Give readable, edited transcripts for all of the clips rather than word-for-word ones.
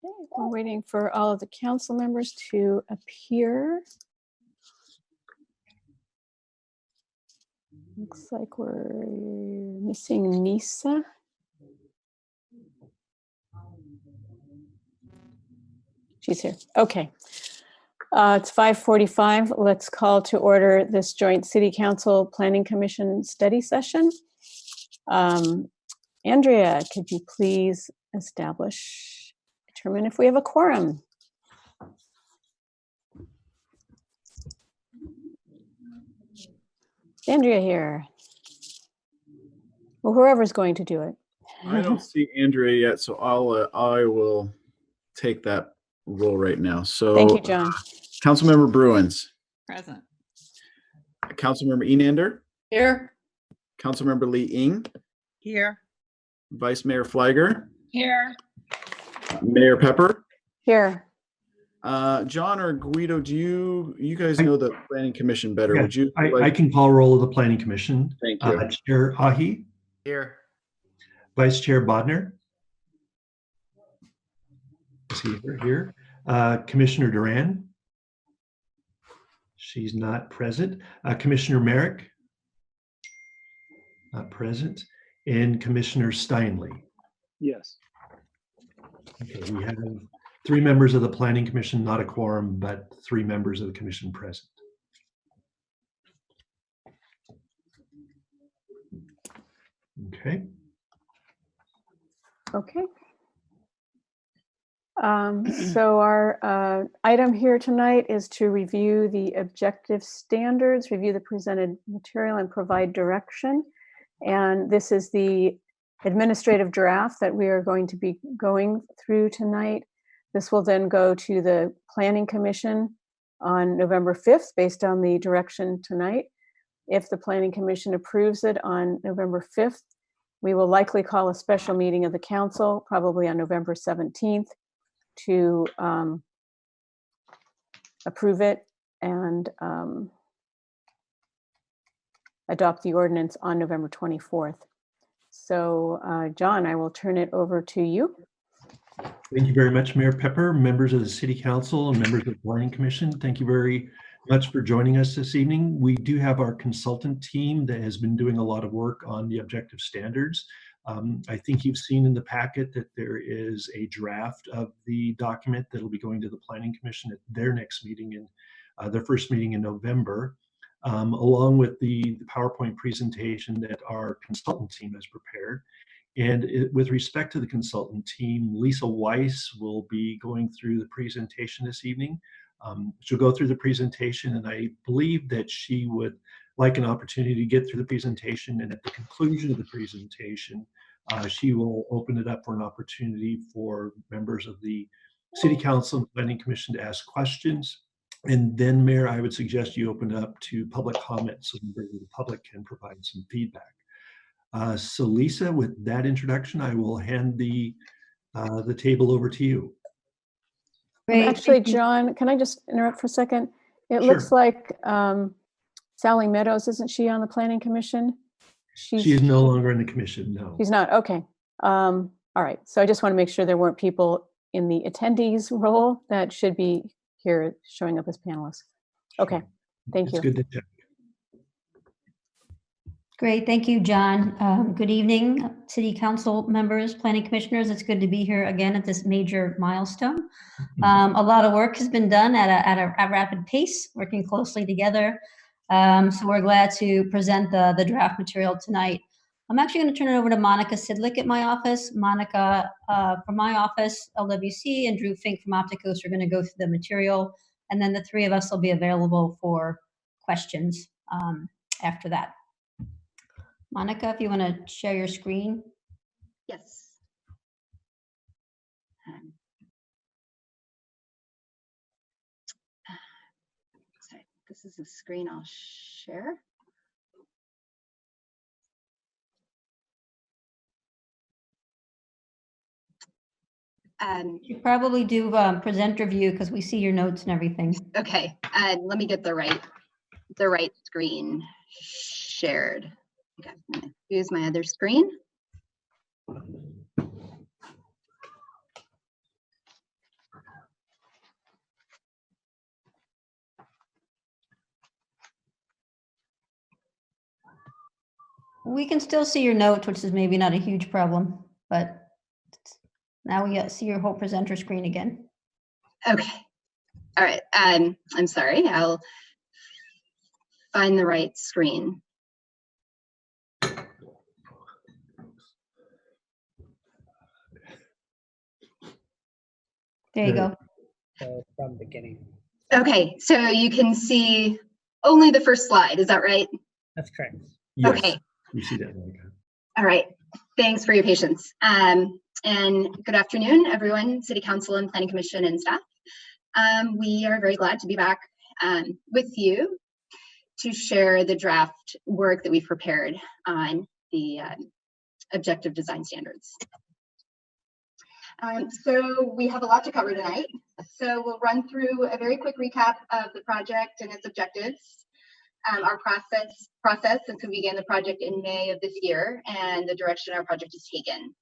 Okay, we're waiting for all of the council members to appear. Looks like we're missing Nisa. She's here. Okay. It's 5:45. Let's call to order this joint City Council Planning Commission study session. Andrea, could you please determine if we have a quorum? Andrea here. Well, whoever's going to do it. I don't see Andrea yet, so I will take that role right now. So thank you, John. Councilmember Bruins. Present. Councilmember Enander. Here. Councilmember Lee Ing. Here. Vice Mayor Fliger. Here. Mayor Pepper. Here. John or Guido, do you guys know the Planning Commission better? Yeah, Would you? I can call roll of the Planning Commission. Thank you. Chair Ahi. Here. Vice Chair Bodner. See her here. Commissioner Duran. She's not present. Commissioner Merrick. Not present. And Commissioner Steinle. Yes. Okay, we have 3 members of the Planning Commission, not a quorum, but 3 members of the commission present. Okay. Okay. So our item here tonight is to review the objective standards, review the presented material, and provide direction. And this is the administrative draft that we are going to be going through tonight. This will then go to the Planning Commission on November 5th, based on the direction tonight. If the Planning Commission approves it on November 5th, we will likely call a special meeting of the council, probably on November 17th, to approve it and adopt the ordinance on November 24th. So, John, I will turn it over to you. Thank you very much, Mayor Pepper, members of the City Council and members of the Planning Commission. Thank you very much for joining us this evening. We do have our consultant team that has been doing a lot of work on the objective standards. I think you've seen in the packet that there is a draft of the document that will be going to the Planning Commission at their next meeting, in their first meeting in November, along with the PowerPoint presentation that our consultant team has prepared. And with respect to the consultant team, Lisa Weiss will be going through the presentation this evening. She'll go through the presentation, and I believe that she would like an opportunity to get through the presentation, and at the conclusion of the presentation, she will open it up for an opportunity for members of the City Council and Planning Commission to ask questions. And then, Mayor, I would suggest you open it up to public comments so the public can provide some feedback. So Lisa, with that introduction, I will hand the table over to you. Great. Actually, John, can I just interrupt for a second? It Sure. looks like Sally Meadows, isn't she on the Planning Commission? She is no longer in the commission, no. She's not, okay. All right, so I just want to make sure there weren't people in the attendees role that should be here showing up as panelists. Okay, thank you. It's good to check. Great, thank you, John. Good evening, City Council members, Planning Commissioners. It's good to be here again at this major milestone. A lot of work has been done at a rapid pace, working closely together. So we're glad to present the draft material tonight. I'm actually going to turn it over to Monica Sidlick at my office. Monica from my office, LWC, and Drew Fink from Opticos are going to go through the material, and then the 3 of us will be available for questions after that. Monica, if you want to share your screen. Yes. Sorry, this is a screen I'll share. You probably do presenter view because we see your notes and everything. Okay, let me get the right screen shared. Okay, I'm gonna use my other screen. We can still see your notes, which is maybe not a huge problem, but now we see your whole presenter screen again. Okay. All right. I'm sorry. I'll find the right screen. There you go. So from beginning. Okay, so you can see only the first slide, is that right? That's correct. Yes, Okay. we see that, Monica. All right, thanks for your patience. And good afternoon, everyone, City Council and Planning Commission and staff. We are very glad to be back with you to share the draft work that we've prepared on the objective design standards. So we have a lot to cover tonight. So we'll run through a very quick recap of the project and its objectives, our process since we began the project in May of this year, and the direction our project has taken.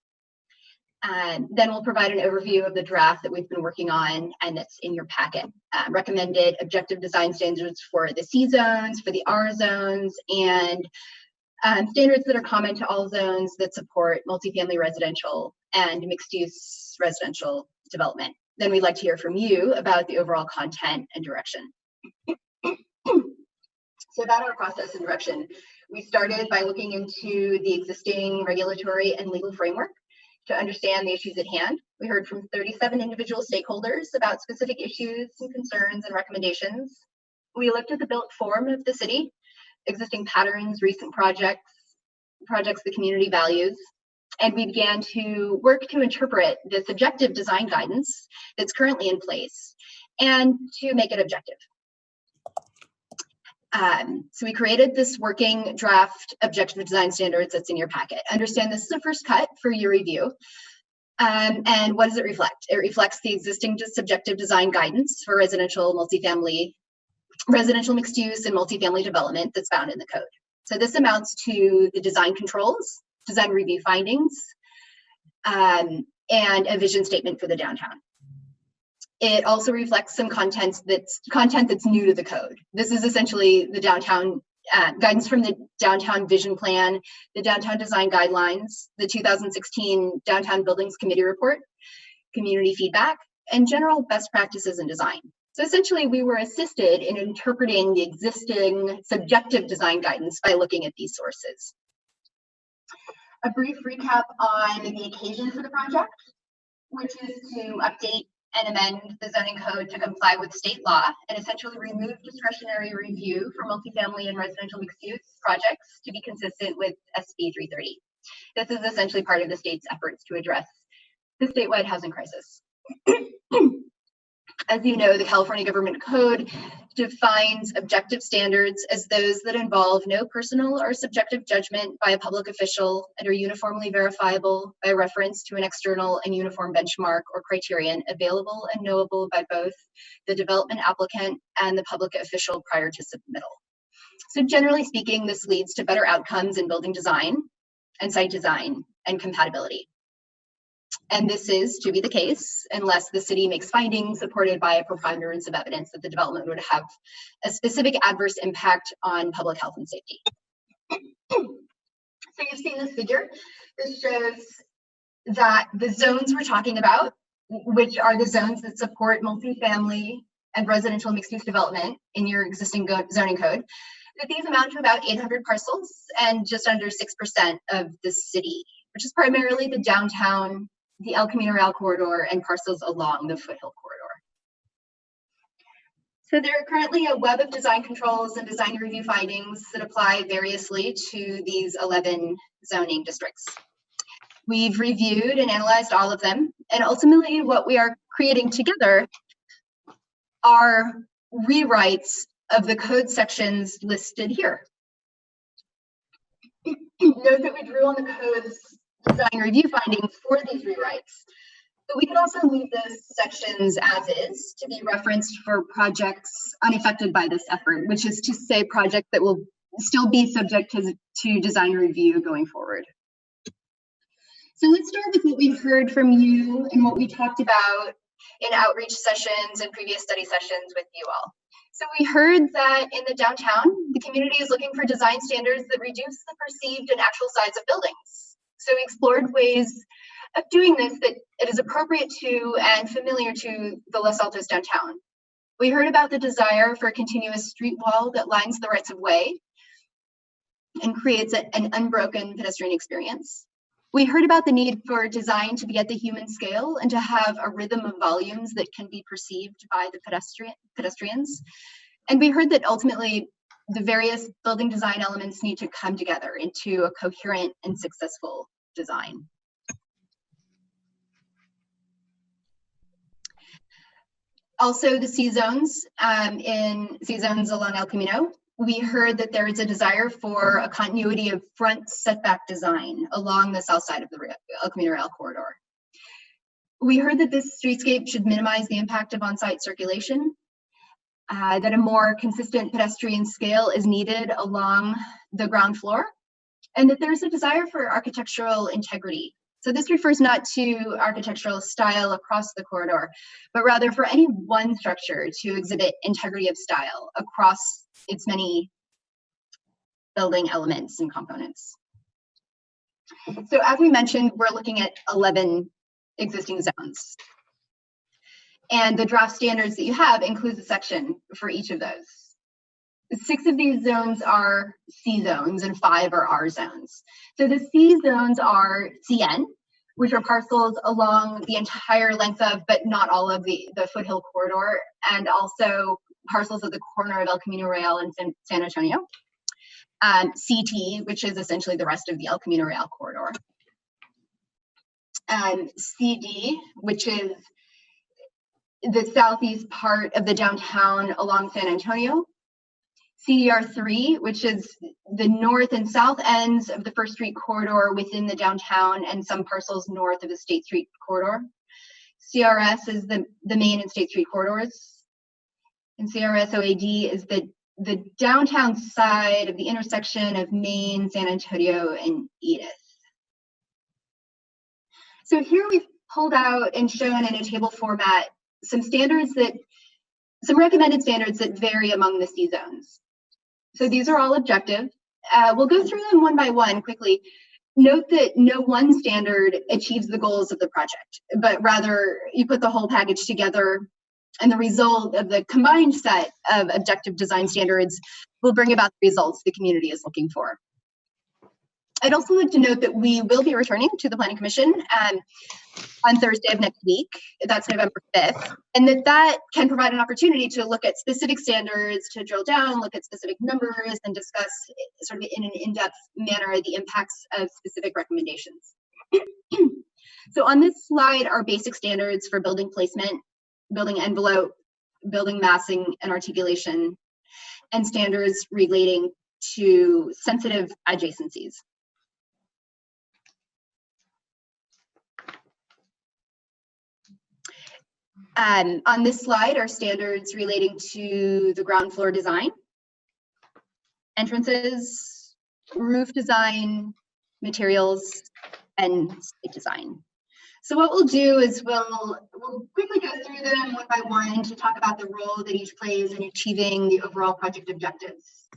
Then we'll provide an overview of the draft that we've been working on and that's in your packet. Recommended objective design standards for the C zones, for the R zones, and standards that are common to all zones that support multifamily residential and mixed-use residential development. Then we'd like to hear from you about the overall content and direction. So about our process and direction, we started by looking into the existing regulatory and legal framework to understand the issues at hand. We heard from 37 individual stakeholders about specific issues and concerns and recommendations. We looked at the built form of the city, existing patterns, recent projects the community values, and we began to work to interpret the subjective design guidance that's currently in place and to make it objective. So we created this working draft objective design standards that's in your packet. Understand this is a first cut for your review. And what does it reflect? It reflects the existing subjective design guidance for residential, multifamily, residential mixed use and multifamily development that's found in the code. So this amounts to the design controls, design review findings, and a vision statement for the downtown. It also reflects some content that's new to the code. This is essentially the downtown guidance from the downtown vision plan, the downtown design guidelines, the 2016 Downtown Buildings Committee report, community feedback, and general best practices in design. So essentially, we were assisted in interpreting the existing subjective design guidance by looking at these sources. A brief recap on the occasion for the project, which is to update and amend the zoning code to comply with state law and essentially remove discretionary review for multifamily and residential mixed use projects to be consistent with SB 330. This is essentially part of the state's efforts to address the statewide housing crisis. As you know, the California Government Code defines objective standards as those that involve no personal or subjective judgment by a public official and are uniformly verifiable by reference to an external and uniform benchmark or criterion available and knowable by both the development applicant and the public official prior to submittal. So generally speaking, this leads to better outcomes in building design and site design and compatibility. And this is to be the case unless the city makes findings supported by a preponderance of evidence that the development would have a specific adverse impact on public health and safety. So you've seen this figure. This shows that the zones we're talking about, which are the zones that support multifamily and residential mixed-use development in your existing zoning code, that these amount to about 800 parcels and just under 6% of the city, which is primarily the downtown, the El Camino Real corridor, and parcels along the Foothill corridor. So there are currently a web of design controls and design review findings that apply variously to these 11 zoning districts. We've reviewed and analyzed all of them, and ultimately what we are creating together are rewrites of the code sections listed here. Note that we drew on the code's design review findings for these rewrites, but we can also leave those sections as is to be referenced for projects unaffected by this effort, which is to say projects that will still be subject to design review going forward. So let's start with what we've heard from you and what we talked about in outreach sessions and previous study sessions with you all. So we heard that in the downtown, the community is looking for design standards that reduce the perceived and actual size of buildings. So we explored ways of doing this that it is appropriate to and familiar to the Los Altos downtown. We heard about the desire for a continuous street wall that lines the rights of way and creates an unbroken pedestrian experience. We heard about the need for design to be at the human scale and to have a rhythm of volumes that can be perceived by the pedestrians. And we heard that ultimately the various building design elements need to come together into a coherent and successful design. Also, the C zones in C zones along El Camino, we heard that there is a desire for a continuity of front setback design along the south side of the El Camino Rail corridor. We heard that this streetscape should minimize the impact of on-site circulation, that a more consistent pedestrian scale is needed along the ground floor, and that there's a desire for architectural integrity. So this refers not to architectural style across the corridor, but rather for any one structure to exhibit integrity of style across its many building elements and components. So as we mentioned, we're looking at 11 existing zones. And the draft standards that you have includes a section for each of those. 6 of these zones are C zones and 5 are R zones. So the C zones are CN, which are parcels along the entire length of, but not all of the foothill corridor, and also parcels at the corner of El Camino Real and San Antonio. CT, which is essentially the rest of the El Camino Real corridor. CD, which is the southeast part of the downtown along San Antonio. CDR3, which is the north and south ends of the First Street corridor within the downtown and some parcels north of the State Street corridor. CRS is the Main and State Street corridors. And CRS OAD is the downtown side of the intersection of Main, San Antonio, and Edith. So here we've pulled out and shown in a table format some recommended standards that vary among the C zones. So these are all objective. We'll go through them one by one quickly. Note that no one standard achieves the goals of the project, but rather you put the whole package together and the result of the combined set of objective design standards will bring about the results the community is looking for. I'd also like to note that we will be returning to the Planning Commission on Thursday of next week. That's November 5th. And that can provide an opportunity to look at specific standards, to drill down, look at specific numbers, and discuss sort of in an in-depth manner the impacts of specific recommendations. So on this slide are basic standards for building placement, building envelope, building massing and articulation, and standards relating to sensitive adjacencies. On this slide are standards relating to the ground floor design, entrances, roof design, materials, and site design. So what we'll do is we'll quickly go through them one by one to talk about the role that each plays in achieving the overall project objectives.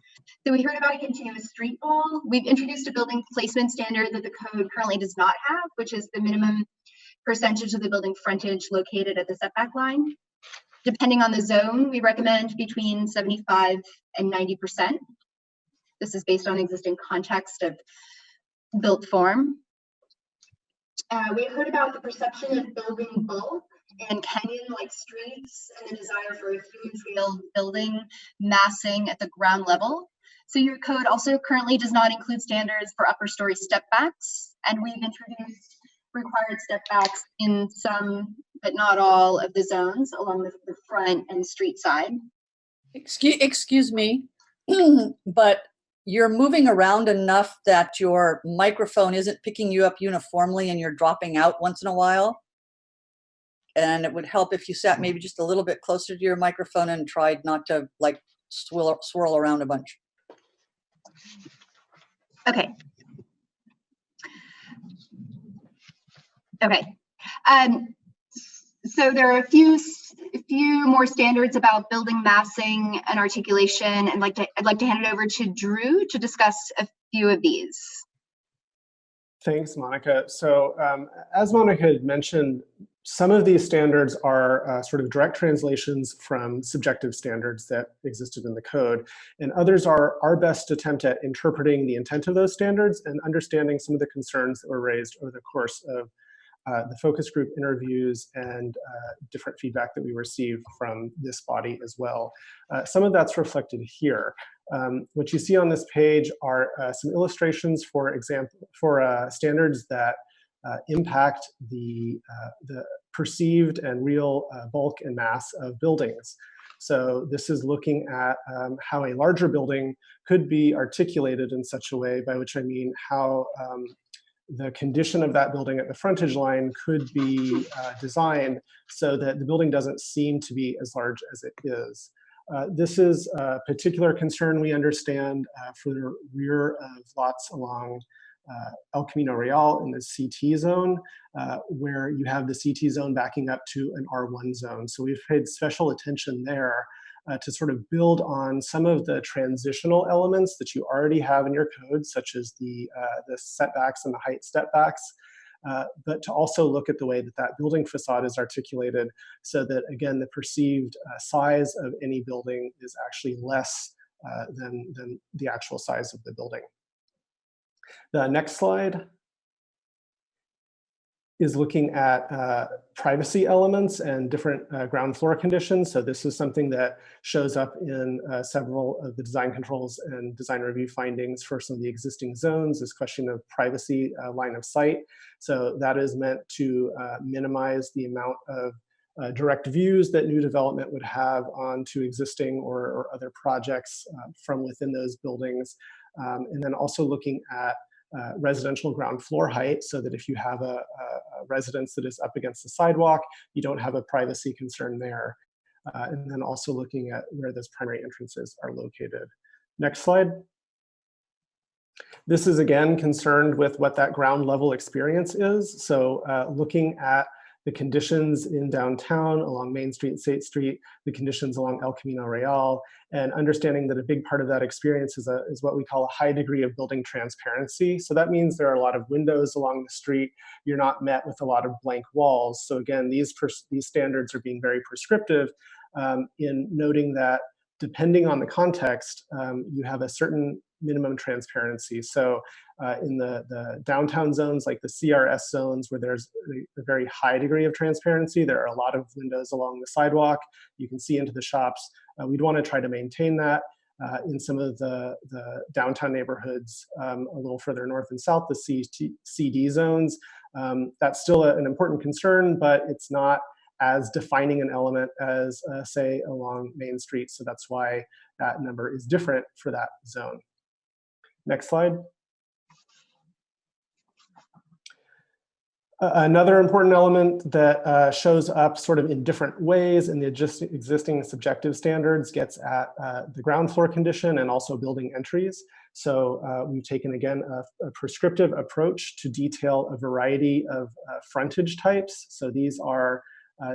So we heard about a continuous street wall. We've introduced a building placement standard that the code currently does not have, which is the minimum percentage of the building frontage located at the setback line. Depending on the zone, we recommend between 75 and 90%. This is based on existing context of built form. We heard about the perception of building bulk and canyon-like streets and the desire for a human-scale building massing at the ground level. So your code also currently does not include standards for upper story step backs, and we've introduced required step backs in some, but not all, of the zones along the front and street side. Excuse me, but you're moving around enough that your microphone isn't picking you up uniformly and you're dropping out once in a while. And it would help if you sat maybe just a little bit closer to your microphone and tried not to like swirl around a bunch. Okay. Okay. So there are a few a few more standards about building massing and articulation, and I'd like to hand it over to Drew to discuss a few of these. Thanks, Monica. So as Monica had mentioned, some of these standards are sort of direct translations from subjective standards that existed in the code, and others are our best attempt at interpreting the intent of those standards and understanding some of the concerns that were raised over the course of the focus group interviews and different feedback that we received from this body as well. Some of that's reflected here. What you see on this page are some illustrations, for example, for standards that impact the perceived and real bulk and mass of buildings. So this is looking at how a larger building could be articulated in such a way, by which I mean how the condition of that building at the frontage line could be designed so that the building doesn't seem to be as large as it is. This is a particular concern we understand for the rear of lots along El Camino Real in the CT zone, where you have the CT zone backing up to an R1 zone. So we've paid special attention there to sort of build on some of the transitional elements that you already have in your code, such as the setbacks and the height stepbacks, but to also look at the way that that building facade is articulated so that, again, the perceived size of any building is actually less than the actual size of the building. The next slide is looking at privacy elements and different ground floor conditions. So this is something that shows up in several of the design controls and design review findings for some of the existing zones, this question of privacy line of sight. So that is meant to minimize the amount of direct views that new development would have onto existing or other projects from within those buildings. And then also looking at residential ground floor height, so that if you have a residence that is up against the sidewalk, you don't have a privacy concern there. And then also looking at where those primary entrances are located. Next slide. This is again concerned with what that ground level experience is. So looking at the conditions in downtown along Main Street, State Street, the conditions along El Camino Real, and understanding that a big part of that experience is what we call a high degree of building transparency. So that means there are a lot of windows along the street. You're not met with a lot of blank walls. So again, these standards are being very prescriptive in noting that depending on the context, you have a certain minimum transparency. So in the downtown zones, like the CRS zones, where there's a very high degree of transparency, there are a lot of windows along the sidewalk. You can see into the shops. We'd want to try to maintain that. In some of the downtown neighborhoods a little further north and south, the CD zones, that's still an important concern, but it's not as defining an element as, say, along Main Street. So that's why that number is different for that zone. Next slide. Another important element that shows up sort of in different ways in the existing subjective standards gets at the ground floor condition and also building entries. So we've taken, again, a prescriptive approach to detail a variety of frontage types. So these are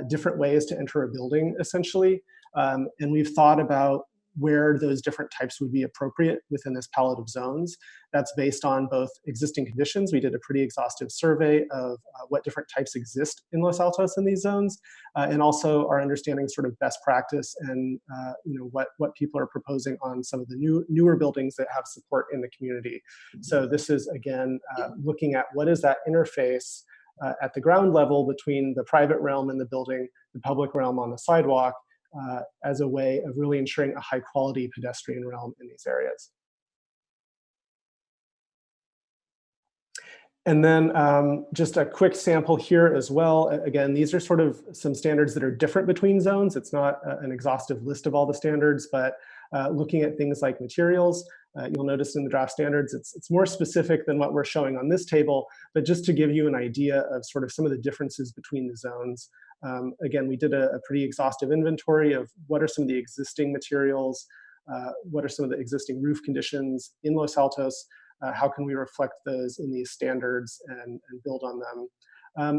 different ways to enter a building, essentially. And we've thought about where those different types would be appropriate within this palette of zones. That's based on both existing conditions. We did a pretty exhaustive survey of what different types exist in Los Altos in these zones, and also our understanding sort of best practice and what people are proposing on some of the newer buildings that have support in the community. So this is, again, looking at what is that interface at the ground level between the private realm in the building, the public realm on the sidewalk, as a way of really ensuring a high quality pedestrian realm in these areas. And then just a quick sample here as well. Again, these are sort of some standards that are different between zones. It's not an exhaustive list of all the standards, but looking at things like materials, you'll notice in the draft standards, it's more specific than what we're showing on this table, but just to give you an idea of sort of some of the differences between the zones. Again, we did a pretty exhaustive inventory of what are some of the existing materials, what are some of the existing roof conditions in Los Altos, how can we reflect those in these standards and build on them.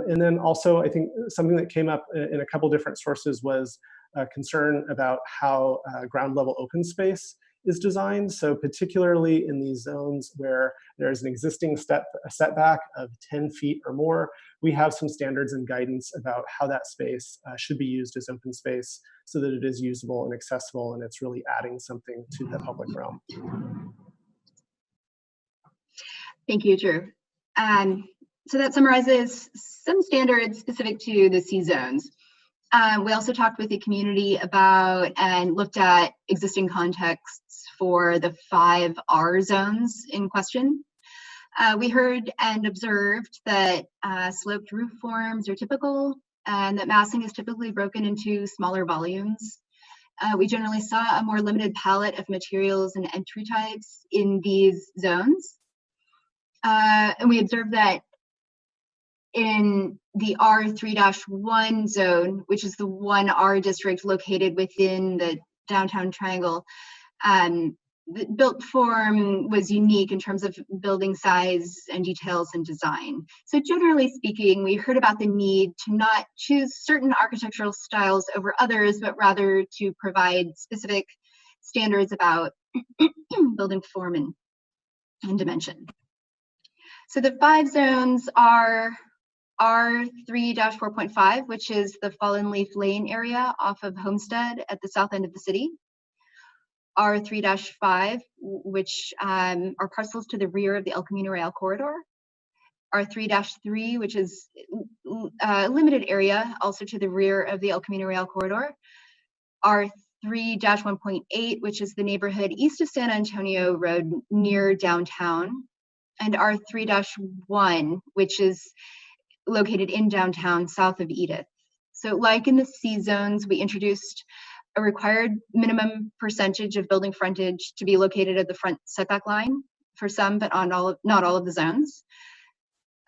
And then also, I think something that came up in a couple different sources was a concern about how ground level open space is designed. So particularly in these zones where there's an existing setback of 10 feet or more, we have some standards and guidance about how that space should be used as open space so that it is usable and accessible, and it's really adding something to the public realm. Thank you, Drew. So that summarizes some standards specific to the C zones. We also talked with the community about and looked at existing contexts for the 5 R zones in question. We heard and observed that sloped roof forms are typical and that massing is typically broken into smaller volumes. We generally saw a more limited palette of materials and entry types in these zones. And we observed that in the R3-1 zone, which is the 1R district located within the downtown triangle, the built form was unique in terms of building size and details and design. So generally speaking, we heard about the need to not choose certain architectural styles over others, but rather to provide specific standards about building form and dimension. So the 5 zones are R3-4.5, which is the Fallen Leaf Lane area off of Homestead at the south end of the city. R3-5, which are parcels to the rear of the El Camino Real corridor. R3-3, which is a limited area also to the rear of the El Camino Real corridor. R3-1.8, which is the neighborhood east of San Antonio Road near downtown. And R3-1, which is located in downtown south of Edith. So like in the C zones, we introduced a required minimum percentage of building frontage to be located at the front setback line for some, but on not all of the zones.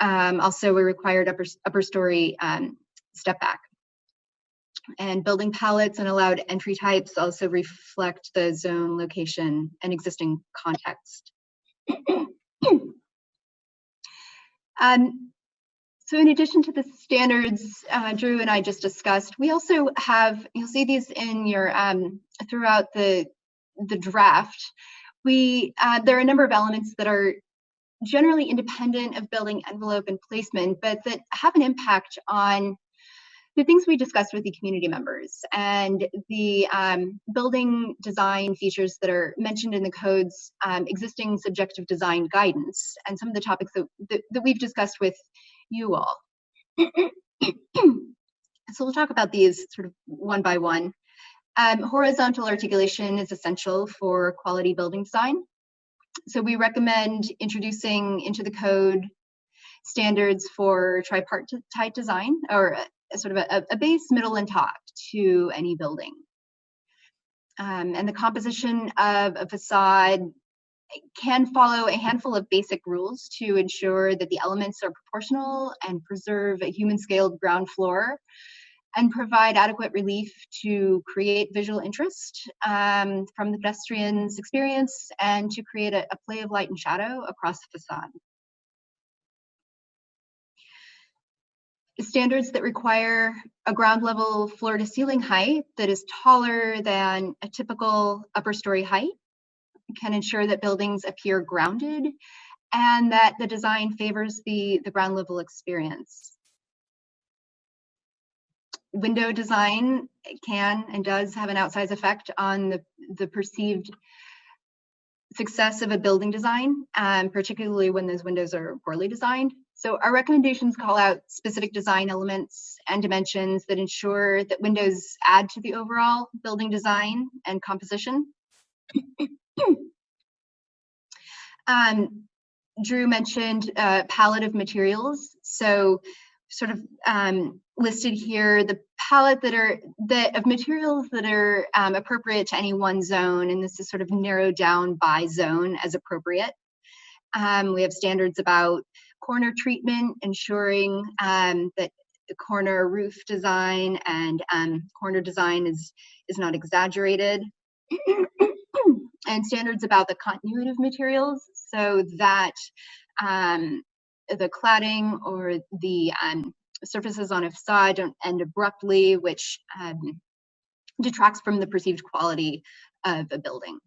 Also, we required upper story step back. And building palettes and allowed entry types also reflect the zone location and existing context. So in addition to the standards Drew and I just discussed, we also have, you'll see these in your, throughout the draft, there are a number of elements that are generally independent of building envelope and placement, but that have an impact on the things we discussed with the community members and the building design features that are mentioned in the code's existing subjective design guidance and some of the topics that we've discussed with you all. So we'll talk about these sort of one by one. Horizontal articulation is essential for quality building design. So we recommend introducing into the code standards for tripartite design, or sort of a base, middle, and top to any building. And the composition of a facade can follow a handful of basic rules to ensure that the elements are proportional and preserve a human-scaled ground floor and provide adequate relief to create visual interest from the pedestrian's experience and to create a play of light and shadow across the facade. Standards that require a ground level floor to ceiling height that is taller than a typical upper story height can ensure that buildings appear grounded and that the design favors the ground level experience. Window design can and does have an outsized effect on the perceived success of a building design, particularly when those windows are poorly designed. So our recommendations call out specific design elements and dimensions that ensure that windows add to the overall building design and composition. Drew mentioned palette of materials. So sort of listed here the palette of materials that are appropriate to any one zone, and this is sort of narrowed down by zone as appropriate. We have standards about corner treatment, ensuring that the corner roof design and corner design is not exaggerated. And standards about the continuity of materials. so that the cladding or the surfaces on a facade don't end abruptly, which detracts from the perceived quality of a building.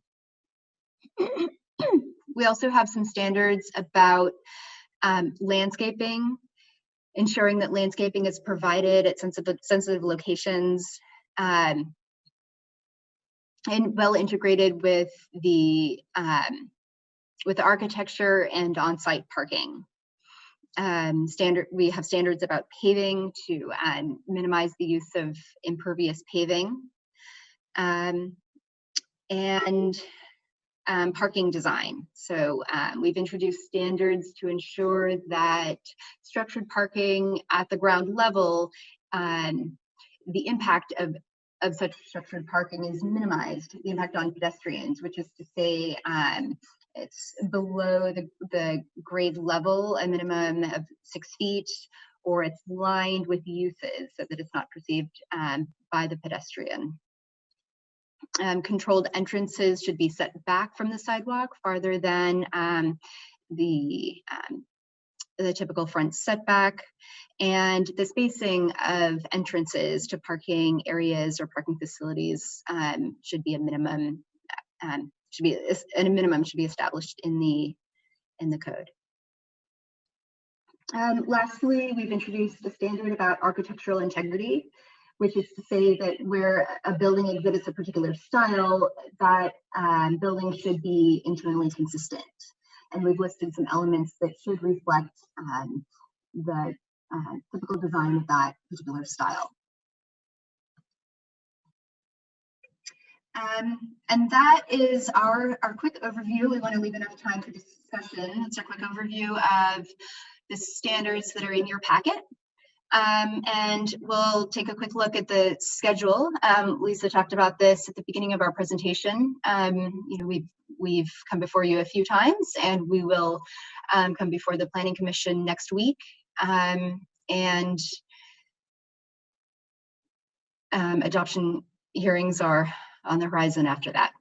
We also have some standards about landscaping, ensuring that landscaping is provided at sensitive locations and well integrated with the architecture and on-site parking. We have standards about paving to minimize the use of impervious paving, and parking design. So we've introduced standards to ensure that structured parking at the ground level, the impact of such structured parking is minimized, the impact on pedestrians, which is to say it's below the grade level, a minimum of 6 feet, or it's lined with uses so that it's not perceived by the pedestrian. Controlled entrances should be set back from the sidewalk farther than the typical front setback, and the spacing of entrances to parking areas or parking facilities should be a minimum. Should be established in the code. Lastly, we've introduced a standard about architectural integrity, which is to say that where a building exhibits a particular style, that building should be internally consistent. And we've listed some elements that should reflect the typical design of that particular style. And that is our quick overview. We want to leave enough time for discussion. It's a quick overview of the standards that are in your packet. And we'll take a quick look at the schedule. Lisa talked about this at the beginning of our presentation. You know, we've come before you a few times, and we will come before the Planning Commission next week. And adoption hearings are on the horizon after that.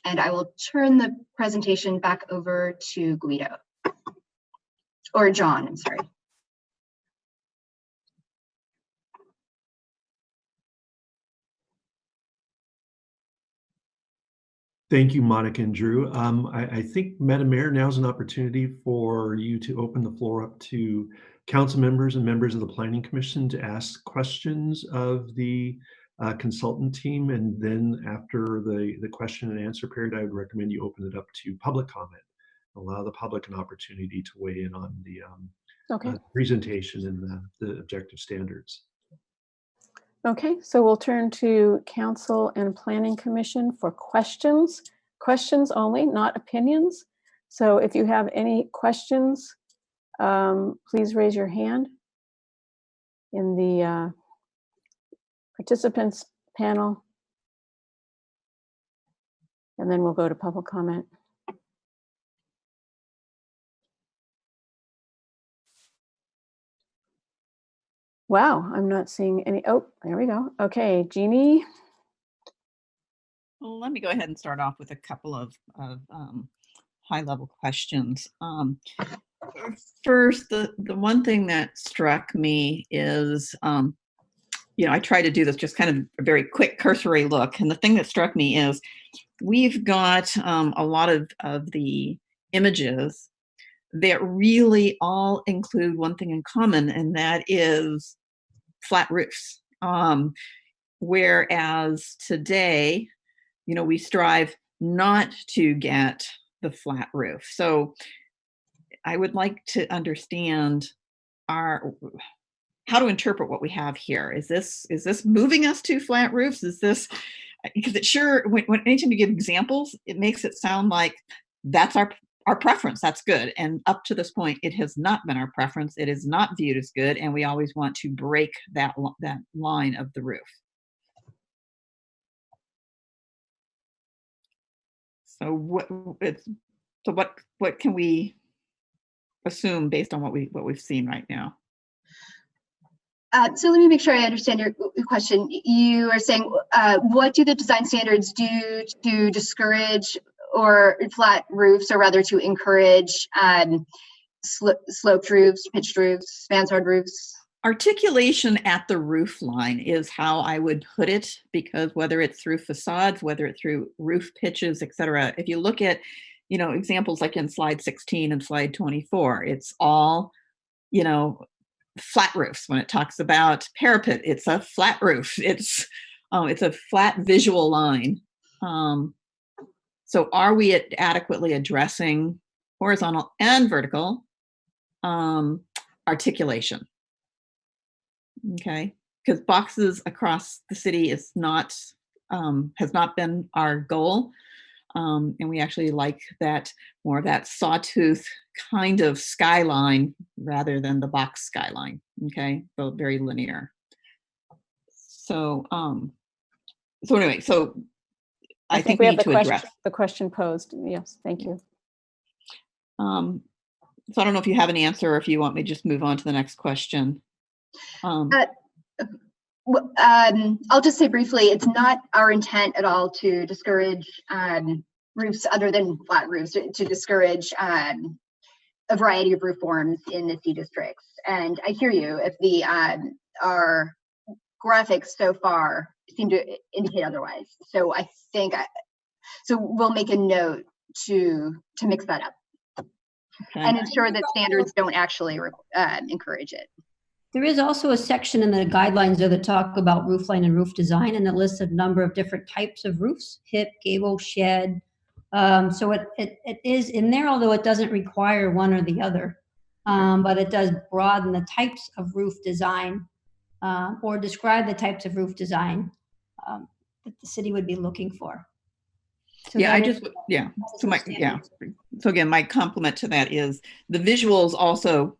And I will turn the presentation back over to Guido, or John, I'm sorry. Thank you, Monica and Drew. I think, Madam Mayor, now is an opportunity for you to open the floor up to council members and members of the Planning Commission to ask questions of the consultant team. And then after the question and answer period, I would recommend you open it up to public comment. Allow the public an opportunity to weigh in on the presentation and the objective standards. Okay, so we'll turn to Council and Planning Commission for questions. Questions only, not opinions. So if you have any questions, please raise your hand in the participants panel, and then we'll go to public comment. Wow, I'm not seeing any. Oh, there we go. Okay, Jeannie. Well, let me go ahead and start off with a couple of high-level questions. First, the one thing that struck me is, you know, I try to do this just kind of a very quick cursory look, and the thing that struck me is we've got a lot of the images that really all include one thing in common, and that is flat roofs. Whereas today, you know, we strive not to get the flat roof. So I would like to understand how to interpret what we have here. Is this moving us to flat roofs? Is this, because it sure, when anytime you give examples, it makes it sound like that's our preference, that's good. And up to this point, it has not been our preference. It is not viewed as good. And we always want to break that line of the roof. So what can we assume based on what we've seen right now? So let me make sure I understand your question. You are saying, what do the design standards do to discourage or flat roofs, or rather to encourage sloped roofs, pitched roofs, mansard roofs? Articulation at the roof line is how I would put it, because whether it's through facades, whether it's through roof pitches, et cetera, if you look at, examples like in slide 16 and slide 24, it's all, flat roofs. When it talks about parapet, it's a flat roof. It's a flat visual line. So are we adequately addressing horizontal and vertical articulation? Okay, because boxes across the city is not has not been our goal, and we actually like that more of that sawtooth kind of skyline rather than the box skyline. Okay, so very linear. So anyway, so I think we have need to address the question posed. Yes, thank you. So I don't know if you have an answer or if you want me to just move on to the next question. I'll just say briefly, it's not our intent at all to discourage roofs other than flat roofs, to discourage a variety of roof forms in the C districts. And I hear you, if our graphics so far seem to indicate otherwise. So I think, so we'll make a note to mix that up. Okay. And ensure that standards don't actually encourage it. There is also a section in the guidelines there that talk about roof line and roof design, and it lists a number of different types of roofs: hip, gable, shed. So it is in there, although it doesn't require one or the other. But it does broaden the types of roof design, or describe the types of roof design that the city would be looking for. So So again, my compliment to that is the visuals also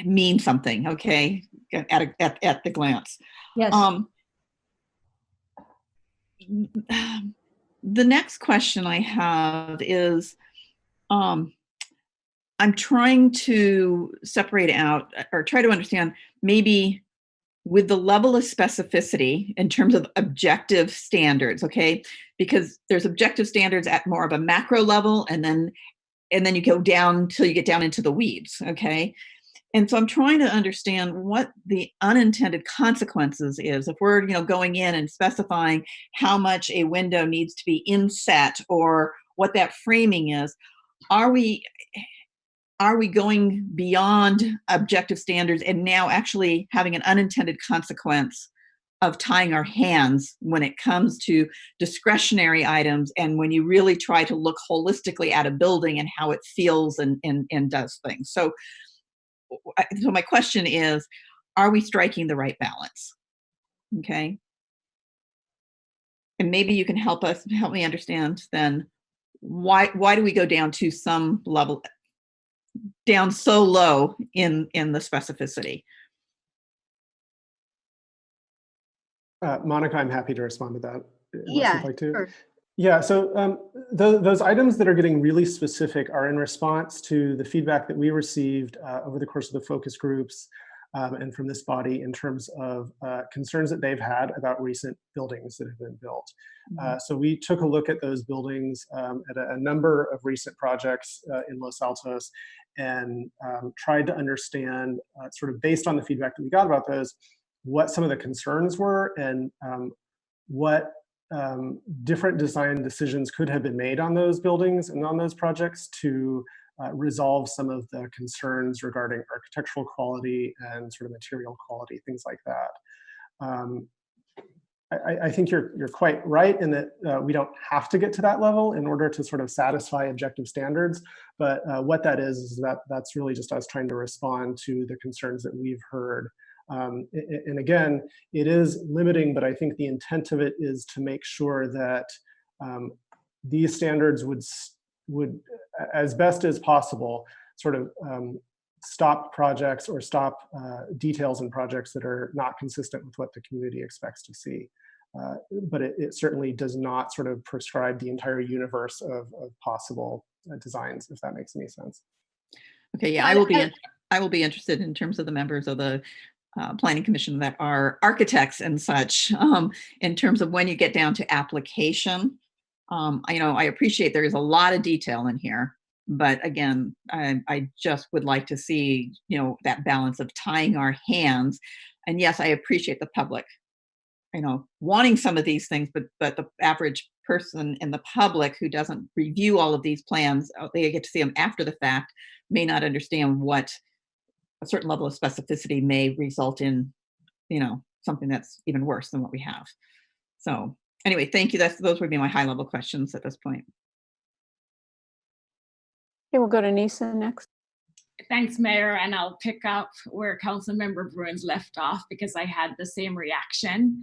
mean something, okay, at the glance. Yes. The next question I have is, I'm trying to separate out or try to understand maybe with the level of specificity in terms of objective standards, okay? Because there's objective standards at more of a macro level, and then you go down till you get down into the weeds, okay? And so I'm trying to understand what the unintended consequences is if we're, going in and specifying how much a window needs to be inset or what that framing is. Are we going beyond objective standards and now actually having an unintended consequence of tying our hands when it comes to discretionary items, and when you really try to look holistically at a building and how it feels and does things? So my question is, are we striking the right balance? Okay. And maybe you can help me understand then why do we go down to some level, down so low in the specificity? Monica, I'm happy to respond to that. Yeah, you'd like to. Sure. Yeah, so those items that are getting really specific are in response to the feedback that we received over the course of the focus groups and from this body in terms of concerns that they've had about recent buildings that have been built. So we took a look at those buildings at a number of recent projects in Los Altos, and tried to understand, sort of based on the feedback that we got about those, what some of the concerns were, and what different design decisions could have been made on those buildings and on those projects to resolve some of the concerns regarding architectural quality and sort of material quality, things like that. I think you're quite right in that we don't have to get to that level in order to sort of satisfy objective standards, but what that is that's really just us trying to respond to the concerns that we've heard. And again, it is limiting, but I think the intent of it is to make sure that these standards would, as best as possible, sort of stop projects or stop details in projects that are not consistent with what the community expects to see. But it certainly does not sort of prescribe the entire universe of possible designs, if that makes any sense. Okay, yeah, I will be interested in terms of the members of the Planning Commission that are architects and such, in terms of when you get down to application, I appreciate there is a lot of detail in here, but again, I just would like to see, that balance of tying our hands. And yes, I appreciate the public, wanting some of these things, but the average person in the public who doesn't review all of these plans, they get to see them after the fact, may not understand what a certain level of specificity may result in, something that's even worse than what we have. So anyway, thank you. Those would be my high level questions at this point. Okay, we'll go to Nisa next. Thanks, Mayor, and I'll pick up where Councilmember Bruins left off because I had the same reaction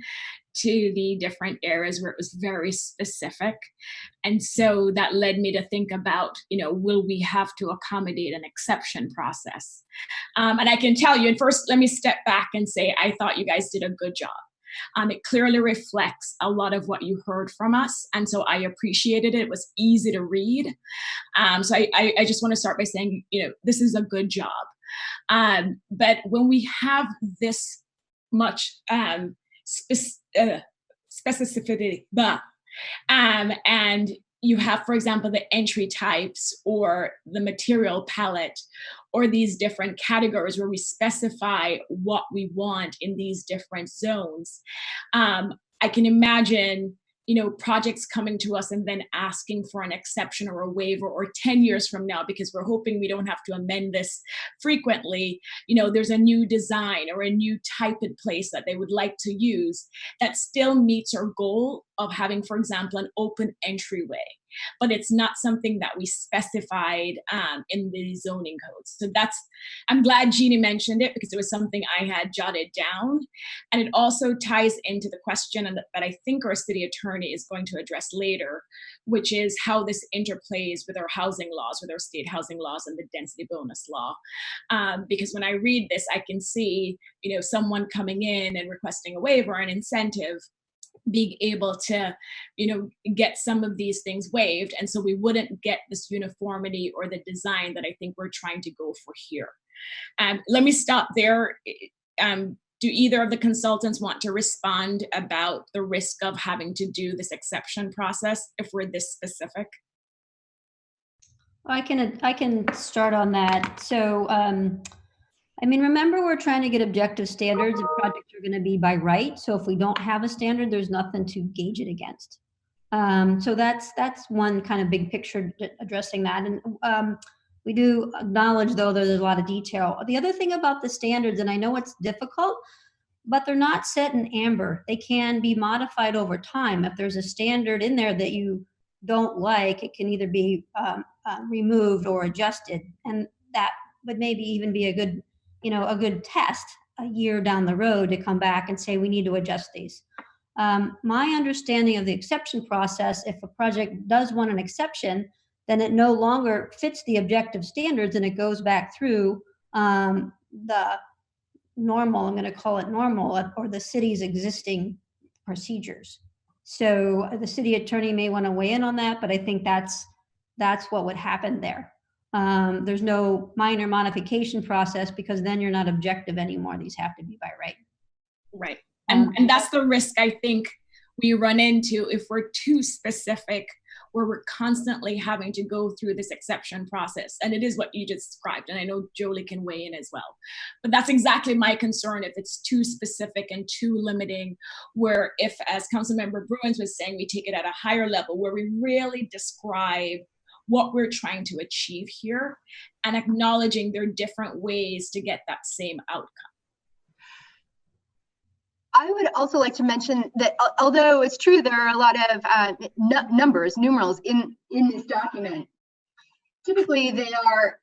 to the different areas where it was very specific. And so that led me to think about, will we have to accommodate an exception process? And I can tell you, and first, let me step back and say, I thought you guys did a good job. It clearly reflects a lot of what you heard from us. And so I appreciated it. It was easy to read. So I just want to start by saying, this is a good job. But when we have this much specificity, and you have, for example, the entry types or the material palette or these different categories where we specify what we want in these different zones. I can imagine, projects coming to us and then asking for an exception or a waiver, or 10 years from now, because we're hoping we don't have to amend this frequently, there's a new design or a new type in place that they would like to use that still meets our goal of having, for example, an open entryway. But it's not something that we specified in the zoning codes. So I'm glad Jeannie mentioned it because it was something I had jotted down. And it also ties into the question that I think our city attorney is going to address later, which is how this interplays with our housing laws, with our state housing laws and the density bonus law. Because when I read this, I can see, someone coming in and requesting a waiver, an incentive, being able to, get some of these things waived. And so we wouldn't get this uniformity or the design that I think we're trying to go for here. Let me stop there. Do either of the consultants want to respond about the risk of having to do this exception process if we're this specific? I can start on that. So, remember, we're trying to get objective standards and projects are going to be by right. So if we don't have a standard, there's nothing to gauge it against. So that's one kind of big picture addressing that. And we do acknowledge, though, there's a lot of detail. The other thing about the standards, and I know it's difficult, but they're not set in amber. They can be modified over time. If there's a standard in there that you don't like, it can either be removed or adjusted. And that would maybe even be a good test a year down the road to come back and say, we need to adjust these. My understanding of the exception process, if a project does want an exception, then it no longer fits the objective standards and it goes back through the normal, I'm going to call it normal, or the city's existing procedures. So the city attorney may want to weigh in on that, but I think that's what would happen there. There's no minor modification process because then you're not objective anymore. These have to be by right. Right. And that's the risk I think we run into if we're too specific, where we're constantly having to go through this exception process. And it is what you just described. And I know Jolie can weigh in as well. But that's exactly my concern if it's too specific and too limiting, where if, as Councilmember Bruins was saying, we take it at a higher level where we really describe what we're trying to achieve here and acknowledging there are different ways to get that same outcome. I would also like to mention that although it's true there are a lot of numerals in this document, typically they are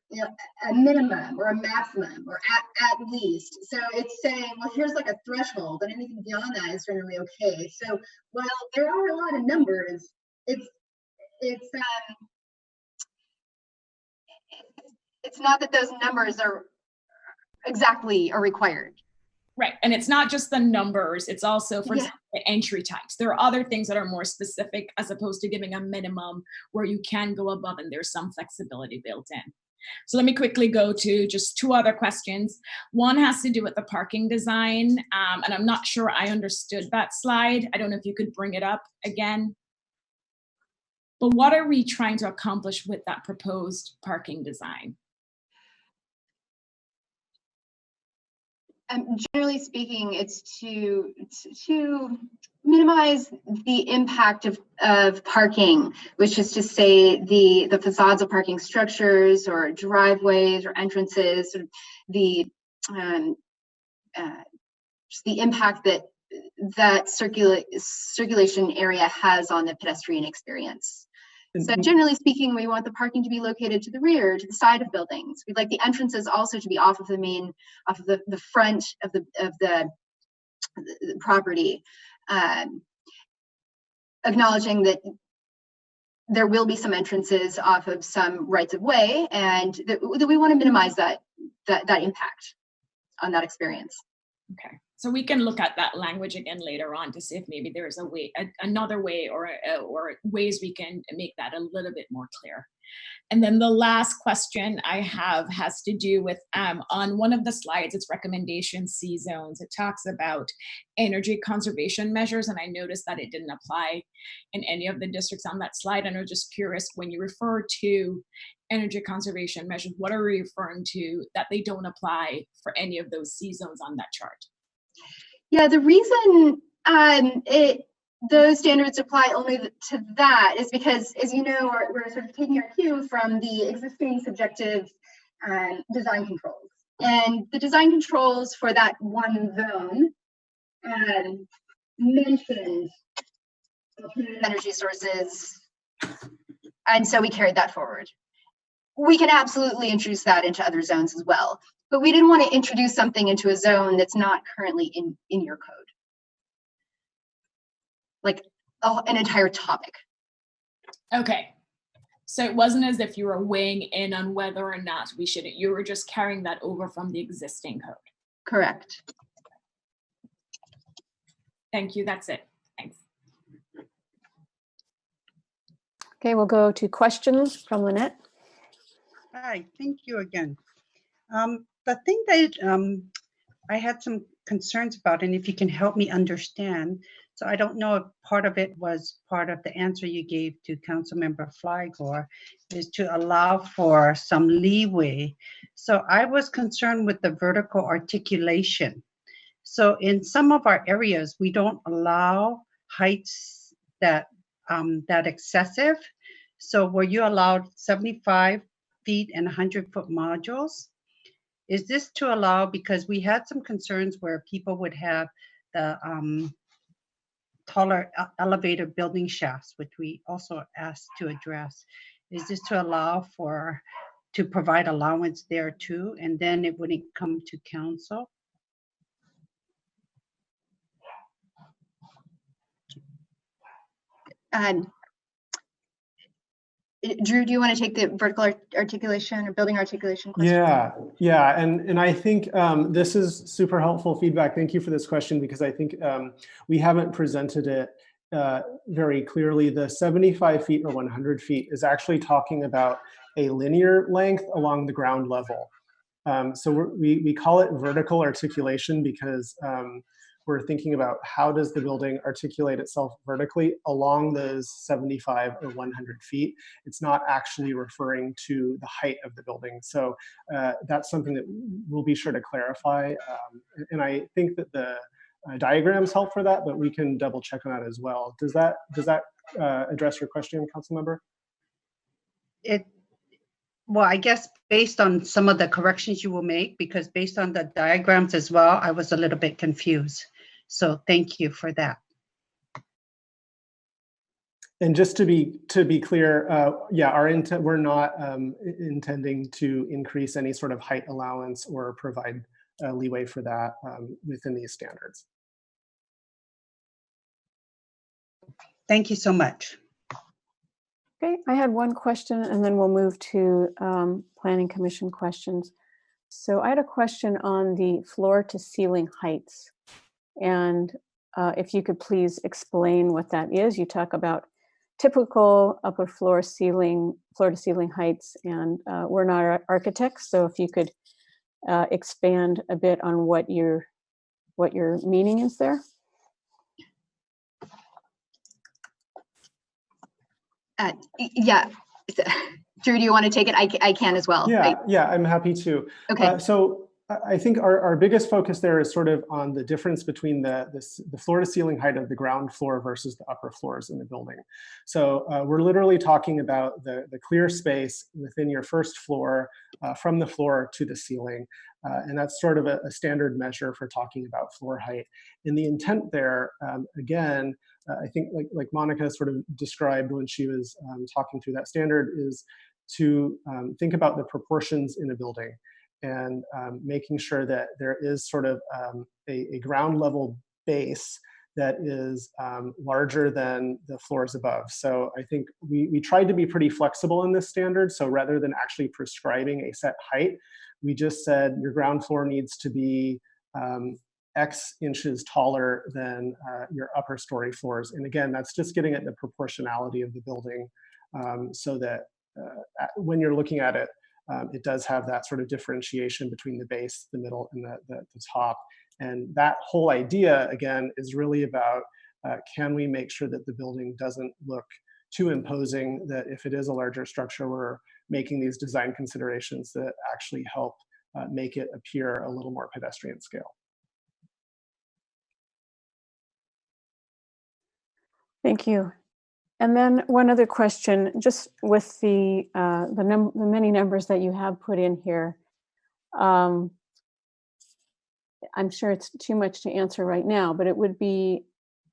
a minimum or a maximum or at least. So it's saying, well, here's like a threshold, and anything beyond that is generally okay. So while there are a lot of numbers, it's not that those numbers are required. Right. And it's not just the numbers. It's also, for example, the entry types. There are other things that are more specific as opposed to giving a minimum where you can go above and there's some flexibility built in. So let me quickly go to just two other questions. One has to do with the parking design. And I'm not sure I understood that slide. I don't know if you could bring it up again. But what are we trying to accomplish with that proposed parking design? Generally speaking, it's to minimize the impact of parking, which is to say the facades of parking structures or driveways or entrances, sort of the just the impact that circulation area has on the pedestrian experience. So generally speaking, we want the parking to be located to the rear, to the side of buildings. We'd like the entrances also to be off of the front of the property, acknowledging that there will be some entrances off of some rights of way, and that we want to minimize that impact on that experience. Okay, so we can look at that language again later on to see if maybe there's another way or ways we can make that a little bit more clear. And then the last question I have has to do with, on one of the slides, it's recommendation C zones. It talks about energy conservation measures, and I noticed that it didn't apply in any of the districts on that slide. And I was just curious, when you refer to energy conservation measures, what are we referring to that they don't apply for any of those C zones on that chart? Yeah, the reason those standards apply only to that is because, as you know, we're sort of taking our cue from the existing subjective design controls. And the design controls for that one zone mentioned alternative energy sources. And so we carried that forward. We can absolutely introduce that into other zones as well. But we didn't want to introduce something into a zone that's not currently in your code. Like an entire topic. Okay, so it wasn't as if you were weighing in on whether or not we should, you were just carrying that over from the existing code. Correct. Thank you, that's it, thanks. Okay, we'll go to questions from Lynette. Hi, thank you again. The thing that I had some concerns about, and if you can help me understand, so I don't know if part of it was part of the answer you gave to Councilmember Flygore, is to allow for some leeway. So I was concerned with the vertical articulation. So in some of our areas, we don't allow heights that excessive. So were you allowed 75 feet and 100-foot modules? Is this to allow, because we had some concerns where people would have the taller elevated building shafts, which we also asked to address. Is this to allow to provide allowance there too, and then it wouldn't come to council? Drew, do you want to take the vertical articulation or building articulation question? Yeah, and I think this is super helpful feedback. Thank you for this question, because I think we haven't presented it very clearly. The 75 feet or 100 feet is actually talking about a linear length along the ground level. So we call it vertical articulation because we're thinking about how does the building articulate itself vertically along those 75 or 100 feet. It's not actually referring to the height of the building. So that's something that we'll be sure to clarify. And I think that the diagrams help for that, but we can double check on that as well. Does that address your question, Council Member? Well, I guess based on some of the corrections you will make, because based on the diagrams as well, I was a little bit confused. So thank you for that. And just to be clear, yeah, our intent, we're not intending to increase any sort of height allowance or provide leeway for that within these standards. Thank you so much. Okay, I had one question and then we'll move to Planning Commission questions. So I had a question on the floor to ceiling heights. And if you could please explain what that is. You talk about typical upper floor to ceiling heights, and we're not architects, so if you could expand a bit on what your meaning is there. Yeah. Drew, do you want to take it? I can as well. Yeah, I'm happy to. Okay. So I think our biggest focus there is sort of on the difference between the floor to ceiling height of the ground floor versus the upper floors in the building. So we're literally talking about the clear space within your first floor from the floor to the ceiling. And that's sort of a standard measure for talking about floor height. And the intent there, again, I think like Monica sort of described when she was talking through that standard, is to think about the proportions in a building and making sure that there is sort of a ground level base that is larger than the floors above. So I think we tried to be pretty flexible in this standard. So rather than actually prescribing a set height, we just said your ground floor needs to be X inches taller than your upper story floors. And again, that's just getting at the proportionality of the building so that when you're looking at it, it does have that sort of differentiation between the base, the middle, and the top. And that whole idea, again, is really about can we make sure that the building doesn't look too imposing, that if it is a larger structure, we're making these design considerations that actually help make it appear a little more pedestrian scale. Thank you. And then one other question, just with the many numbers that you have put in here. I'm sure it's too much to answer right now, but it would be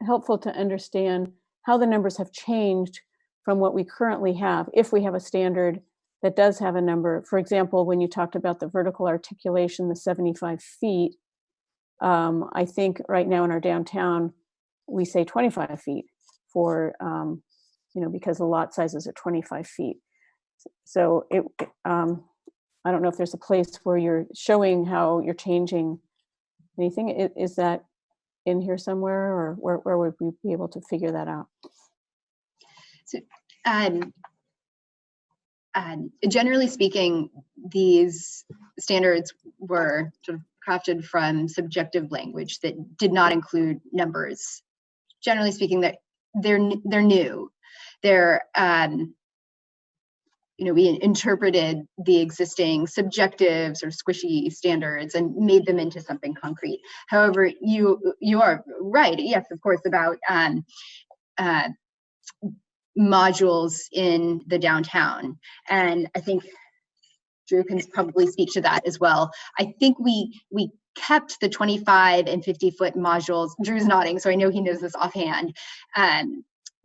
helpful to understand how the numbers have changed from what we currently have, if we have a standard that does have a number. For example, when you talked about the vertical articulation, the 75 feet, I think right now in our downtown, we say 25 feet for, because the lot sizes are 25 feet. So I don't know if there's a place where you're showing how you're changing anything. Is that in here somewhere, or where would we be able to figure that out? So, generally speaking, these standards were sort of crafted from subjective language that did not include numbers. Generally speaking, that they're new. They're we interpreted the existing subjective sort of squishy standards and made them into something concrete. However, you are right, yes, of course, about modules in the downtown. And I think Drew can probably speak to that as well. I think we kept the 25 and 50-foot modules. Drew's nodding, so I know he knows this offhand.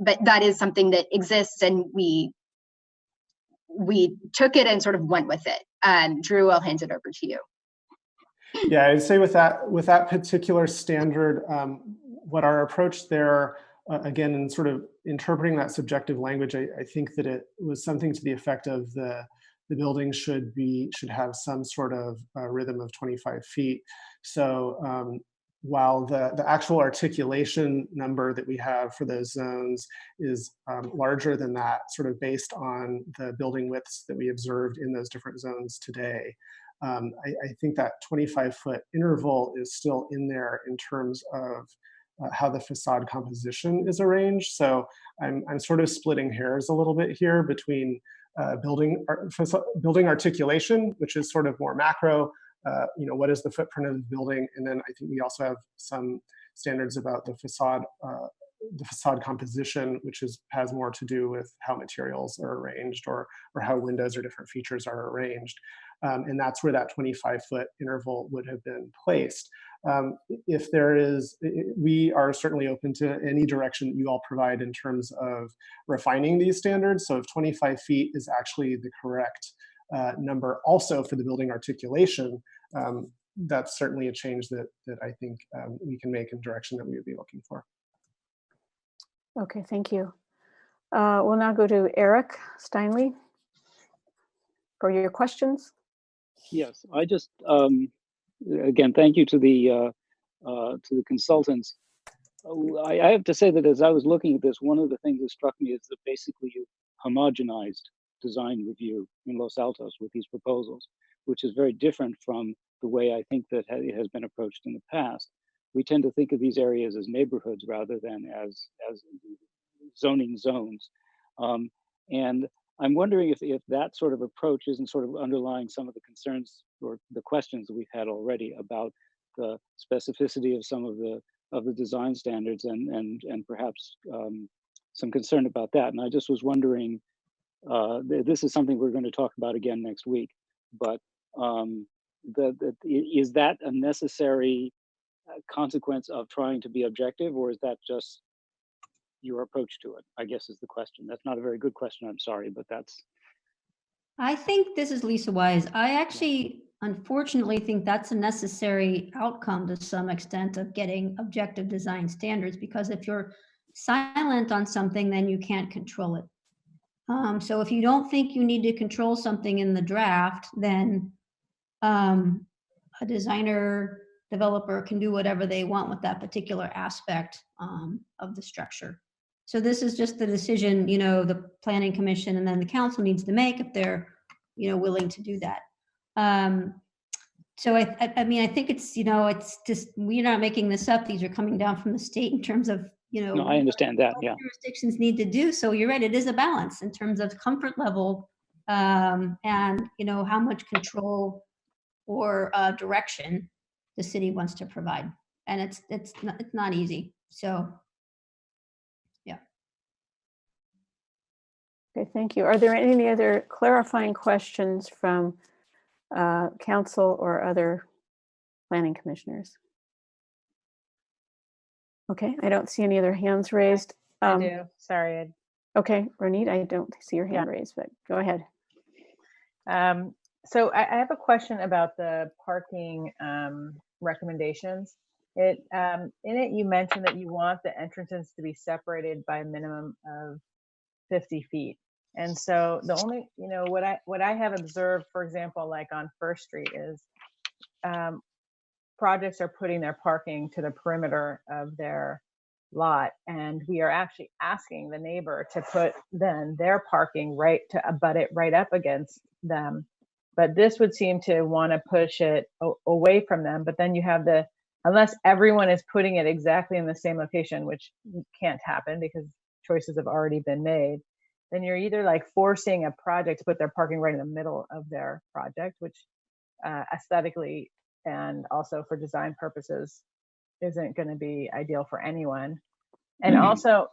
But that is something that exists, and we took it and sort of went with it. Drew, I'll hand it over to you. Yeah, I'd say with that particular standard, what our approach there, again, in sort of interpreting that subjective language, I think that it was something to the effect of the building should have some sort of rhythm of 25 feet. So while the actual articulation number that we have for those zones is larger than that, sort of based on the building widths that we observed in those different zones today, I think that 25-foot interval is still in there in terms of how the facade composition is arranged. So I'm sort of splitting hairs a little bit here between building articulation, which is sort of more macro. What is the footprint of the building? And then I think we also have some standards about the facade composition, which has more to do with how materials are arranged or how windows or different features are arranged. And that's where that 25-foot interval would have been placed. If there is, we are certainly open to any direction that you all provide in terms of refining these standards. So if 25 feet is actually the correct number also for the building articulation, that's certainly a change that I think we can make in the direction that we would be looking for. Okay, thank you. We'll now go to Eric Steinley for your questions. Yes, I just again, thank you to the consultants. I have to say that as I was looking at this, one of the things that struck me is that basically you homogenized design review in Los Altos with these proposals, which is very different from the way I think that it has been approached in the past. We tend to think of these areas as neighborhoods rather than as zoning zones. And I'm wondering if that sort of approach isn't sort of underlying some of the concerns or the questions that we've had already about the specificity of some of the design standards and perhaps some concern about that. And I just was wondering, this is something we're going to talk about again next week, but is that a necessary consequence of trying to be objective, or is that just your approach to it, I guess is the question. That's not a very good question, I'm sorry, but that's. I think this is Lisa Wise. I actually, unfortunately, think that's a necessary outcome to some extent of getting objective design standards, because if you're silent on something, then you can't control it. So if you don't think you need to control something in the draft, then a designer, developer can do whatever they want with that particular aspect of the structure. So this is just the decision, the planning commission and then the council needs to make if they're, willing to do that. So I mean, I think it's, it's just, we're not making this up. These are coming down from the state in terms of, No, I understand that, yeah. Jurisdictions need to do. So you're right, it is a balance in terms of comfort level and, how much control or direction the city wants to provide. And it's not easy. So, yeah. Okay, thank you. Are there any other clarifying questions from council or other planning commissioners? Okay, I don't see any other hands raised. I do. Sorry. Okay, Ronit, I don't see your hand raised, but go ahead. So I have a question about the parking recommendations. In it, you mentioned that you want the entrances to be separated by a minimum of 50 feet. And so the only, what I have observed, for example, like on First Street is projects are putting their parking to the perimeter of their lot. And we are actually asking the neighbor to put then their parking right to abut it right up against them. But this would seem to want to push it away from them. But then you have unless everyone is putting it exactly in the same location, which can't happen because choices have already been made, then you're either like forcing a project to put their parking right in the middle of their project, which aesthetically and also for design purposes isn't going to be ideal for anyone. And also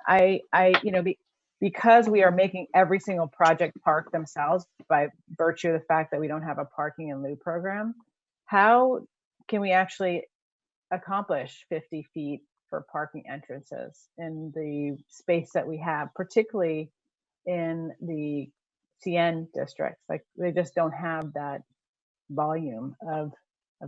because we are making every single project park themselves by virtue of the fact that we don't have a parking in lieu program, how can we actually accomplish 50 feet for parking entrances in the space that we have, particularly in the CN districts? Like they just don't have that volume of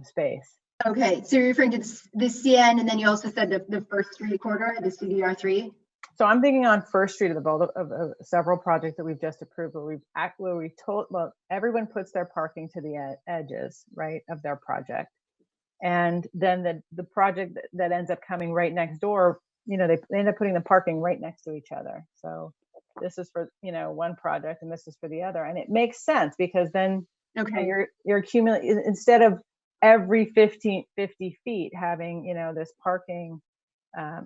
space. Okay, so you're referring to the CN, and then you also said the First Street corridor, the CDR3. So I'm thinking on First Street of several projects that we've just approved, where we've told, well, everyone puts their parking to the edges, right, of their project, and then the project that ends up coming right next door, they end up putting the parking right next to each other. So this is for one project, and this is for the other, and it makes sense because then you're accumulating instead of every 50 feet having this parking.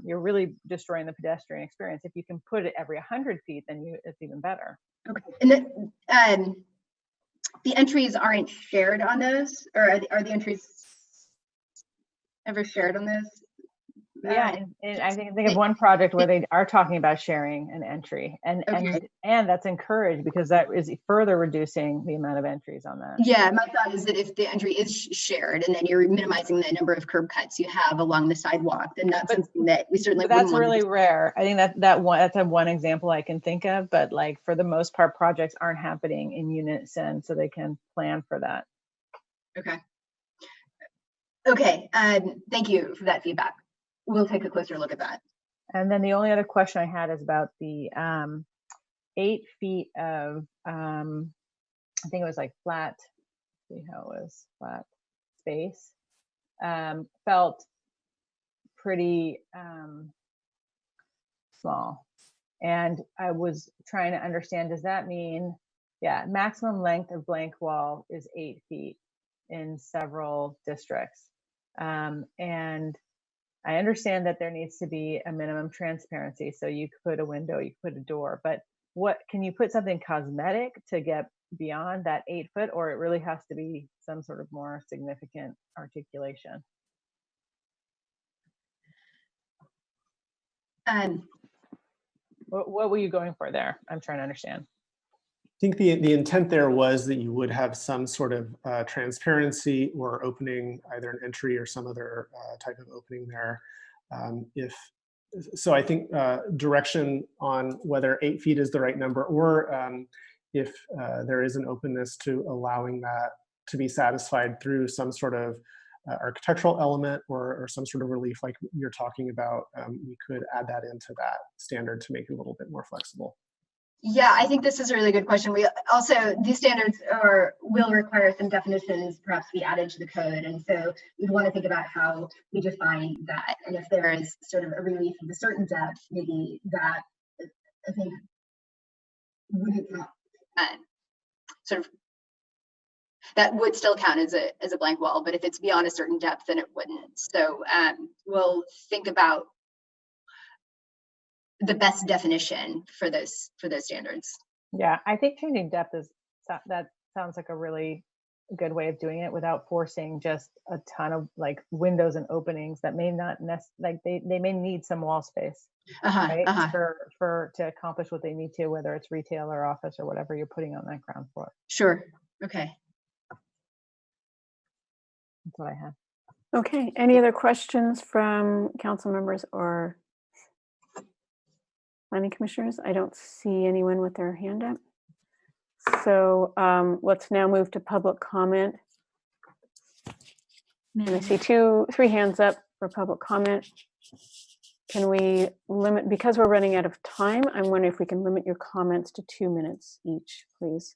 You're really destroying the pedestrian experience. If you can put it every 100 feet, then it's even better. Okay, and the entries aren't shared on those, or are the entries ever shared on this? Yeah, and I think of one project where they are talking about sharing an entry, and that's encouraged because that is further reducing the amount of entries on that. Yeah, my thought is that if the entry is shared and then you're minimizing the number of curb cuts you have along the sidewalk, then that's something that we certainly. But that's really rare. I think that's one example I can think of. But like for the most part, projects aren't happening in unison, so they can plan for that. Okay. Thank you for that feedback. We'll take a closer look at that. And then the only other question I had is about the 8 feet of, I think it was like flat, see how it was, flat space, felt pretty small. And I was trying to understand, does that mean, maximum length of blank wall is 8 feet in several districts. And I understand that there needs to be a minimum transparency. So you could put a window, you could put a door, but what can you put something cosmetic to get beyond that 8 foot, or it really has to be some sort of more significant articulation? What were you going for there? I'm trying to understand. I think the intent there was that you would have some sort of transparency or opening, either an entry or some other type of opening there. So I think direction on whether 8 feet is the right number, or if there is an openness to allowing that to be satisfied through some sort of architectural element or some sort of relief like you're talking about, we could add that into that standard to make it a little bit more flexible. Yeah, I think this is a really good question. We also, these standards will require some definitions perhaps be added to the code. And so we'd want to think about how we define that. And if there is sort of a relief of a certain depth, maybe that, I think, wouldn't sort of, that would still count as a blank wall. But if it's beyond a certain depth, then it wouldn't. So we'll think about the best definition for those standards. Yeah, I think changing depth that sounds like a really good way of doing it without forcing just a ton of like windows and openings that may not like they may need some wall space, right? To accomplish what they need to, whether it's retail or office or whatever you're putting on that ground floor. Sure. Okay. That's what I have. Okay. Any other questions from council members or planning commissioners? I don't see anyone with their hand up. So let's now move to public comment. And I see three hands up for public comment. Can we limit, because we're running out of time, I'm wondering if we can limit your comments to 2 minutes each, please.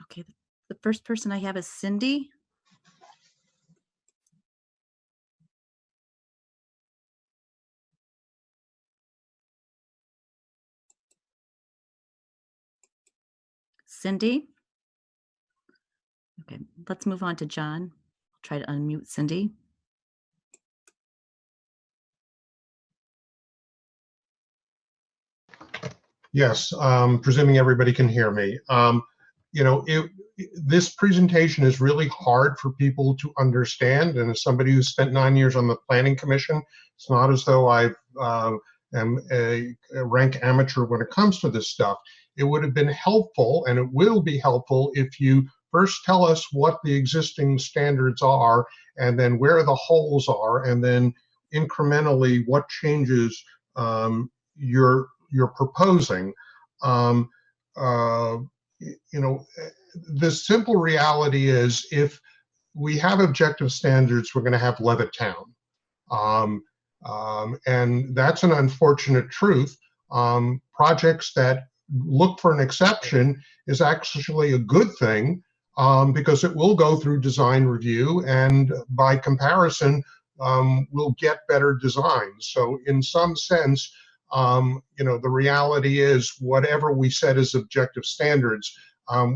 Okay, the first person I have is Cindy. Cindy? Okay, let's move on to John. I'll try to unmute Cindy. Yes, presuming everybody can hear me. You know, this presentation is really hard for people to understand, and as somebody who spent 9 years on the Planning Commission, it's not as though I am a rank amateur when it comes to this stuff. It would have been helpful, and it will be helpful, if you first tell us what the existing standards are, and then where the holes are, and then incrementally what changes you're proposing. You know, the simple reality is, if we have objective standards, we're going to have Levittown. And that's an unfortunate truth. Projects that look for an exception is actually a good thing, because it will go through design review, and by comparison, we'll get better designs. So in some sense, you know, the reality is, whatever we set as objective standards,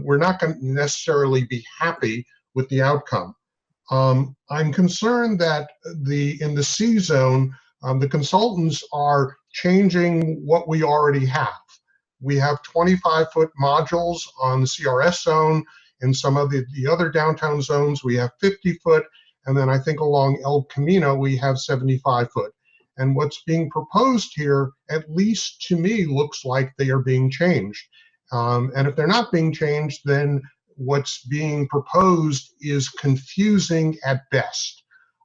we're not going to necessarily be happy with the outcome. I'm concerned that in the C zone, the consultants are changing what we already have. We have 25-foot modules on the CRS zone. In some of the other downtown zones, we have 50-foot. And then I think along El Camino, we have 75-foot. And what's being proposed here, at least to me, looks like they are being changed. And if they're not being changed, then what's being proposed is confusing at best.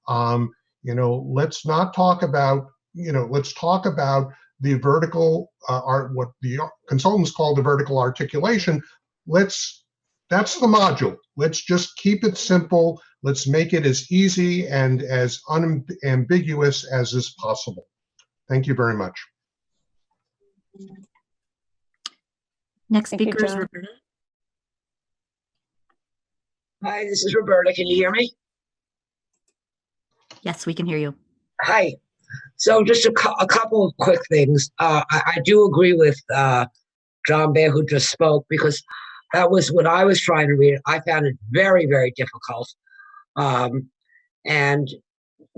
You know, let's not talk about, you know, let's talk about the vertical, what the consultants call the vertical articulation. That's the module. Let's just keep it simple. Let's make it as easy and as unambiguous as is possible. Thank you very much. Next speaker is Roberta. Hi, this is Roberta. Can you hear me? Yes, we can hear you. Hi. So just a couple of quick things. I do agree with John Bear, who just spoke, because that was what I was trying to read. I found it very, very difficult. And,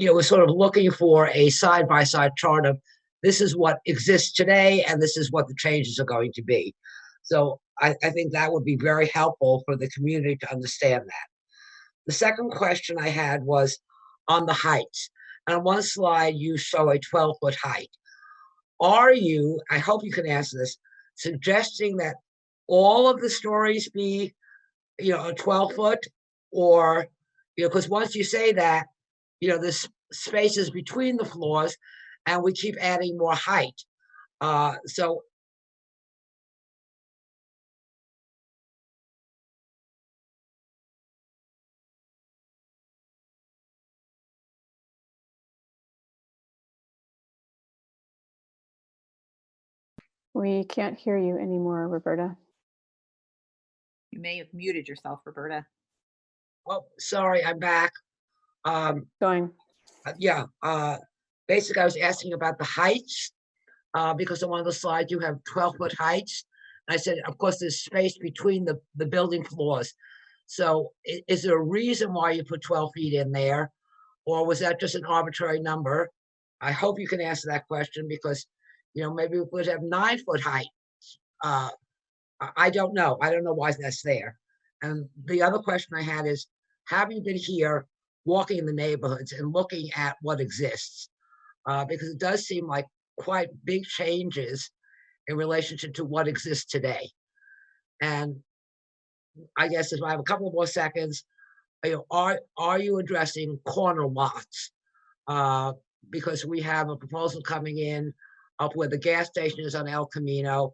was sort of looking for a side-by-side chart of this is what exists today and this is what the changes are going to be. So I think that would be very helpful for the community to understand that. The second question I had was on the heights. And on one slide, you show a 12-foot height. Are you, I hope you can answer this, suggesting that all of the stories be, a 12-foot, or, because once you say that, there's spaces between the floors and we keep adding more height. So We can't hear you anymore, Roberta. You may have muted yourself, Roberta. oh, sorry, I'm back. Going. Yeah, basically I was asking about the heights, because on one of the slides you have 12-foot heights. And I said, of course, there's space between the building floors. So is there a reason why you put 12 feet in there? Or was that just an arbitrary number? I hope you can answer that question, because, maybe we would have 9-foot height. I don't know. I don't know why that's there. And the other question I had is, have you been here walking in the neighborhoods and looking at what exists? Because it does seem like quite big changes in relationship to what exists today. And I guess if I have a couple more seconds, are you addressing corner lots? Because we have a proposal coming in up where the gas station is on El Camino,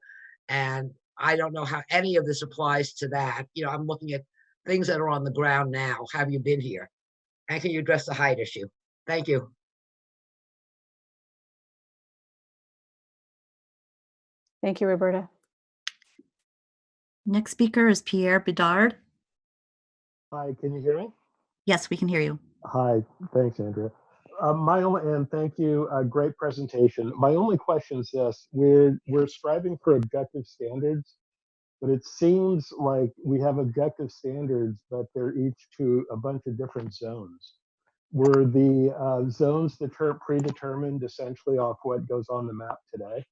and I don't know how any of this applies to that. I'm looking at things that are on the ground now. Have you been here? And can you address the height issue? Thank you. Thank you, Roberta. Next speaker is Pierre Bedard. Hi, can you hear me? Yes, we can hear you. Hi, thanks, Andrea. And thank you, great presentation. My only question is this: we're striving for objective standards, but it seems like we have objective standards, but they're each to a bunch of different zones. Were the zones predetermined essentially off what goes on the map today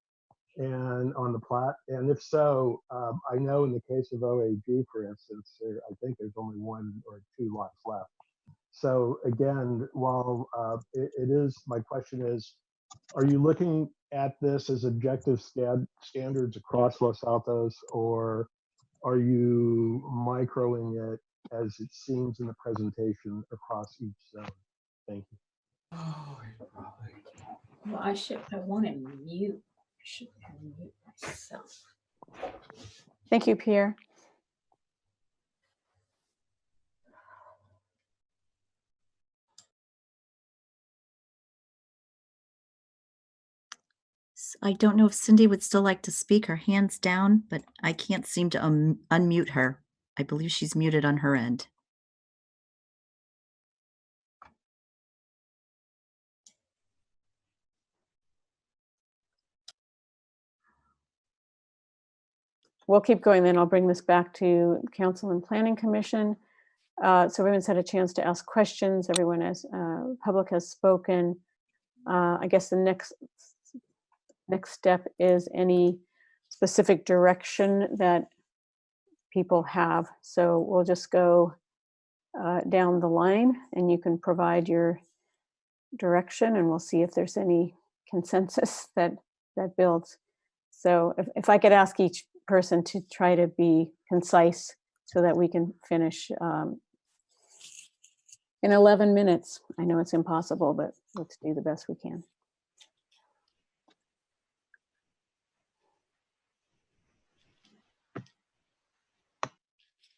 and on the plat? And if so, I know in the case of OAG, for instance, I think there's only 1 or 2 lots left. So again, while it is, my question is, are you looking at this as objective standards across Los Altos, or are you microing it as it seems in the presentation across each zone? Thank you. Well, I want to mute. I should mute myself. Thank you, Pierre. I don't know if Cindy would still like to speak. Her hand's down, but I can't seem to unmute her. I believe she's muted on her end. We'll keep going then. I'll bring this back to Council and Planning Commission. So everyone's had a chance to ask questions. Everyone has, public has spoken. I guess the next step is any specific direction that people have. So we'll just go down the line and you can provide your direction and we'll see if there's any consensus that builds. So if I could ask each person to try to be concise so that we can finish in 11 minutes. I know it's impossible, but let's do the best we can.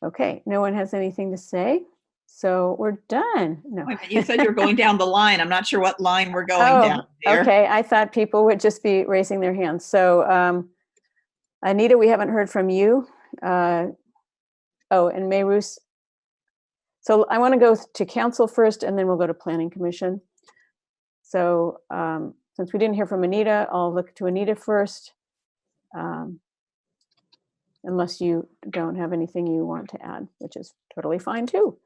Okay, no one has anything to say, so we're done. No. You said you're going down the line. I'm not sure what line we're going down there. Okay, I thought people would just be raising their hands. So Anita, we haven't heard from you. And Mayrus. So I want to go to council first, and then we'll go to Planning Commission. So since we didn't hear from Anita, I'll look to Anita first. Unless you don't have anything you want to add, which is totally fine too.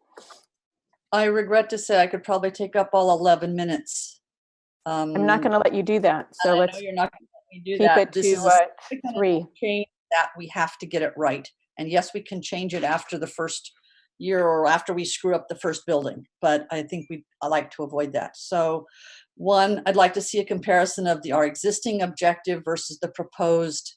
I regret to say I could probably take up all 11 minutes. I'm not going to let you do that. So I know let's you're not going to let me do keep that. it This to is a significant 3. enough change that we have to get it right. And yes, we can change it after the first year or after we screw up the first building, but I think I like to avoid that. So one, I'd like to see a comparison of our existing objective versus the proposed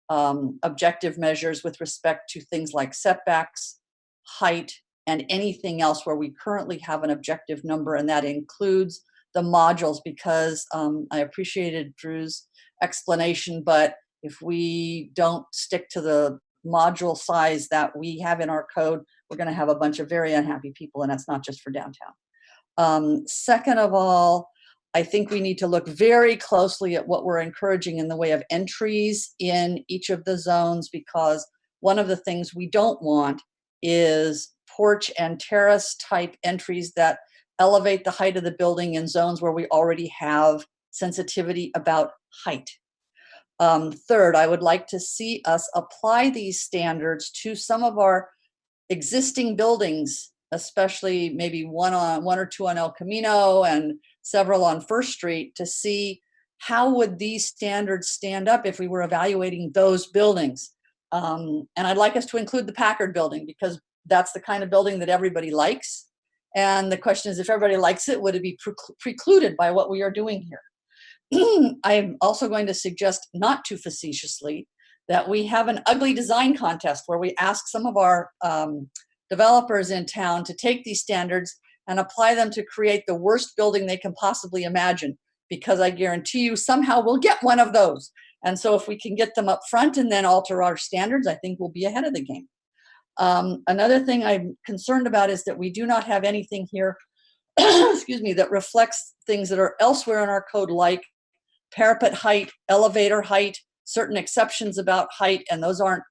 objective measures with respect to things like setbacks, height, and anything else where we currently have an objective number, and that includes the modules, because I appreciated Drew's explanation, but if we don't stick to the module size that we have in our code, we're going to have a bunch of very unhappy people, and that's not just for downtown. Second of all, I think we need to look very closely at what we're encouraging in the way of entries in each of the zones, because one of the things we don't want is porch and terrace type entries that elevate the height of the building in zones where we already have sensitivity about height. Third, I would like to see us apply these standards to some of our existing buildings, especially maybe one or two on El Camino and several on First Street, to see how would these standards stand up if we were evaluating those buildings. And I'd like us to include the Packard building, because that's the kind of building that everybody likes. And the question is, if everybody likes it, would it be precluded by what we are doing here? I'm also going to suggest, not too facetiously, that we have an ugly design contest where we ask some of our developers in town to take these standards and apply them to create the worst building they can possibly imagine, because I guarantee you somehow we'll get one of those. And so if we can get them up front and then alter our standards, I think we'll be ahead of the game. Another thing I'm concerned about is that we do not have anything here, excuse me, that reflects things that are elsewhere in our code, like parapet height, elevator height, certain exceptions about height, and those aren't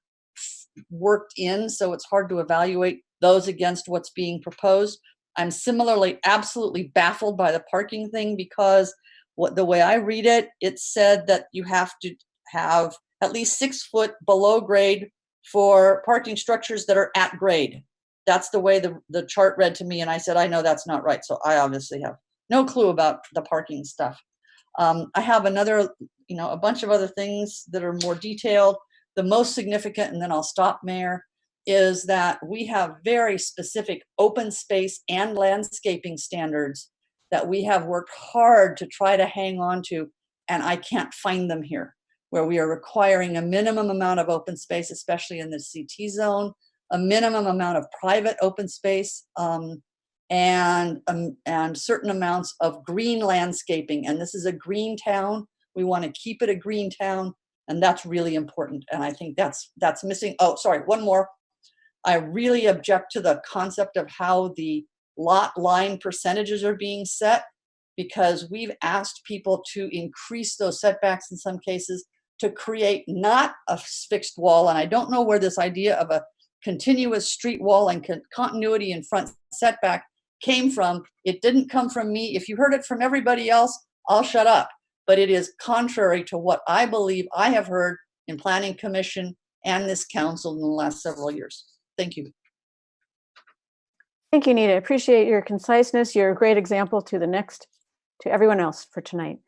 worked in, so it's hard to evaluate those against what's being proposed. I'm similarly absolutely baffled by the parking thing, because the way I read it, it said that you have to have at least 6 foot below grade for parking structures that are at grade. That's the way the chart read to me, and I said, I know that's not right. So I obviously have no clue about the parking stuff. I have a bunch of other things that are more detailed. The most significant, and then I'll stop, Mayor, is that we have very specific open space and landscaping standards that we have worked hard to try to hang on to, and I can't find them here, where we are requiring a minimum amount of open space, especially in the CT zone, a minimum amount of private open space, and certain amounts of green landscaping. And this is a green town. We want to keep it a green town, and that's really important. And I think that's missing. Oh, sorry, one more. I really object to the concept of how the lot line percentages are being set, because we've asked people to increase those setbacks in some cases to create not a fixed wall. And I don't know where this idea of a continuous street wall and continuity in front setback came from. It didn't come from me. If you heard it from everybody else, I'll shut up. But it is contrary to what I believe I have heard in Planning Commission and this council in the last several years. Thank you. Thank you, Nita. Appreciate your conciseness. You're a great example to everyone else for tonight.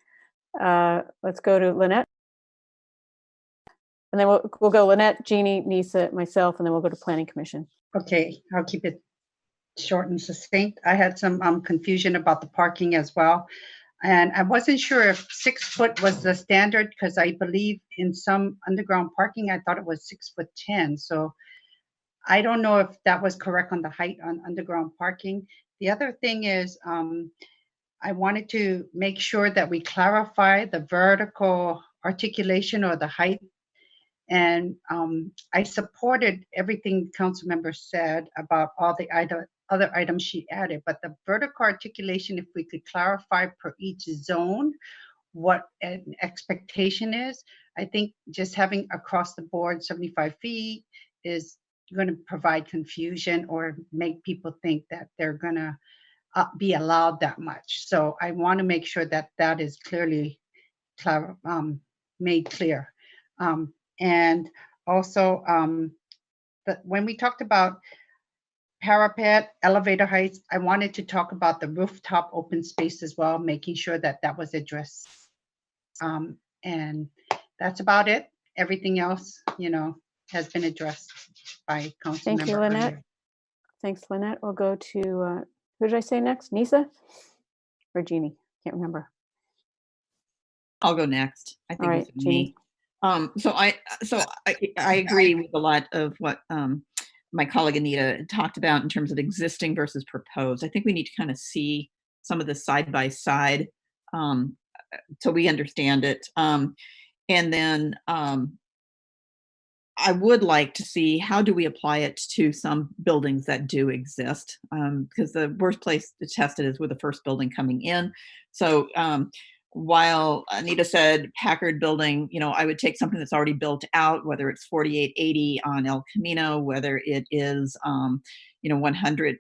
Let's go to Lynette. And then we'll go Lynette, Jeannie, Nisa, myself, and then we'll go to Planning Commission. Okay, I'll keep it short and succinct. I had some confusion about the parking as well. And I wasn't sure if 6 foot was the standard, because I believe in some underground parking, I thought it was 6'10". So I don't know if that was correct on the height on underground parking. The other thing is, I wanted to make sure that we clarify the vertical articulation or the height. And I supported everything council members said about all the other items she added, but the vertical articulation, if we could clarify per each zone what an expectation is, I think just having across the board 75 feet is going to provide confusion or make people think that they're going to be allowed that much. So I want to make sure that that is clearly made clear. And also, when we talked about parapet, elevator heights. I wanted to talk about the rooftop open space as well, making sure that that was addressed. And that's about it. Everything else, has been addressed by Councilmember. Thank you, Lynette. earlier. Thanks, Lynette. We'll go to, who did I say next? Nisa or Jeannie? Can't remember. I'll go next. I think All right, it's Jeannie. me. So I agree with a lot of what my colleague Anita talked about in terms of existing versus proposed. I think we need to kind of see some of the side by side so we understand it. And then I would like to see how do we apply it to some buildings that do exist, because the worst place to test it is with the first building coming in. So while Anita said Packard building, I would take something that's already built out, whether it's 4880 on El Camino, whether it is 100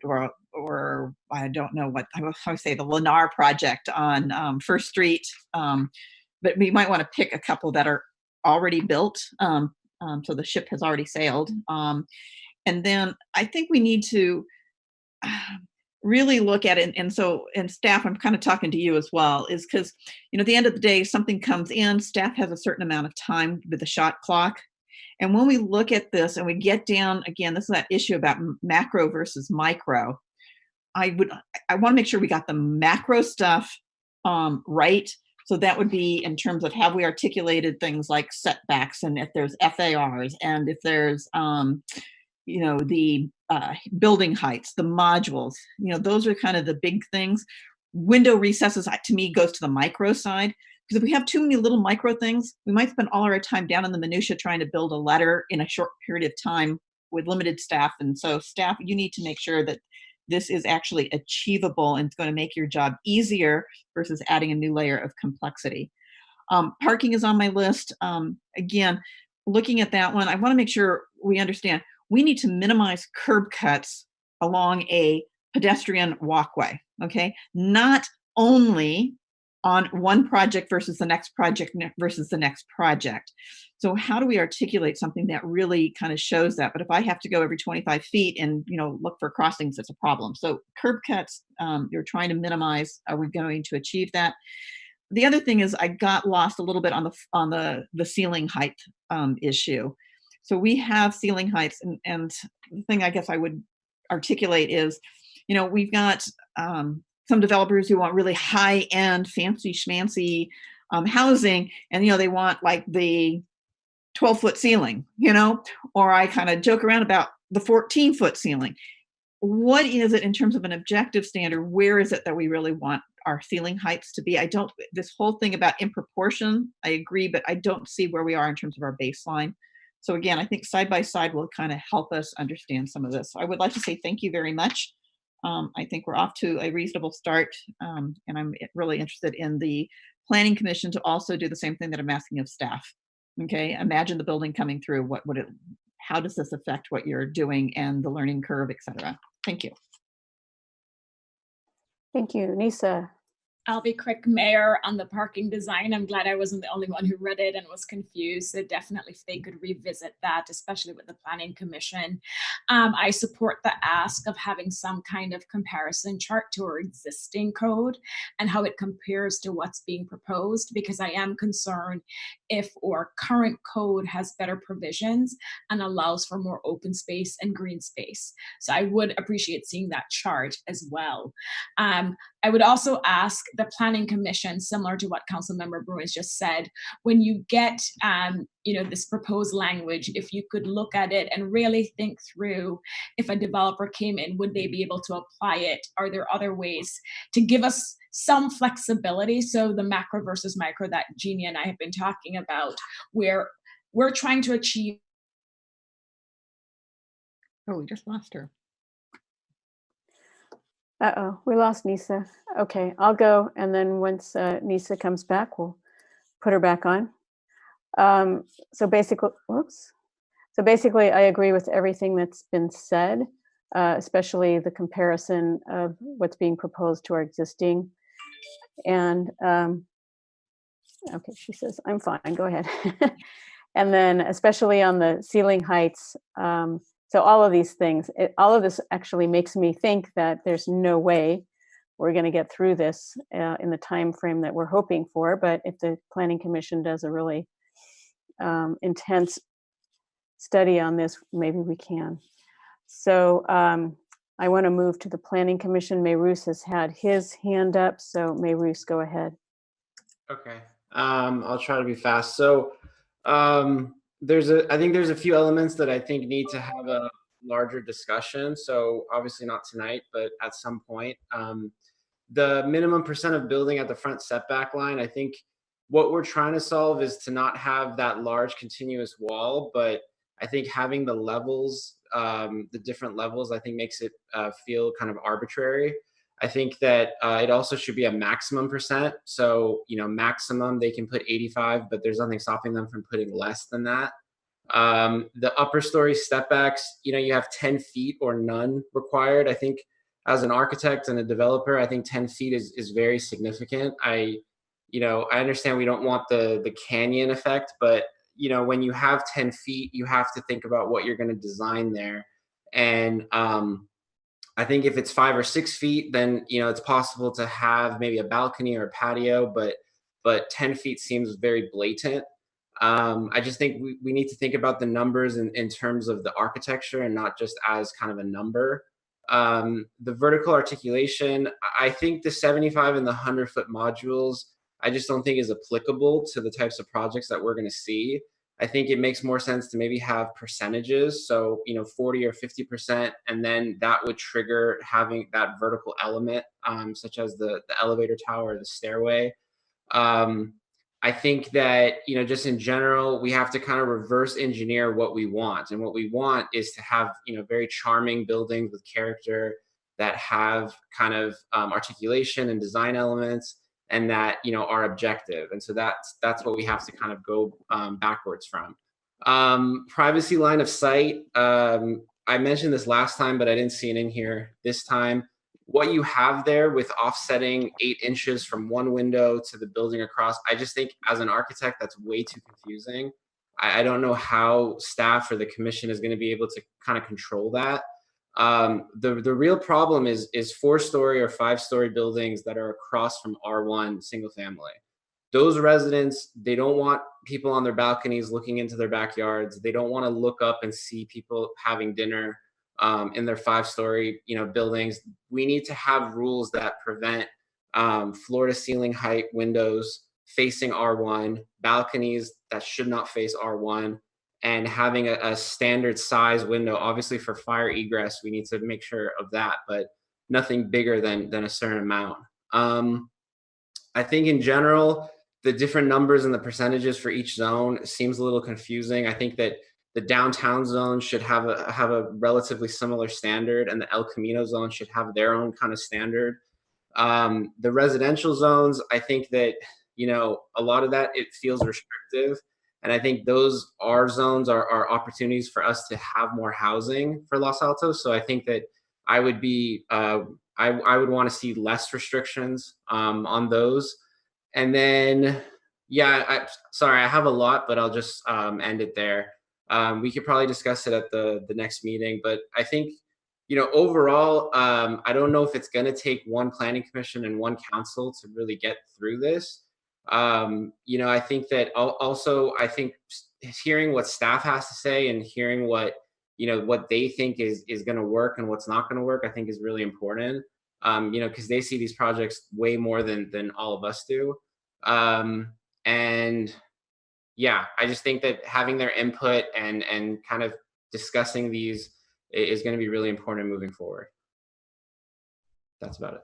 or I don't know what I would say the Lennar project on First Street. But we might want to pick a couple that are already built. So the ship has already sailed. And then I think we need to really look at it. And staff, I'm kind of talking to you as well, is because, at the end of the day, something comes in, staff has a certain amount of time with the shot clock. And when we look at this and we get down, again, this is that issue about macro versus micro. I want to make sure we got the macro stuff right. So that would be in terms of have we articulated things like setbacks, and if there's FARs, and if there's, the building heights, the modules, those are kind of the big things. Window recesses, to me, goes to the micro side. Because if we have too many little micro things, we might spend all our time down in the minutia trying to build a letter in a short period of time with limited staff. And so staff, you need to make sure that this is actually achievable and it's going to make your job easier versus adding a new layer of complexity. Parking is on my list. Again, looking at that one, I want to make sure we understand we need to minimize curb cuts along a pedestrian walkway, okay? Not only on one project versus the next project versus the next project. So how do we articulate something that really kind of shows that? But if I have to go every 25 feet and look for crossings, it's a problem. So curb cuts, you're trying to minimize. Are we going to achieve that? The other thing is I got lost a little bit on the ceiling height issue. So we have ceiling heights, and the thing I guess I would articulate is, we've got some developers who want really high-end, fancy schmancy housing, and they want like the 12-foot ceiling, or I kind of joke around about the 14-foot ceiling. What is it in terms of an objective standard? Where is it that we really want our ceiling heights to be? This whole thing about in proportion, I agree, but I don't see where we are in terms of our baseline. So again, I think side by side will kind of help us understand some of this. So I would like to say thank you very much. I think we're off to a reasonable start, and I'm really interested in the Planning Commission to also do the same thing that I'm asking of staff. Okay, imagine the building coming through. How does this affect what you're doing and the learning curve, et cetera? Thank you. Thank you, Nisa. I'll be quick, Mayor, on the parking design. I'm glad I wasn't the only one who read it and was confused. So definitely if they could revisit that, especially with the Planning Commission. I support the ask of having some kind of comparison chart to our existing code and how it compares to what's being proposed, because I am concerned if our current code has better provisions and allows for more open space and green space. So I would appreciate seeing that chart as well. I would also ask the Planning Commission, similar to what Councilmember Bruins just said, when you get this proposed language, if you could look at it and really think through, if a developer came in, would they be able to apply it? Are there other ways to give us some flexibility? So the macro versus micro that Jeannie and I have been talking about, where we're trying to achieve. Oh, we just lost her. Uh-oh, we lost Nisa. Okay, I'll go, and then once Nisa comes back, we'll put her back on. So basically, I agree with everything that's been said, especially the comparison of what's being proposed to our existing. And okay, she says, I'm fine, go ahead. And then especially on the ceiling heights, So all of these things, all of this actually makes me think that there's no way we're going to get through this in the time frame that we're hoping for. But if the Planning Commission does a really intense study on this, maybe we can. So I want to move to the Planning Commission. Mayrus has had his hand up, so Mayrus, go ahead. Okay, I'll try to be fast. So I think there's a few elements that I think need to have a larger discussion. So obviously not tonight, but at some point. The minimum percent of building at the front setback line, I think what we're trying to solve is to not have that large continuous wall, but I think having the levels, the different levels, I think makes it feel kind of arbitrary. I think that it also should be a maximum percent. So, maximum, they can put 85, but there's nothing stopping them from putting less than that. The upper story step backs, you have 10 feet or none required. I think as an architect and a developer, I think 10 feet is very significant. I understand we don't want the canyon effect, but when you have 10 feet, you have to think about what you're going to design there. And I think if it's 5 or 6 feet, then it's possible to have maybe a balcony or a patio, but 10 feet seems very blatant. I just think we need to think about the numbers in terms of the architecture and not just as kind of a number. The vertical articulation, I think the 75 and the 100-foot modules, I just don't think is applicable to the types of projects that we're going to see. I think it makes more sense to maybe have percentages, so 40 or 50%, and then that would trigger having that vertical element, such as the elevator tower or the stairway. I think that, just in general, we have to kind of reverse engineer what we want. And what we want is to have, very charming buildings with character that have kind of articulation and design elements and that, are objective. And so that's what we have to kind of go backwards from. Privacy line of sight. I mentioned this last time, but I didn't see it in here this time. What you have there with offsetting 8 inches from one window to the building across, I just think as an architect, that's way too confusing. I don't know how staff or the commission is going to be able to kind of control that. The real problem is 4-story or 5-story buildings that are across from R1 single family. Those residents, they don't want people on their balconies looking into their backyards. They don't want to look up and see people having dinner in their 5-story, buildings. We need to have rules that prevent floor to ceiling height windows facing R1, balconies that should not face R1, and having a standard size window. Obviously for fire egress, we need to make sure of that, but nothing bigger than a certain amount. I think in general, the different numbers and the percentages for each zone seems a little confusing. I think that the downtown zone should have a relatively similar standard, and the El Camino zone should have their own kind of standard. The residential zones, I think that, a lot of that, it feels restrictive. And I think those R zones are opportunities for us to have more housing for Los Altos. So I think that I would be, I would want to see less restrictions on those. And then, yeah, sorry, I have a lot, but I'll just end it there. We could probably discuss it at the next meeting, but I think, overall, I don't know if it's going to take one planning commission and one council to really get through this. I think that also, I think hearing what staff has to say and hearing what they think is going to work and what's not going to work, I think is really important. Because they see these projects way more than all of us do. And yeah, I just think that having their input and kind of discussing these is going to be really important moving forward. That's about it.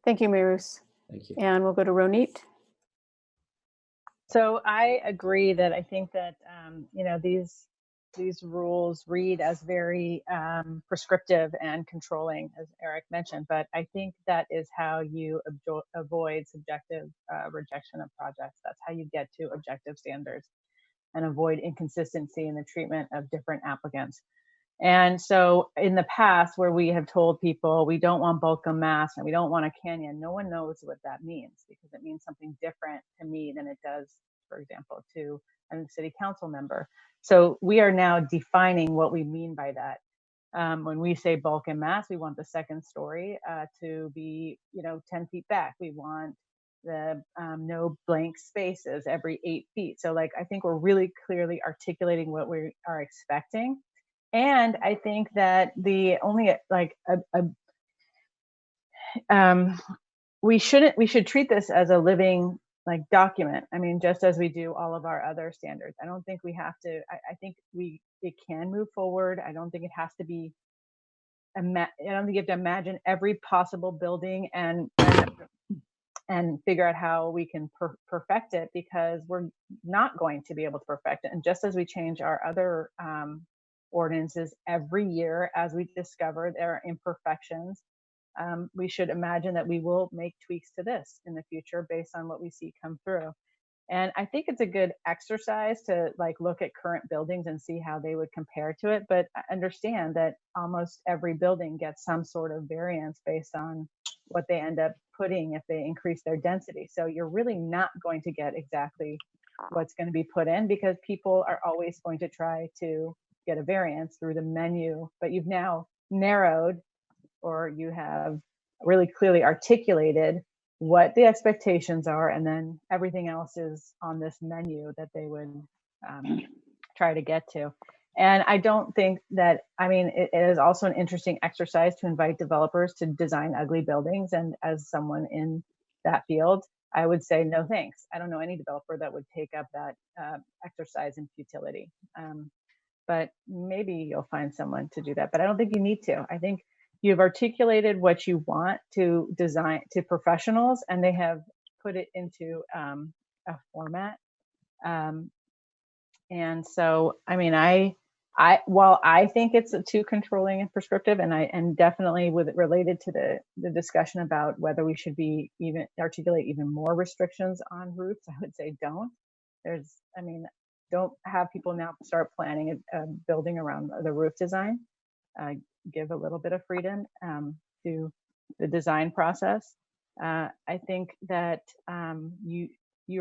Thank you, Mayrus. Thank you. And we'll go to Ronit. So I agree that I think that these rules read as very prescriptive and controlling, as Eric mentioned, but I think that is how you avoid subjective rejection of projects. That's how you get to objective standards and avoid inconsistency in the treatment of different applicants. And so in the past, where we have told people we don't want bulk and mass and we don't want a canyon, no one knows what that means, because it means something different to me than it does for example, to a city council member. So we are now defining what we mean by that. When we say bulk and mass, we want the second story to be, 10 feet back. We want the no blank spaces every 8 feet. So like, I think we're really clearly articulating what we are expecting. And I think that the only we should treat this as a living like document. I mean, just as we do all of our other standards. I don't think we have to, I think it can move forward. I don't think it has to be, I don't think you have to imagine every possible building and figure out how we can perfect it, because we're not going to be able to perfect it. And just as we change our other ordinances every year, as we discover there are imperfections, we should imagine that we will make tweaks to this in the future based on what we see come through. And I think it's a good exercise to like look at current buildings and see how they would compare to it. But understand that almost every building gets some sort of variance based on what they end up putting if they increase their density. So you're really not going to get exactly what's going to be put in, because people are always going to try to get a variance through the menu. But you've now narrowed, or you have really clearly articulated what the expectations are, and then everything else is on this menu that they would try to get to. And I don't think that, I mean, it is also an interesting exercise to invite developers to design ugly buildings. And as someone in that field, I would say, no, thanks. I don't know any developer that would take up that exercise in futility. But maybe you'll find someone to do that, but I don't think you need to. I think you've articulated what you want to design to professionals, and they have put it into a format. And so, I mean, while I think it's too controlling and prescriptive, and definitely with related to the discussion about whether we should be even articulate even more restrictions on roofs, I would say don't. Don't have people now start planning a building around the roof design. Give a little bit of freedom to the design process. I think that you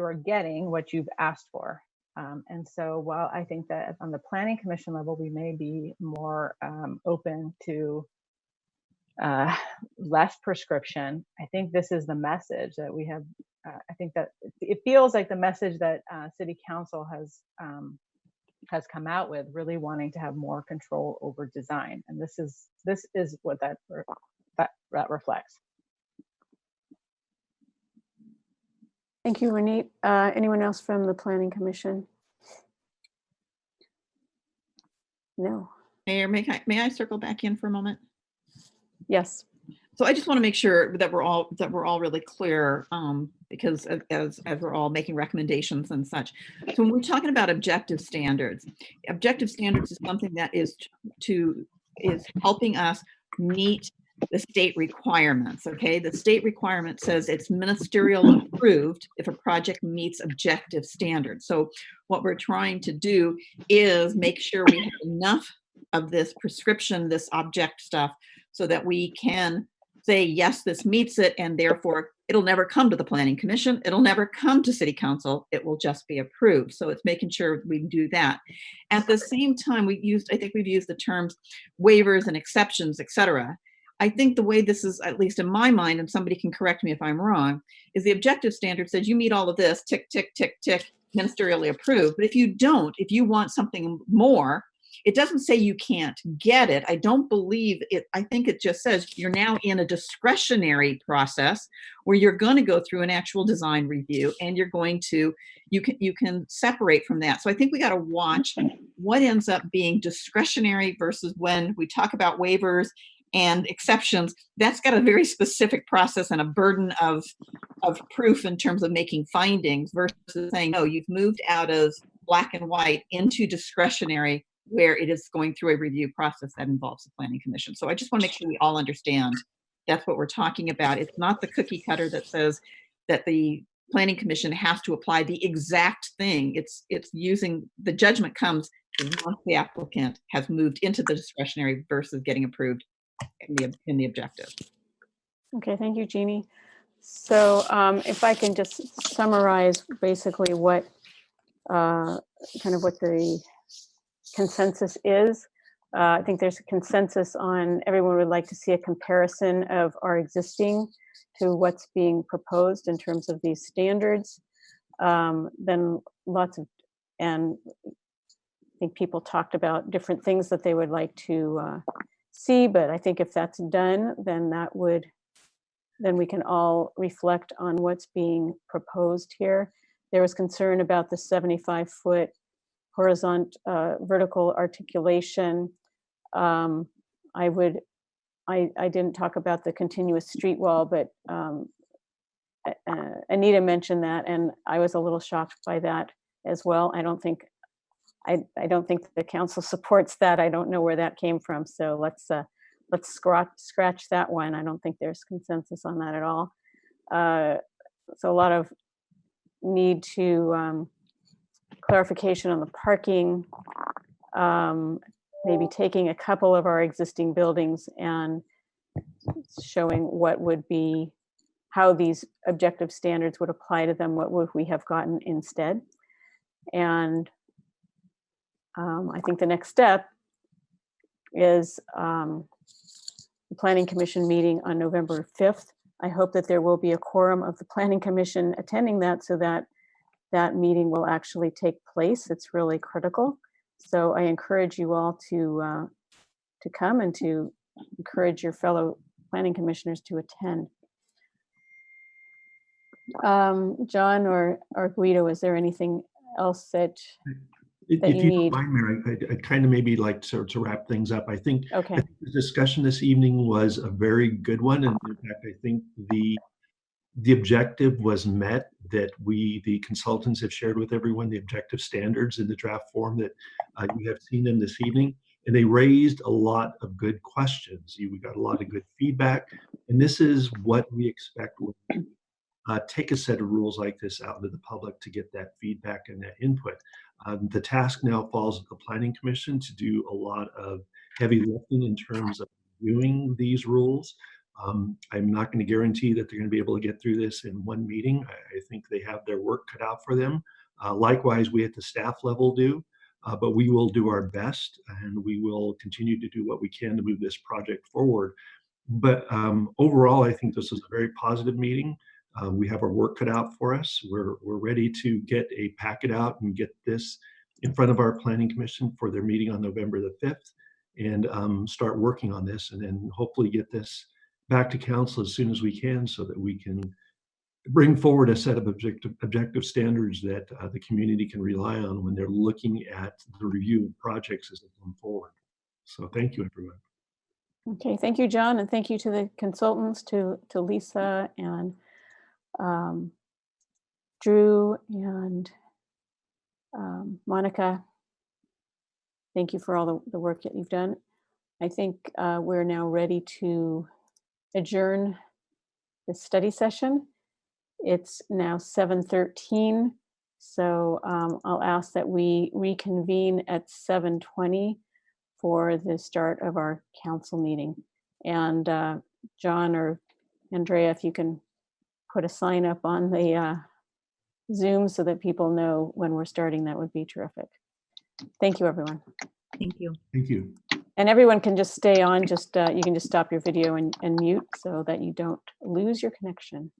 are getting what you've asked for. And so while I think that on the planning commission level, we may be more open to less prescription, I think this is the message that we have. I think that it feels like the message that city council has come out with, really wanting to have more control over design. And this is what that reflects. Thank you, Ronit. Anyone else from the Planning Commission? No. Mayor, may I circle back in for a moment? Yes. So I just want to make sure that we're all really clear, because as we're all making recommendations and such. So when we're talking about objective standards is something that is helping us meet the state requirements. Okay, the state requirement says it's ministerial approved if a project meets objective standards. So what we're trying to do is make sure we have enough of this prescription, this object stuff, so that we can say, yes, this meets it, and therefore it'll never come to the Planning Commission, it'll never come to City Council, it will just be approved. So it's making sure we do that. At the same time, I think we've used the terms waivers and exceptions, etc. I think the way this is, at least in my mind, and somebody can correct me if I'm wrong, is the objective standard says you meet all of this, tick, tick, tick, tick, ministerially approved. But if you don't, if you want something more, it doesn't say you can't get it. I don't believe it. I think it just says you're now in a discretionary process where you're going to go through an actual design review, and you're going to, you can separate from that. So I think we got to watch what ends up being discretionary versus when we talk about waivers and exceptions. That's got a very specific process and a burden of proof in terms of making findings, versus saying, no, you've moved out of black and white into discretionary, where it is going through a review process that involves the Planning Commission. So I just want to make sure we all understand that's what we're talking about. It's not the cookie cutter that says that the Planning Commission has to apply the exact thing. It's using, the judgment comes once the applicant has moved into the discretionary versus getting approved in the objective. Okay, thank you, Jeannie. So if I can just summarize basically what kind of what the consensus is. I think there's a consensus on everyone would like to see a comparison of our existing to what's being proposed in terms of these standards. Then lots of, and I think people talked about different things that they would like to see, but I think if that's done, then then we can all reflect on what's being proposed here. There was concern about the 75-foot vertical articulation. I didn't talk about the continuous street wall, but Anita mentioned that, and I was a little shocked by that as well. I don't think the council supports that. I don't know where that came from. So let's scratch that one. I don't think there's consensus on that at all. So a lot of need to clarification on the parking, maybe taking a couple of our existing buildings and showing what would be, how these objective standards would apply to them, what would we have gotten instead. And I think the next step is the Planning Commission meeting on November 5th. I hope that there will be a quorum of the Planning Commission attending that, so that that meeting will actually take place. It's really critical. So I encourage you all to come and to encourage your fellow planning commissioners to attend. John or Guido, is there anything else that If you you need? don't mind, Mary, I'd kind of maybe like to wrap things up. I think Okay. the discussion this evening was a very good one. And in fact, I think the objective was met, that the consultants have shared with everyone the objective standards in the draft form that you have seen them this evening. And they raised a lot of good questions. We got a lot of good feedback. And this is what we expect when we take a set of rules like this out into the public, to get that feedback and that input. The task now falls at the Planning Commission to do a lot of heavy lifting in terms of reviewing these rules. I'm not going to guarantee that they're going to be able to get through this in one meeting. I think they have their work cut out for them. Likewise, we at the staff level do, but we will do our best, and we will continue to do what we can to move this project forward. But overall, I think this is a very positive meeting. We have our work cut out for us. We're ready to get a packet out and get this in front of our Planning Commission for their meeting on November the 5th, and start working on this, and then hopefully get this back to council as soon as we can, so that we can bring forward a set of objective standards that the community can rely on when they're looking at the review of projects as they come forward. So thank you, everyone. Okay, thank you, John, and thank you to the consultants, to Lisa and Drew and Monica. Thank you for all the work that you've done. I think we're now ready to adjourn the study session. It's now 7:13, so I'll ask that we reconvene at 7:20 for the start of our council meeting. And John or Andrea, if you can put a sign up on the Zoom so that people know when we're starting, that would be terrific. Thank you, everyone. Thank you. Thank you. And everyone can just stay on, you can just stop your video and mute so that you don't lose your connection.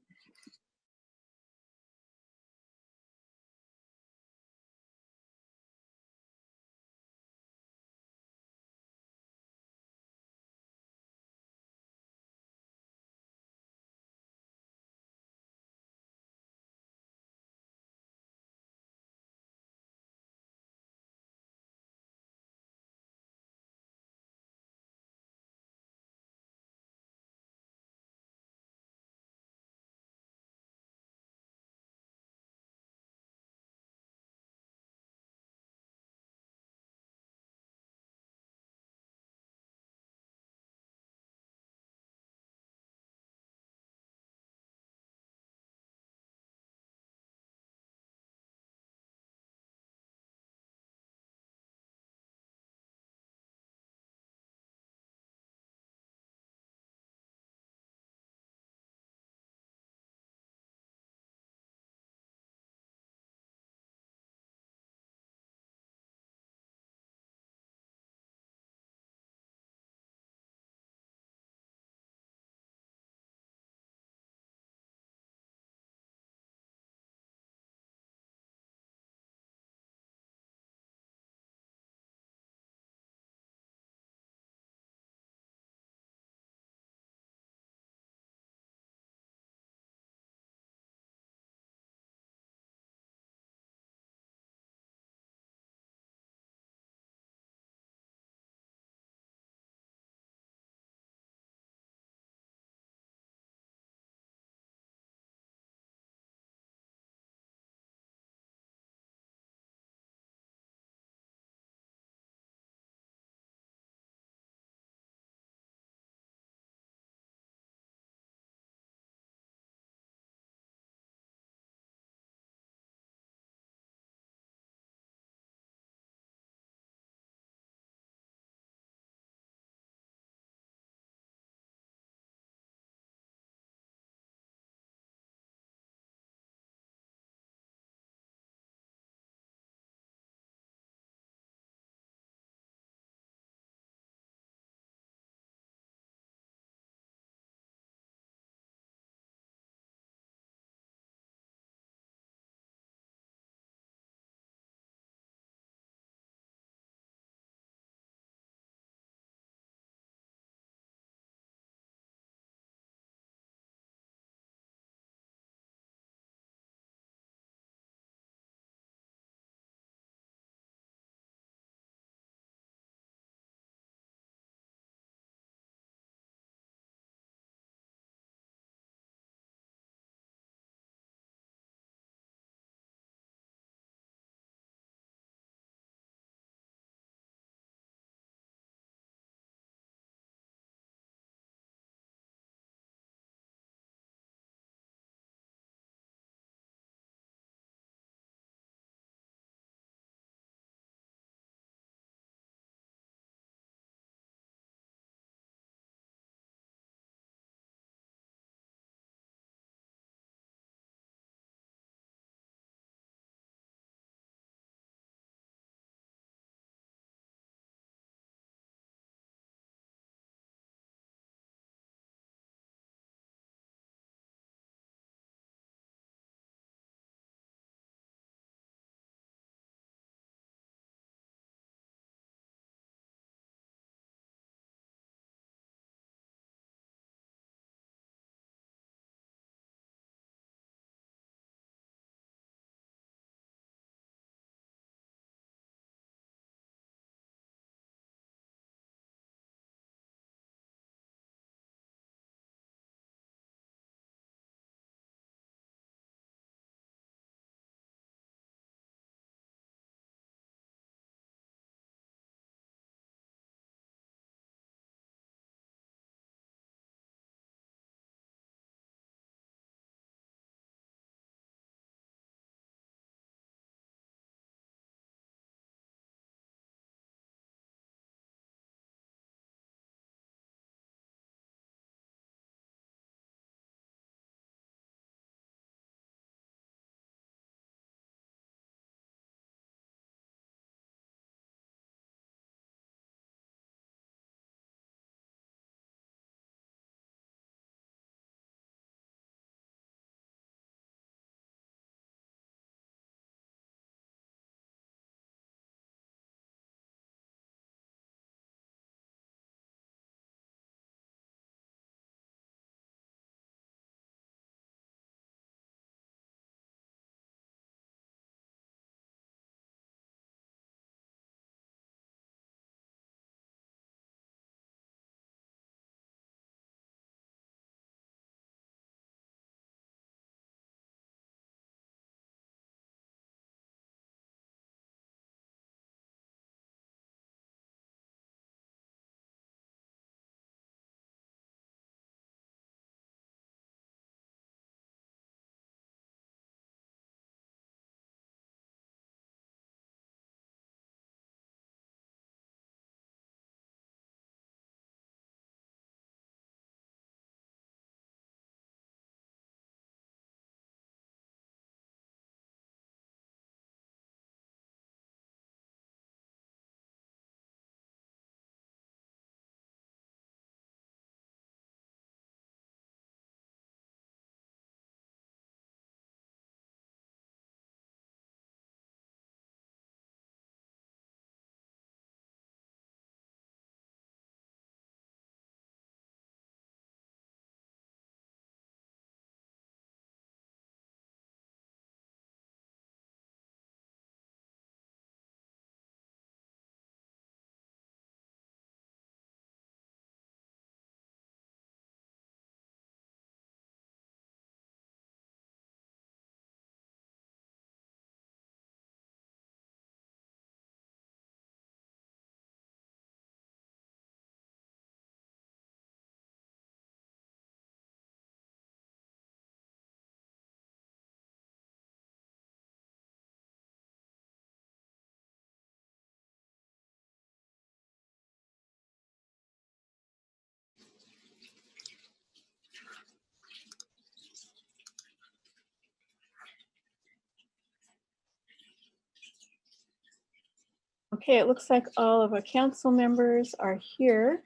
Okay, it looks like all of our council members are here.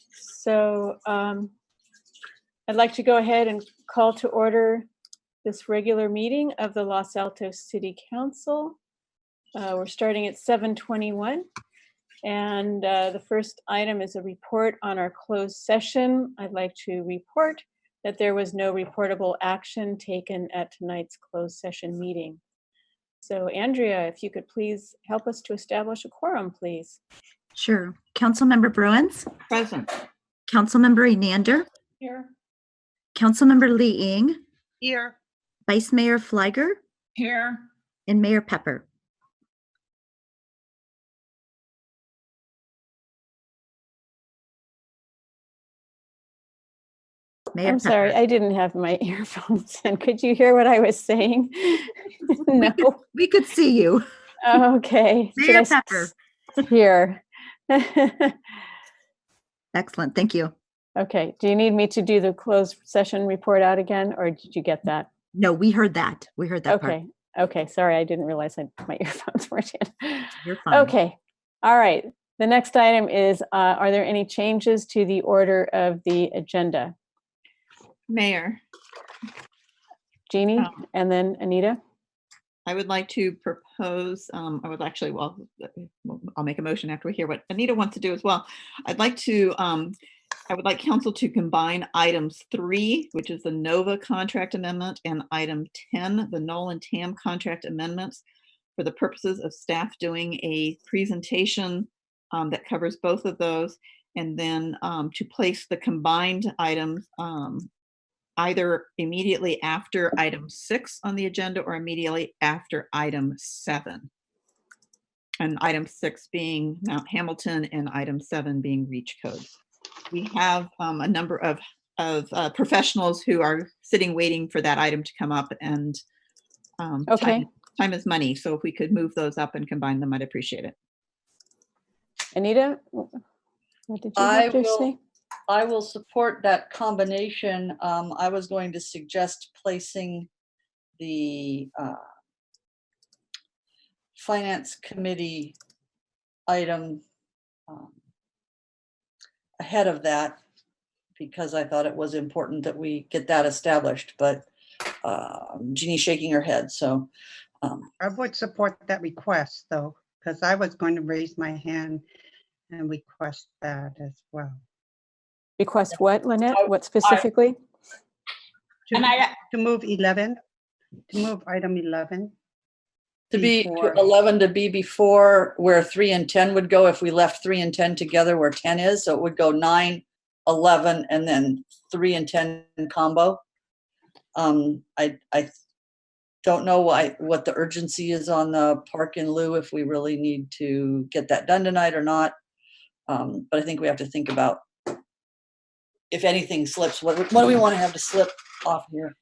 So I'd like to go ahead and call to order this regular meeting of the Los Altos City Council. We're starting at 7:21. And the first item is a report on our closed session. I'd like to report that there was no reportable action taken at tonight's closed session meeting. So Andrea, if you could please help us to establish a quorum, please. Sure. Councilmember Bruins, Present. Councilmember Enander, Here. Councilmember Lee Ing, Here. Vice Mayor Fliger, Here. and Mayor Pepper. Mayor I'm sorry, Pepper. I didn't have my earphones in. Could you hear what I was saying? No. We could see you. Okay. Mayor Pepper. Here. Excellent. Thank you. Okay. Do you need me to do the closed session report out again, or did you get that? No, we heard that. We heard that part. Okay. Okay. Sorry, I didn't realize my earphones weren't in. You're fine. Okay. All right. The next item is, are there any changes to the order of the agenda? Mayor, Jeannie and then Anita. I would like to propose, I would actually, well, I'll make a motion after we hear what Anita wants to do as well. I'd like to, I would like council to combine items 3, which is the NOVA contract amendment, and item 10, the Nolan Tam contract amendments, for the purposes of staff doing a presentation that covers both of those, and then to place the combined items either immediately after item 6 on the agenda or immediately after item 7. And item 6 being Mount Hamilton and item 7 being reach code. We have a number of professionals who are sitting waiting for that item to come up, and Okay. time is money. So if we could move those up and combine them, I'd appreciate it. Anita, what did you have to say? I will support that combination. I was going to suggest placing the Finance Committee item ahead of that, because I thought it was important that we get that established, but Jeannie's shaking her head, so. I would support that request though, because I was going to raise my hand and request that as well. Request what, Lynette? What specifically? To move 11, to move item 11. To be 11 to be before where 3 and 10 would go if we left 3 and 10 together where 10 is. So it would go 9, 11, and then 3 and 10 combo. I don't know what the urgency is on the park in lieu, if we really need to get that done tonight or not. But I think we have to think about, if anything slips, what do we want to have to slip off here?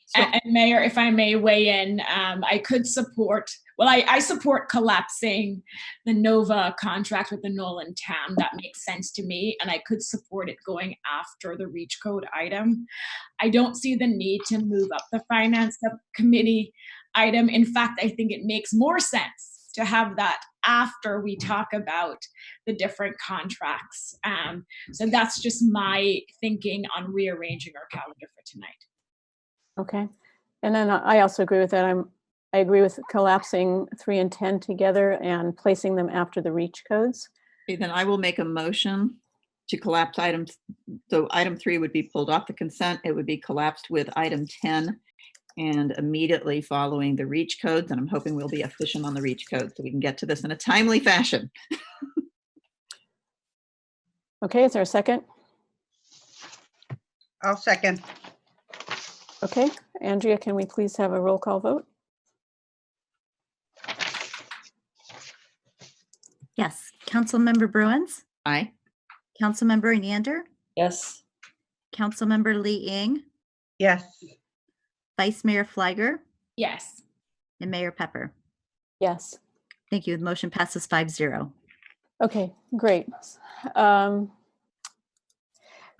So, And Mayor, if I may weigh in, I could support, well, I support collapsing the NOVA contract with the Nolan Tam. That makes sense to me. And I could support it going after the reach code item. I don't see the need to move up the finance subcommittee item. In fact, I think it makes more sense to have that after we talk about the different contracts. So that's just my thinking on rearranging our calendar for tonight. Okay. And then I also agree with that. I agree with collapsing 3 and 10 together and placing them after the reach codes. Okay, then I will make a motion to collapse items. So item 3 would be pulled off the consent. It would be collapsed with item 10 and immediately following the reach codes. And I'm hoping we'll be efficient on the reach code so we can get to this in a timely fashion. Okay, is there a second? I'll second. Okay, Andrea, can we please have a roll call vote? Yes. Councilmember Bruins, Aye. Councilmember Enander, yes. Councilmember Lee Ing, Yes. Vice Mayor Fliger, Yes. and Mayor Pepper. Yes. Thank you. The motion passes 5-0. Okay, great.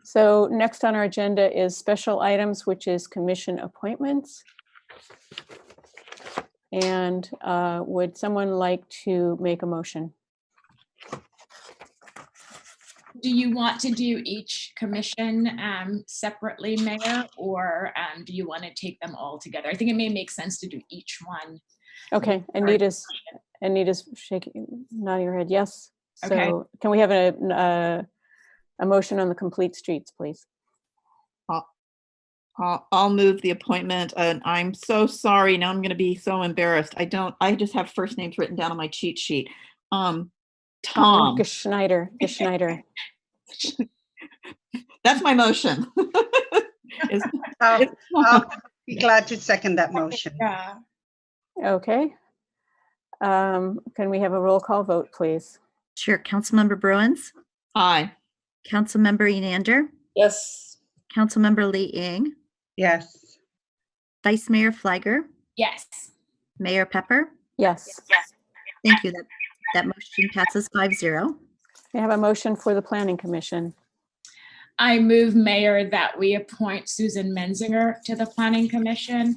So next on our agenda is special items, which is commission appointments. And would someone like to make a motion? Do you want to do each commission separately, Mayor, or do you want to take them all together? I think it may make sense to do each one. Okay, Anita's shaking, nodding her head, yes. So Okay. can we have a motion on the complete streets, please? I'll move the appointment, and I'm so sorry. Now I'm going to be so embarrassed. I just have first names written down on my cheat sheet. Tom. Geschneider. That's my motion. I'll be glad to second that motion. Yeah. Okay. Can we have a roll call vote, please? Sure. Councilmember Bruins? Aye. Councilmember Enander? Yes. Councilmember Lee Ing? Yes. Vice Mayor Fliger? Yes. Mayor Pepper? Yes. Thank you. That motion passes 5-0. We have a motion for the Planning Commission. I move, Mayor, that we appoint Susan Menzinger to the Planning Commission.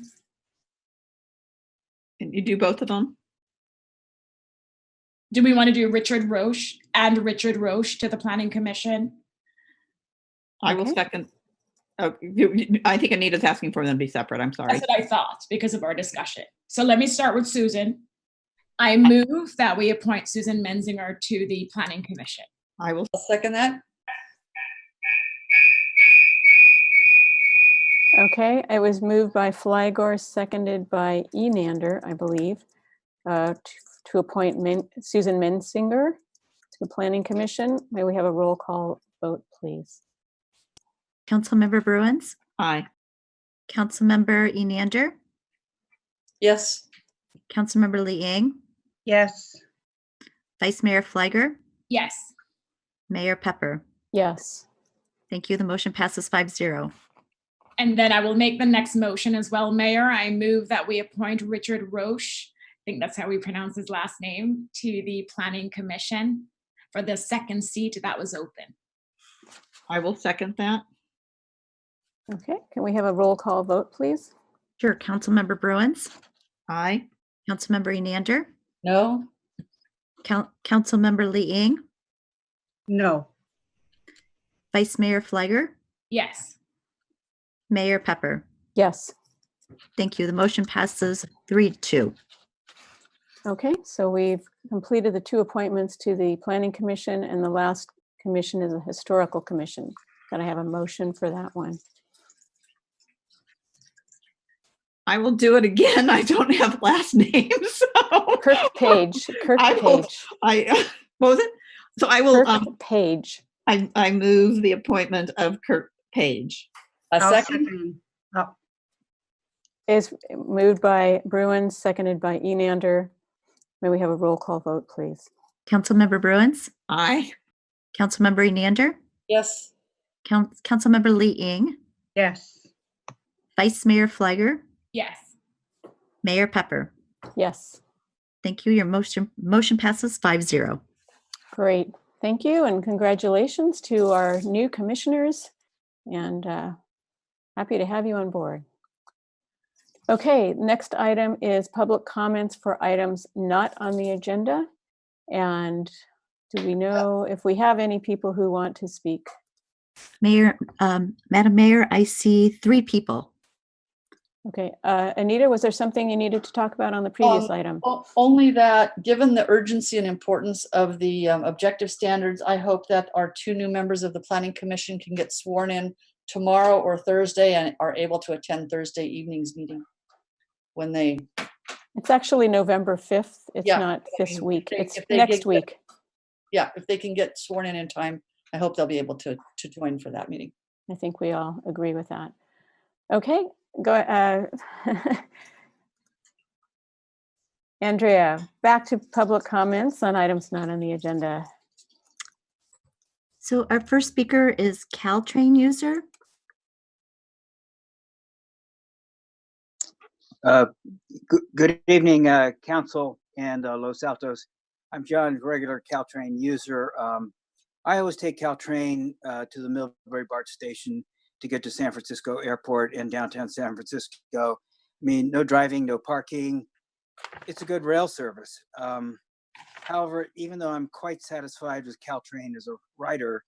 Can you do both of them? Do we want to do Richard Roche to the Planning Commission? I will second. Oh, I think Anita's asking for them to be separate. I'm sorry. That's what I thought because of our discussion. So let me start with Susan. I move that we appoint Susan Menzinger to the Planning Commission. I'll second that. Okay, it was moved by Flygor, seconded by Enander, I believe, to appoint Susan Menzinger to the Planning Commission. May we have a roll call vote, please? Councilmember Bruins? Aye. Councilmember Enander? Yes. Councilmember Lee Ing? Yes. Vice Mayor Fliger? Yes. Mayor Pepper? Yes. Thank you. The motion passes 5-0. And then I will make the next motion as well, Mayor. I move that we appoint Richard Roche, I think that's how we pronounce his last name, to the Planning Commission for the second seat that was open. I will second that. Okay, can we have a roll call vote, please? Sure. Councilmember Bruins? Aye. Councilmember Enander? No. Councilmember Lee Ing? No. Vice Mayor Fliger? Yes. Mayor Pepper? Yes. Thank you. The motion passes 3-2. Okay, so we've completed the 2 appointments to the Planning Commission, and the last commission is a Historical Commission. Can I have a motion for that one? I will do it again. I don't have last names. So. Kirk Page. What was it? So I will. Kirk Page. I move the appointment of Kirk Page. A second. Oh. Is moved by Bruins, seconded by Enander. May we have a roll call vote, please? Councilmember Bruins? Aye. Councilmember Enander? Yes. Councilmember Lee Ing? Yes. Vice Mayor Fliger? Yes. Mayor Pepper? Yes. Thank you. Your motion passes 5-0. Great. Thank you, and congratulations to our new commissioners, and happy to have you on board. Okay, next item is public comments for items not on the agenda. And do we know if we have any people who want to speak? Mayor, Madam Mayor, I see 3 people. Okay, Anita, was there something you needed to talk about on the previous item? Only that, given the urgency and importance of the objective standards, I hope that our 2 new members of the Planning Commission can get sworn in tomorrow or Thursday and are able to attend Thursday evening's meeting when they. It's actually November 5th. It's not this week. It's next week. Yeah, if they can get sworn in time, I hope they'll be able to join for that meeting. I think we all agree with that. Okay, go. Andrea, back to public comments on items not on the agenda. So our first speaker is Caltrain user. Good evening, Council and Los Altos. I'm John, regular Caltrain user. I always take Caltrain to the Millbury BART station to get to San Francisco Airport and downtown San Francisco. I mean, no driving, no parking, it's a good rail service. However, even though I'm quite satisfied with Caltrain as a rider,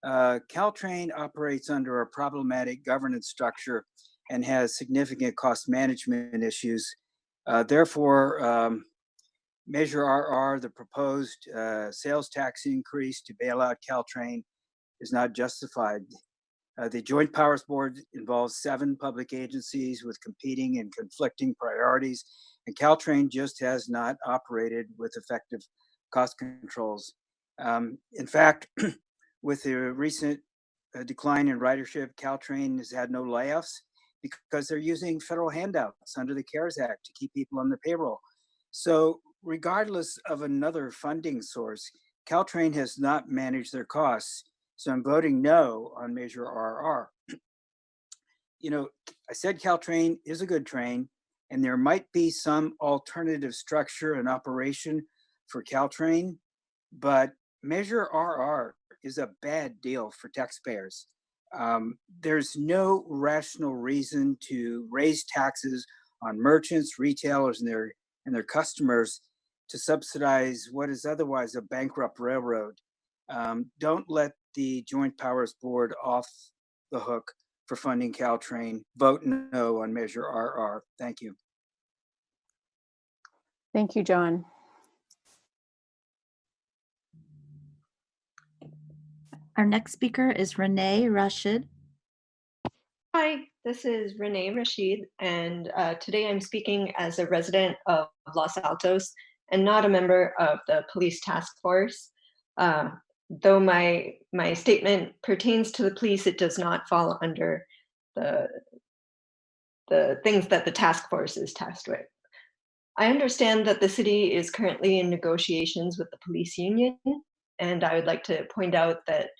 Caltrain operates under a problematic governance structure and has significant cost management issues. Therefore, Measure RR, the proposed sales tax increase to bail out Caltrain, is not justified. The Joint Powers Board involves 7 public agencies with competing and conflicting priorities, and Caltrain just has not operated with effective cost controls. In fact, with the recent decline in ridership, Caltrain has had no layoffs because they're using federal handouts under the CARES Act to keep people on the payroll. So regardless of another funding source, Caltrain has not managed their costs. So I'm voting no on Measure RR. You know, I said Caltrain is a good train, and there might be some alternative structure and operation for Caltrain, but Measure RR is a bad deal for taxpayers. There's no rational reason to raise taxes on merchants, retailers, and their customers to subsidize what is otherwise a bankrupt railroad. Don't let the Joint Powers Board off the hook for funding Caltrain. Vote no on Measure RR. Thank you. Thank you, John. Our next speaker is Renee Rashid. Hi, this is Renee Rashid, and today I'm speaking as a resident of Los Altos and not a member of the police task force. Though my statement pertains to the police, it does not fall under the things that the task force is tasked with. I understand that the city is currently in negotiations with the police union, and I would like to point out that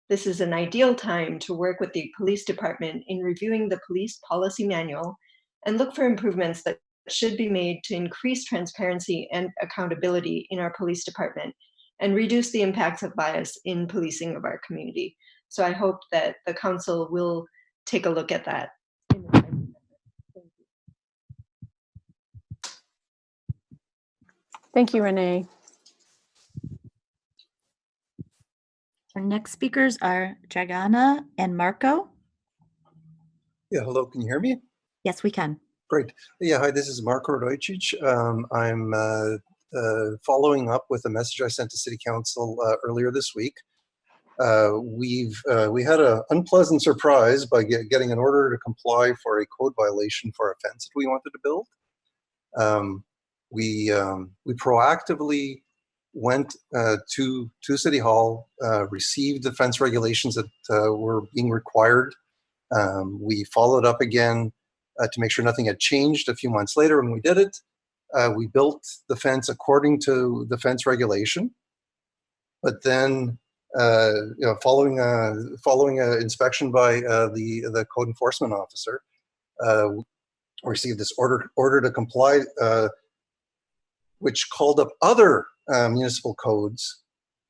this is an ideal time to work with the police department in reviewing the police policy manual and look for improvements that should be made to increase transparency and accountability in our police department and reduce the impacts of bias in policing of our community. So I hope that the council will take a look at that. Thank you, Renee. Our next speakers are Dragana and Marco. Yeah, hello, can you hear me? Yes, we can. Great. Yeah, hi, this is Marco Rojcic. I'm following up with a message I sent to City Council earlier this week. We had an unpleasant surprise by getting an order to comply for a code violation for a fence that we wanted to build. We proactively went to City Hall, received the fence regulations that were being required. We followed up again to make sure nothing had changed a few months later when we did it. We built the fence according to the fence regulation, but then following an inspection by the code enforcement officer, received this order to comply, which called up other municipal codes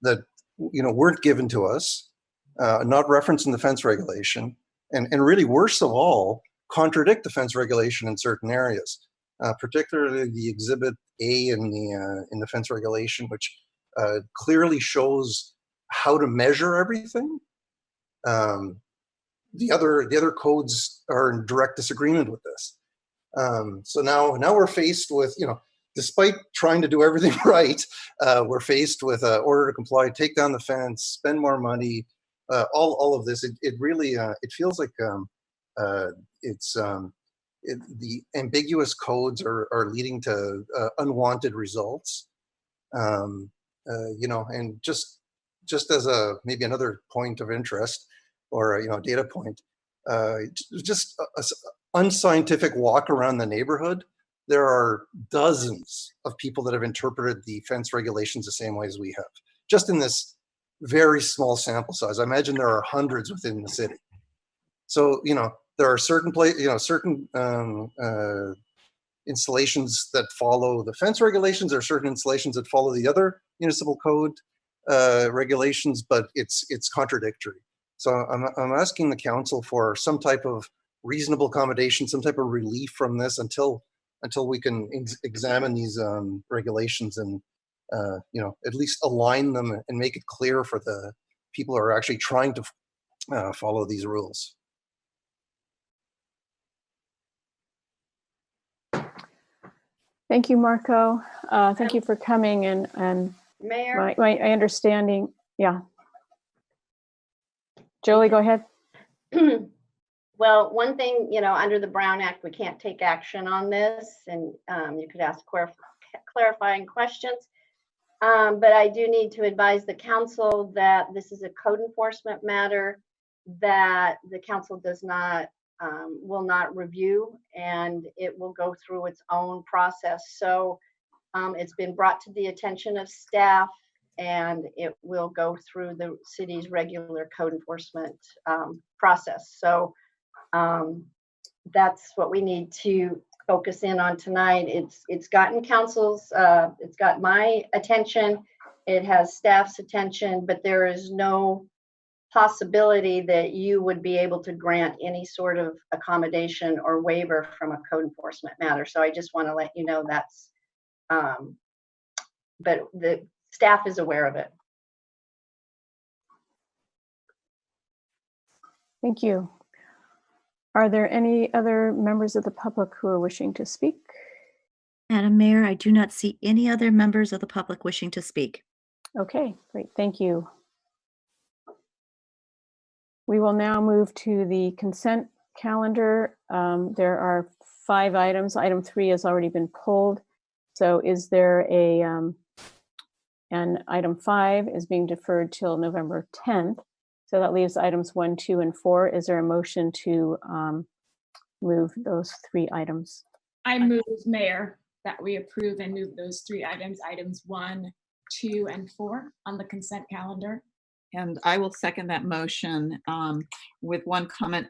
that weren't given to us, not referenced in the fence regulation, and really worse of all, contradict the fence regulation in certain areas, particularly the Exhibit A in the fence regulation, which clearly shows how to measure everything. The other codes are in direct disagreement with this. So now we're faced with, despite trying to do everything right, we're faced with an order to comply, take down the fence, spend more money, all of this. It really it feels like the ambiguous codes are leading to unwanted results. And just as maybe another point of interest or a data point, just a unscientific walk around the neighborhood. There are dozens of people that have interpreted the fence regulations the same way as we have, just in this very small sample size. I imagine there are hundreds within the city. So, there are certain installations that follow the fence regulations. There are certain installations that follow the other municipal code regulations, but it's contradictory. So I'm asking the council for some type of reasonable accommodation, some type of relief from this until until we can examine these regulations and at least align them and make it clear for the people who are actually trying to follow these rules. Thank you, Marco. Thank you for coming and Mayor? my understanding. Yeah. Jolie, go ahead. Well, one thing, under the Brown Act, we can't take action on this, and you could ask clarifying questions. But I do need to advise the council that this is a code enforcement matter that the council will not review, and it will go through its own process. So it's been brought to the attention of staff, and it will go through the city's regular code enforcement process. So that's what we need to focus in on tonight. It's gotten council's, it's got my attention, it has staff's attention, but there is no possibility that you would be able to grant any sort of accommodation or waiver from a code enforcement matter. So I just want to let you know that's, but the staff is aware of it. Thank you. Are there any other members of the public who are wishing to speak? Madam Mayor, I do not see any other members of the public wishing to speak. Okay, great, thank you. We will now move to the consent calendar. There are 5 items. Item 3 has already been pulled. So is there and item 5 is being deferred till November 10th. So that leaves items 1, 2, and 4. Is there a motion to move those 3 items? I move, Mayor, that we approve and move those 3 items, items 1, 2, and 4 on the consent calendar. And I will second that motion with one comment.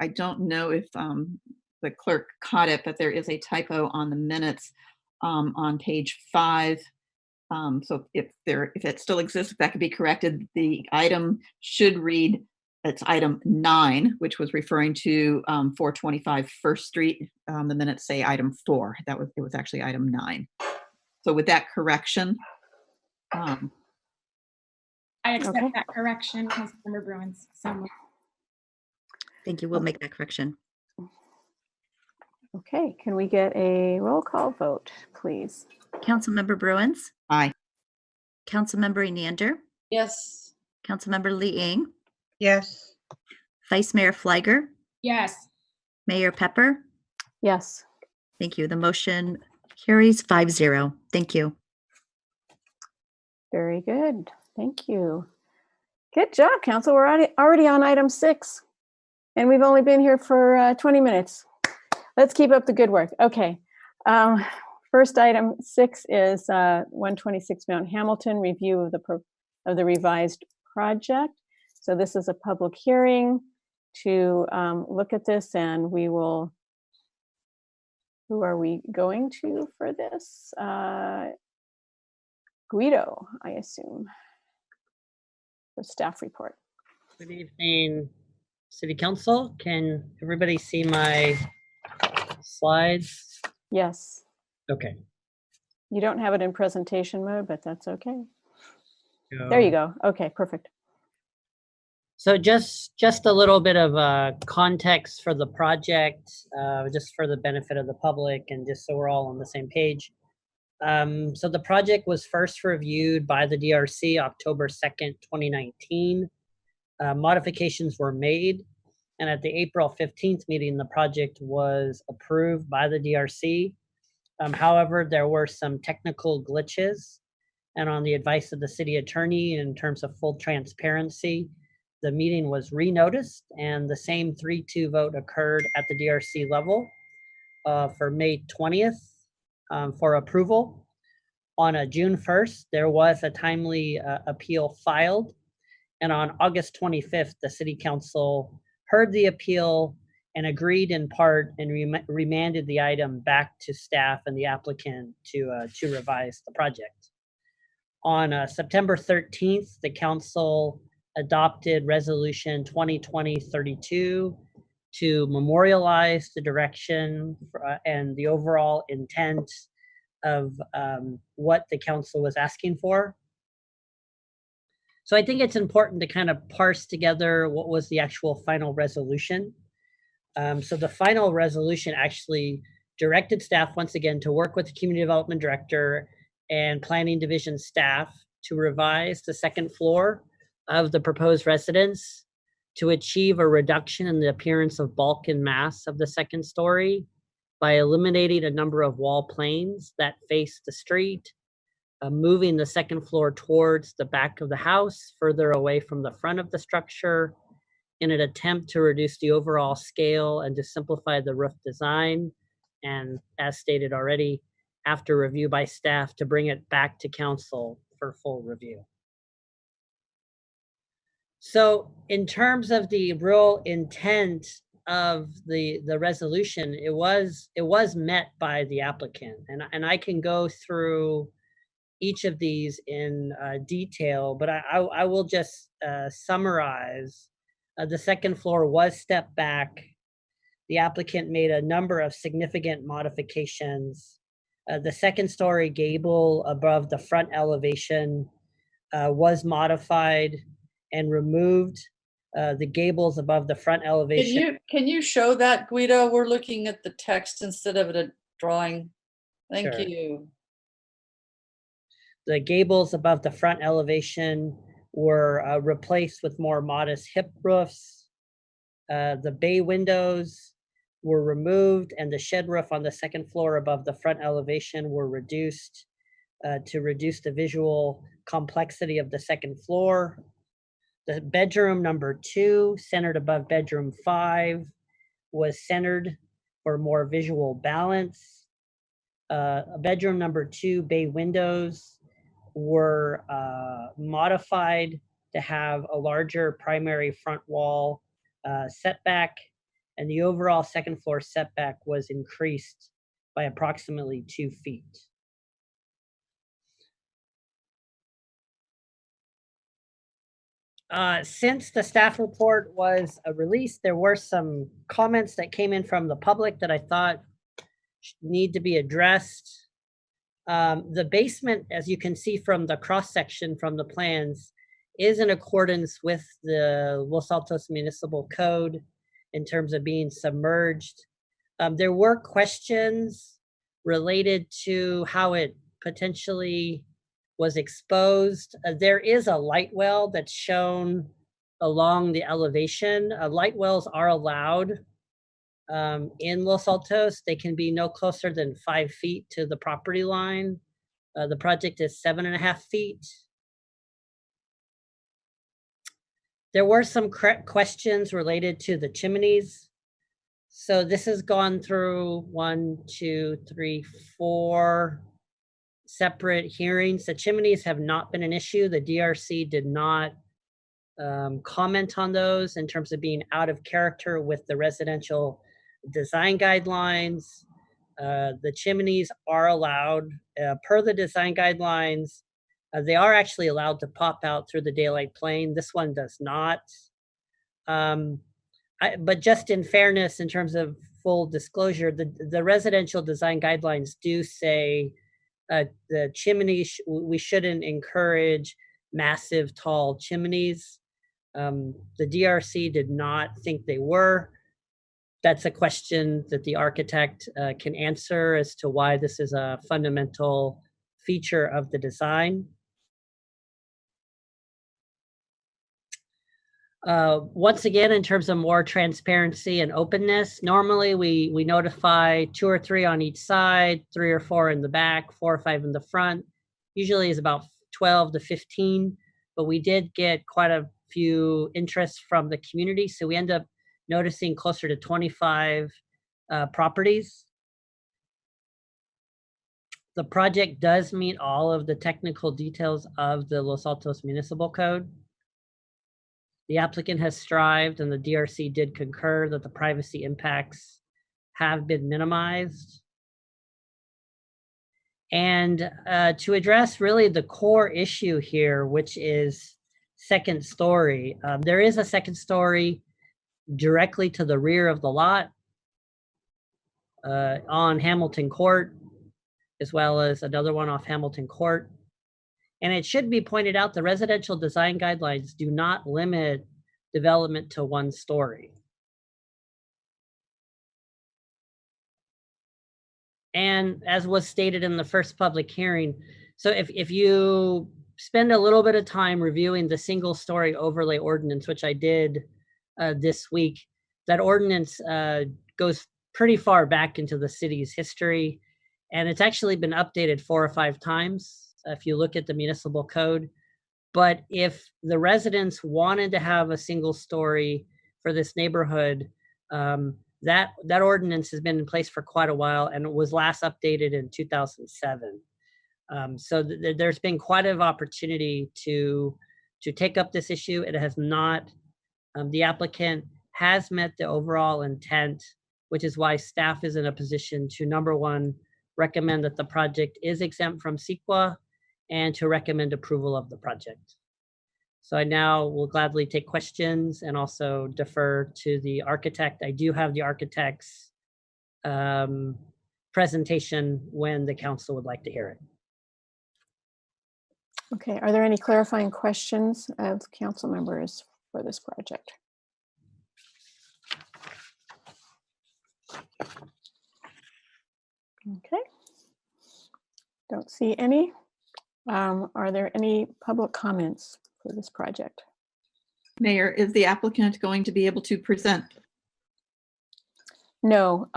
I don't know if the clerk caught it, but there is a typo on the minutes on page 5. So if it still exists, if that could be corrected, the item should read, it's item 9, which was referring to 425 First Street. The minutes say item 4. It was actually item 9. So with that correction, I accept that correction, Councilmember Bruins. So Thank you. We'll make that correction. Okay, can we get a roll call vote, please? Councilmember Bruins? Aye. Councilmember Enander? Yes. Councilmember Lee Ing? Yes. Vice Mayor Fliger? yes. Mayor Pepper? Yes. Thank you. The motion carries 5-0. Thank you. Very good. Thank you. Good job, Council. We're already on item 6, and we've only been here for 20 minutes. Let's keep up the good work. Okay. First item 6 is 126 Mount Hamilton, review of the revised project. So this is a public hearing to look at this, and we will. Who are we going to for this? Guido, I assume. The staff report. Good evening, City Council. Can everybody see my slides? Yes. Okay. You don't have it in presentation mode, but that's okay. There you go. Okay, perfect. So just a little bit of context for the project, just for the benefit of the public and just so we're all on the same page. So the project was first reviewed by the DRC October 2nd, 2019. Modifications were made, and at the April 15th meeting, the project was approved by the DRC. However, there were some technical glitches, and on the advice of the city attorney, in terms of full transparency, the meeting was renoticed, and the same 3-2 vote occurred at the DRC level for May 20th for approval. On June 1st, there was a timely appeal filed, and on August 25th, the City Council heard the appeal and agreed in part and remanded the item back to staff and the applicant to revise the project. On September 13th, the council adopted resolution 2020-32 to memorialize the direction and the overall intent of what the council was asking for. So I think it's important to kind of parse together what was the actual final resolution. So the final resolution actually directed staff once again to work with the community development director and planning division staff to revise the second floor of the proposed residence to achieve a reduction in the appearance of bulk and mass of the second story by eliminating a number of wall planes that face the street, moving the second floor towards the back of the house, further away from the front of the structure, in an attempt to reduce the overall scale and to simplify the roof design. And as stated already, after review by staff, to bring it back to council for full review. So in terms of the real intent of the resolution, it was met by the applicant. And I can go through each of these in detail, but I will just summarize. The second floor was stepped back. The applicant made a number of significant modifications. The second story gable above the front elevation was modified and removed. The gables above the front elevation. Can you show that, Guido? We're looking at the text instead of a drawing. Thank Sure. you. The gables above the front elevation were replaced with more modest hip roofs. The bay windows were removed, and the shed roof on the second floor above the front elevation were reduced to reduce the visual complexity of the second floor. The bedroom number 2, centered above bedroom 5, was centered for more visual balance. Bedroom number 2 bay windows were modified to have a larger primary front wall setback, and the overall second floor setback was increased by approximately 2 feet. Since the staff report was released, there were some comments that came in from the public that I thought need to be addressed. The basement, as you can see from the cross-section from the plans, is in accordance with the Los Altos Municipal Code in terms of being submerged. There were questions related to how it potentially was exposed. There is a light well that's shown along the elevation. Light wells are allowed in Los Altos. They can be no closer than 5 feet to the property line. The project is 7.5 feet. There were some questions related to the chimneys. So this has gone through 1, 2, 3, 4 separate hearings. The chimneys have not been an issue. The DRC did not comment on those in terms of being out of character with the residential design guidelines. The chimneys are allowed per the design guidelines. They are actually allowed to pop out through the daylight plane. This one does not. But just in fairness, in terms of full disclosure, the residential design guidelines do say the chimneys, we shouldn't encourage massive tall chimneys. The DRC did not think they were. That's a question that the architect can answer as to why this is a fundamental feature of the design. Once again, in terms of more transparency and openness, normally we notify 2 or 3 on each side, 3 or 4 in the back, 4 or 5 in the front. Usually is about 12 to 15, but we did get quite a few interests from the community, so we end up noticing closer to 25 properties. The project does meet all of the technical details of the Los Altos Municipal Code. The applicant has strived, and the DRC did concur, that the privacy impacts have been minimized. And to address really the core issue here, which is second story, there is a second story. directly to the rear of the lot on Hamilton Court, as well as another one off Hamilton Court. And it should be pointed out the residential design guidelines do not limit development to one story. And as was stated in the first public hearing, so if you spend a little bit of time reviewing the single story overlay ordinance, which I did this week, that ordinance goes pretty far back into the city's history. And it's actually been updated 4 or 5 times if you look at the municipal code. But if the residents wanted to have a single story for this neighborhood, that ordinance has been in place for quite a while, and it was last updated in 2007. So there's been quite an opportunity to take up this issue. It has not. The applicant has met the overall intent, which is why staff is in a position to, number one, recommend that the project is exempt from CEQA, and to recommend approval of the project. So I now will gladly take questions and also defer to the architect. I do have the architect's presentation when the council would like to hear it. Okay, are there any clarifying questions of council members for this project? Okay, don't see any. Are there any public comments for this project? Mayor, is the applicant going to be able to present? No,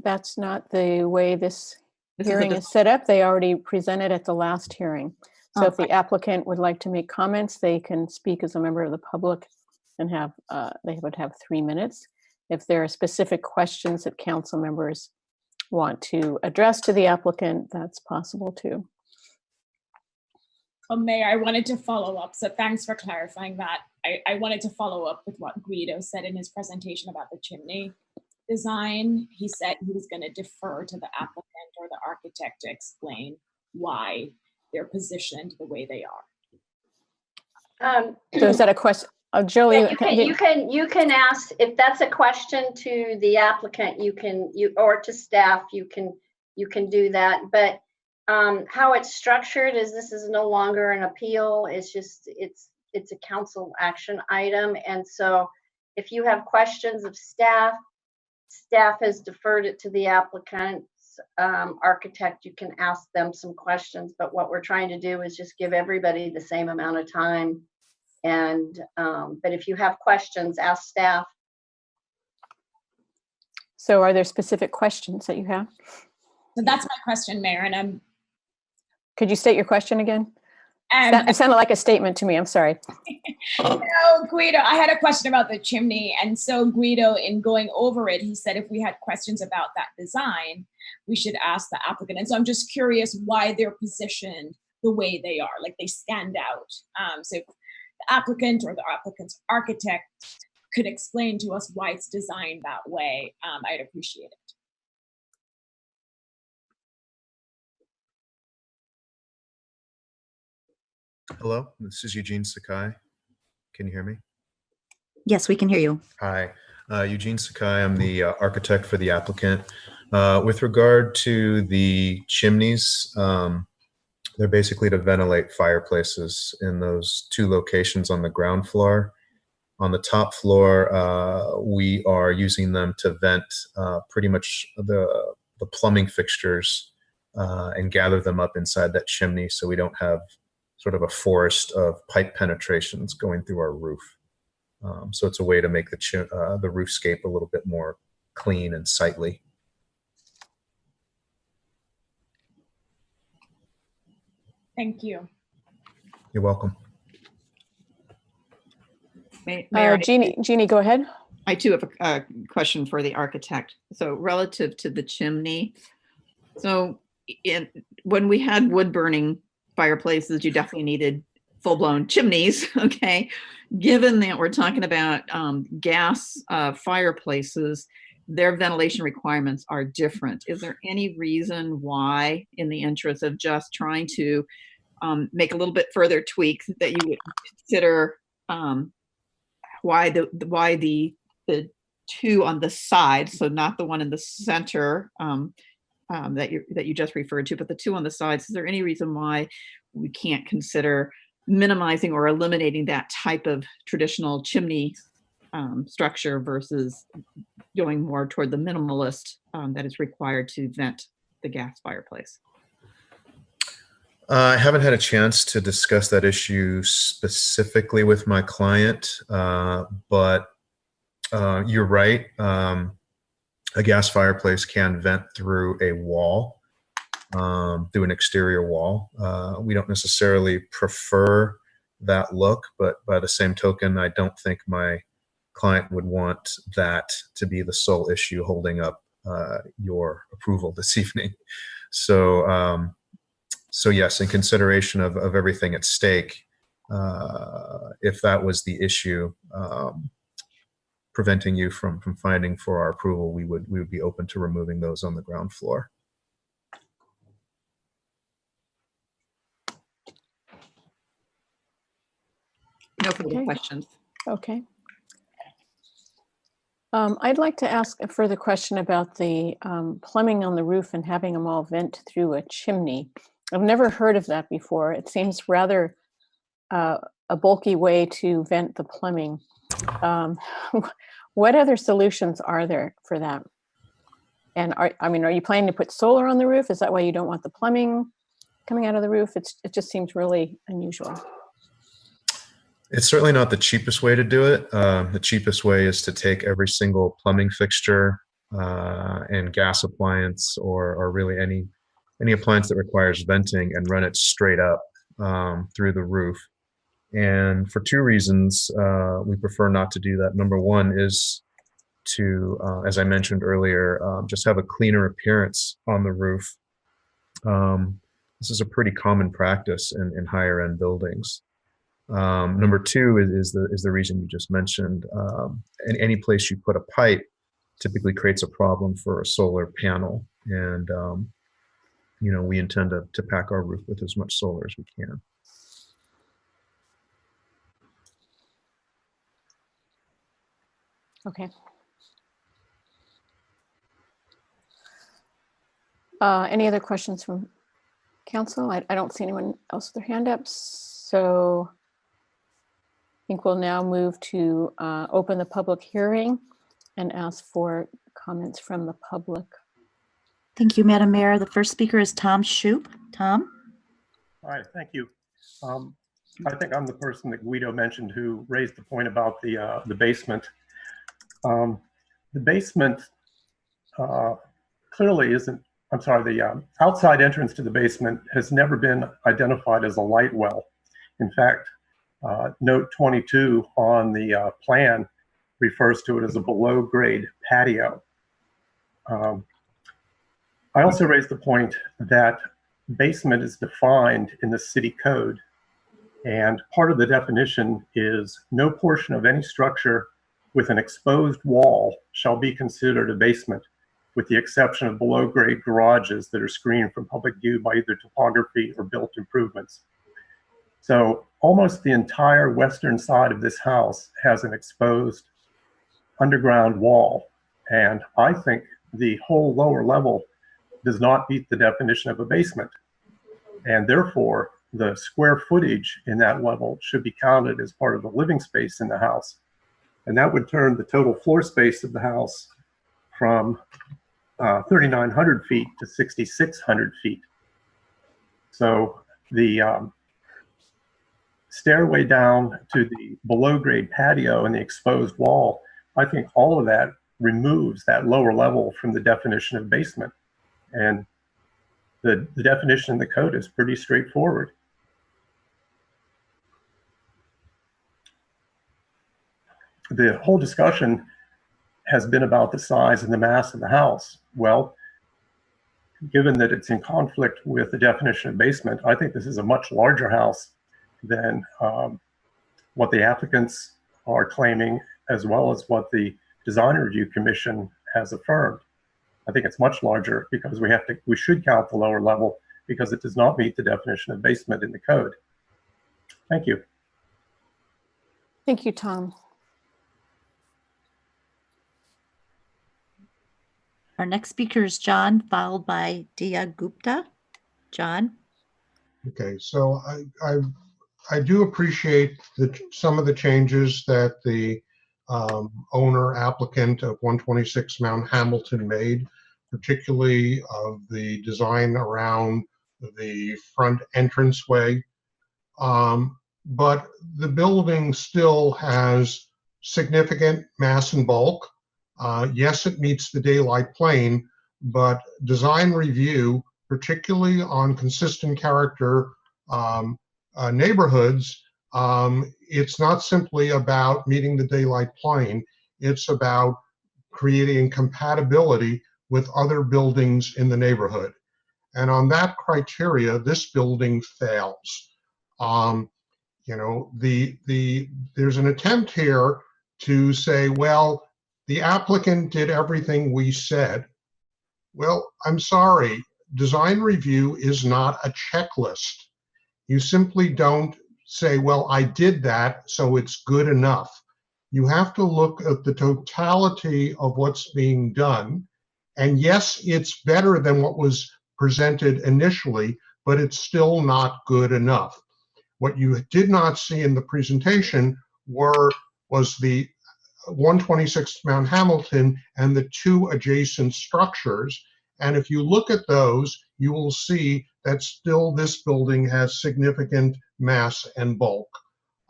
that's not the way this This is a hearing dis- is set up. They already presented at the last hearing. So Oh, if the applicant would like to make comments, they can speak as a member of the public and have, they would have 3 minutes. If there are specific questions that council members want to address to the applicant, that's possible too. Oh, Mayor, I wanted to follow up. So thanks for clarifying that. I wanted to follow up with what Guido said in his presentation about the chimney design. He said he was going to defer to the applicant or the architect to explain why they're positioned the way they are. So is that a question? Joey, Yeah, you can ask if that's a question to the applicant. Or to staff. You can do that. But how it's structured is this is no longer an appeal. It's just it's a council action item. And so if you have questions of staff has deferred it to the applicant's architect. You can ask them some questions. But what we're trying to do is just give everybody the same amount of time. And but if you have questions, ask staff. So are there specific questions that you have? So that's my question, Mayor, and Could you state your question again? It sounded like a statement to me. I'm sorry. No, Guido, I had a question about the chimney. And so Guido, in going over it, he said if we had questions about that design, we should ask the applicant. And so I'm just curious why they're positioned the way they are, like they stand out. So if the applicant or the applicant's architect could explain to us why it's designed that way, I'd appreciate it. Hello, this is Eugene Sakai. Can you hear me? Yes, we can hear you. Hi, Eugene Sakai. I'm the architect for the applicant. With regard to the chimneys, they're basically to ventilate fireplaces in those 2 locations on the ground floor. On the top floor, we are using them to vent pretty much the plumbing fixtures and gather them up inside that chimney so we don't have sort of a forest of pipe penetrations going through our roof. So it's a way to make the roofscape a little bit more clean and sightly. Thank you. You're welcome. Mayor, Jeannie, go ahead. I too have a question for the architect. So relative to the chimney, so when we had wood burning fireplaces, you definitely needed full-blown chimneys. Okay, given that we're talking about gas fireplaces, their ventilation requirements are different. Is there any reason why, in the interest of just trying to make a little bit further tweaks, that you would consider why the the two on the side, so not the one in the center that you just referred to, but the two on the sides. Is there any reason why we can't consider minimizing or eliminating that type of traditional chimney structure versus going more toward the minimalist that is required to vent the gas fireplace? I haven't had a chance to discuss that issue specifically with my client, but you're right. A gas fireplace can vent through a wall, through an exterior wall. We don't necessarily prefer that look, but by the same token, I don't think my client would want that to be the sole issue holding up your approval this evening. So, so yes, in consideration of everything at stake, if that was the issue preventing you from finding for our approval, we would be open to removing those on the ground floor. No further questions. Okay. I'd like to ask a further question about the plumbing on the roof and having them all vent through a chimney. I've never heard of that before. It seems rather a bulky way to vent the plumbing. What other solutions are there for that? And are you planning to put solar on the roof? Is that why you don't want the plumbing coming out of the roof? It just seems really unusual. It's certainly not the cheapest way to do it. The cheapest way is to take every single plumbing fixture and gas appliance or really any appliance that requires venting and run it straight up through the roof. And for two reasons, we prefer not to do that. Number one is to, as I mentioned earlier, just have a cleaner appearance on the roof. This is a pretty common practice in higher end buildings. Number two is the reason you just mentioned. Any place you put a pipe typically creates a problem for a solar panel. And, we intend to pack our roof with as much solar as we can. Okay. Any other questions from council? I don't see anyone else with their hand up. So I think we'll now move to open the public hearing and ask for comments from the public. Thank you, Madam Mayor. The first speaker is Tom Shoup. Tom? All right, thank you. I think I'm the person that Guido mentioned who raised the point about the basement. The basement clearly isn't, I'm sorry, the outside entrance to the basement has never been identified as a light well. In fact, note 22 on the plan refers to it as a below grade patio. I also raised the point that basement is defined in the city code, and part of the definition is no portion of any structure with an exposed wall shall be considered a basement, with the exception of below grade garages that are screened from public view by either topography or built improvements. So almost the entire western side of this house has an exposed underground wall, and I think the whole lower level does not meet the definition of a basement, and therefore the square footage in that level should be counted as part of the living space in the house, and that would turn the total floor space of the house from 3,900 feet to 6,600 feet. So the stairway down to the below grade patio and the exposed wall, I think all of that removes that lower level from the definition of basement. And the definition in the code is pretty straightforward. The whole discussion has been about the size and the mass of the house. Well, given that it's in conflict with the definition of basement, I think this is a much larger house than what the applicants are claiming, as well as what the Design Review Commission has affirmed. I think it's much larger because we should count the lower level because it does not meet the definition of basement in the code. Thank you. Thank you, Tom. Our next speaker is John, followed by Dia Gupta. John? Okay, so I do appreciate some of the changes that the owner applicant of 126 Mount Hamilton made, particularly of the design around the front entranceway. But the building still has significant mass and bulk. Yes, it meets the daylight plane, but design review, particularly on consistent character neighborhoods, it's not simply about meeting the daylight plane. It's about creating compatibility with other buildings in the neighborhood. And on that criteria, this building fails. You know, there's an attempt here to say, well, the applicant did everything we said. Well, I'm sorry, design review is not a checklist. You simply don't say, well, I did that, so it's good enough. You have to look at the totality of what's being done. And yes, it's better than what was presented initially, but it's still not good enough. What you did not see in the presentation was the 126 Mount Hamilton and the two adjacent structures. And if you look at those, you will see that still this building has significant mass and bulk.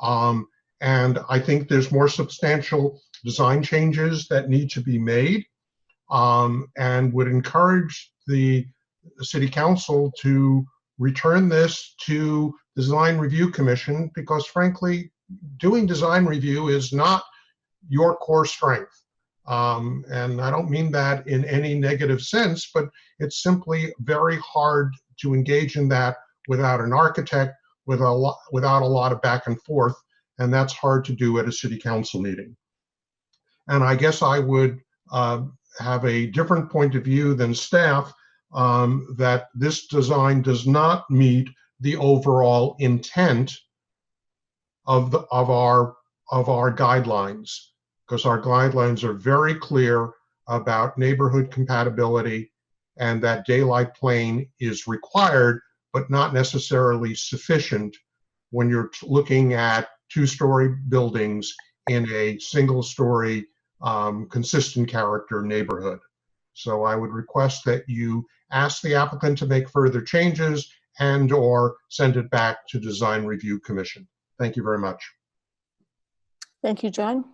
And I think there's more substantial design changes that need to be made, and would encourage the City Council to return this to the Design Review Commission, because frankly, doing design review is not your core strength. And I don't mean that in any negative sense, but it's simply very hard to engage in that without an architect, without a lot of back and forth, and that's hard to do at a City Council meeting. And I guess I would have a different point of view than staff, that this design does not meet the overall intent of our guidelines, because our guidelines are very clear about neighborhood compatibility, and that daylight plane is required, but not necessarily sufficient when you're looking at two-story buildings in a single-story consistent character neighborhood. So I would request that you ask the applicant to make further changes and or send it back to Design Review Commission. Thank you very much. Thank you, John.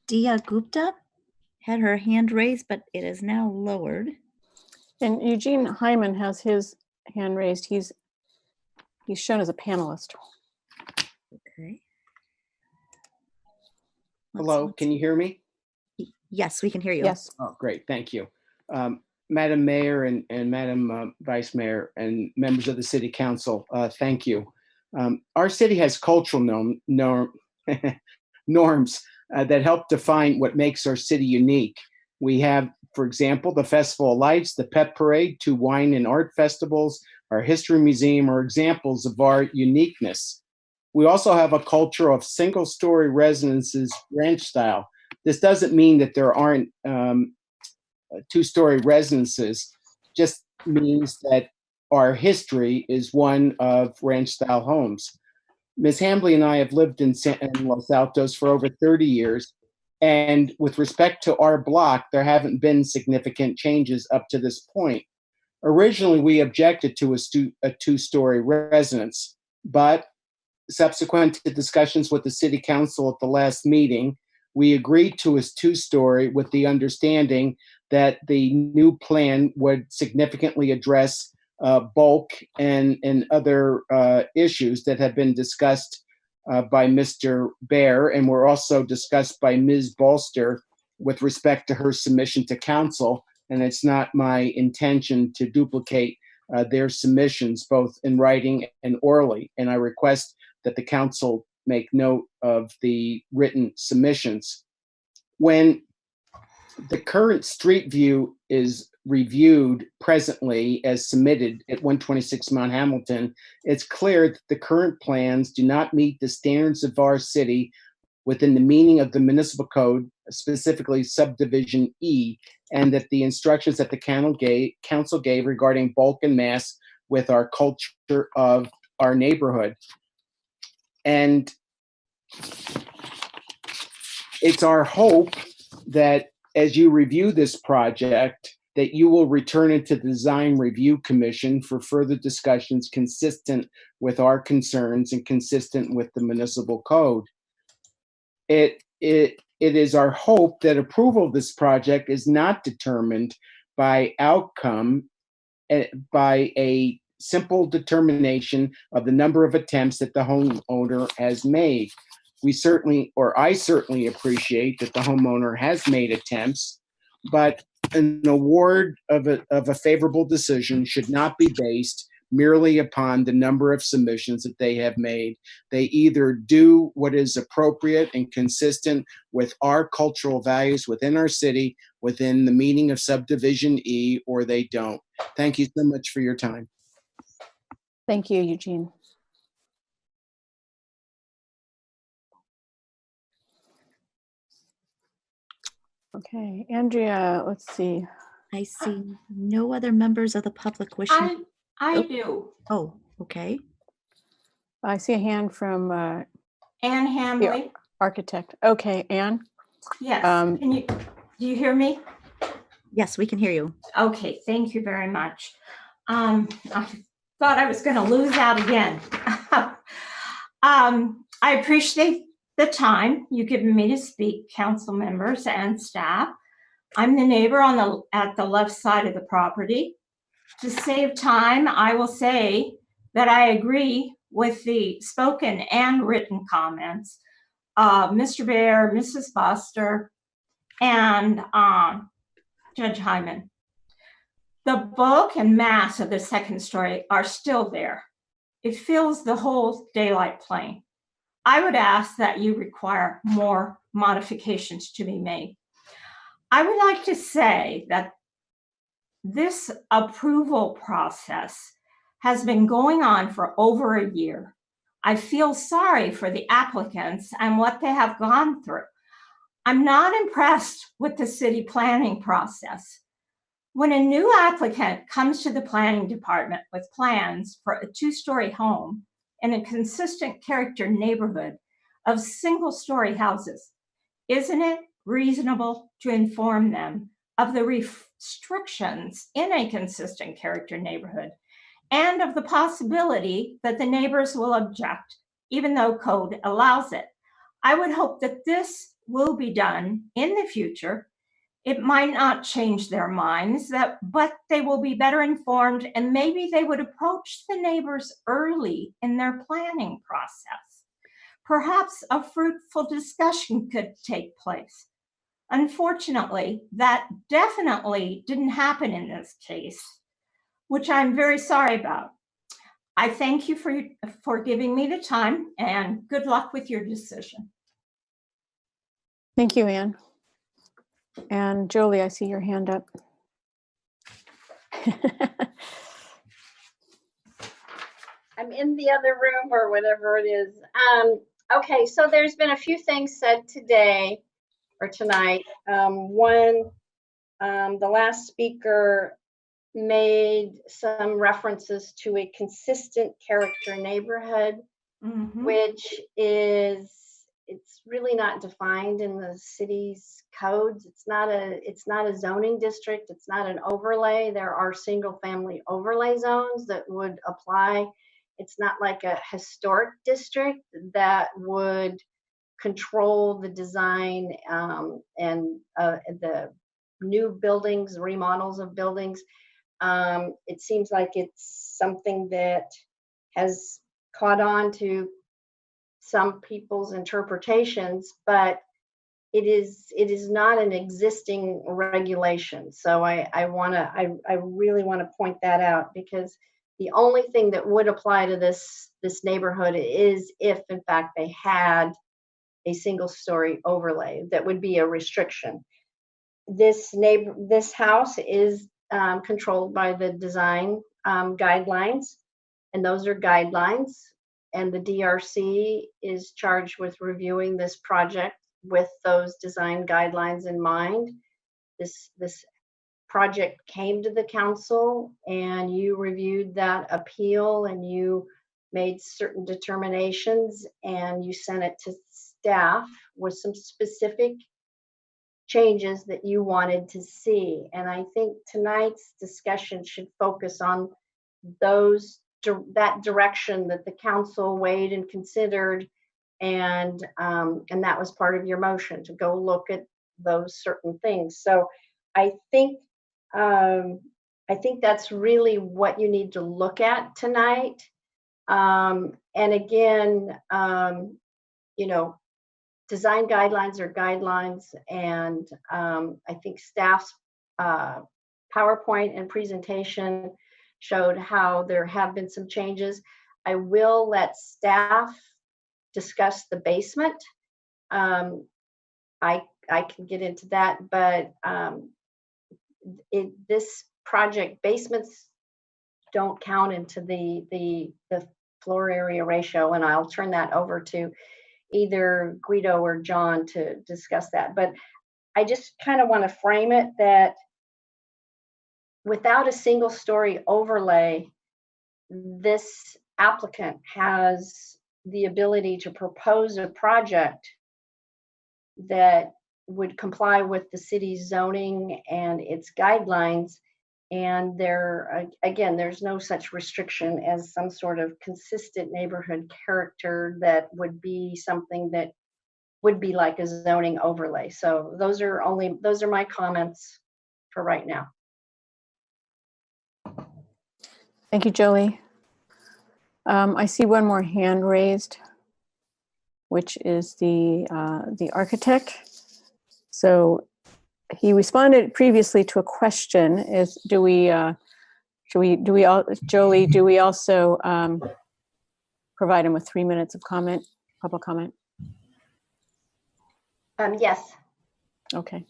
Dia Gupta had her hand raised, but it is now lowered. And Eugene Hyman has his hand raised. He's shown as a panelist. Okay. Hello, can you hear me? Yes, we can hear you. Yes. Oh, great, thank you. Madam Mayor and Madam Vice Mayor and members of the City Council, thank you. Our city has cultural norms that help define what makes our city unique. We have, for example, the Festival of Lights, the Pet Parade, 2 wine and art festivals, our History Museum are examples of our uniqueness. We also have a culture of single-story residences, ranch style. This doesn't mean that there aren't 2-story residences, just means that our history is one of ranch-style homes. Ms. Hambly and I have lived in Los Altos for over 30 years, and with respect to our block, there haven't been significant changes up to this point. Originally, we objected to a 2-story residence, but subsequent to discussions with the City Council at the last meeting, we agreed to a 2-story with the understanding that the new plan would significantly address bulk and other issues that have been discussed by Mr. Baer, and were also discussed by Ms. Bolster with respect to her submission to council. And it's not my intention to duplicate their submissions, both in writing and orally. And I request that the council make note of the written submissions. When the current street view is reviewed presently as submitted at 126 Mount Hamilton, it's clear that the current plans do not meet the standards of our city within the meaning of the municipal code, specifically subdivision E, and that the instructions that the council gave regarding bulk and mass with our culture of our neighborhood. And it's our hope that as you review this project, that you will return it to the Design Review Commission for further discussions consistent with our concerns and consistent with the municipal code. It is our hope that approval of this project is not determined by outcome, by a simple determination of the number of attempts that the homeowner has made. We certainly, or I certainly appreciate that the homeowner has made attempts, but an award of a favorable decision should not be based merely upon the number of submissions that they have made. They either do what is appropriate and consistent with our cultural values within our city, within the meaning of subdivision E, or they don't. Thank you so much for your time. Thank you, Eugene. Okay, Andrea, let's see. I see no other members of the public wishing. I do. Oh, okay. I see a hand from Ann the Hambley. architect. Okay, Ann. Yes. Um, do you hear me? Yes, we can hear you. Okay, thank you very much. I thought I was going to lose out again. I appreciate the time you've given me to speak, council members and staff. I'm the neighbor at the left side of the property. To save time, I will say that I agree with the spoken and written comments of Mr. Bear, Mrs. Foster, and Judge Hyman. The bulk and mass of the second story are still there. It fills the whole daylight plane. I would ask that you require more modifications to be made. I would like to say that this approval process has been going on for over a year. I feel sorry for the applicants and what they have gone through. I'm not impressed with the city planning process. When a new applicant comes to the planning department with plans for a two-story home in a consistent character neighborhood of single-story houses, isn't it reasonable to inform them of the restrictions in a consistent character neighborhood and of the possibility that the neighbors will object, even though code allows it? I would hope that this will be done in the future. It might not change their minds, but they will be better informed, and maybe they would approach the neighbors early in their planning process. Perhaps a fruitful discussion could take place. Unfortunately, that definitely didn't happen in this case, which I'm very sorry about. I thank you for giving me the time, and good luck with your decision. Thank you, Ann. And Jolie, I see your hand up. I'm in the other room or whatever it is. Okay, so there's been a few things said today or tonight. One, the last speaker made some references to a consistent character neighborhood, which is, it's really not defined in the city's codes. It's not a zoning district. It's not an overlay. There are single family overlay zones that would apply. It's not like a historic district that would control the design and the new buildings, remodels of buildings. It seems like it's something that has caught on to some people's interpretations, but it is not an existing regulation. So I really want to point that out, because the only thing that would apply to this neighborhood is if in fact they had a single story overlay. That would be a restriction. this house is controlled by the design guidelines, and those are guidelines. And the DRC is charged with reviewing this project with those design guidelines in mind. This project came to the council, and you reviewed that appeal, and you made certain determinations, and you sent it to staff with some specific changes that you wanted to see. And I think tonight's discussion should focus on that direction that the council weighed and considered, and that was part of your motion to go look at those certain things. So I think that's really what you need to look at tonight. And again, design guidelines are guidelines, and I think staff's PowerPoint and presentation showed how there have been some changes. I will let staff discuss the basement. I can get into that, but this project, basements don't count into the floor area ratio, and I'll turn that over to either Guido or John to discuss that. But I just kind of want to frame it that without a single story overlay, this applicant has the ability to propose a project that would comply with the city's zoning and its guidelines. And there's no such restriction as some sort of consistent neighborhood character that would be something that would be like a zoning overlay. So those are my comments for right now. Thank you, Jolie. I see one more hand raised, which is the architect. So he responded previously to a question. Jolie, do we also provide him with 3 minutes of public comment? Yes. Okay.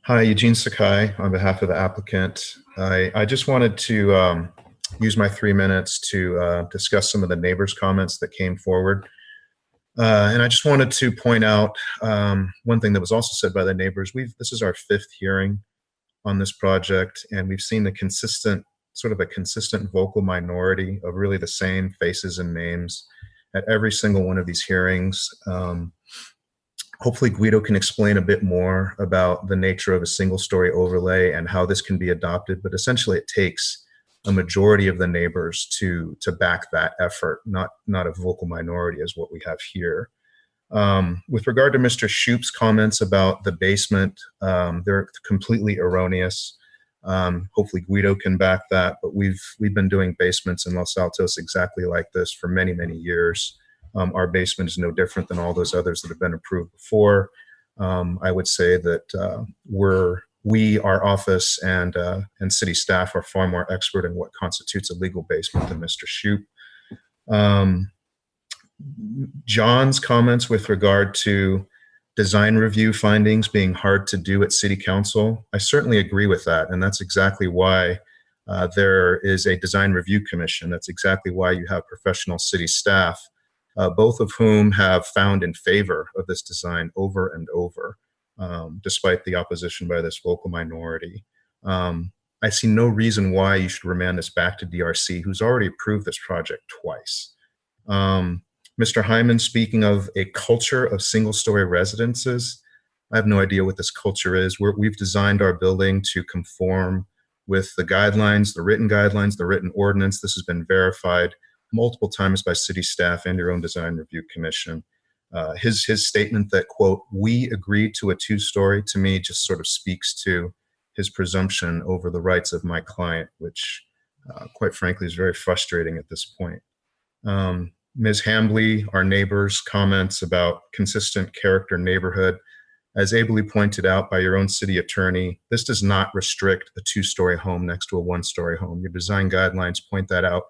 Hi, Eugene Sakai on behalf of the applicant. I just wanted to use my 3 minutes to discuss some of the neighbors' comments that came forward. And I just wanted to point out one thing that was also said by the neighbors. This is our 5th hearing on this project, and we've seen a consistent vocal minority of really the same faces and names at every single one of these hearings. Hopefully Guido can explain a bit more about the nature of a single-story overlay and how this can be adopted, but essentially it takes a majority of the neighbors to back that effort, not a vocal minority as what we have here. With regard to Mr. Shoup's comments about the basement, they're completely erroneous. Hopefully Guido can back that, but we've been doing basements in Los Altos exactly like this for many, many years. Our basement is no different than all those others that have been approved before. I would say that our office and city staff are far more expert in what constitutes a legal basement than Mr. Shoup. John's comments with regard to design review findings being hard to do at City Council, I certainly agree with that, and that's exactly why there is a design review commission. That's exactly why you have professional city staff, both of whom have found in favor of this design over and over, despite the opposition by this vocal minority. I see no reason why you should remand this back to DRC, who's already approved this project twice. Mr. Hyman, speaking of a culture of single-story residences, I have no idea what this culture is. We've designed our building to conform with the guidelines, the written ordinance. This has been verified multiple times by city staff and your own design review commission. His statement that, quote, "we agreed to a 2-story," to me just sort of speaks to his presumption over the rights of my client, which quite frankly is very frustrating at this point. Ms. Hambley, our neighbor's comments about consistent character neighborhood, as ably pointed out by your own city attorney, this does not restrict a 2-story home next to a 1-story home. Your design guidelines point that out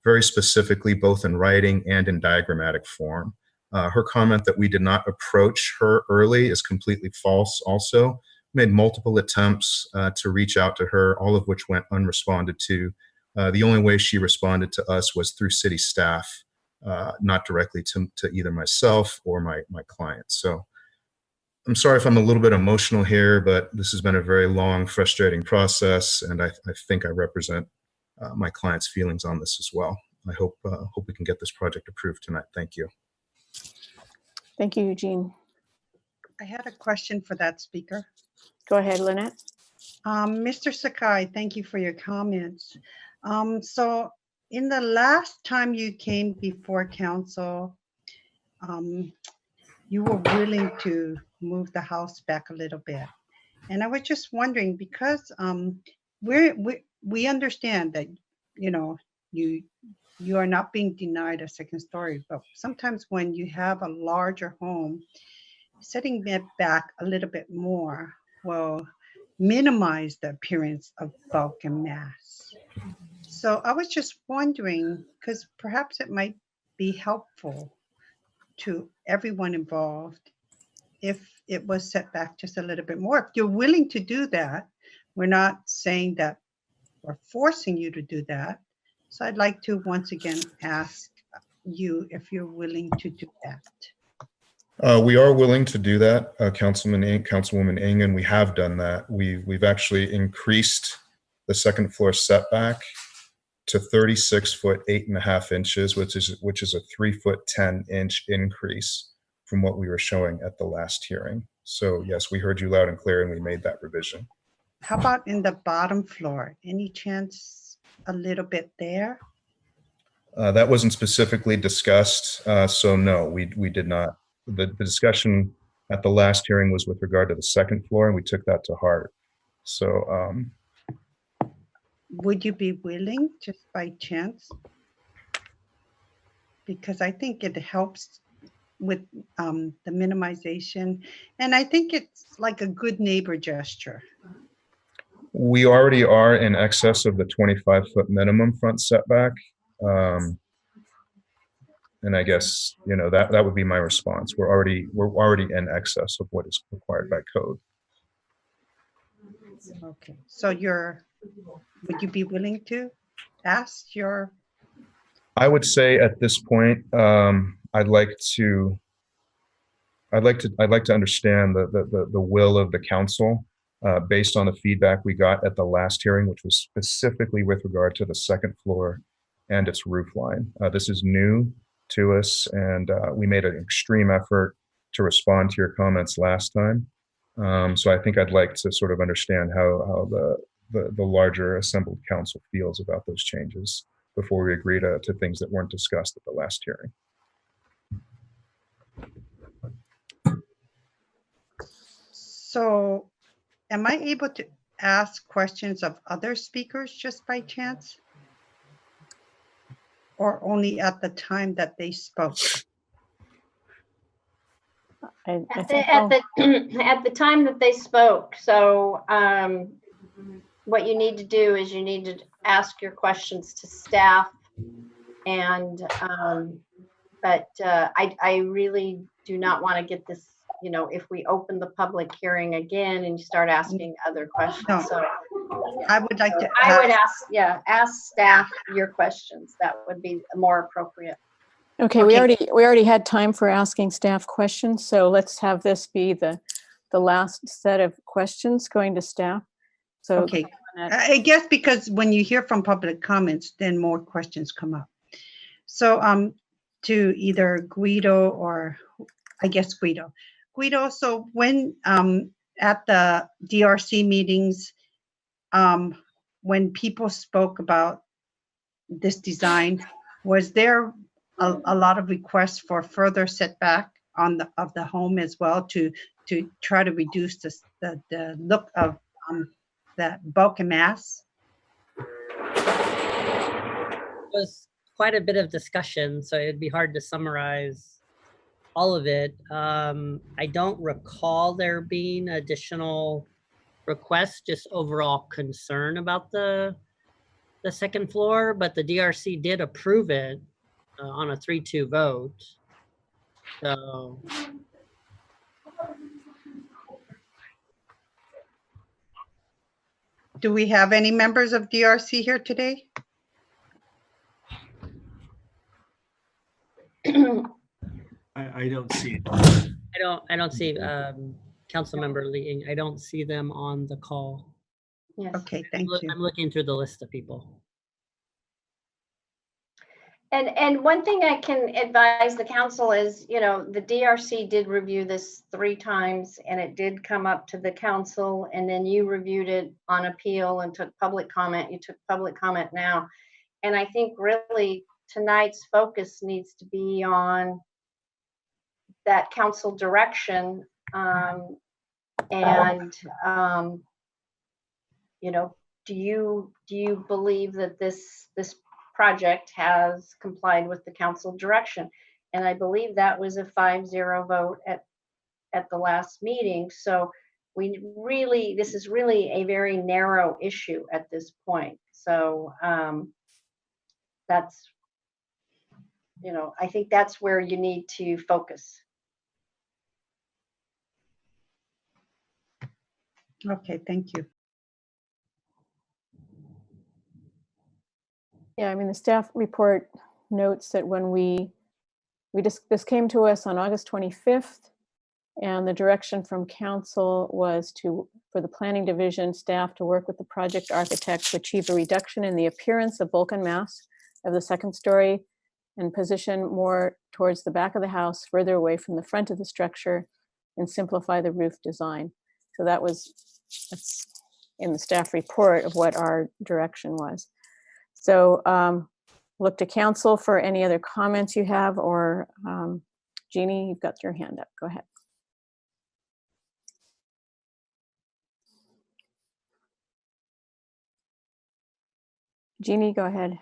very specifically, both in writing and in diagrammatic form. Her comment that we did not approach her early is completely false also. Made multiple attempts to reach out to her, all of which went unresponded to. The only way she responded to us was through city staff, not directly to either myself or my client. So I'm sorry if I'm a little bit emotional here, but this has been a very long, frustrating process, and I think I represent my client's feelings on this as well. I hope we can get this project approved tonight. Thank you. Thank you, Eugene. I had a question for that speaker. Go ahead, Lynette. Mr. Sakai, thank you for your comments. So in the last time you came before council, you were willing to move the house back a little bit. And I was just wondering, because we understand that, you know, you are not being denied a second story, but sometimes when you have a larger home, setting it back a little bit more will minimize the appearance of bulk and mass. So I was just wondering, because perhaps it might be helpful to everyone involved if it was set back just a little bit more. If you're willing to do that, we're not saying that we're forcing you to do that. So I'd like to once again ask you if you're willing to do that. We are willing to do that, Councilwoman Ingen. We have done that. We've actually increased the second floor setback to 36 foot 8.5 inches, which is a 3 foot 10 inch increase from what we were showing at the last hearing. So yes, we heard you loud and clear, and we made that revision. How about in the bottom floor? Any chance a little bit there? That wasn't specifically discussed, so no, we did not. The discussion at the last hearing was with regard to the second floor, and we took that to heart. So would you be willing, just by chance? Because I think it helps with the minimization, and I think it's like a good neighbor gesture. we already are in excess of the 25-foot minimum front setback. And I guess, you know, that would be my response. We're already in excess of what is required by code. Okay, so would you be willing to ask your? I would say at this point, I'd like to understand the will of the council based on the feedback we got at the last hearing, which was specifically with regard to the second floor and its roof line. This is new to us, and we made an extreme effort to respond to your comments last time. So I think I'd like to sort of understand how the larger assembled council feels about those changes before we agree to things that weren't discussed at the last hearing. So am I able to ask questions of other speakers just by chance? Or only at the time that they spoke? At the time that they spoke. So what you need to do is you need to ask your questions to staff, and but I really do not want to get this, you know, if we open the public hearing again and you start asking other questions. No. So I would like to ask staff your questions. That would be more appropriate. Okay, we already had time for asking staff questions, so let's have this be the last set of questions going to staff. So okay, I guess because when you hear from public comments, then more questions come up. So to either Guido or I guess Guido. So when at the DRC meetings, when people spoke about this design, was there a lot of requests for further setback of the home as well to try to reduce the look of that bulk and mass? It was quite a bit of discussion, so it'd be hard to summarize all of it. I don't recall there being additional requests, just overall concern about the second floor, but the DRC did approve it on a 3-2 vote. So Do we have any members of DRC here today? I don't see it. I don't see Councilmember Lee. I don't see them on the call. Yes. Okay, thank you. I'm looking through the list of people. And one thing I can advise the council is, you know, the DRC did review this 3 times and it did come up to the council, and then you reviewed it on appeal and took public comment. You took public comment now. And I think really tonight's focus needs to be on that council direction. You know, do you believe that this project has complied with the council direction? And I believe that was a 5-0 vote at the last meeting. So this is really a very narrow issue at this point. So that's, you know, I think that's where you need to focus. Okay, thank you. Yeah, I mean, the staff report notes that when this came to us on August 25th, and the direction from council was for the planning division staff to work with the project architect to achieve a reduction in the appearance of bulk and mass of the second story and position more towards the back of the house, further away from the front of the structure, and simplify the roof design. So that's in the staff report of what our direction was. So look to council for any other comments you have, or Jeannie, you've got your hand up. Go ahead. Jeannie, go ahead.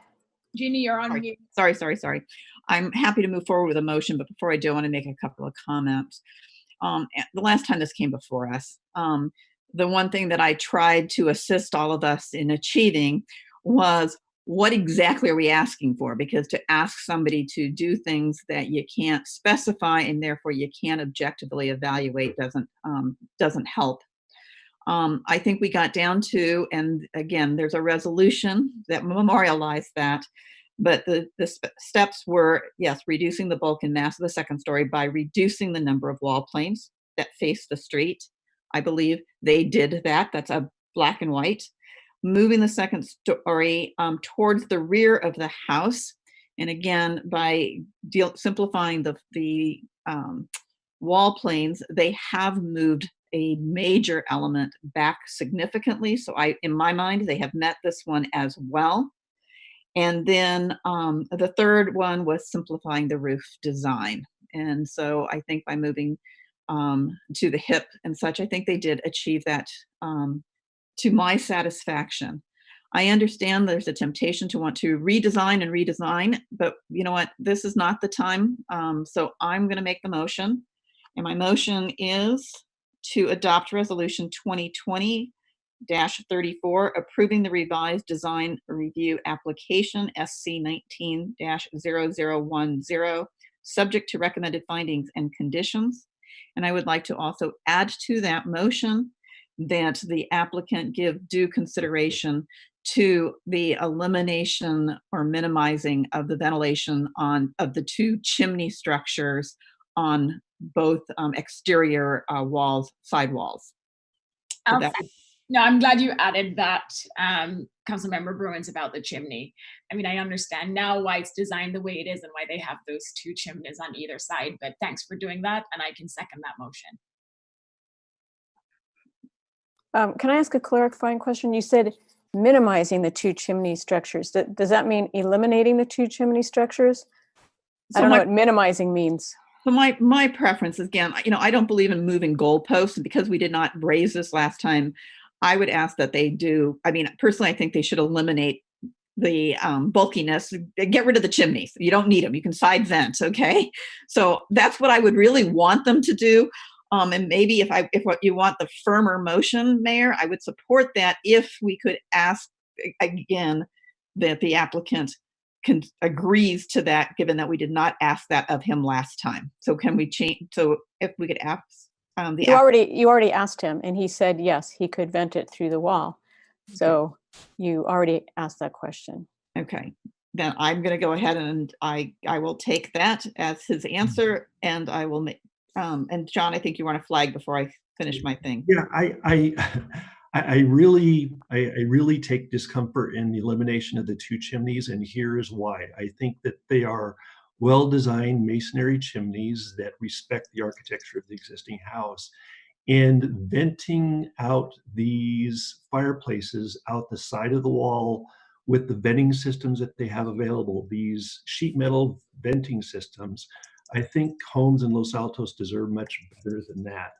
Jeannie, you're on mute. Sorry. I'm happy to move forward with a motion, but before I do, I want to make a couple of comments. The last time this came before us, the one thing that I tried to assist all of us in achieving was, what exactly are we asking for? Because to ask somebody to do things that you can't specify and therefore you can't objectively evaluate doesn't help. I think we got down to, and again, there's a resolution that memorialized that, but the steps were, yes, reducing the bulk and mass of the second story by reducing the number of wall planes that face the street. I believe they did that. That's a black and white. Moving the second story towards the rear of the house. And again, by simplifying the wall planes, they have moved a major element back significantly. So in my mind, they have met this one as well. And then the third one was simplifying the roof design. And so I think by moving to the hip and such, I think they did achieve that to my satisfaction. I understand there's a temptation to want to redesign, but you know what? This is not the time. So I'm going to make the motion. And my motion is to adopt Resolution 2020-34, approving the revised design review application SC 19-0010, subject to recommended findings and conditions. And I would like to also add to that motion that the applicant give due consideration to the elimination or minimizing of the ventilation of the 2 chimney structures on both exterior side walls. So No, I'm glad you added that, Councilmember Bruins, about the chimney. I mean, I understand now why it's designed the way it is and why they have those 2 chimneys on either side, but thanks for doing that, and I can second that motion. Can I ask a clarifying question? You said minimizing the 2 chimney structures. Does that mean eliminating the 2 chimney structures? I don't know what minimizing means. So my preference is, again, I don't believe in moving goalposts, and because we did not raise this last time, I would ask that they do. I mean, personally, I think they should eliminate the bulkiness, get rid of the chimneys. You don't need them. You can side vent, okay? So that's what I would really want them to do. And maybe if what you want the firmer motion, Mayor, I would support that if we could ask again that the applicant agrees to that, given that we did not ask that of him last time. So can we change? So if we could ask You already asked him, and he said yes, he could vent it through the wall. So you already asked that question. Okay, then I'm going to go ahead and I will take that as his answer, and I will make. And John, I think you want to flag before I finish my thing. Yeah, I really take discomfort in the elimination of the two chimneys, and here's why. I think that they are well-designed masonry chimneys that respect the architecture of the existing house. And venting out these fireplaces out the side of the wall with the venting systems that they have available, these sheet metal venting systems, I think homes in Los Altos deserve much better than that.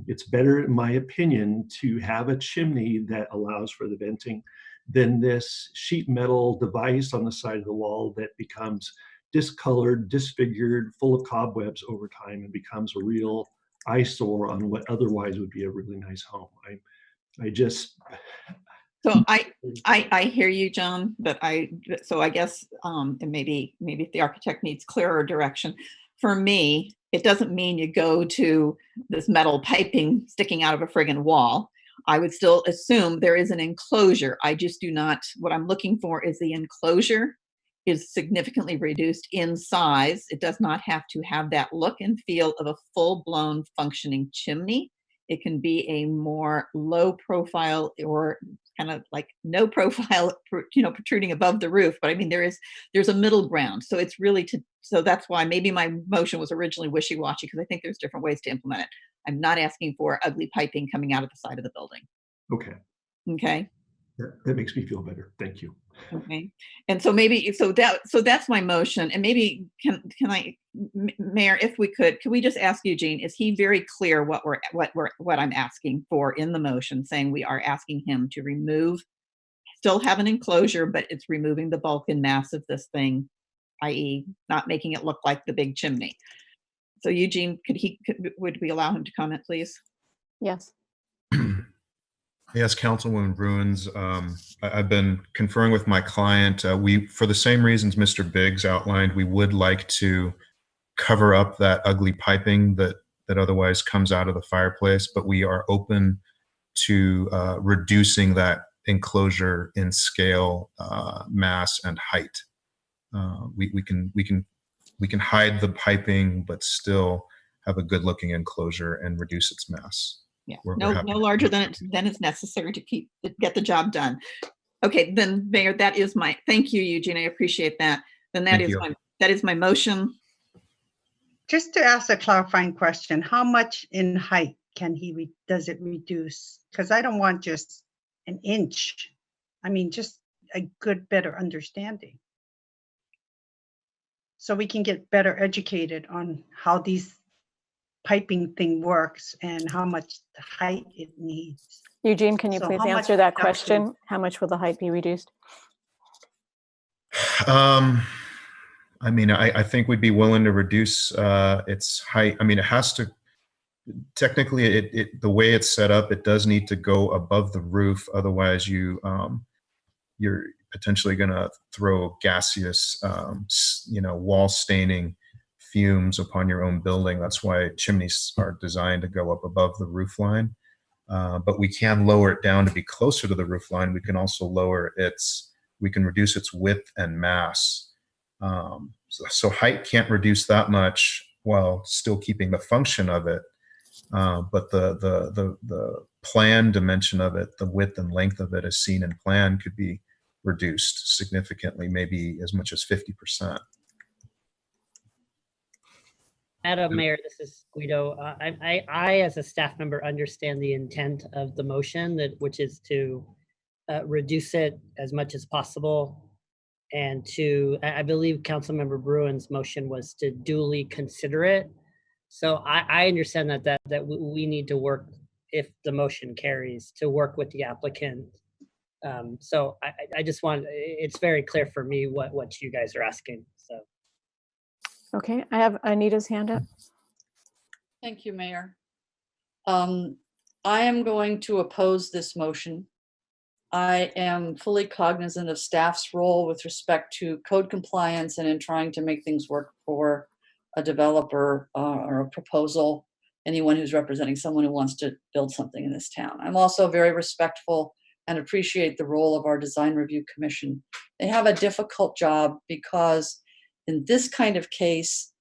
It's better, in my opinion, to have a chimney that allows for the venting than this sheet metal device on the side of the wall that becomes discolored, disfigured, full of cobwebs over time and becomes a real eyesore on what otherwise would be a really nice home. I just. So I hear you, John, but I guess and maybe if the architect needs clearer direction. For me, it doesn't mean you go to this metal piping sticking out of a friggin' wall. I would still assume there is an enclosure. I just do not, what I'm looking for is the enclosure is significantly reduced in size. It does not have to have that look and feel of a full-blown functioning chimney. It can be a more low profile or kind of like no profile, protruding above the roof. But I mean, there's a middle ground. So it's really so that's why maybe my motion was originally wishy-washy, because I think there's different ways to implement it. I'm not asking for ugly piping coming out of the side of the building. Okay. Okay. That makes me feel better. Thank you. Okay. And so that's my motion. And maybe can I, Mayor, if we could we just ask Eugene, is he very clear what I'm asking for in the motion, saying we are asking him to remove, still have an enclosure, but it's removing the bulk and mass of this thing, i.e. not making it look like the big chimney. So Eugene, would we allow him to comment, please? Yes. Yes, Councilwoman Bruins. I've been conferring with my client. For the same reasons Mr. Biggs outlined, we would like to cover up that ugly piping that otherwise comes out of the fireplace, but we are open to reducing that enclosure in scale, mass, and height. We can hide the piping, but still have a good-looking enclosure and reduce its mass. Yeah, no larger than is necessary to get the job done. Okay, then Mayor, thank you, Eugene. I appreciate that. Then that is my motion. Just to ask a clarifying question, how much in height does it reduce? Because I don't want just an inch. I mean, just a better understanding. So we can get better educated on how these piping thing works and how much height it needs. Eugene, can you please answer that question? How much will the height be reduced? I mean, I think we'd be willing to reduce its height. I mean, it has to, technically, the way it's set up, it does need to go above the roof. Otherwise, you're potentially going to throw gaseous, wall staining fumes upon your own building. That's why chimneys are designed to go up above the roof line. But we can lower it down to be closer to the roof line. We can also we can reduce its width and mass. So height can't reduce that much while still keeping the function of it. But the plan dimension of it, the width and length of it as seen in plan, could be reduced significantly, maybe as much as 50%. Madam Mayor, this is Guido. I, as a staff member, understand the intent of the motion, which is to reduce it as much as possible, and I believe Councilmember Bruin's motion was to duly consider it. So I understand that we need to work, if the motion carries, to work with the applicant. So I just it's very clear for me what you guys are asking. So. Okay, I have Anita's hand up. Thank you, Mayor. I am going to oppose this motion I am fully cognizant of staff's role with respect to code compliance and in trying to make things work for a developer or a proposal, anyone who's representing someone who wants to build something in this town. I'm also very respectful and appreciate the role of our design review commission. They have a difficult job because in this kind of case,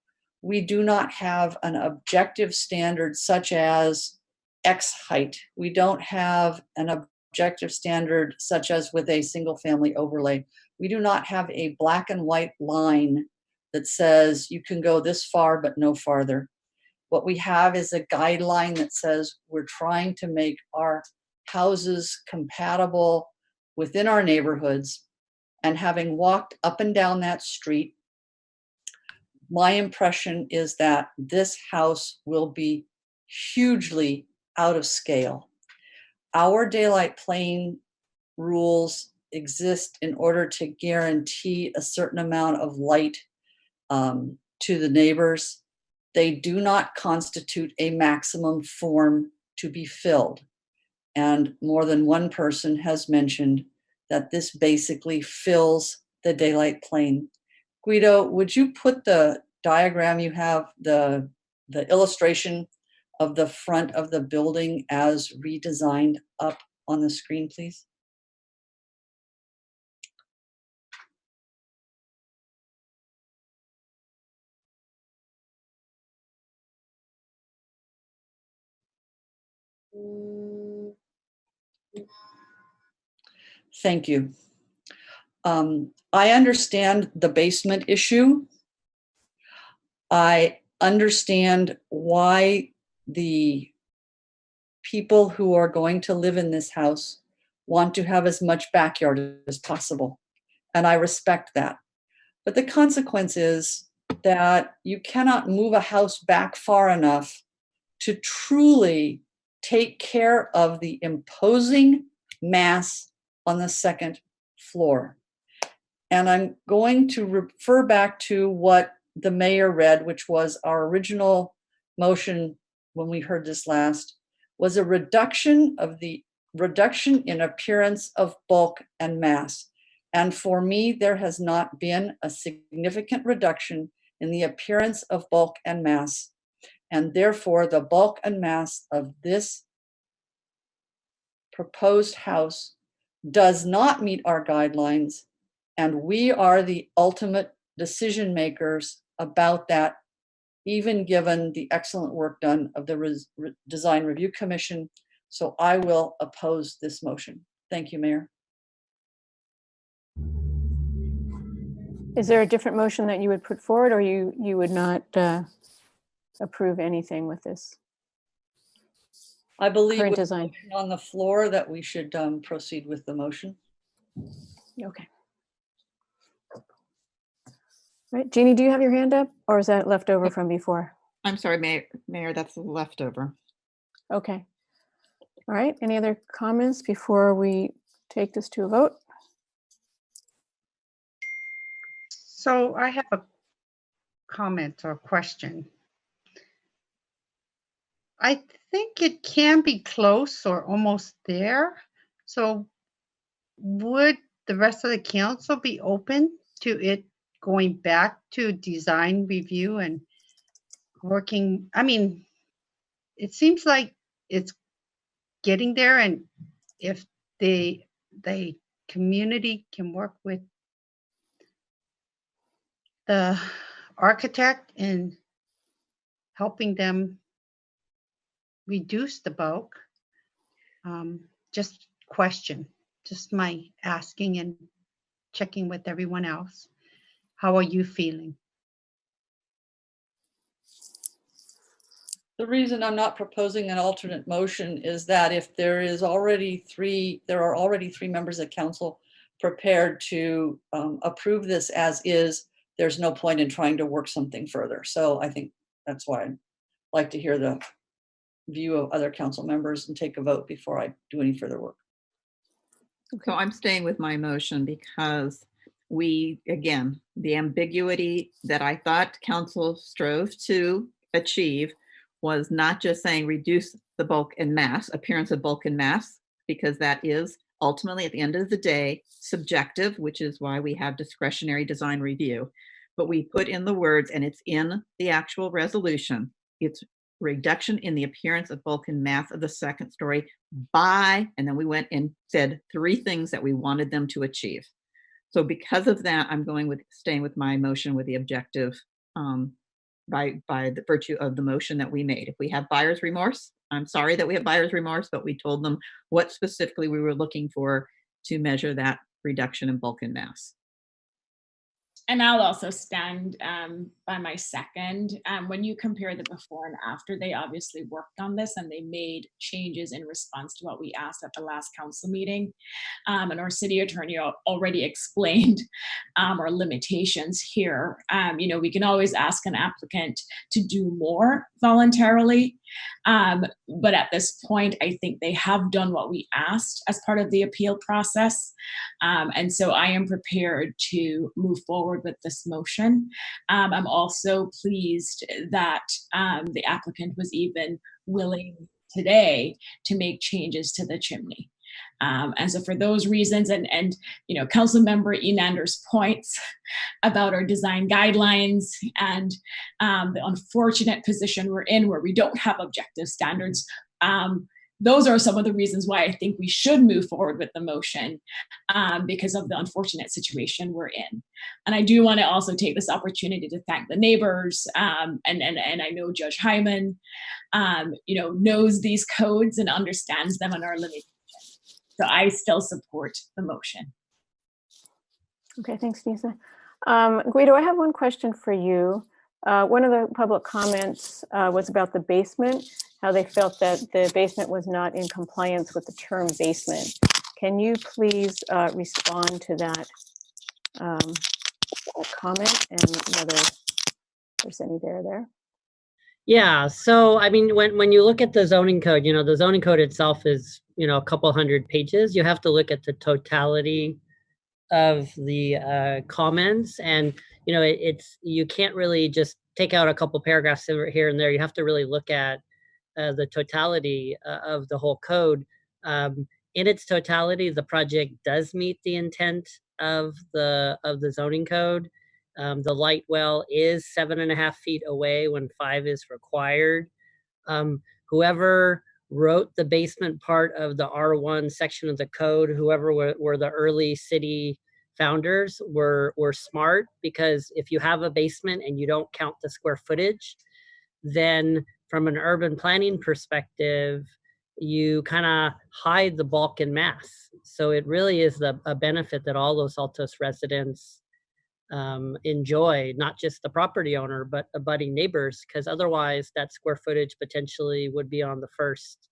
we do not have an objective standard such as X height. We don't have an objective standard such as with a single family overlay. We do not have a black and white line that says you can go this far but no farther. What we have is a guideline that says we're trying to make our houses compatible within our neighborhoods. And having walked up and down that street, my impression is that this house will be hugely out of scale. Our daylight plane rules exist in order to guarantee a certain amount of light to the neighbors. They do not constitute a maximum form to be filled. And more than one person has mentioned that this basically fills the daylight plane. Guido, would you put the diagram you have, the illustration of the front of the building as redesigned up on the screen, please? Thank you. I understand the basement issue. I understand why the people who are going to live in this house want to have as much backyard as possible. And I respect that. But the consequence is that you cannot move a house back far enough to truly take care of the imposing mass on the second floor. And I'm going to refer back to what the mayor read, which was our original motion when we heard this last, was a reduction in appearance of bulk and mass. And for me, there has not been a significant reduction in the appearance of bulk and mass. And therefore, the bulk and mass of this proposed house does not meet our guidelines. And we are the ultimate decision makers about that, even given the excellent work done of the Design Review Commission. So I will oppose this motion. Thank you, Mayor. Is there a different motion that you would put forward, or you would not approve anything with this? I believe Current with design. the motion on the floor that we should proceed with the motion. Okay. Right, Jeannie, do you have your hand up, or is that left over from before? I'm sorry, Mayor, that's leftover. Okay. All right, any other comments before we take this to a vote? So I have a comment or question. I think it can be close or almost there. So would the rest of the council be open to it going back to design review and working? I mean, it seems like it's getting there, and if the community can work with the architect in helping them reduce the bulk, just my asking and checking with everyone else. How are you feeling? The reason I'm not proposing an alternate motion is that if there are already three members of council prepared to approve this as is, there's no point in trying to work something further. So I think that's why I'd like to hear the view of other council members and take a vote before I do any further work. So I'm staying with my motion because again, the ambiguity that I thought council strove to achieve was not just saying reduce the bulk and mass, appearance of bulk and mass, because that is ultimately, at the end of the day, subjective, which is why we have discretionary design review. But we put in the words, and it's in the actual resolution, it's reduction in the appearance of bulk and mass of the second story by, and then we went and said 3 things that we wanted them to achieve. So because of that, I'm staying with my motion with the objective by the virtue of the motion that we made. If we have buyer's remorse, I'm sorry that we have buyer's remorse, but we told them what specifically we were looking for to measure that reduction in bulk and mass. And I'll also stand by my second. When you compare the before and after, they obviously worked on this and they made changes in response to what we asked at the last council meeting. And our city attorney already explained our limitations here. We can always ask an applicant to do more voluntarily. But at this point, I think they have done what we asked as part of the appeal process. And so I am prepared to move forward with this motion. I'm also pleased that the applicant was even willing today to make changes to the chimney. And so for those reasons, and Council Member Enander's points about our design guidelines and the unfortunate position we're in where we don't have objective standards, those are some of the reasons why I think we should move forward with the motion, because of the unfortunate situation we're in. And I do want to also take this opportunity to thank the neighbors, and I know Judge Hyman, knows these codes and understands them and our limitations. So I still support the motion. Okay, thanks, Nisa. Guido, I have one question for you. One of the public comments was about the basement, how they felt that the basement was not in compliance with the term basement. Can you please respond to that comment and whether there's any there? Yeah, so I mean, when you look at the zoning code, the zoning code itself is, a couple hundred pages. You have to look at the totality of the comments, and you can't really just take out a couple paragraphs here and there. You have to really look at the totality of the whole code. In its totality, the project does meet the intent of the zoning code. The light well is 7.5 feet away when 5 is required. Whoever wrote the basement part of the R1 section of the code, whoever were the early city founders, were smart, because if you have a basement and you don't count the square footage, then from an urban planning perspective, you kind of hide the bulk and mass. So it really is a benefit that all Los Altos residents enjoy, not just the property owner, but abutting neighbors, because otherwise that square footage potentially would be on the first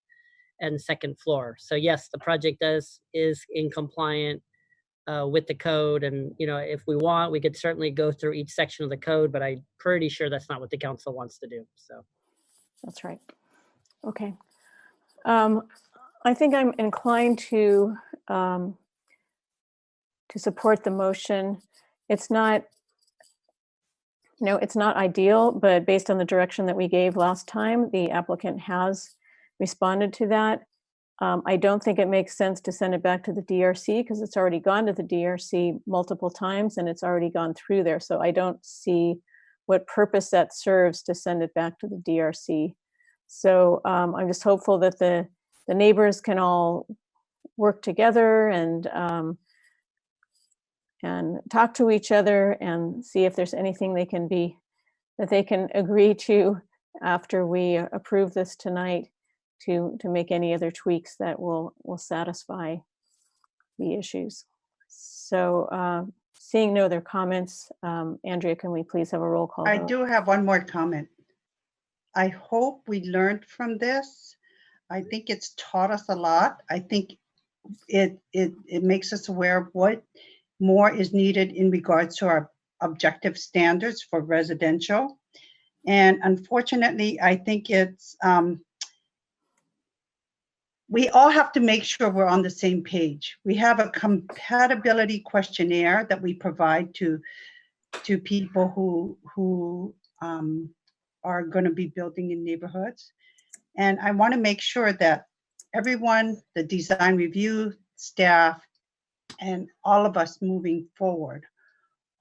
and second floor. So yes, the project is in compliant with the code, and if we want, we could certainly go through each section of the code, but I'm pretty sure that's not what the council wants to do. So that's right. Okay. I think I'm inclined to support the motion. It's not, it's not ideal, but based on the direction that we gave last time, the applicant has responded to that. I don't think it makes sense to send it back to the DRC because it's already gone to the DRC multiple times and it's already gone through there. So I don't see what purpose that serves to send it back to the DRC. So I'm just hopeful that the neighbors can all work together and talk to each other and see if there's anything they can agree to after we approve this tonight to make any other tweaks that will satisfy the issues. So seeing no other comments, Andrea, can we please have a roll call vote? I do have one more comment. I hope we learned from this. I think it's taught us a lot. I think it makes us aware of what more is needed in regards to our objective standards for residential. And unfortunately, I think it's, we all have to make sure we're on the same page. We have a compatibility questionnaire that we provide to people who are going to be building in neighborhoods. And I want to make sure that everyone, the design review staff and all of us moving forward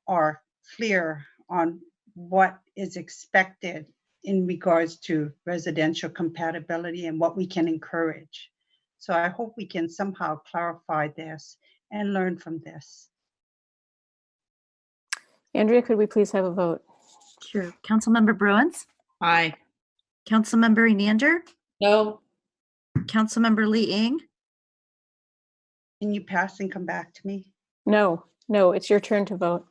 are clear on what is expected in regards to residential compatibility and what we can encourage. So I hope we can somehow clarify this and learn from this. Andrea, could we please have a vote? Sure. Councilmember Bruins? Aye. Councilmember Enander? No. Councilmember Lee Ing? Can you pass and come back to me? No, no, it's your turn to vote.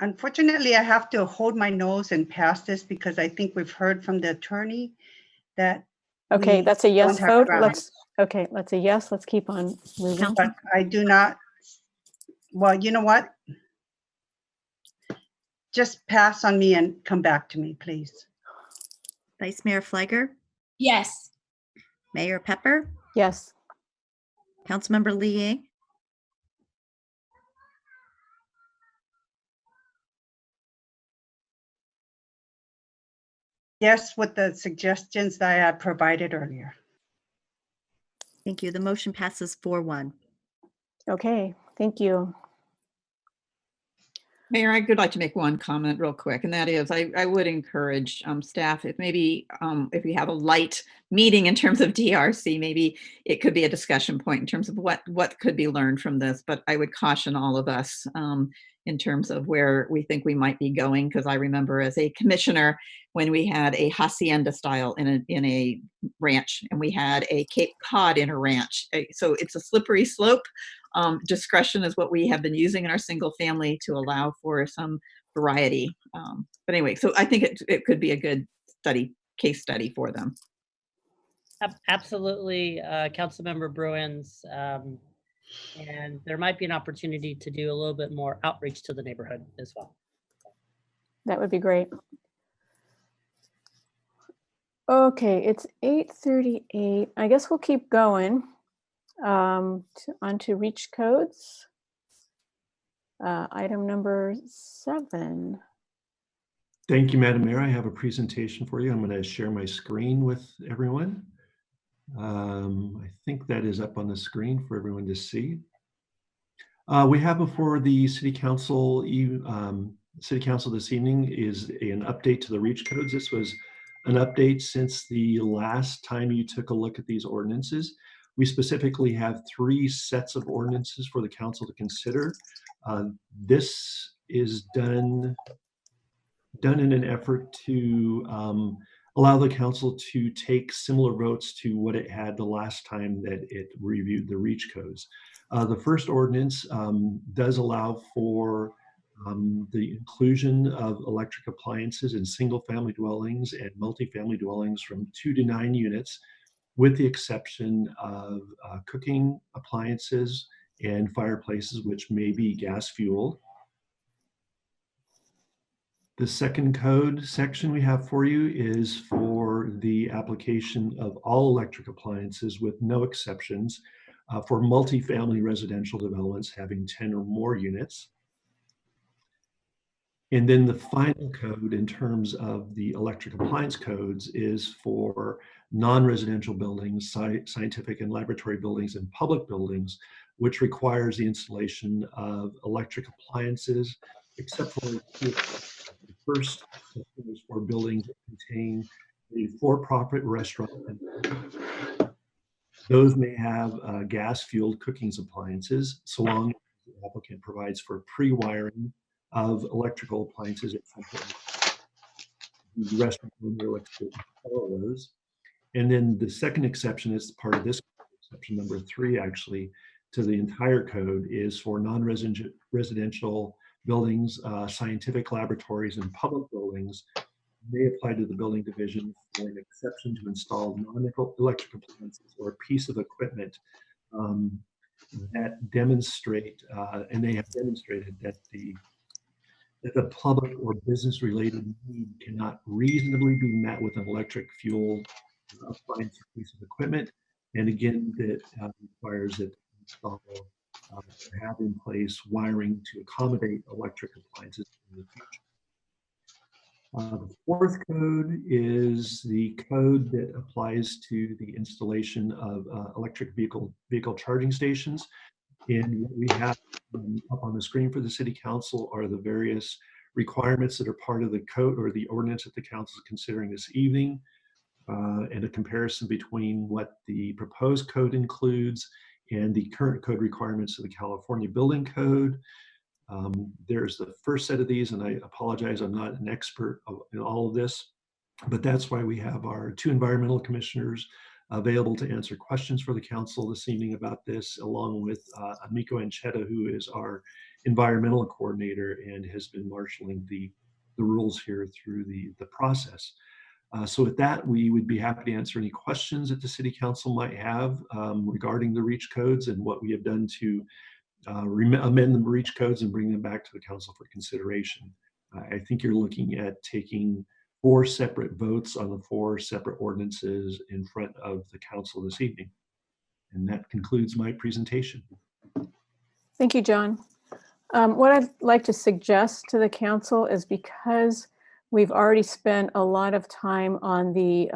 Unfortunately, I have to hold my nose and pass this because I think we've heard from the attorney that Okay, we that's a yes don't have vote. grounds. That's a yes. Let's keep on moving. But I do not, well, you know what? Just pass on me and come back to me, please. Vice Mayor Fliger? Yes. Mayor Pepper? Yes. Councilmember Lee Ing? Yes, with the suggestions that I had provided earlier. Thank you. The motion passes 4-1. Okay, thank you. Mayor, I would like to make one comment real quick, and that is I would encourage staff, if maybe if we have a light meeting in terms of DRC, maybe it could be a discussion point in terms of what could be learned from this. But I would caution all of us in terms of where we think we might be going, because I remember as a commissioner when we had a hacienda style in a ranch, and we had a Cape Cod in a ranch. So it's a slippery slope. Discretion is what we have been using in our single family to allow for some variety. But anyway, so I think it could be a good case study for them. Absolutely, Councilmember Bruins. And there might be an opportunity to do a little bit more outreach to the neighborhood as well. That would be great. Okay, it's 8:38. I guess we'll keep going on to reach codes. Item number 7. Thank you, Madam Mayor. I have a presentation for you. I'm going to share my screen with everyone. I think that is up on the screen for everyone to see. We have before the City Council this evening is an update to the REACH codes. This was an update since the last time you took a look at these ordinances. We specifically have 3 sets of ordinances for the council to consider. This is done in an effort to allow the council to take similar votes to what it had the last time that it reviewed the REACH codes. The first ordinance does allow for the inclusion of electric appliances in single-family dwellings and multifamily dwellings from 2 to 9 units, with the exception of cooking appliances and fireplaces, which may be gas-fueled. The second code section we have for you is for the application of all electric appliances with no exceptions for multifamily residential developments having 10 or more units. And then the final code in terms of the electric appliance codes is for non-residential buildings, scientific and laboratory buildings, and public buildings, which requires the installation of electric appliances, except for the first is for buildings that contain a for-profit restaurant. Those may have gas-fueled cooking appliances, so long as the applicant provides for pre-wiring of electrical appliances at some point. The restaurant owner looks to follow those. And then the second exception is part of this exception, number 3, actually, to the entire code is for non-residential buildings, scientific laboratories, and public buildings may apply to the building division for an exception to install non-electric appliances or a piece of equipment that demonstrate, and they have demonstrated that the public or business related need cannot reasonably be met with an electric fuel appliance or piece of equipment. And again, that requires that install have in place wiring to accommodate electric appliances in the future. The fourth code is the code that applies to the installation of electric vehicle charging stations. And what we have up on the screen for the City Council are the various requirements that are part of the code or the ordinance that the council is considering this evening, and a comparison between what the proposed code includes and the current code requirements of the California Building Code. There's the first set of these, and I apologize, I'm not an expert in all of this, but that's why we have our two environmental commissioners available to answer questions for the council this evening about this, along with Amico Anchetta, who is our environmental coordinator and has been marshaling the rules here through the process. So with that, we would be happy to answer any questions that the City Council might have regarding the REACH codes and what we have done to amend the REACH codes and bring them back to the council for consideration. I think you're looking at taking 4 separate votes on the 4 separate ordinances in front of the council this evening. And that concludes my presentation. Thank you, John. What I'd like to suggest to the council is, because we've already spent a lot of time on the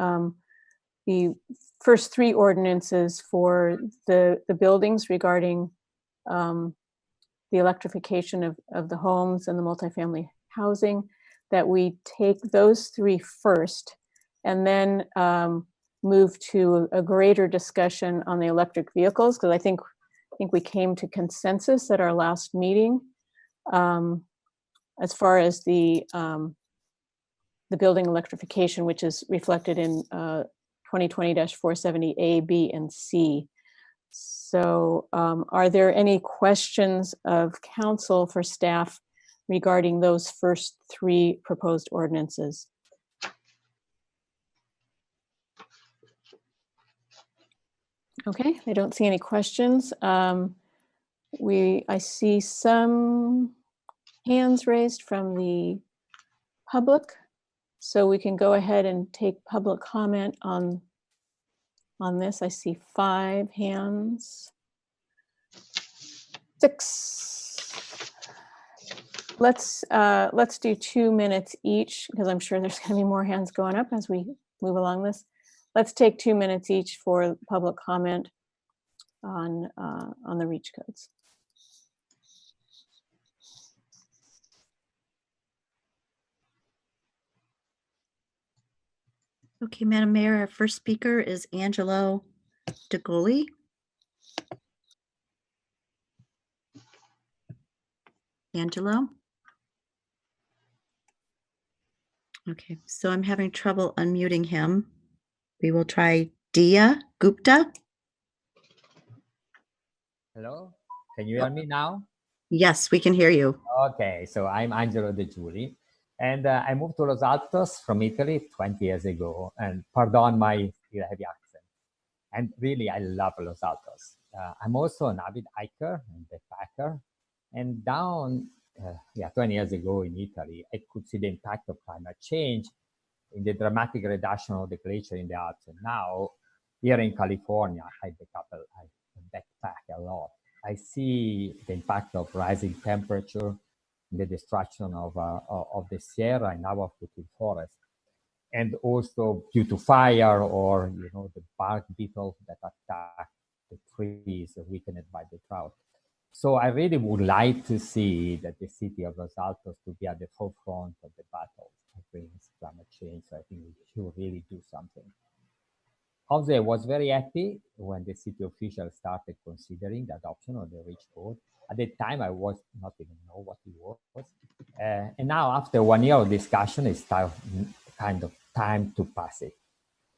first 3 ordinances for the buildings regarding the electrification of the homes and the multifamily housing, that we take those 3 first and then move to a greater discussion on the electric vehicles, because I think we came to consensus at our last meeting as far as the building electrification, which is reflected in 2020-470A, B, and C. So are there any questions of council for staff regarding those first 3 proposed ordinances? Okay, I don't see any questions. I see some hands raised from the public, so we can go ahead and take public comment on this. I see 5 hands. 6. Let's do 2 minutes each, because I'm sure there's going to be more hands going up as we move along this. Let's take 2 minutes each for public comment on the REACH codes. Okay, Madam Mayor, our first speaker is Angelo DeGoli. Angelo? Okay, so I'm having trouble unmuting him. We will try Dia Gupta. Hello, can you hear me now? Yes, we can hear you. Okay, so I'm Angelo De Giuli, and I moved to Los Altos from Italy 20 years ago, and pardon my still heavy accent. And really, I love Los Altos. I'm also an avid hiker and backpacker, and 20 years ago in Italy, I could see the impact of climate change in the dramatic reduction of the glacier in the Alps. And now, here in California, I backpack a lot. I see the impact of rising temperature, the destruction of the Sierra and our footing forest, and also due to fire or the bark beetle that attack the trees weakened by the drought. So I really would like to see that the city of Los Altos to be at the forefront of the battle against climate change. So I think we should really do something. Also, I was very happy when the city officials started considering the adoption of the REACH code. At the time, I was not even know what it was. And now, after 1 year of discussion, it's kind of time to pass it.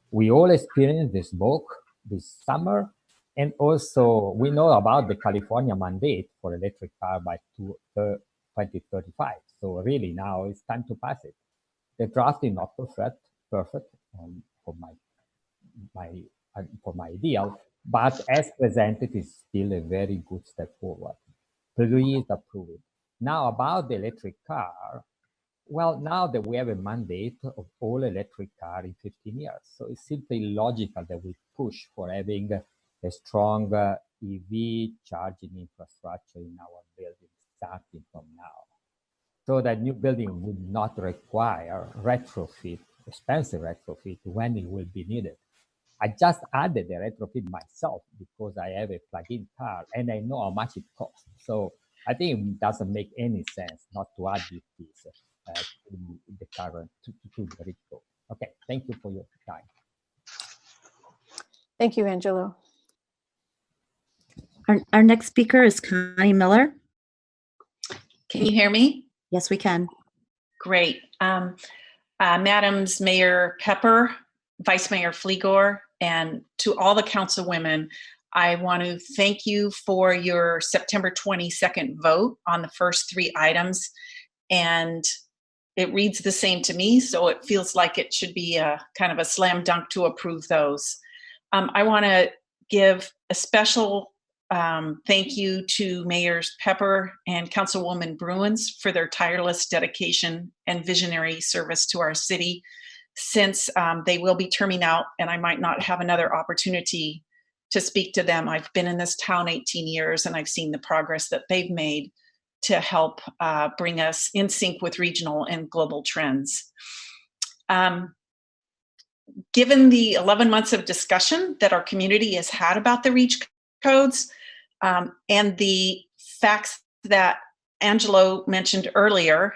We all experienced this book this summer, and also we know about the California mandate for electric car by 2035. So really now it's time to pass it. The draft is not perfect for my ideal, but as presented is still a very good step forward. Please approve it. Now about the electric car, well, now that we have a mandate of all electric car in 15 years, so it's simply logical that we push for having a strong EV charging infrastructure in our buildings starting from now. so that new building would not require retrofit, expensive retrofit when it will be needed. I just added the retrofit myself because I have a plug-in car and I know how much it costs. So I think it doesn't make any sense not to add this to the current, to the REACH code. Okay, thank you for your time. Thank you, Angelo. Our next speaker is Connie Miller. Can you hear me? Yes, we can. Great. Madams Mayor Pepper, Vice Mayor Flegor, and to all the councilwomen, I want to thank you for your September 22nd vote on the first 3 items. And it reads the same to me, so it feels like it should be a kind of a slam dunk to approve those. I want to give a special thank you to Mayors Pepper and Councilwoman Bruins for their tireless dedication and visionary service to our city, since they will be terming out and I might not have another opportunity to speak to them. I've been in this town 18 years and I've seen the progress that they've made to help bring us in sync with regional and global trends. Given the 11 months of discussion that our community has had about the REACH codes and the facts that Angelo mentioned earlier,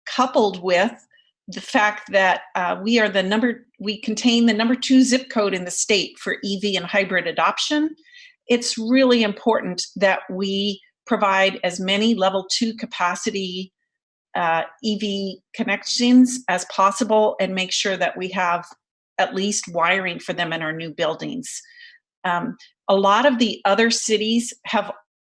coupled with the fact that we contain the number 2 zip code in the state for EV and hybrid adoption, it's really important that we provide as many level 2 capacity EV connections as possible and make sure that we have at least wiring for them in our new buildings. A lot of the other cities have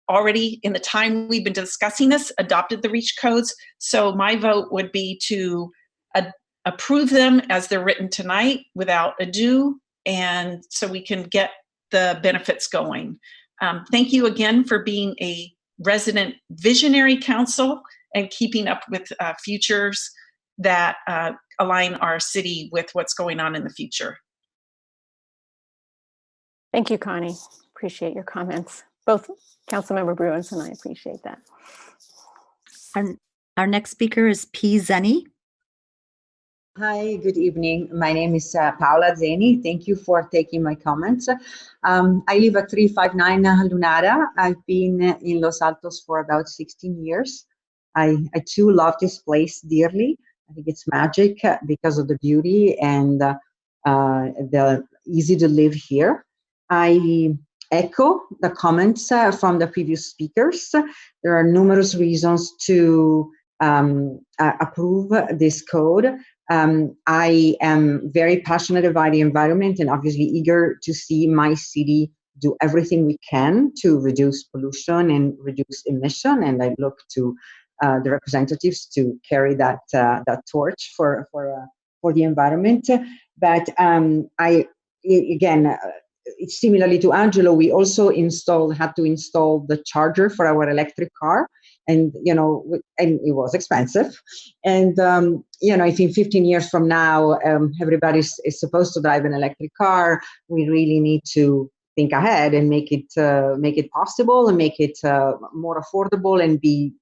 already, in the time we've been discussing this, adopted the REACH codes. So my vote would be to approve them as they're written tonight without ado, and so we can get the benefits going. Thank you again for being a resident visionary council and keeping up with futures that align our city with what's going on in the future. Thank you, Connie. Appreciate your comments. Both Councilmember Bruins and I appreciate that. Our next speaker is P. Zenny. Hi, good evening. My name is Paola Zeni. Thank you for taking my comments. I live at 359 Lunara. I've been in Los Altos for about 16 years. I too love this place dearly. I think it's magic because of the beauty and the easy to live here. I echo the comments from the previous speakers. There are numerous reasons to approve this code. I am very passionate about the environment and obviously eager to see my city do everything we can to reduce pollution and reduce emission. And I look to the representatives to carry that torch for the environment. But similarly to Angelo, we also had to install the charger for our electric car. And, and it was expensive. And, I think 15 years from now, everybody is supposed to drive an electric car. We really need to think ahead and make it possible and make it more affordable and be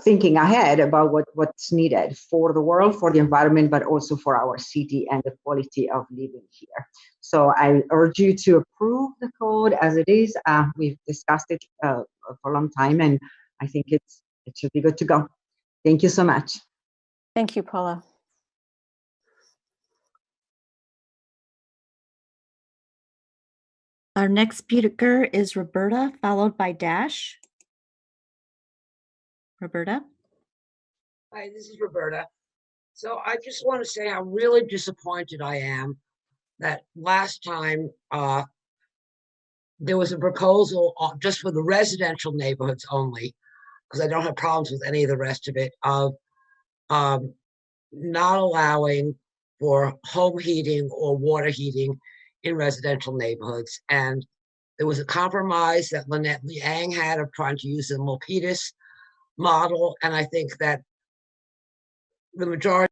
thinking ahead about what's needed for the world, for the environment, but also for our city and the quality of living here. So I urge you to approve the code as it is. We've discussed it for a long time, and I think it should be good to go. Thank you so much. Thank you, Paula. Our next speaker is Roberta, followed by Dash. Roberta? Hi, this is Roberta. So I just want to say how really disappointed I am that last time there was a proposal just for the residential neighborhoods only, because I don't have problems with any of the rest of it, of not allowing for home heating or water heating in residential neighborhoods. And there was a compromise that Lynette Liang had of trying to use the Milpitas model, and I think that the majority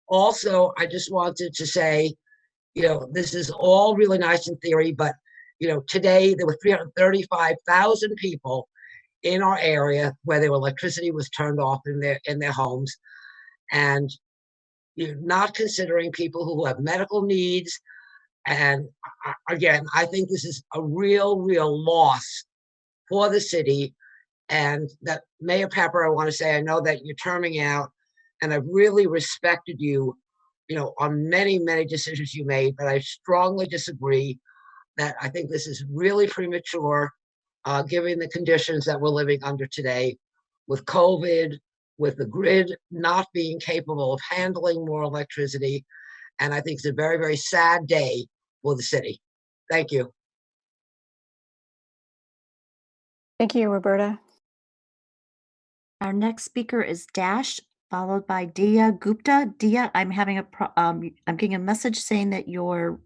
also, I just wanted to say This is all really nice in theory, but, today there were 335,000 people in our area where their electricity was turned off in their homes. And you're not considering people who have medical needs. And again, I think this is a real loss for the city. And that Mayor Pepper, I want to say, I know that you're terming out, and I've really respected you, on many decisions you made, but I strongly disagree that I think this is really premature, given the conditions that we're living under today with COVID, with the grid not being capable of handling more electricity. And I think it's a very sad day for the city. Thank you. Thank you, Roberta. Our next speaker is Dash, followed by Dia Gupta. Dia, I'm having I'm getting a message saying that your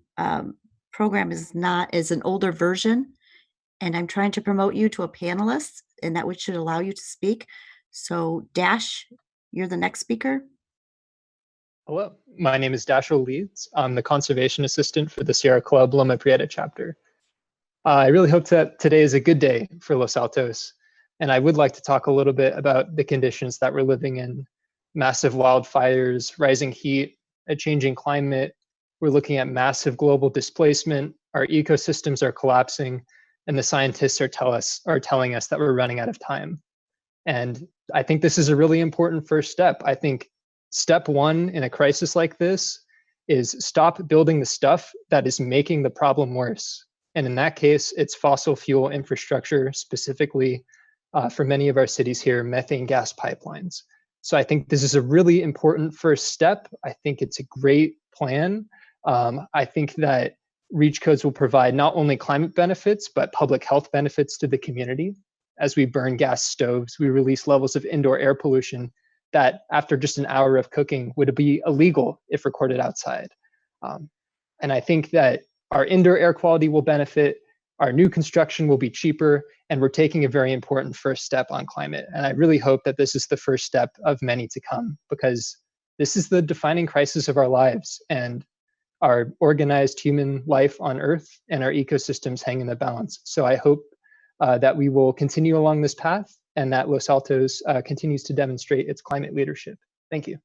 program is an older version, and I'm trying to promote you to a panelist, and that should allow you to speak. So Dash, you're the next speaker. Hello, my name is Dashiell Leeds. I'm the Conservation Assistant for the Sierra Club Loma Prieta chapter. I really hope that today is a good day for Los Altos, and I would like to talk a little bit about the conditions that we're living in. Massive wildfires, rising heat, a changing climate. We're looking at massive global displacement. Our ecosystems are collapsing, and the scientists are telling us that we're running out of time. And I think this is a really important first step. I think step one in a crisis like this is stop building the stuff that is making the problem worse. And in that case, it's fossil fuel infrastructure, specifically for many of our cities here, methane gas pipelines. So I think this is a really important first step. I think it's a great plan. I think that REACH codes will provide not only climate benefits, but public health benefits to the community. As we burn gas stoves, we release levels of indoor air pollution that after just an hour of cooking would be illegal if recorded outside. And I think that our indoor air quality will benefit, our new construction will be cheaper, and we're taking a very important first step on climate. And I really hope that this is the first step of many to come, because this is the defining crisis of our lives, and our organized human life on Earth and our ecosystems hang in the balance. So I hope that we will continue along this path, and that Los Altos continues to demonstrate its climate leadership. Thank you.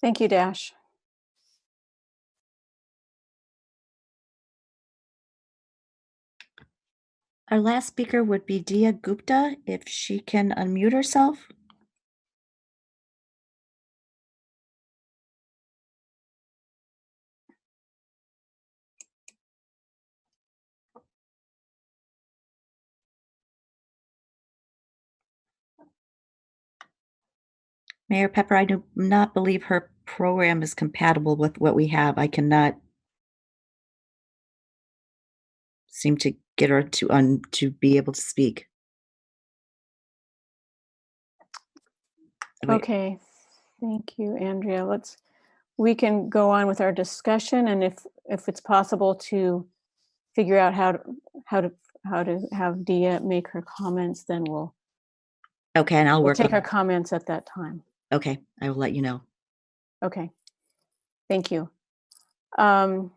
Thank you, Dash. Our last speaker would be Dia Gupta, if she can unmute herself. Mayor Pepper, I do not believe her program is compatible with what we have. I cannot seem to get her to be able to speak. Okay, thank you, Andrea. We can go on with our discussion, and if it's possible to figure out how to have Dia make her comments, then we'll and I'll work take on her comments at that time. Okay, I will let you know. Okay, thank you. So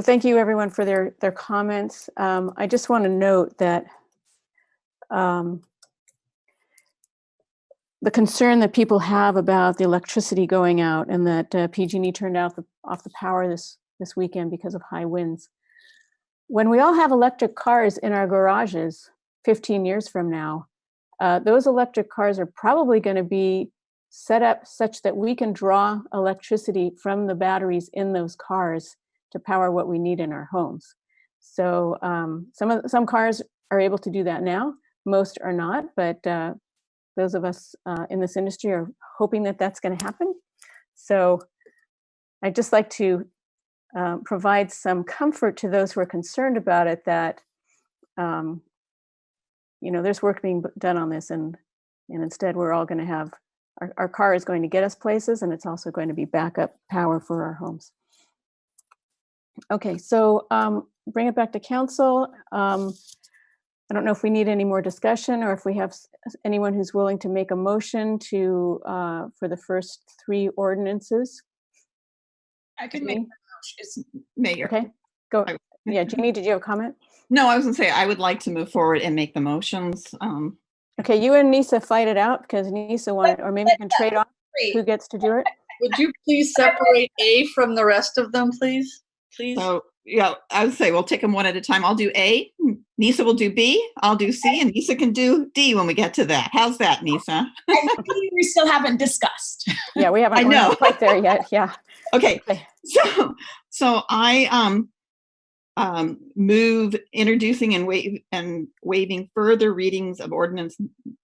thank you everyone for their comments. I just want to note that the concern that people have about the electricity going out, and that PG&E turned off the power this weekend because of high winds. When we all have electric cars in our garages 15 years from now, those electric cars are probably going to be set up such that we can draw electricity from the batteries in those cars to power what we need in our homes. So some cars are able to do that now, most are not, but those of us in this industry are hoping that that's going to happen. So I'd just like to provide some comfort to those who are concerned about it, that there's work being done on this, and instead we're all going to have, our car is going to get us places, and it's also going to be backup power for our homes. Okay, so bring it back to council. I don't know if we need any more discussion or if we have anyone who's willing to make a motion to for the first 3 ordinances. I can make It's Mayor. Okay, go. Yeah, Jeannie, did you have a comment? No, I was gonna say, I would like to move forward and make the motions. Okay, you and Nisa fight it out because Nisa wanted, or maybe you can trade off who gets to do it. Would you please separate A from the rest of them, please? Please. So, yeah, I would say we'll take them one at a time. I'll do A, Nisa will do B, I'll do C, and Nisa can do D when we get to that. How's that, Nisa? And we still haven't discussed. Yeah, we haven't. I We're know. not quite there yet. Yeah. Okay, so I move introducing and waiving further readings of ordinance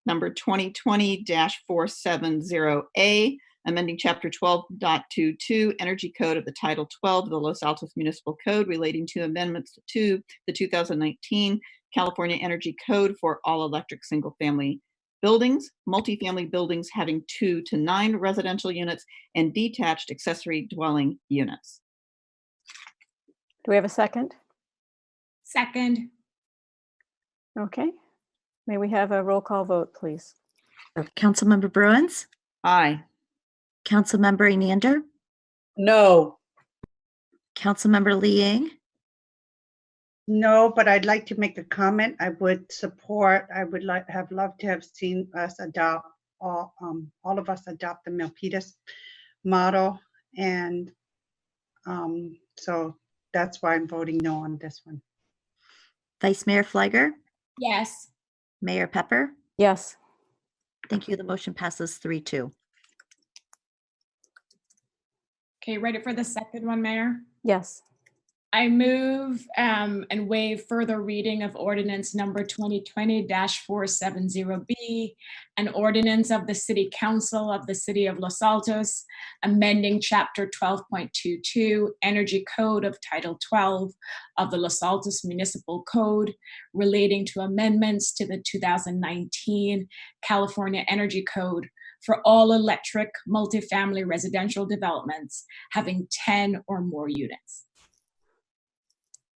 number 2020-470A, amending chapter 12.22 Energy Code of the Title 12 of the Los Altos Municipal Code relating to amendments to the 2019 California Energy Code for all electric single family buildings, multifamily buildings having 2 to 9 residential units, and detached accessory dwelling units. Do we have a second? Second. Okay. May we have a roll call vote, please? Councilmember Bruins, Aye. Councilmember Enander, No. Councilmember Liang, No, but I'd like to make a comment. I would support, I would have loved to have seen us adopt, all of us adopt the Milpitas model. And so that's why I'm voting no on this one. Vice Mayor Fliger, Yes. Mayor Pepper. Yes. Thank you. The motion passes 3-2. Okay, ready for the second one, Mayor? Yes. I move and waive further reading of ordinance number 2020-470B, an ordinance of the City Council of the City of Los Altos, amending Chapter 12.22 Energy Code of Title 12 of the Los Altos Municipal Code relating to amendments to the 2019 California Energy Code for all electric multifamily residential developments having 10 or more units.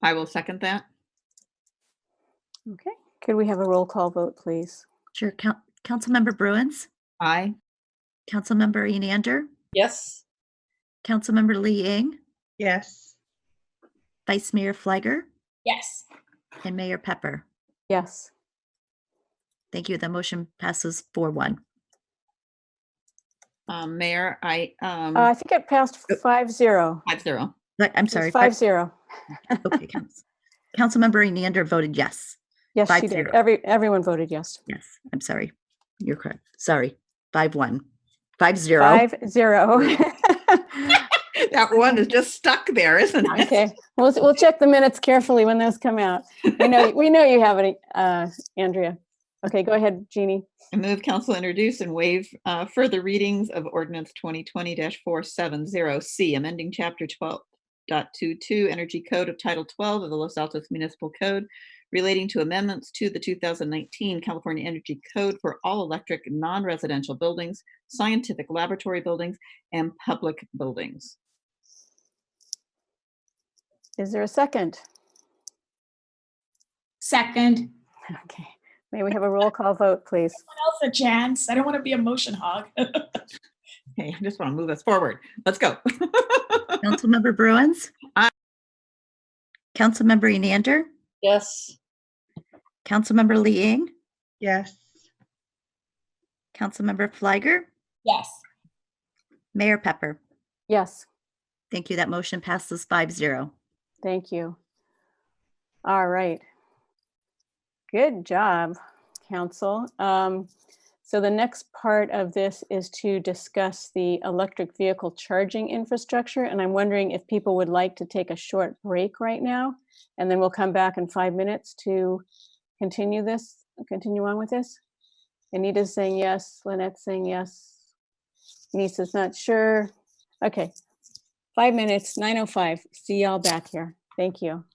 I will second that. Okay. Could we have a roll call vote, please? Sure. Councilmember Bruins, Aye. Councilmember Enander, Yes. Councilmember Liang, Yes. Vice Mayor Fliger, Yes. and Mayor Pepper. Yes. Thank you. The motion passes 4-1. Mayor, I think it passed 5-0. 5-0. I'm sorry. 5-0. Okay. Councilmember Enander voted yes. Yes, she did. 5-0. Everyone voted yes. Yes. I'm sorry. You're correct. Sorry. 5-1. 5-0. 5-0. That one is just stuck there, isn't it? Okay. We'll check the minutes carefully when those come out. We know you have it, Andrea. Okay, go ahead, Jeannie. I move council introduce and waive further readings of ordinance 2020-470C, amending chapter 12.22 Energy Code of Title 12 of the Los Altos Municipal Code relating to amendments to the 2019 California Energy Code for all electric non-residential buildings, scientific laboratory buildings, and public buildings. Is there a second? Second. Okay. May we have a roll call vote, please? Someone else a chance. I don't want to be a motion hog. Okay, I just want to move us forward. Let's go. Councilmember Bruins? Aye. Councilmember Enander? Yes. Councilmember Liang? Yes. Councilmember Fliger? Yes. Mayor Pepper? Yes. Thank you. That motion passes 5-0. Thank you. All right. Good job, Council. So the next part of this is to discuss the electric vehicle charging infrastructure. And I'm wondering if people would like to take a short break right now, and then we'll come back in 5 minutes to continue on with this. Anita's saying yes, Lynette's saying yes. Nisa's not sure. Okay, 5 minutes, 9:05. See y'all back here. Thank you.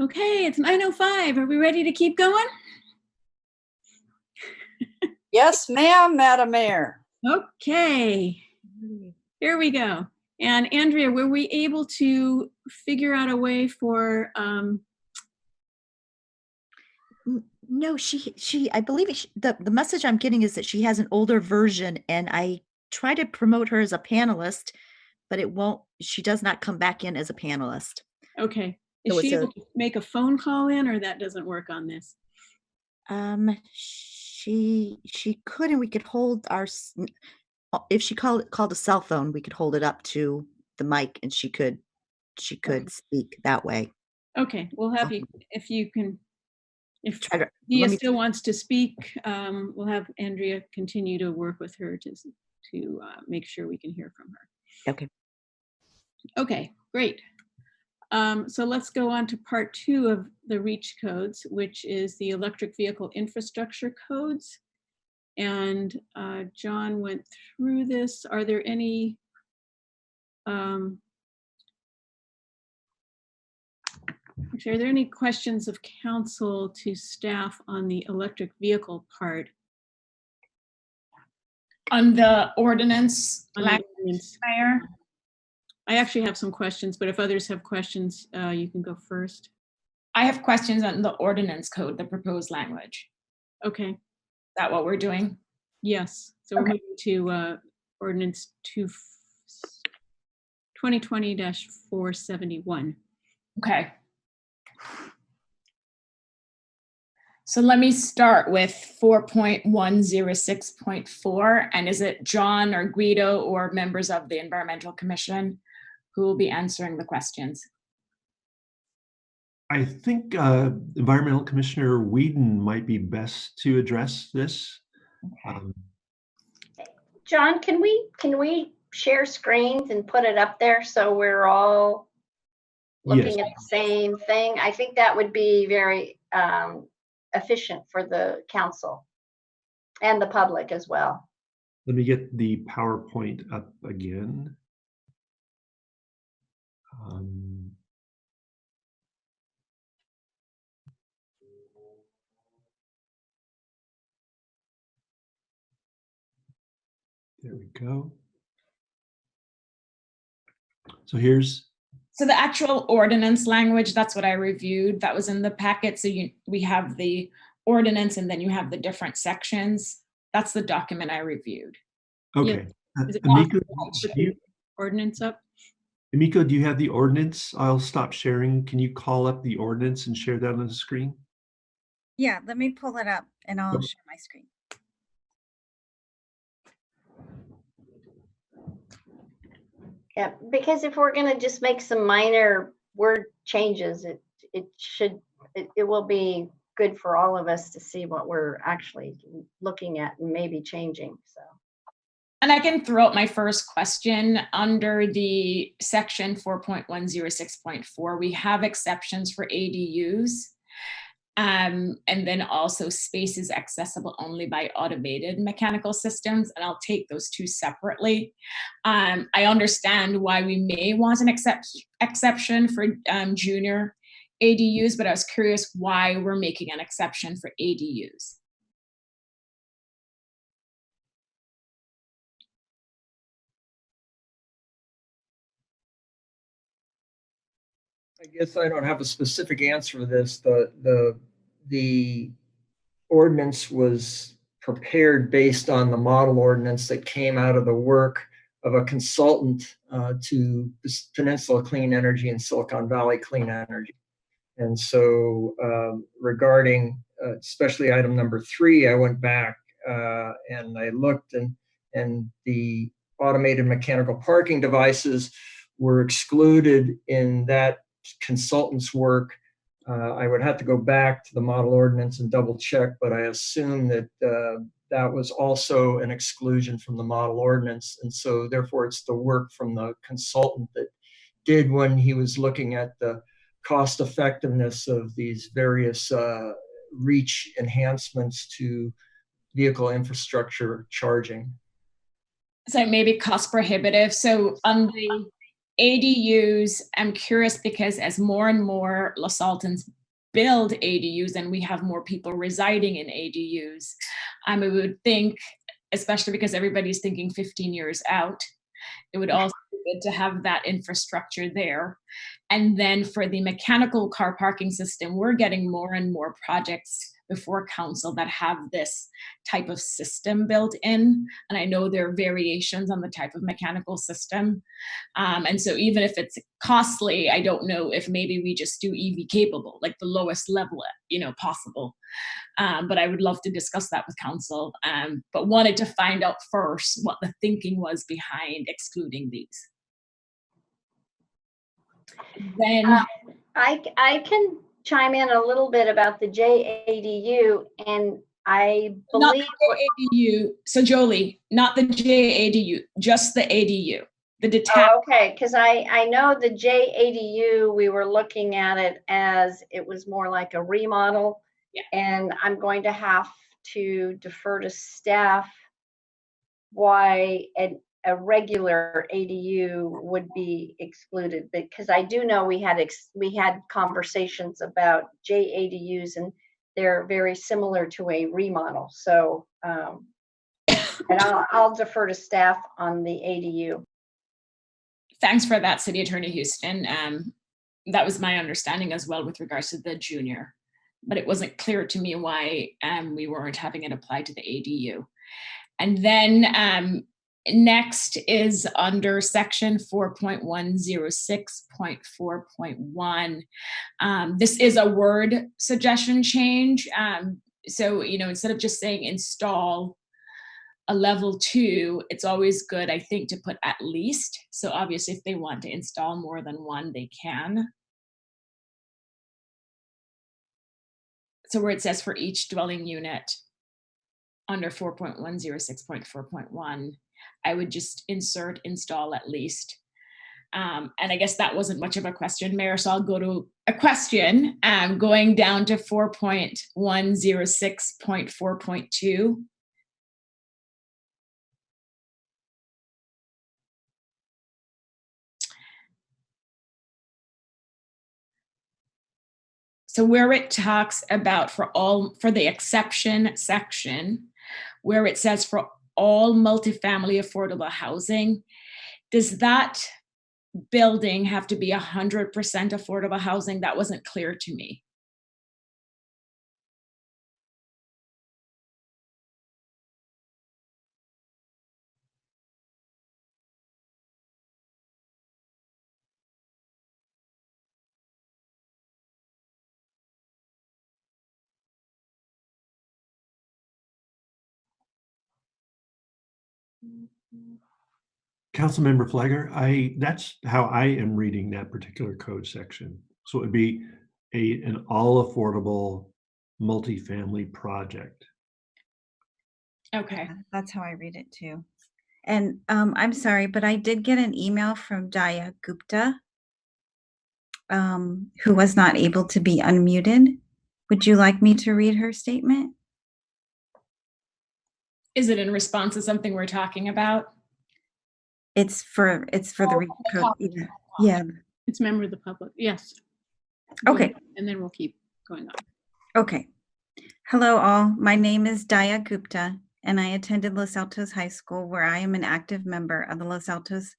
Okay, it's 9:05. Are we ready to keep going? Yes, ma'am, Madam Mayor. Okay, here we go. And Andrea, were we able to figure out a way for, No, I believe the message I'm getting is that she has an older version, and I try to promote her as a panelist, but she does not come back in as a panelist. okay, is So she it's able to make a phone call in, or that doesn't work on this? She could, and we could hold if she called a cell phone, we could hold it up to the mic, and she could speak that way. Okay, we'll have you, if you can, if Let Dia me- still wants to speak, we'll have Andrea continue to work with her to make sure we can hear from her. Okay. Okay, great. So let's go on to part 2 of the REACH codes, which is the electric vehicle infrastructure codes. And John went through this. Are there any actually, are there any questions of council to staff on the electric vehicle part? On the ordinance, ordinance. Mayor? I actually have some questions, but if others have questions, you can go first. I have questions on the ordinance code, the proposed language. Okay. Is that what we're doing? Yes. So we're moving to ordinance 2020-471. Okay. So let me start with 4.106.4. And is it John or Guido or members of the Environmental Commission who will be answering the questions? I think Environmental Commissioner Whedon might be best to address this. John, can we share screens and put it up there so we're all looking at the same thing? I think that would be very efficient for the council and the public as well. Let me get the PowerPoint up again. There we go. So So the actual ordinance language, that's what I reviewed. That was in the packet. So we have the ordinance and then you have the different sections. That's the document I reviewed. Okay. Is it Emiko, possible to put the ordinance up? Emiko, do you have the ordinance? I'll stop sharing. Can you call up the ordinance and share that on the screen? Yeah, let me pull it up and I'll share my screen. Yeah, because if we're going to just make some minor word changes, it will be good for all of us to see what we're actually looking at and maybe changing. So. And I can throw out my first question under the section 4.106.4. We have exceptions for ADUs. And then also spaces accessible only by automated mechanical systems. And I'll take those two separately. I understand why we may want an exception for junior ADUs, but I was curious why we're making an exception for ADUs. I guess I don't have a specific answer for this. The ordinance was prepared based on the model ordinance that came out of the work of a consultant to Peninsula Clean Energy and Silicon Valley Clean Energy. And so regarding especially item number 3, I went back and I looked and the automated mechanical parking devices were excluded in that consultant's work. I would have to go back to the model ordinance and double check, but I assume that that was also an exclusion from the model ordinance. And so therefore it's the work from the consultant that did when he was looking at the cost effectiveness of these various REACH enhancements to vehicle infrastructure charging. So maybe cost prohibitive. So on the ADUs, I'm curious because as more and more Los Altans build ADUs and we have more people residing in ADUs, I would think, especially because everybody's thinking 15 years out, it would also be good to have that infrastructure there. And then for the mechanical car parking system, we're getting more and more projects before council that have this type of system built in. And I know there are variations on the type of mechanical system. And so even if it's costly, I don't know if maybe we just do EV capable, like the lowest level, possible. But I would love to discuss that with council, but wanted to find out first what the thinking was behind excluding these. Then I can chime in a little bit about the JADU, and I not believe the JADU. So Jolie, not the JADU, just the ADU, the detached. Oh, okay, because I know the JADU, we were looking at it as it was more like a remodel. Yeah. And I'm going to have to defer to staff why a regular ADU would be excluded, because I do know we had conversations about JADUs and they're very similar to a remodel. So, and I'll defer to staff on the ADU. Thanks for that, City Attorney Houston. That was my understanding as well with regards to the junior, but it wasn't clear to me why we weren't having it applied to the ADU. And then next is under section 4.106.4.1. This is a word suggestion change. So, instead of just saying install a level 2, it's always good, I think, to put at least. So obviously if they want to install more than one, they can. So where it says for each dwelling unit under 4.106.4.1, I would just insert install at least. And I guess that wasn't much of a question, Mayor, so I'll go to a question. Going down to 4.106.4.2. So where it talks about for the exception section, where it says for all multifamily affordable housing, does that building have to be 100% affordable housing? That wasn't clear to me. Councilmember Flagger, that's how I am reading that particular code section. So it would be an all affordable multifamily project. Okay. Yeah, that's how I read it too. And I'm sorry, but I did get an email from Daya Gupta, who was not able to be unmuted. Would you like me to read her statement? Is it in response to something we're talking about? It's for the REACH code. Yeah. It's member of the public. Yes. Okay. And then we'll keep going on. Okay. Hello, all. My name is Daya Gupta, and I attended Los Altos High School, where I am an active member of the Los Altos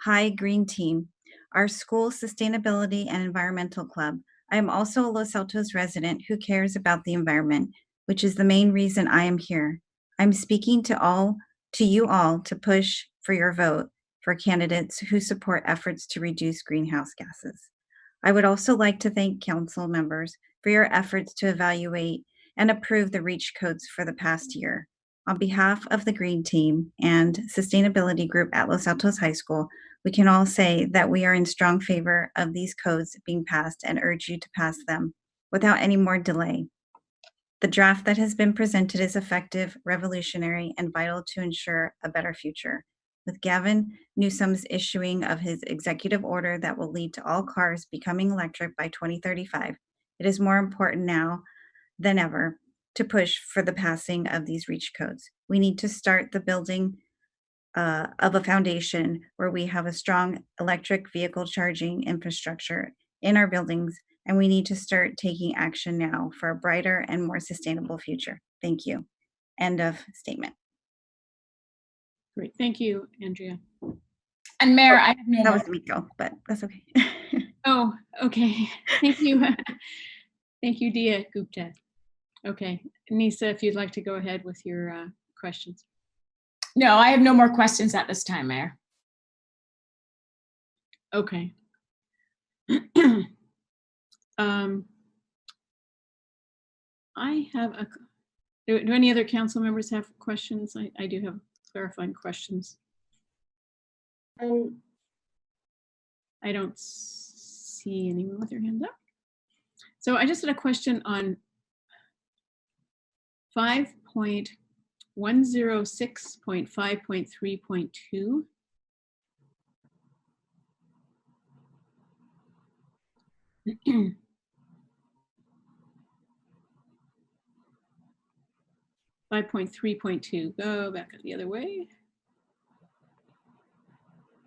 High Green Team, our school sustainability and environmental club. I am also a Los Altos resident who cares about the environment, which is the main reason I am here. I'm speaking to you all to push for your vote for candidates who support efforts to reduce greenhouse gases. I would also like to thank council members for your efforts to evaluate and approve the REACH codes for the past year. On behalf of the Green Team and Sustainability Group at Los Altos High School, we can all say that we are in strong favor of these codes being passed and urge you to pass them without any more delay. The draft that has been presented is effective, revolutionary, and vital to ensure a better future. With Gavin Newsom's issuing of his executive order that will lead to all cars becoming electric by 2035, it is more important now than ever to push for the passing of these REACH codes. We need to start the building of a foundation where we have a strong electric vehicle charging infrastructure in our buildings, and we need to start taking action now for a brighter and more sustainable future. Thank you. End of statement. Great. Thank you, Andrea. And Mayor, I have no That more. was Miko, but that's okay. Oh, okay. Thank you. Thank you, Dia Gupta. Okay. Nisa, if you'd like to go ahead with your questions. No, I have no more questions at this time, Mayor. Okay. I have a, do any other council members have questions? I do have clarifying questions. I don't see anyone with their hand up. So I just had a question on 5.106.5.3.2. Five 5.3.2, go back the other way.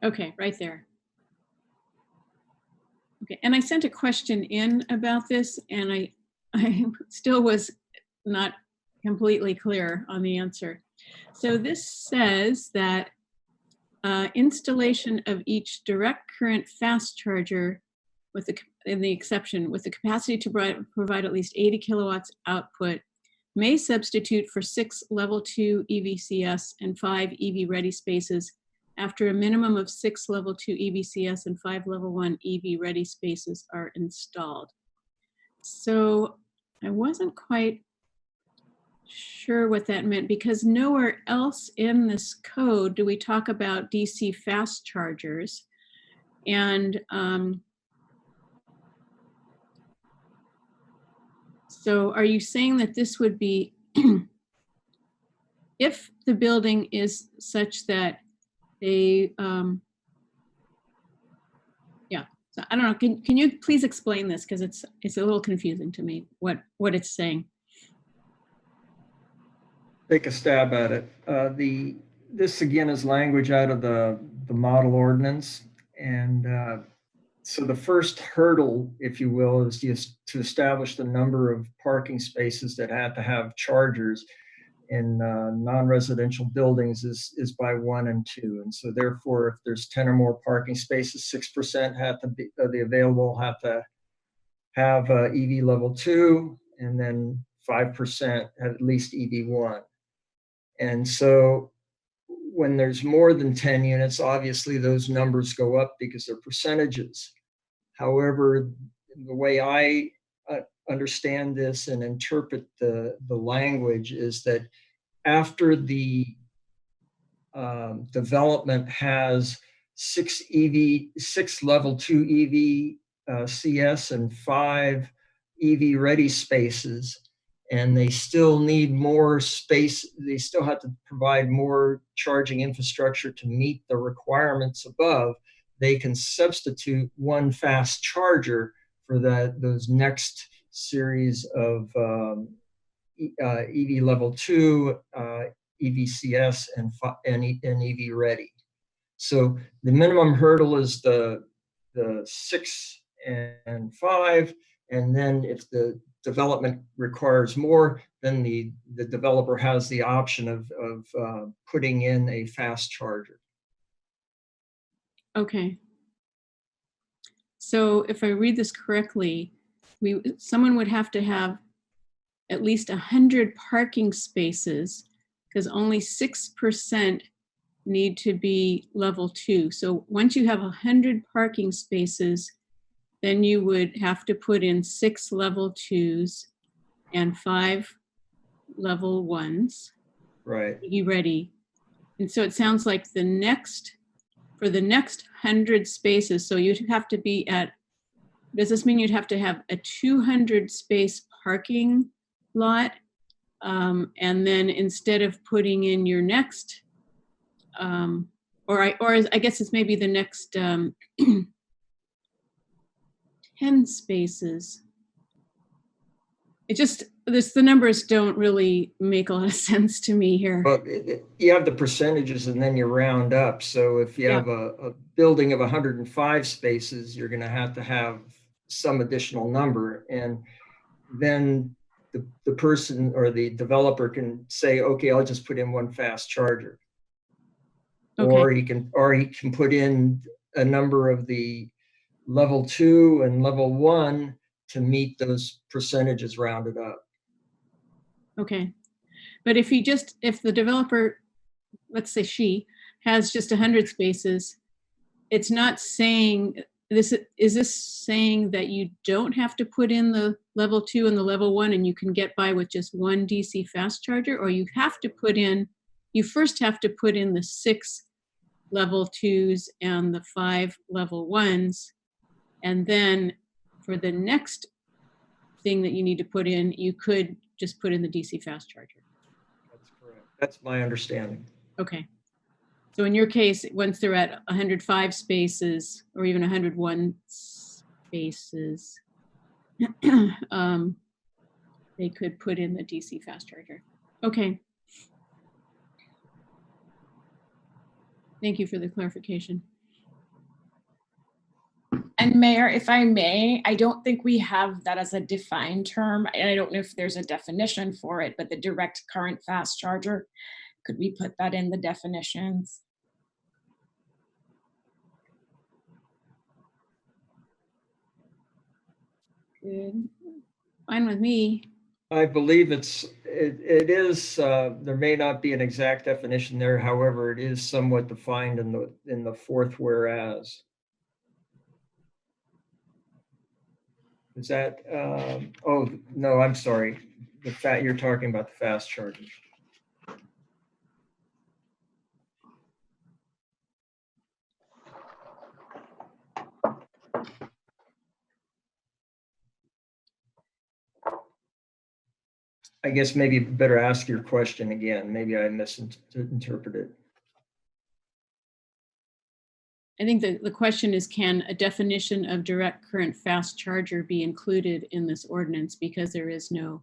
Okay, right there. Okay, and I sent a question in about this, and I still was not completely clear on the answer. So this says that installation of each direct current fast charger with the, in the exception, with the capacity to provide at least 80 kilowatts output may substitute for 6 level 2 EVCS and 5 EV ready spaces after a minimum of 6 level 2 EVCS and 5 level 1 EV ready spaces are installed. So I wasn't quite sure what that meant, because nowhere else in this code do we talk about DC fast chargers. And so are you saying that this would be, if the building is such that they, yeah, so I don't know, can you please explain this? Because it's a little confusing to me, what it's saying. Take a stab at it. This again is language out of the model ordinance. And so the first hurdle, if you will, is just to establish the number of parking spaces that have to have chargers in non-residential buildings is by 1 and 2. And so therefore, if there's 10 or more parking spaces, 6% have to be, the available have to have EV level 2, and then 5% have at least EV 1. And so when there's more than 10 units, obviously those numbers go up because they're percentages. However, the way I understand this and interpret the language is that after the development has 6 level 2 EV CS and 5 EV ready spaces, and they still need more space, they still have to provide more charging infrastructure to meet the requirements above, they can substitute one fast charger for those next series of EV level 2, EVCS, and EV ready. So the minimum hurdle is the 6 and 5, and then if the development requires more, then the developer has the option of putting in a fast charger. Okay. So if I read this correctly, someone would have to have at least 100 parking spaces, because only 6% need to be level 2. So once you have 100 parking spaces, then you would have to put in 6 level 2s and 5 level 1s. Right. Be ready. And so it sounds like for the next 100 spaces, so you'd have to be at, does this mean you'd have to have a 200 space parking lot? And then instead of putting in your next, or I guess it's maybe the next 10 spaces. the numbers don't really make a lot of sense to me here. But you have the percentages and then you round up. So if you have a building of 105 spaces, you're going to have some additional number. And then the person or the developer can say, okay, I'll just put in one fast charger. Okay. Or he can put in a number of the level 2 and level 1 to meet those percentages rounded up. Okay. But if the developer, let's say she has just 100 spaces, it's not saying this. Is this saying that you don't have to put in the level 2 and the level 1 and you can get by with just one DC fast charger, or you first have to put in the 6 level 2s and the 5 level 1s, and then for the next thing that you need to put in, you could just put in the DC fast charger? That's correct. That's my understanding. Okay. So in your case, once they're at 105 spaces or even 101 spaces, they could put in the DC fast charger. Okay. Thank you for the clarification. And Mayor, if I may, I don't think we have that as a defined term. And I don't know if there's a definition for it, but the direct current fast charger, could we put that in the definitions? Good. Fine with me. I believe it is, there may not be an exact definition there. However, it is somewhat defined in the fourth whereas. Is that, oh, no, I'm sorry. You're talking about the fast chargers. I guess maybe better ask your question again. Maybe I misinterpreted. I think the question is, can a definition of direct current fast charger be included in this ordinance, because there is no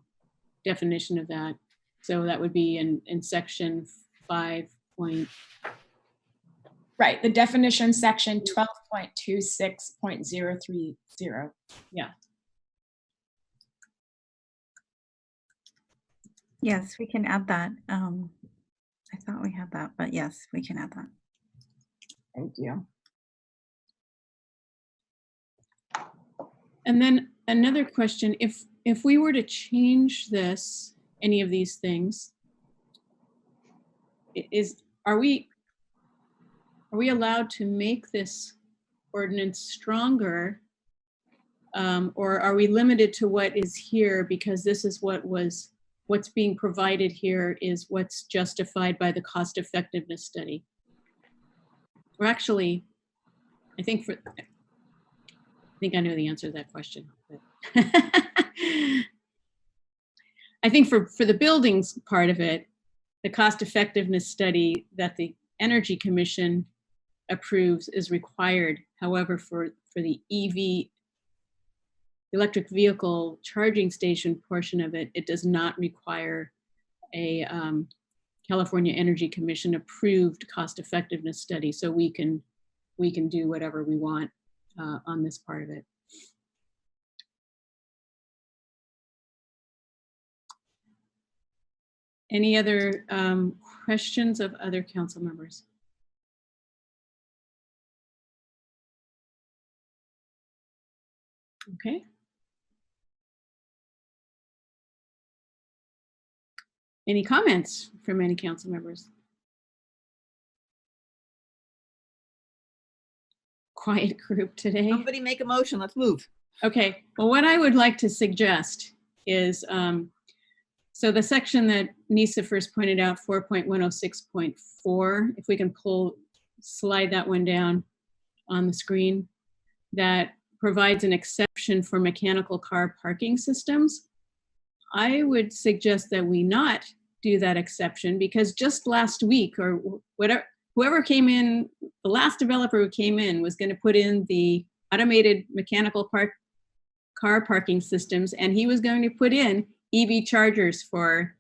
definition of that. So that would be in section 5. Right, the definition section 12.26.030. Yeah. Yes, we can add that. I thought we had that, but yes, we can add that. Thank you. And then another question, if we were to change any of these things, are we allowed to make this ordinance stronger, or are we limited to what is here, because this is what's being provided here is what's justified by the cost effectiveness study? Or actually, I think I know the answer to that question. I think for the buildings part of it, the cost effectiveness study that the Energy Commission approves is required. However, for the EV, electric vehicle charging station portion of it, it does not require a California Energy Commission approved cost effectiveness study. So we can do whatever we want on this part of it. Any other questions of other council members? Okay. Any comments from any council members? Quiet group today. Somebody make a motion. Let's move. Okay. Well, what I would like to suggest is, so the section that Nisa first pointed out, 4.106.4, if we can slide that one down on the screen, that provides an exception for mechanical car parking systems. I would suggest that we not do that exception, because just last week or whatever, whoever came in, the last developer who came in was going to put in the automated mechanical car parking systems, and he was going to put in EV chargers for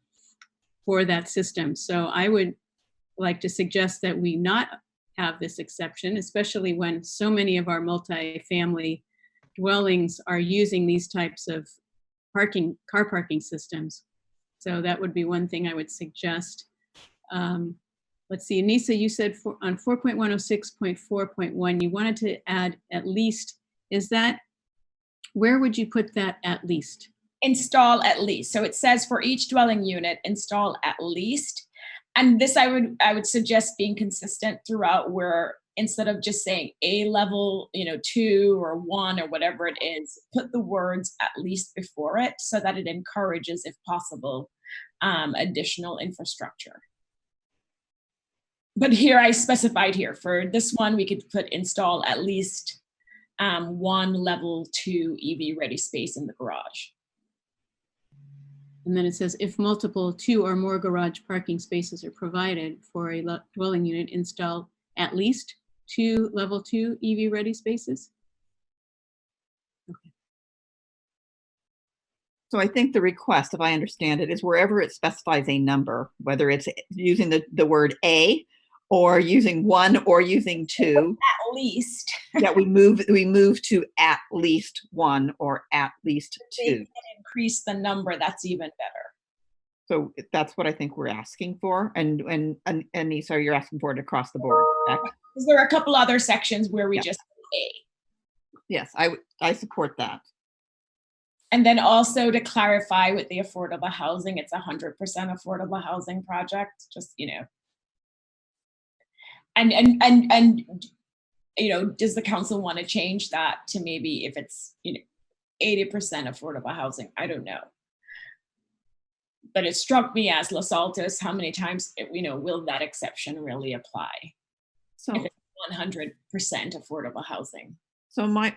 that system. So I would like to suggest that we not have this exception, especially when so many of our multi-family dwellings are using these types of car parking systems. So that would be one thing I would suggest. Let's see, Anissa, you said on 4.106.4.1, you wanted to add at least. Is that, where would you put that at least? Install at least. So it says for each dwelling unit, install at least. And this I would suggest being consistent throughout, where instead of just saying a level, 2 or 1 or whatever it is, put the words at least before it so that it encourages, if possible, additional infrastructure. But here I specified here for this one, we could put install at least 1 level 2 EV ready space in the garage. And then it says, if multiple 2 or more garage parking spaces are provided for a dwelling unit, install at least 2 level 2 EV ready spaces. Okay. So I think the request, if I understand it, is wherever it specifies a number, whether it's using the word a, or using 1 or using 2. At least. Yeah, we move to at least 1 or at least 2. They can increase the number, that's even better. So that's what I think we're asking for. And Nisa, you're asking for it across the board, correct? Because there are a couple other sections where we just say A. Yes, I support that. And then also to clarify with the affordable housing, it's 100% affordable housing project, just, and does the council want to change that to maybe if it's 80% affordable housing? I don't know, but it struck me as Los Altos, how many times will that exception really apply? So if it's 100% affordable housing. So my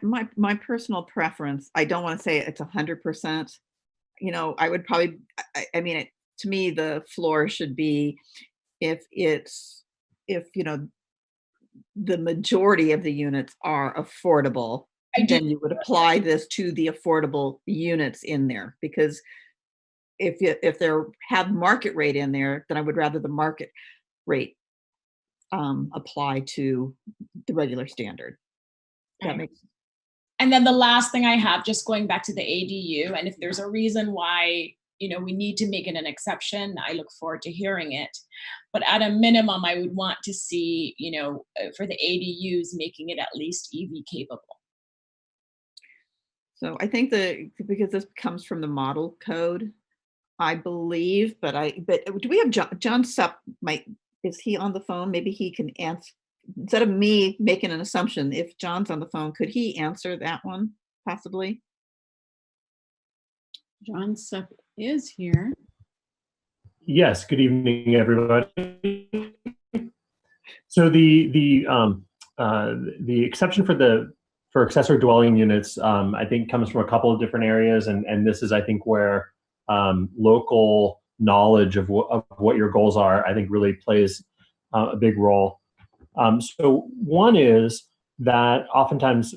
personal preference, I don't want to say it's 100%. I would probably, to me, the floor should be if the majority of the units are affordable, then you would apply this to the affordable units in there. Because if they have market rate in there, then I would rather the market rate apply to the regular standard. That makes sense. And then the last thing I have, just going back to the ADU, and if there's a reason why we need to make it an exception, I look forward to hearing it. But at a minimum, I would want to see, for the ADUs, making it at least EV capable. So I think because this comes from the model code, I believe, but do we have John Supp? Is he on the phone? Maybe he can answer. Instead of me making an assumption, if John's on the phone, could he answer that one possibly? John Supp is here. Yes, good evening, everybody. So the exception for accessory dwelling units, I think comes from a couple of different areas, and this is, I think, where local knowledge of what your goals are, I think, really plays a big role. So one is that oftentimes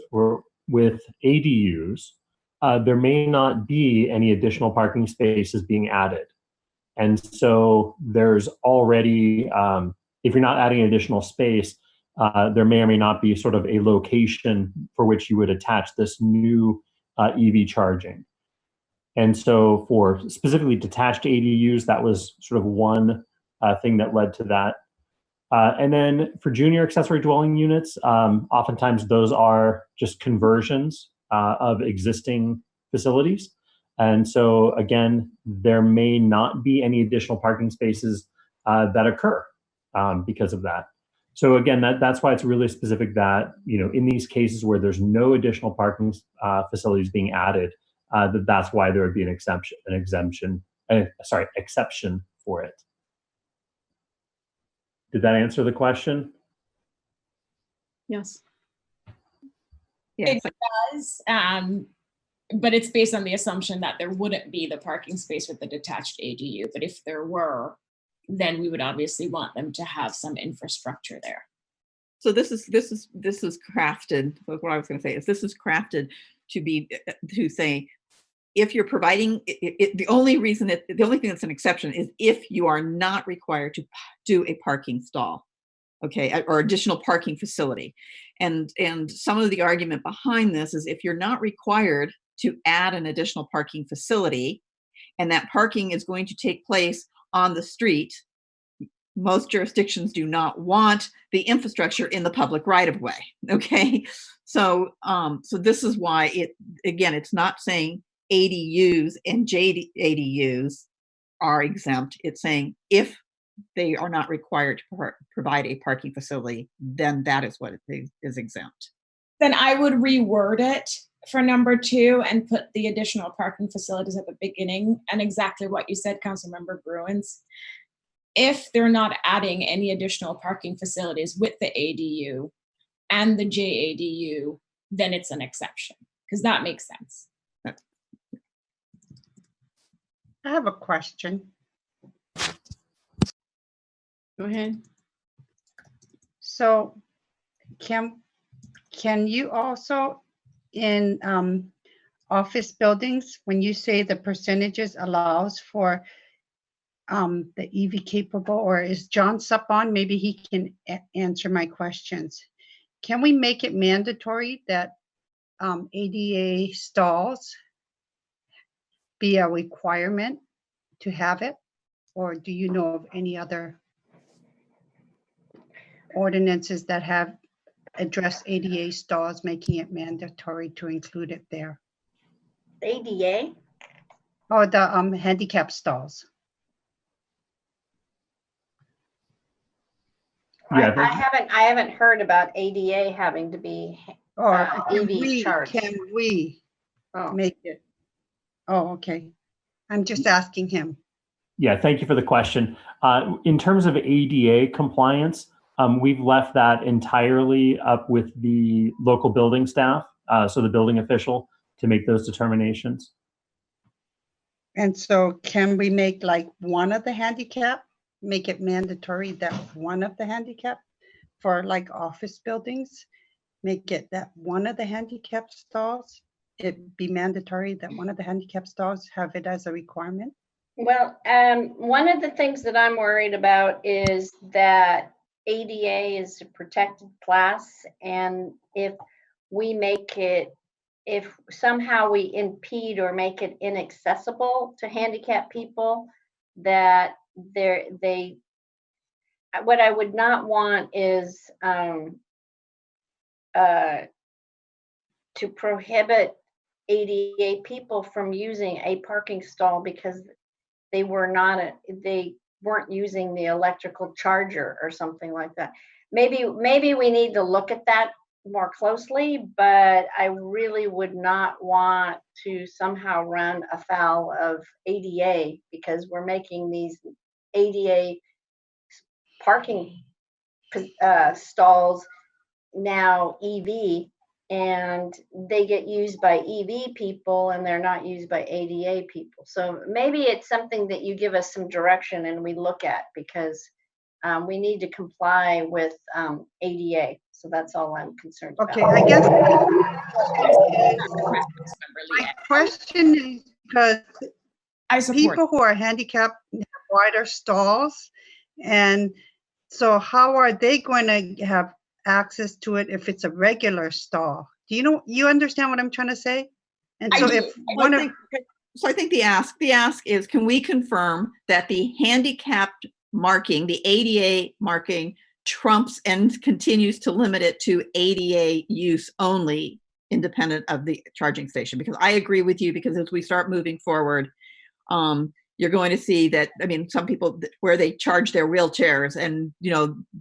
with ADUs, there may not be any additional parking spaces being added. And so there's already, if you're not adding additional space, there may or may not be sort of a location for which you would attach this new EV charging. And so for specifically detached ADUs, that was sort of one thing that led to that. And then for junior accessory dwelling units, oftentimes those are just conversions of existing facilities. And so again, there may not be any additional parking spaces that occur because of that. So again, that's why it's really specific that, in these cases where there's no additional parking facilities being added, that's why there would be an exception for it. Did that answer the question? Yes. It does, but it's based on the assumption that there wouldn't be the parking space with the detached ADU. But if there were, then we would obviously want them to have some infrastructure there. So this is crafted. What I was going to say is this is crafted to say, if you're providing the only thing that's an exception is if you are not required to do a parking stall, okay, or additional parking facility. And some of the argument behind this is if you're not required to add an additional parking facility, and that parking is going to take place on the street, most jurisdictions do not want the infrastructure in the public right of way. Okay, so this is why it's not saying ADUs and JADUs are exempt. It's saying if they are not required to provide a parking facility, then that is what is exempt. Then I would reword it for number 2 and put the additional parking facilities at the beginning, and exactly what you said, Councilmember Bruins. If they're not adding any additional parking facilities with the ADU and the JADU, then it's an exception, because that makes sense. I have a question. Go ahead. So can you also in office buildings, when you say the percentages allows for the EV capable, or is John Sup on? Maybe he can answer my questions. Can we make it mandatory that ADA stalls be a requirement to have it? Or do you know of any other ordinances that have addressed ADA stalls, making it mandatory to include it there? ADA? Or the handicap stalls? Yeah, I haven't heard about ADA having to be Or EV charged. can we make it? Oh, okay. I'm just asking him. Yeah, thank you for the question. In terms of ADA compliance, we've left that entirely up with the local building staff, so the building official, to make those determinations. And so can we make like one of the handicap, make it mandatory that one of the handicap for like office buildings, make it that one of the handicap stalls, it be mandatory that one of the handicap stalls have it as a requirement? Well, one of the things that I'm worried about is that ADA is a protected class, and if somehow we impede or make it inaccessible to handicapped people, that what I would not want is to prohibit ADA people from using a parking stall because they weren't using the electrical charger or something like that. Maybe we need to look at that more closely, but I really would not want to somehow run afoul of ADA because we're making these ADA parking stalls now EV, and they get used by EV people and they're not used by ADA people. So maybe it's something that you give us some direction and we look at, because we need to comply with ADA. So that's all I'm concerned about. Okay, I guess my question is because people who are handicapped have wider stalls, and so how are they going to have access to it if it's a regular stall? Do you understand what I'm trying to say? And so I think the ask is, can we confirm that the handicapped marking, the ADA marking, trumps and continues to limit it to ADA use only, independent of the charging station? Because I agree with you, because as we start moving forward, you're going to see that, I mean, some people where they charge their wheelchairs and,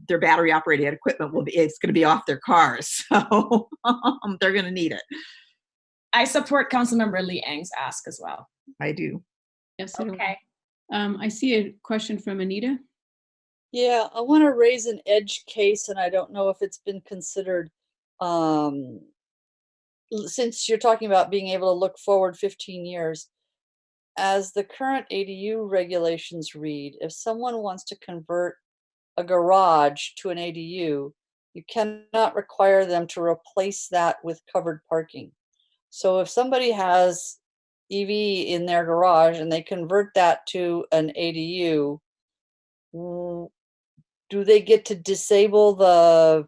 their battery operated equipment it's going to be off their cars. So they're going to need it. I support Councilmember Lee Ang's ask as well. I do. Yes. Okay. I see a question from Anita. Yeah, I want to raise an edge case, and I don't know if it's been considered. Since you're talking about being able to look forward 15 years, as the current ADU regulations read, if someone wants to convert a garage to an ADU, you cannot require them to replace that with covered parking. So if somebody has EV in their garage and they convert that to an ADU, do they get to disable the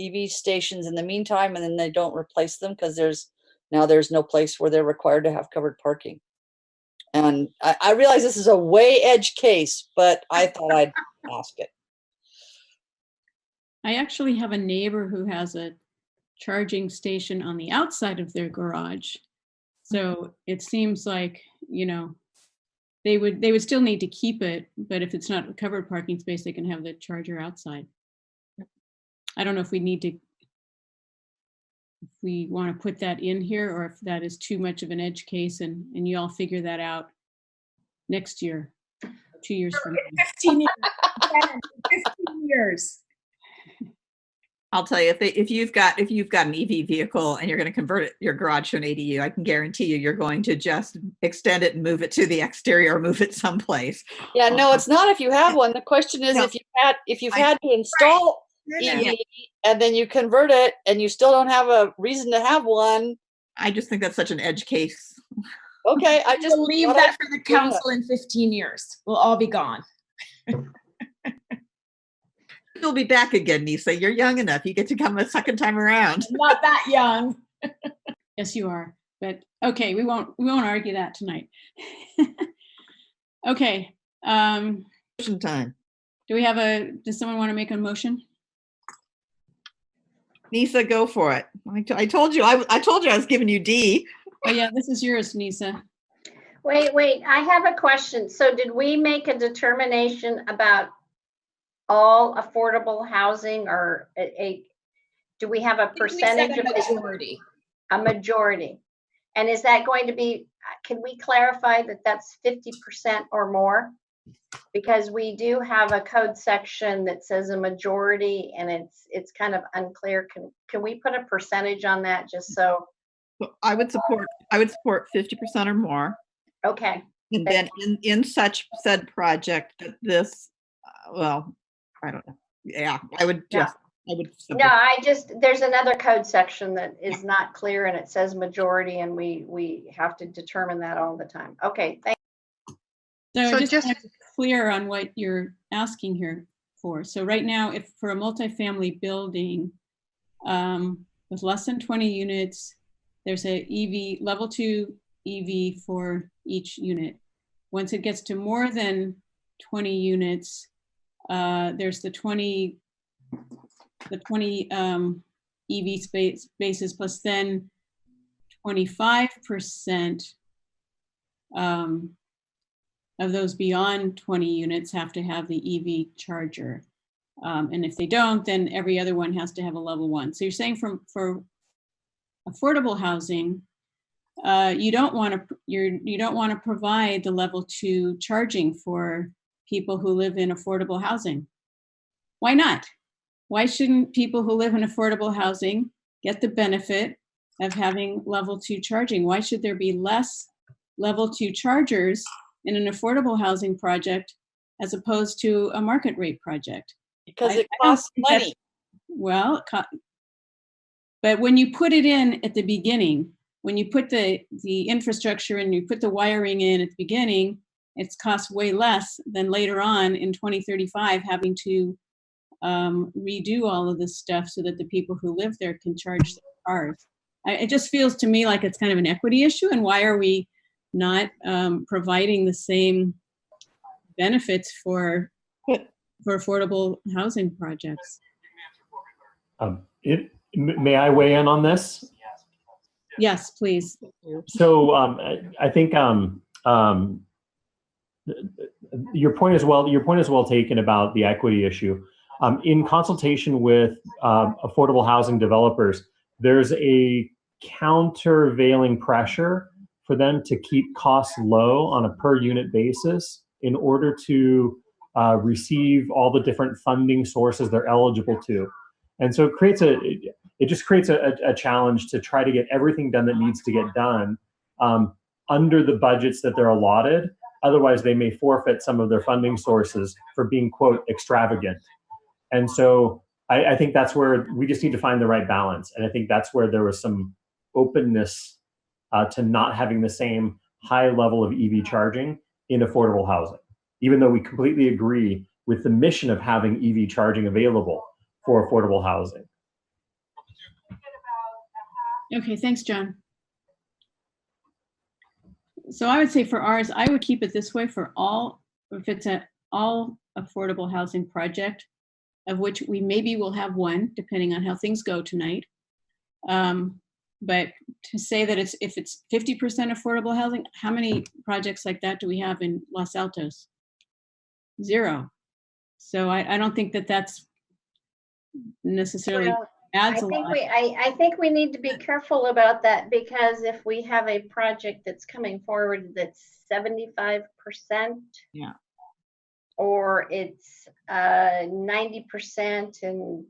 EV stations in the meantime and then they don't replace them because there's no place where they're required to have covered parking? And I realize this is a way edge case, but I thought I'd ask it. I actually have a neighbor who has a charging station on the outside of their garage. So it seems like, you know, they would still need to keep it, but if it's not a covered parking space, they can have the charger outside. I don't know if we want to put that in here or if that is too much of an edge case and you all figure that out next year, 2 years from now. 15 years. 15 years. I'll tell you, if you've got an EV vehicle and you're going to convert your garage to an ADU, I can guarantee you're going to just extend it and move it to the exterior or move it someplace. Yeah, no, it's not if you have one. The question is if you've had to install EV and then you convert it and you still don't have a reason to have one. I just think that's such an edge case. Okay, I just will leave that for the council in 15 years. We'll all be gone. You'll be back again, Nisa. You're young enough. You get to come a second time around. Not that young. Yes, you are. But okay, we won't argue that tonight. Okay. Motion time. Does someone want to make a motion? Nisa, go for it. I told you I was giving you D. Oh yeah, this is yours, Nisa. Wait, I have a question. So did we make a determination about all affordable housing or do we have a percentage of majority? A majority. And is that going to be, can we clarify that that's 50% or more? Because we do have a code section that says a majority and it's kind of unclear. Can we put a percentage on that just so? I would support 50% or more. Okay. And then in such said project that this, well, I don't know. Yeah, I would just, there's another code section that is not clear and it says majority and we have to determine that all the time. Okay, thank you. So just to be clear on what you're asking here for. So right now, if for a multifamily building with less than 20 units, there's a EV, level 2 EV for each unit. Once it gets to more than 20 units, there's the 20 EV spaces plus then 25% of those beyond 20 units have to have the EV charger. And if they don't, then every other one has to have a level 1. So you're saying for affordable housing, you don't want to provide the level 2 charging for people who live in affordable housing. Why not? Why shouldn't people who live in affordable housing get the benefit of having level 2 charging? Why should there be less level 2 chargers in an affordable housing project as opposed to a market rate project? Because it costs money. Well, but when you put it in at the beginning, when you put the infrastructure and you put the wiring in at the beginning, it's cost way less than later on in 2035 having to redo all of this stuff so that the people who live there can charge their cars. It just feels to me like it's kind of an equity issue. And why are we not providing the same benefits for affordable housing projects? May I weigh in on this? Yes, please. So I think your point is well taken about the equity issue. In consultation with affordable housing developers, there's a countervailing pressure for them to keep costs low on a per unit basis in order to receive all the different funding sources they're eligible to. And so it just creates a challenge to try to get everything done that needs to get done under the budgets that they're allotted. Otherwise, they may forfeit some of their funding sources for being, quote, extravagant. And so I think that's where we just need to find the right balance. And I think that's where there was some openness to not having the same high level of EV charging in affordable housing, even though we completely agree with the mission of having EV charging available for affordable housing. Okay, thanks, John. So I would say for ours, I would keep it this way for all, if it's an all affordable housing project, of which we maybe will have one, depending on how things go tonight. But to say that if it's 50% affordable housing, how many projects like that do we have in Los Altos? 0. So I don't think that that's necessarily Well, adds a lot. I think we need to be careful about that, because if we have a project that's coming forward that's 75%, yeah, or it's 90%, and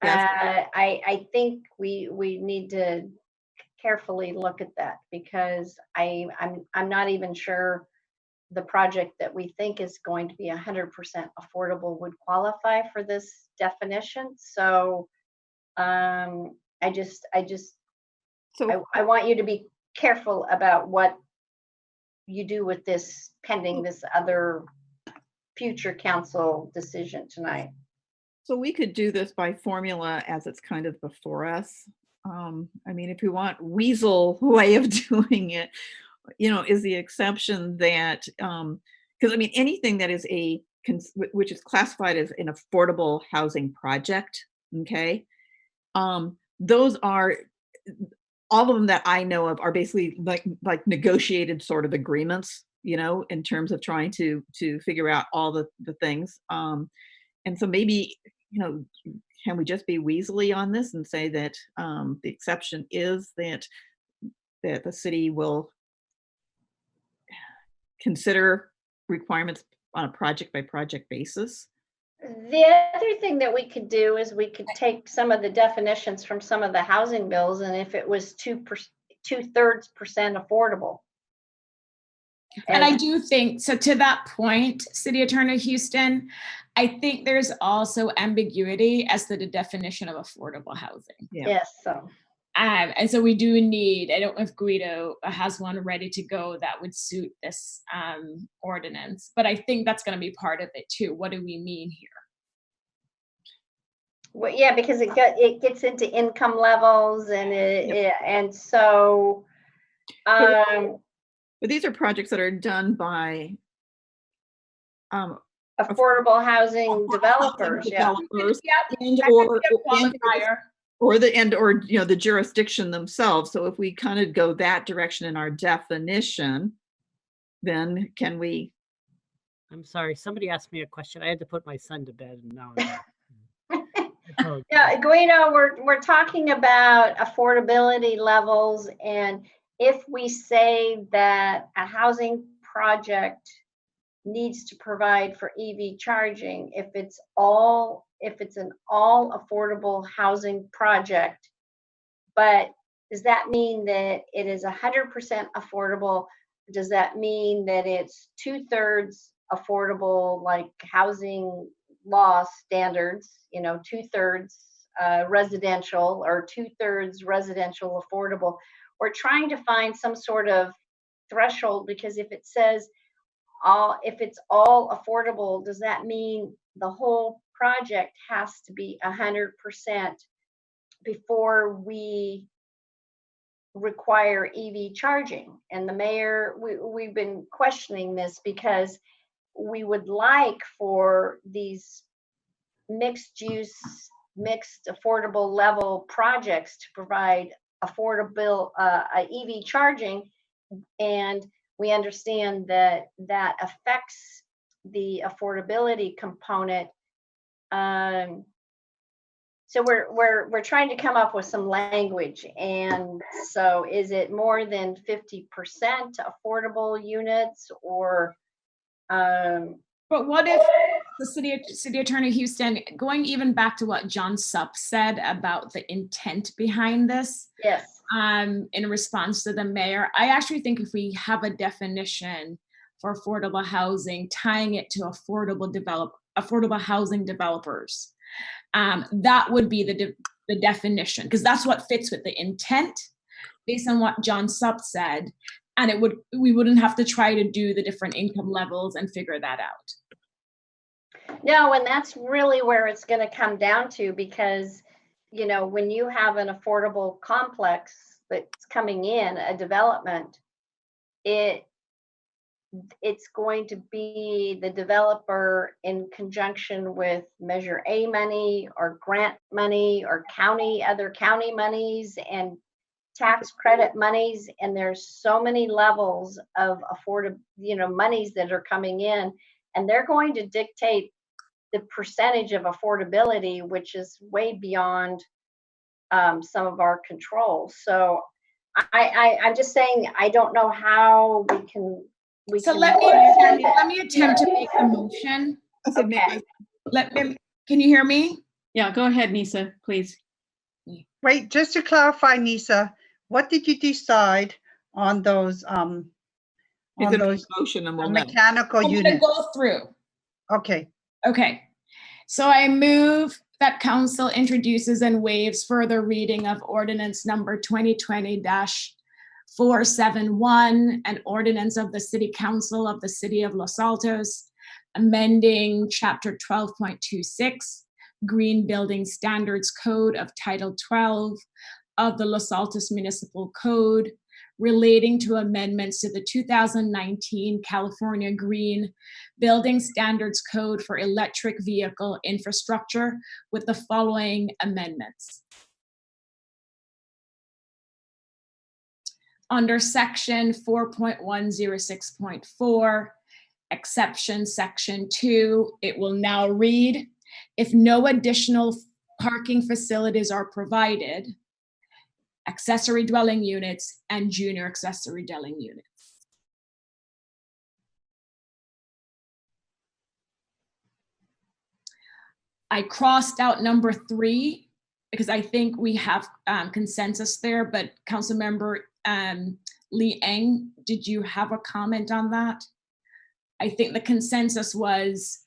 I think we need to carefully look at that, because I'm not even sure the project that we think is going to be 100% affordable would qualify for this definition. So I want you to be careful about what you do with this pending this other future council decision tonight. So we could do this by formula as it's kind of before us. I mean, if we want weasel way of doing it, is the exception that, because I mean, anything that is which is classified as an affordable housing project, okay? Those are, all of them that I know of are basically like negotiated sort of agreements, in terms of trying to figure out all the things. And so maybe, can we just be weaselly on this and say that the exception is that the city will consider requirements on a project by project basis? The other thing that we could do is we could take some of the definitions from some of the housing bills, and if it was 2/3% affordable. And I do think, so to that point, City Attorney Houston, I think there's also ambiguity as to the definition of affordable housing. Yeah. Yes, so. And so we do need, I don't know if Guido has one ready to go that would suit this ordinance, but I think that's going to be part of it too. What do we mean here? Well, yeah, because it gets into income levels, and and so. But these are projects that are done by affordable housing developers, developers, yeah. or the jurisdiction themselves. So if we kind of go that direction in our definition, then can we? I'm sorry, somebody asked me a question. I had to put my son to bed, and now yeah, Guido, we're talking about affordability levels, and if we say that a housing project needs to provide for EV charging, if it's an all affordable housing project, but does that mean that it is 100% affordable? Does that mean that it's 2/3 affordable, like housing law standards, 2/3 residential, or 2/3 residential affordable? We're trying to find some sort of threshold, because if it says if it's all affordable, does that mean the whole project has to be 100% before we require EV charging? And the mayor, we've been questioning this, because we would like for these mixed use, mixed affordable level projects to provide affordable EV charging, and we understand that affects the affordability component. So we're trying to come up with some language. And so is it more than 50% affordable units, or but what if the city attorney Houston, going even back to what John Supp said about the intent behind this? Yes. In response to the mayor, I actually think if we have a definition for affordable housing, tying it to affordable housing developers, that would be the definition, because that's what fits with the intent based on what John Supp said, and we wouldn't have to try to do the different income levels and figure that out. No, and that's really where it's going to come down to, because, you know, when you have an affordable complex that's coming in, a development, it's going to be the developer in conjunction with Measure A money or grant money or other county monies and tax credit monies. And there's so many levels of affordable, you know, monies that are coming in, and they're going to dictate the percentage of affordability, which is way beyond some of our control. So I'm just saying, I don't know how we So can let me attempt to make a motion. Okay. Can you hear me? Yeah, go ahead, Nisa, please. Wait, just to clarify, Nisa, what did you decide on those motion and we'll know. mechanical I'm units? gonna go through. Okay. Okay. So I move that council introduces and waives further reading of ordinance number 2020-471, an ordinance of the City Council of the City of Los Altos, amending Chapter 12.26, Green Building Standards Code of Title 12 of the Los Altos Municipal Code, relating to amendments to the 2019 California Green Building Standards Code for electric vehicle infrastructure, with the following amendments. Under section 4.106.4, exception section 2, it will now read, if no additional parking facilities are provided, accessory dwelling units and junior accessory dwelling units. I crossed out number 3 because I think we have consensus there, but Councilmember Lee Eng, did you have a comment on that? I think the consensus was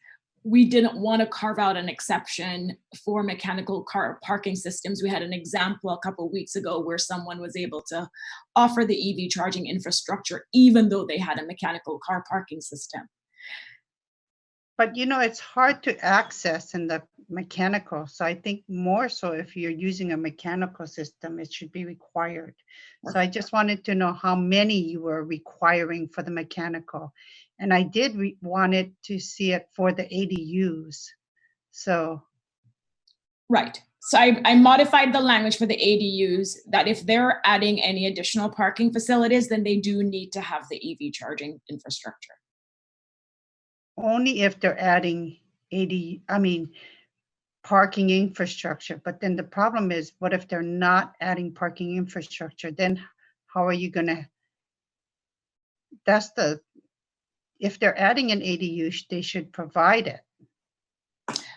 we didn't want to carve out an exception for mechanical car parking systems. We had an example a couple of weeks ago where someone was able to offer the EV charging infrastructure even though they had a mechanical car parking system. But you know, it's hard to access in the mechanical. So I think more so if you're using a mechanical system, it should be required. So I just wanted to know how many you were requiring for the mechanical. And I did wanted to see it for the ADUs. So. Right. So I modified the language for the ADUs that if they're adding any additional parking facilities, then they do need to have the EV charging infrastructure. Only if they're adding parking infrastructure. But then the problem is, what if they're not adding parking infrastructure? Then how are you gonna, if they're adding an ADU, they should provide it.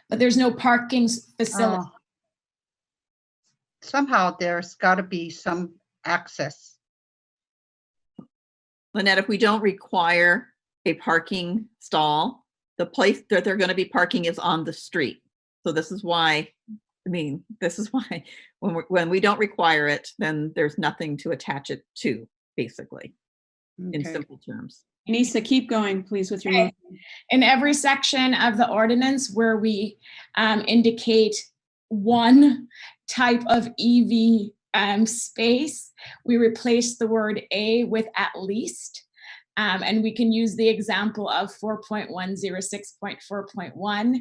But there's no parking facility. Somehow there's gotta be some access. Lynette, if we don't require a parking stall, the place that they're going to be parking is on the street. So this is why, when we don't require it, then there's nothing to attach it to, basically, in simple terms. Nisa, keep going, please, with your motion. In every section of the ordinance where we indicate one type of EV space, we replace the word a with at least. And we can use the example of 4.106.4.1,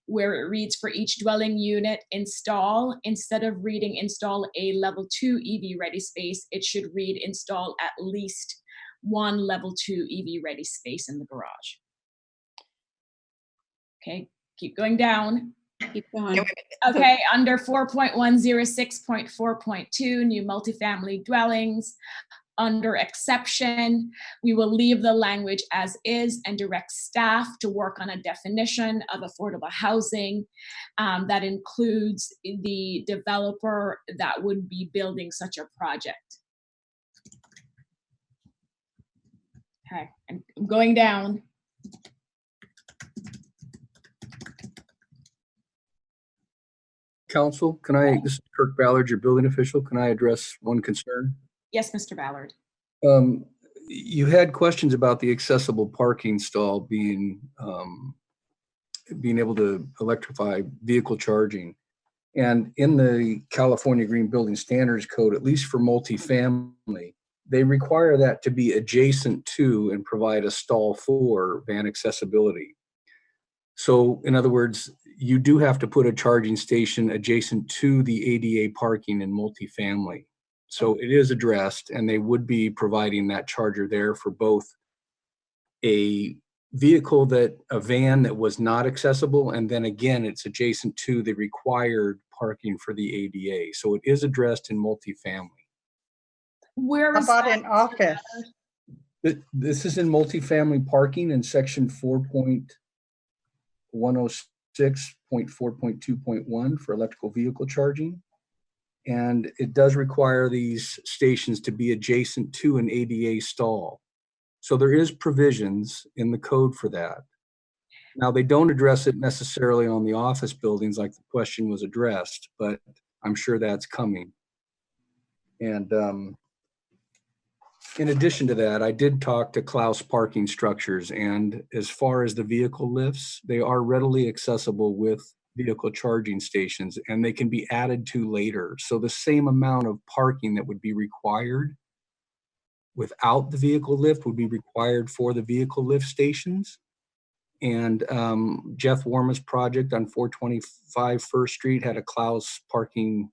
where it reads for each dwelling unit install, instead of reading install a level 2 EV ready space, it should read install at least one level 2 EV ready space in the garage. Okay, keep going down. Keep going. Okay, under 4.106.4.2, new multifamily dwellings. Under exception, we will leave the language as is and direct staff to work on a definition of affordable housing that includes the developer that would be building such a project. Okay, I'm going down. Council, this is Kirk Ballard, your building official. Can I address one concern? Yes, Mr. Ballard. You had questions about the accessible parking stall being able to electrify vehicle charging. And in the California Green Building Standards Code, at least for multifamily, they require that to be adjacent to and provide a stall for van accessibility. So in other words, you do have to put a charging station adjacent to the ADA parking in multifamily. So it is addressed, and they would be providing that charger there for both a van that was not accessible, and then again, it's adjacent to the required parking for the ADA. So it is addressed in multifamily. Where How is about that, in office? This is in multifamily parking in section 4.106.4.2.1 for electrical vehicle charging. And it does require these stations to be adjacent to an ADA stall. So there is provisions in the code for that. Now, they don't address it necessarily on the office buildings like the question was addressed, but I'm sure that's coming. And in addition to that, I did talk to Klaus Parking Structures, and as far as the vehicle lifts, they are readily accessible with vehicle charging stations, and they can be added to later. So the same amount of parking that would be required without the vehicle lift would be required for the vehicle lift stations. And Jeff Warma's project on 425 First Street had a Klaus parking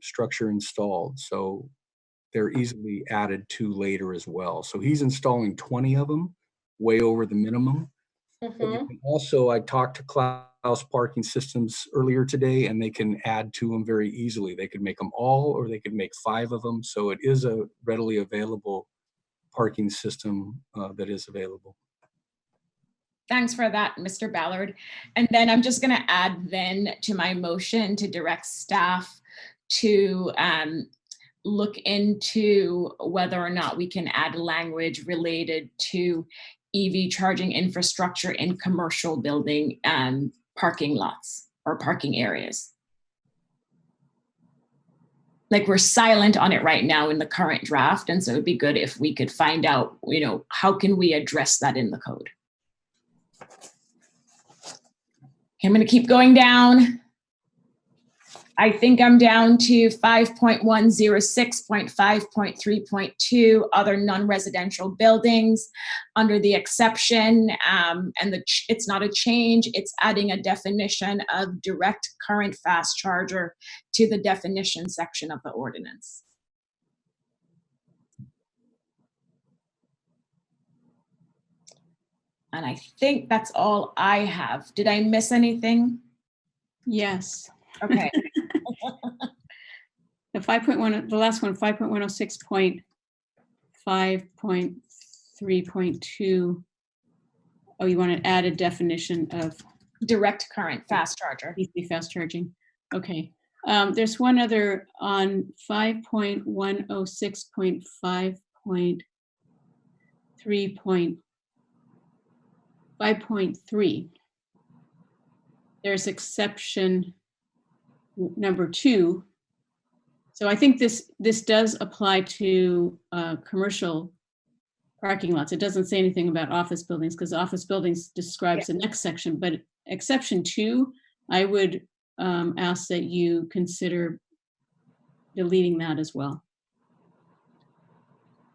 structure installed. So they're easily added to later as well. So he's installing 20 of them, way over the minimum. But you can also, I talked to Klaus Parking Systems earlier today, and they can add to them very easily. They could make them all, or they could make 5 of them. So it is a readily available parking system that is available. Thanks for that, Mr. Ballard. And then I'm just going to add then to my motion to direct staff to look into whether or not we can add language related to EV charging infrastructure in commercial building parking lots or parking areas. Like, we're silent on it right now in the current draft, and so it'd be good if we could find out, how can we address that in the code? Okay, I'm going to keep going down. I think I'm down to 5.106.5.3.2, other non-residential buildings under the exception, and it's not a change, it's adding a definition of direct current fast charger to the definition section of the ordinance. And I think that's all I have. Did I miss anything? Yes. Okay. The 5.1, the last one, 5.106.5.3.2. Oh, you want to add a definition of direct current fast charger. DC fast charging. Okay. There's one other on 5.106.5.3. There's exception number 2. So I think this does apply to commercial parking lots. It doesn't say anything about office buildings because office buildings describes the next section, but exception 2, I would ask that you consider deleting that as well.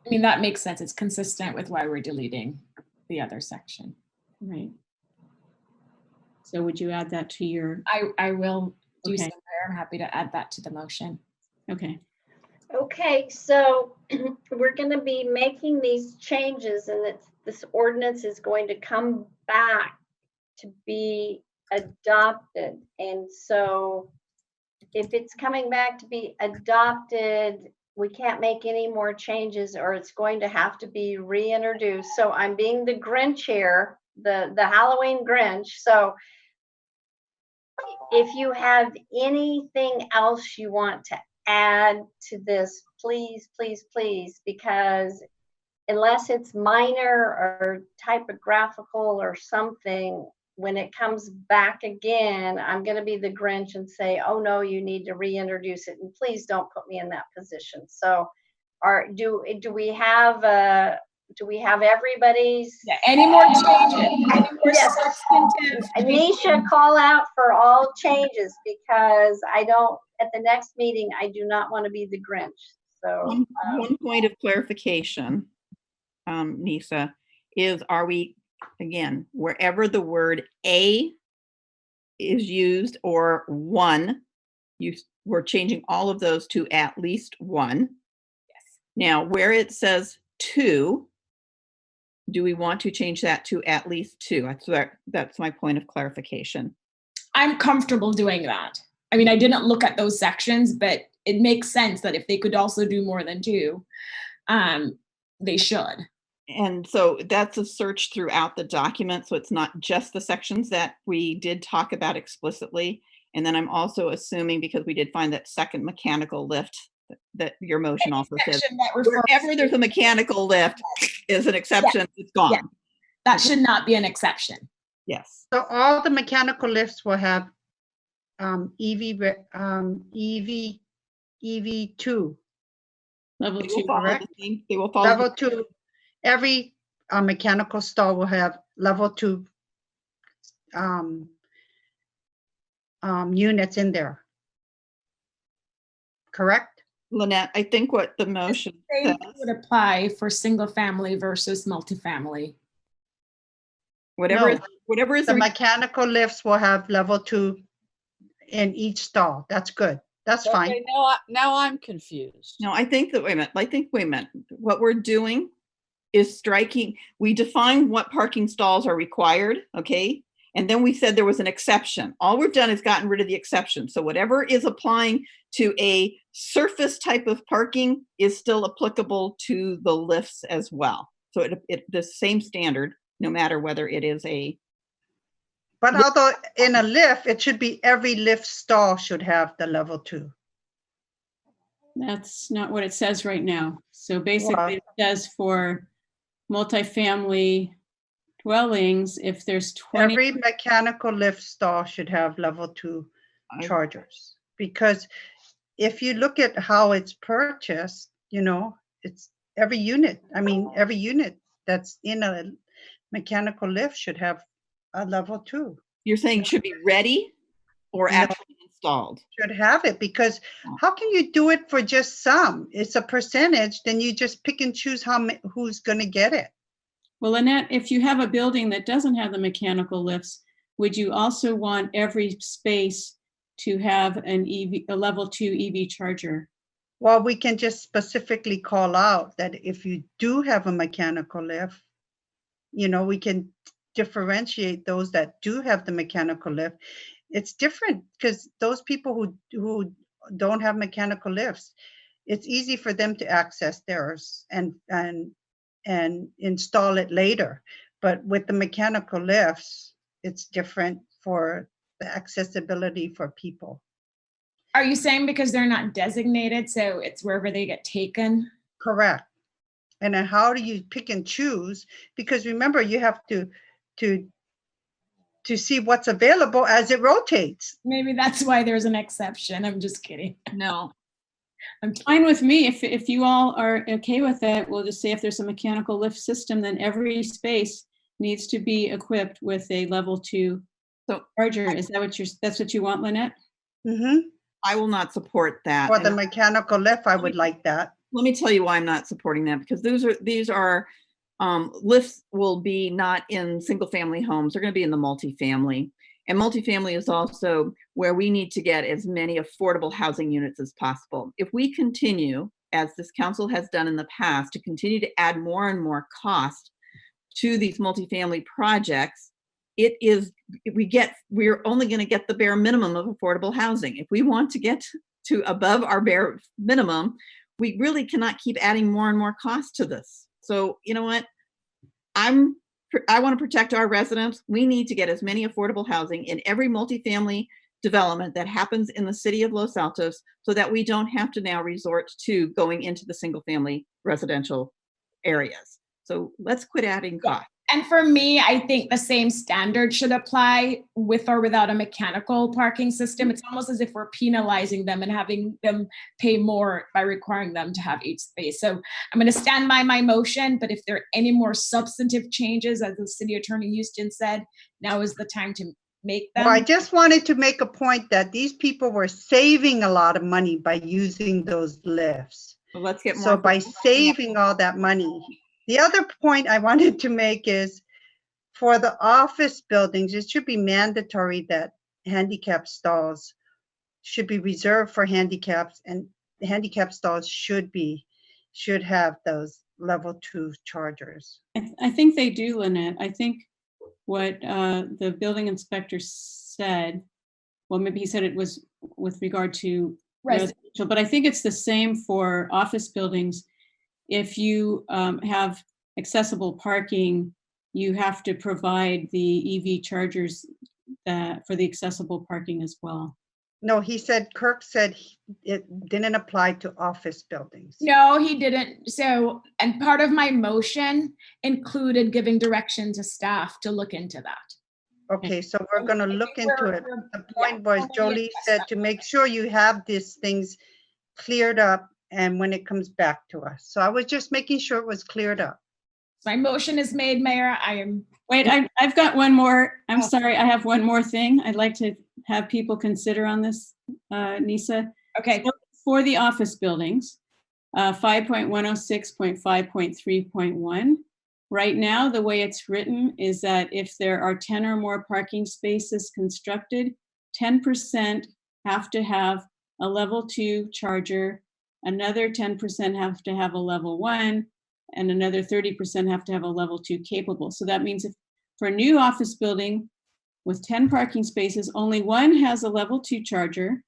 I mean, that makes sense. It's consistent with why we're deleting the other section. Right. So would you add that to your? I will do Okay. so there. I'm happy to add that to the motion. Okay. Okay, so we're going to be making these changes, and this ordinance is going to come back to be adopted. And so if it's coming back to be adopted, we can't make any more changes, or it's going to have to be reintroduced. So I'm being the Grinch here, the Halloween Grinch. So if you have anything else you want to add to this, please, please, please, because unless it's minor or typographical or something, when it comes back again, I'm going to be the Grinch and say, oh no, you need to reintroduce it, and please don't put me in that position. So do we have everybody's? Any more changes? Any more Yes. substantive? Anisha, call out for all changes, because I don't, at the next meeting, I do not want to be the Grinch. So One point of clarification, Nisa, is are we, again, wherever the word a is used or one, we're changing all of those to at least one. Yes. Now, where it says two, do we want to change that to at least two? That's my point of clarification. I'm comfortable doing that. I mean, I didn't look at those sections, but it makes sense that if they could also do more than two, they should. And so that's a search throughout the document. So it's not just the sections that we did talk about explicitly. And then I'm also assuming, because we did find that second mechanical lift, that your motion also says, wherever there's a mechanical lift is an exception, it's gone. Yeah. That should not be an exception. Yes. So all the mechanical lifts will have EV2. Level They 2, will follow correct? the same. They will follow Level 2. Every mechanical stall will have level 2 units in there. Correct? Lynette, I think what the motion Same says, would apply for single family versus multifamily. whatever is the mechanical lifts will have level 2 in each stall. That's good. That's fine. Okay, now I'm confused. no, I think that, wait a minute. What we're doing is striking, we define what parking stalls are required, okay? And then we said there was an exception. All we've done is gotten rid of the exception. So whatever is applying to a surface type of parking is still applicable to the lifts as well. So the same standard, no matter whether it is a. But although in a lift, it should be every lift stall should have the level 2. That's not what it says right now. So basically it says for multifamily dwellings, if there's 20. Every mechanical lift stall should have level 2 chargers. Because if you look at how it's purchased, it's every unit. I mean, every unit that's in a mechanical lift should have a level 2. You're saying should be ready or actually installed? Should have it, because how can you do it for just some? It's a percentage, then you just pick and choose who's going to get it. Well, Annette, if you have a building that doesn't have the mechanical lifts, would you also want every space to have a level 2 EV charger? Well, we can just specifically call out that if you do have a mechanical lift, we can differentiate those that do have the mechanical lift. It's different because those people who don't have mechanical lifts, it's easy for them to access theirs and install it later. But with the mechanical lifts, it's different for the accessibility for people. Are you saying because they're not designated, so it's wherever they get taken? Correct. And then how do you pick and choose? Because remember, you have to see what's available as it rotates. Maybe that's why there's an exception. I'm just kidding. No. I'm fine with me. If you all are okay with that, we'll just say if there's a mechanical lift system, then every space needs to be equipped with a level 2 charger. Is that that's what you want, Lynette? Mm-hmm. I will not support that. For the mechanical lift, I would like that. Let me tell you why I'm not supporting that, because these are lifts will be not in single family homes. They're going to be in the multifamily. And multifamily is also where we need to get as many affordable housing units as possible. If we continue, as this council has done in the past, to continue to add more and more cost to these multifamily projects, we're only going to get the bare minimum of affordable housing. If we want to get to above our bare minimum, we really cannot keep adding more and more cost to this. So you know what? I want to protect our residents. We need to get as many affordable housing in every multifamily development that happens in the city of Los Altos, so that we don't have to now resort to going into the single family residential areas. So let's quit adding cost. And for me, I think the same standard should apply with or without a mechanical parking system. It's almost as if we're penalizing them and having them pay more by requiring them to have each space. So I'm going to stand by my motion, but if there are any more substantive changes, as the City Attorney Houston said, now is the time to make them. Well, I just wanted to make a point that these people were saving a lot of money by using those lifts. Well, let's get more. So by saving all that money. The other point I wanted to make is for the office buildings, it should be mandatory that handicap stalls should be reserved for handicaps, and the handicap stalls should have those level 2 chargers. I think they do, Lynette. I think what the building inspector said, well, maybe he said it was with regard to residential, but I think it's the same for office buildings. If you have accessible parking, you have to provide the EV chargers for the accessible parking as well. No, Kirk said it didn't apply to office buildings. No, he didn't. So, and part of my motion included giving direction to staff to look into that. Okay, so we're going to look into it. The point was Jolie said to make sure you have these things cleared up and when it comes back to us. So I was just making sure it was cleared up. My motion is made, Mayor. Wait, I've got one more. I'm sorry, I have one more thing I'd like to have people consider on this, Nisa. Okay. So for the office buildings, 5.106.5.3.1. Right now, the way it's written is that if there are 10 or more parking spaces constructed, 10% have to have a level 2 charger, another 10% have to have a level 1, and another 30% have to have a level 2 capable. So that means if for a new office building with 10 parking spaces, only one has a level 2 charger,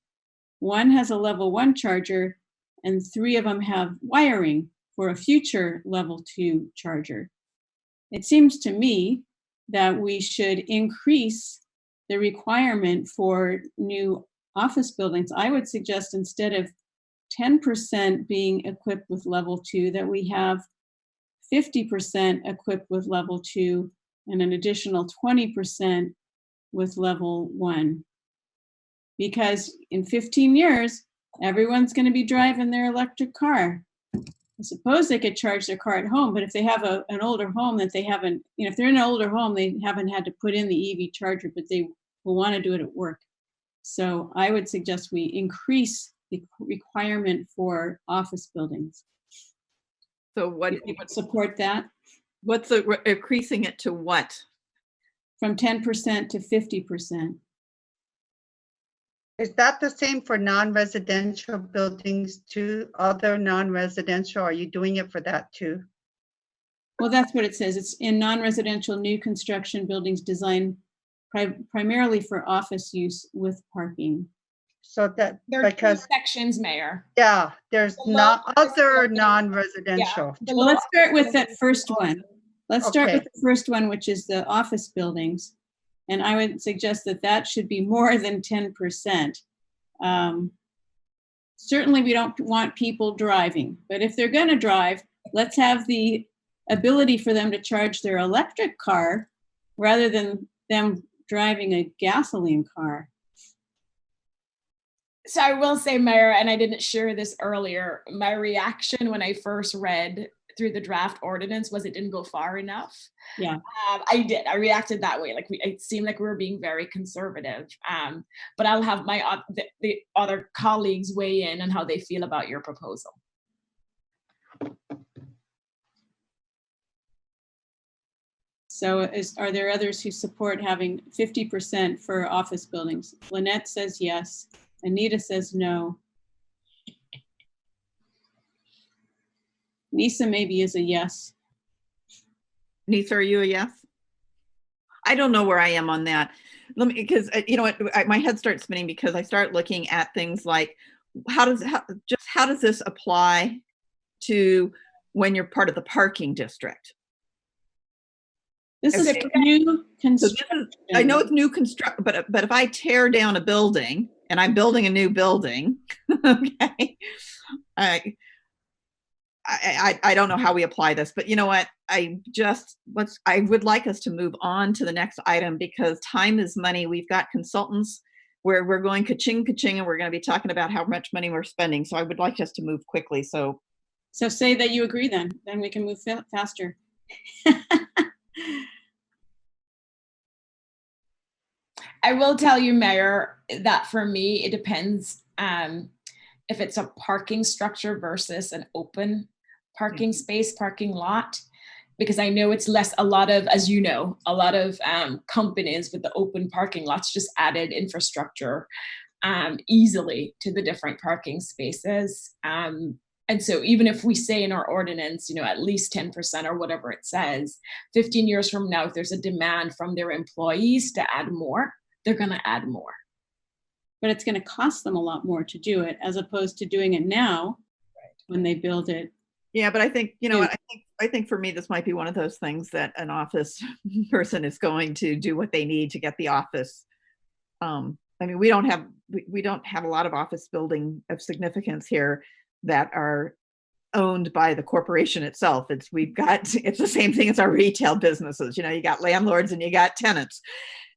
one has a level 1 charger, and 3 of them have wiring for a future level 2 charger. It seems to me that we should increase the requirement for new office buildings. I would suggest instead of 10% being equipped with level 2, that we have 50% equipped with level 2 and an additional 20% with level 1. Because in 15 years, everyone's going to be driving their electric car. I suppose they could charge their car at home, but if they have an older home that they haven't, if they're in an older home, they haven't had to put in the EV charger, but they will want to do it at work. So I would suggest we increase the requirement for office buildings. So what you would support that? What's the increasing it to what? From 10% to 50%. Is that the same for non-residential buildings too? Other non-residential, are you doing it for that too? Well, that's what it says. It's in non-residential new construction buildings designed primarily for office use with parking. So that there are 2 sections, Mayor. Yeah, there's not other non-residential. Yeah. Well, let's start with that first one. Let's start with the first one, which is the office buildings. And I would suggest that that should be more than 10%. Certainly we don't want people driving, but if they're gonna drive, let's have the ability for them to charge their electric car rather than them driving a gasoline car. So I will say, Mayor, and I didn't share this earlier, my reaction when I first read through the draft ordinance was it didn't go far enough. Yeah, I did. I reacted that way. Like it seemed like we were being very conservative. But I'll have my the other colleagues weigh in on how they feel about your proposal. So are there others who support having 50% for office buildings? Lynette says yes. Anita says no. Nisa maybe is a yes. Nisa, are you a yes? I don't know where I am on that. Let me, because you know what, my head starts spinning because I start looking at things like how does this apply to when you're part of the parking district? This is new construction. I know it's new construction, but if I tear down a building and I'm building a new building, okay, I don't know how we apply this, but you know what? I would like us to move on to the next item because time is money. We've got consultants where we're going ka-ching, ka-ching, and we're going to be talking about how much money we're spending. So I would like us to move quickly. So say that you agree then we can move faster. I will tell you, Mayor, that for me, it depends if it's a parking structure versus an open parking space, parking lot, because I know it's a lot of, as you know, a lot of companies with the open parking lots just added infrastructure easily to the different parking spaces. And so even if we say in our ordinance, at least 10% or whatever it says, 15 years from now, if there's a demand from their employees to add more, they're going to add more. But it's going to cost them a lot more to do it as opposed to doing it now when they build it. Yeah, but I think, I think for me, this might be one of those things that an office person is going to do what they need to get the office. I mean, we don't have a lot of office building of significance here that are owned by the corporation itself. It's the same thing as our retail businesses. You got landlords and you got tenants.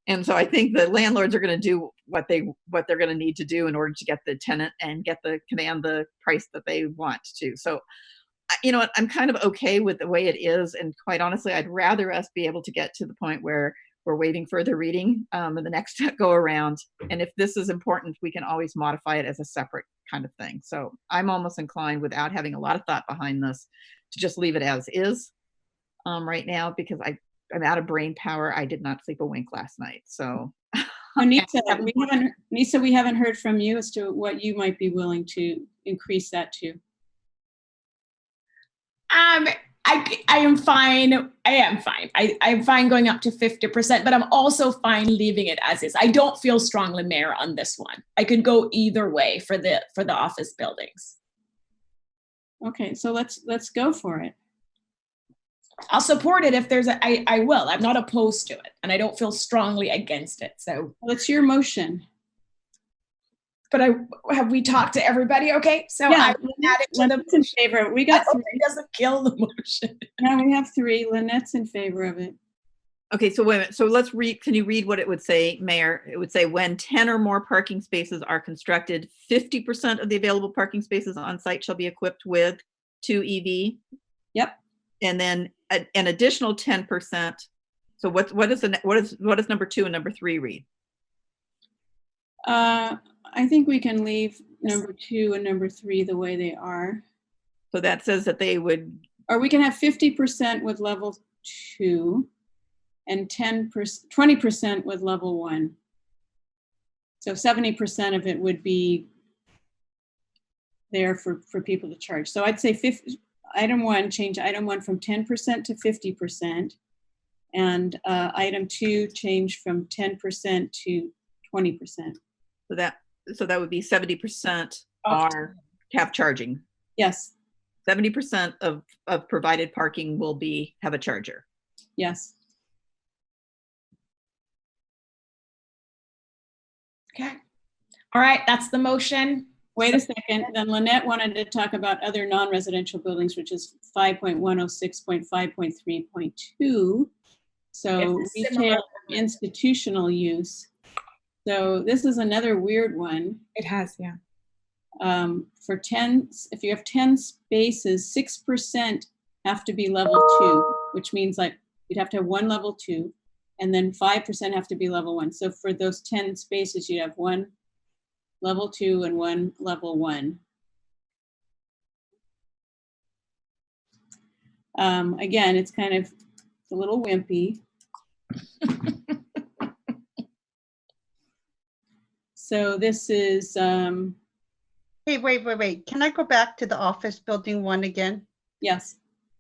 And so I think the landlords are going to do what they're going to need to do in order to get the tenant and command the price that they want to. So, I'm kind of okay with the way it is. And quite honestly, I'd rather us be able to get to the point where we're waiting for the reading in the next go around. And if this is important, we can always modify it as a separate kind of thing. So I'm almost inclined, without having a lot of thought behind this, to just leave it as is right now, because I'm out of brain power. I did not sleep a wink last night. So Nisa, we haven't heard from you as to what you might be willing to increase that to. I am fine. I'm fine going up to 50%, but I'm also fine leaving it as is. I don't feel strongly, Mayor, on this one. I could go either way for the office buildings. Okay, so let's go for it. I'll support it if there's I will. I'm not opposed to it, and I don't feel strongly against it. So it's your motion. But have we talked to everybody? Okay, so yeah, I add it to Lynette's in favor. We got three. It doesn't kill the motion. No, we have three. Lynette's in favor of it. Okay, so wait a minute. So let's read. Can you read what it would say, Mayor? It would say when 10 or more parking spaces are constructed, 50% of the available parking spaces on site shall be equipped with 2 EV. Yep. And then an additional 10%. So what does number 2 and number 3 read? I think we can leave number 2 and number 3 the way they are. So that says that they would, or we can have 50% with level 2 and 20% with level 1. So 70% of it would be there for people to charge. So I'd say item 1, change item 1 from 10% to 50%, and item 2 change from 10% to 20%. So that would be 70% are have charging. Yes. 70% of provided parking will have a charger. Yes. Okay. All right, that's the motion. Wait a second. Then Lynette wanted to talk about other non-residential buildings, which is 5.106.5.3.2. So retail institutional use. So this is another weird one. It has, yeah. For 10, if you have 10 spaces, 6% have to be level 2, which means like you'd have to have 1 level 2, and then 5% have to be level 1. So for those 10 spaces, you'd have 1 level 2 and 1 level 1. Again, it's a little wimpy. So this is, Hey, wait. Can I go back to the office building one again? Yes.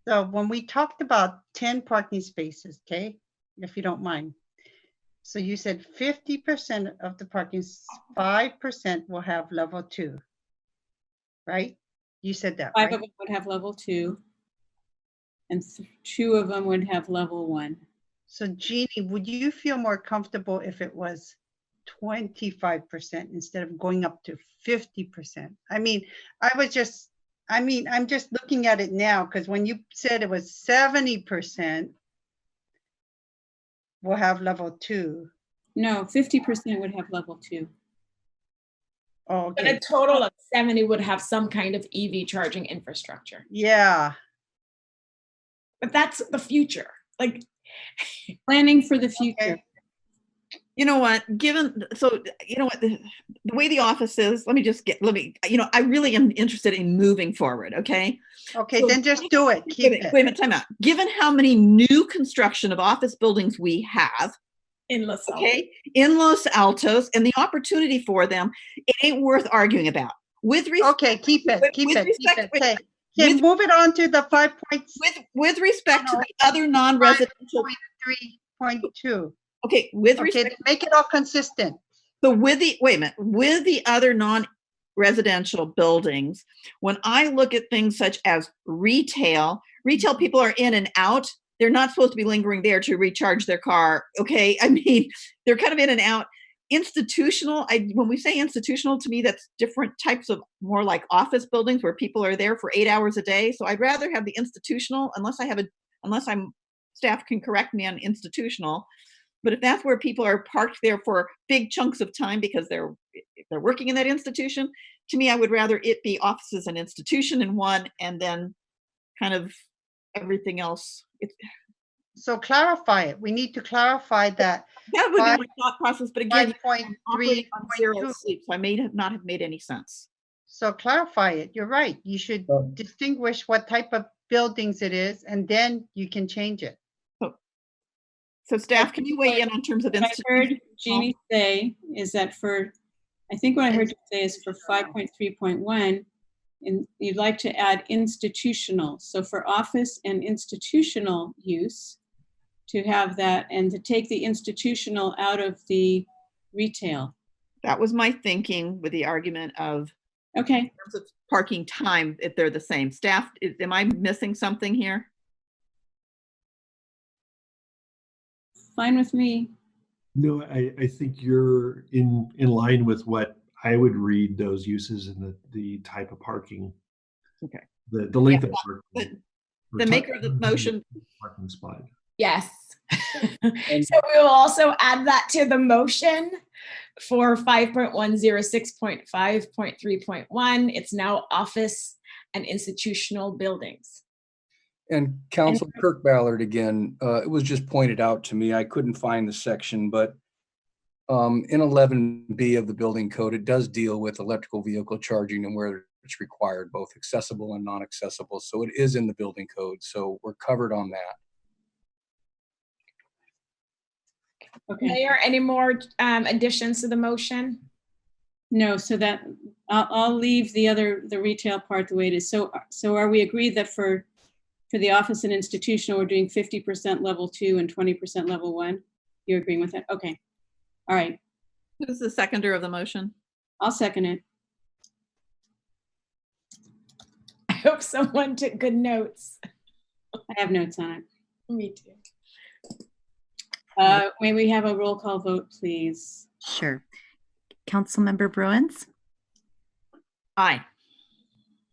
So when we talked about 10 parking spaces, okay, if you don't mind. So you said 50% of the parking, 5% will have level 2, right? You said that, 5 right? of them would have level 2, and 2 of them would have level 1. So Jeannie, would you feel more comfortable if it was 25% instead of going up to 50%? I mean, I was just I mean, I'm just looking at it now because when you said it was 70%, will have level 2. No, 50% would have level 2. Oh, But a okay. total of 70 would have some kind of EV charging infrastructure. Yeah. But that's the future. Like planning for the future. Okay. You know what, given, so, you know what, the way the office is, let me, you know, I really am interested in moving forward, okay? Okay, So then just do it. Keep it. wait a minute, time out. Given how many new construction of office buildings we have, in Los Altos. Okay, in Los Altos, and the opportunity for them, it ain't worth arguing about. With respect, okay, keep it. Keep with it. respect, Keep it. Okay, move it on to the 5 points. With respect to the other non-residential 5.3.2. Okay, with okay, respect, make it all consistent. So with the wait a minute, with the other non-residential buildings, when I look at things such as retail people are in and out. They're not supposed to be lingering there to recharge their car. Okay, I mean, they're kind of in and out. Institutional, when we say institutional, to me, that's different types of more like office buildings where people are there for 8 hours a day. So I'd rather have the institutional, unless staff can correct me on institutional. But if that's where people are parked there for big chunks of time because they're working in that institution, to me, I would rather it be offices and institution in one, and then kind of everything else. So clarify it. We need to clarify that. That would be my thought process, but again, 5.3.2. so I may not have made any sense. So clarify it. You're right. You should distinguish what type of buildings it is, and then you can change it. So staff, can you weigh in on terms of What I heard Jeannie say is that I think what I heard you say is for 5.3.1, and you'd like to add institutional. So for office and institutional use, to have that, and to take the institutional out of the retail. That was my thinking with the argument of, okay, in terms of parking time, if they're the same. Staff, am I missing something here? Fine with me. No, I think you're in line with what I would read those uses and the type of parking. Okay. The length of parking. The maker of the motion. Parking spot. Yes. So we will also add that to the motion for 5.106.5.3.1. It's now office and institutional buildings. And Council Kirk Ballard again, it was just pointed out to me, I couldn't find the section, but in 11B of the building code, it does deal with electrical vehicle charging and where it's required, both accessible and non-accessible. So it is in the building code. So we're covered on that. Okay. Mayor, any more additions to the motion? No, so that I'll leave the retail part the way it is. So are we agreed that for the office and institutional, we're doing 50% level 2 and 20% level 1? You're agreeing with that? Okay. All right. Who's the seconder of the motion? I'll second it. I hope someone took good notes. I have notes on it. Me too. May we have a roll call vote, please? Sure. Councilmember Bruins? Aye.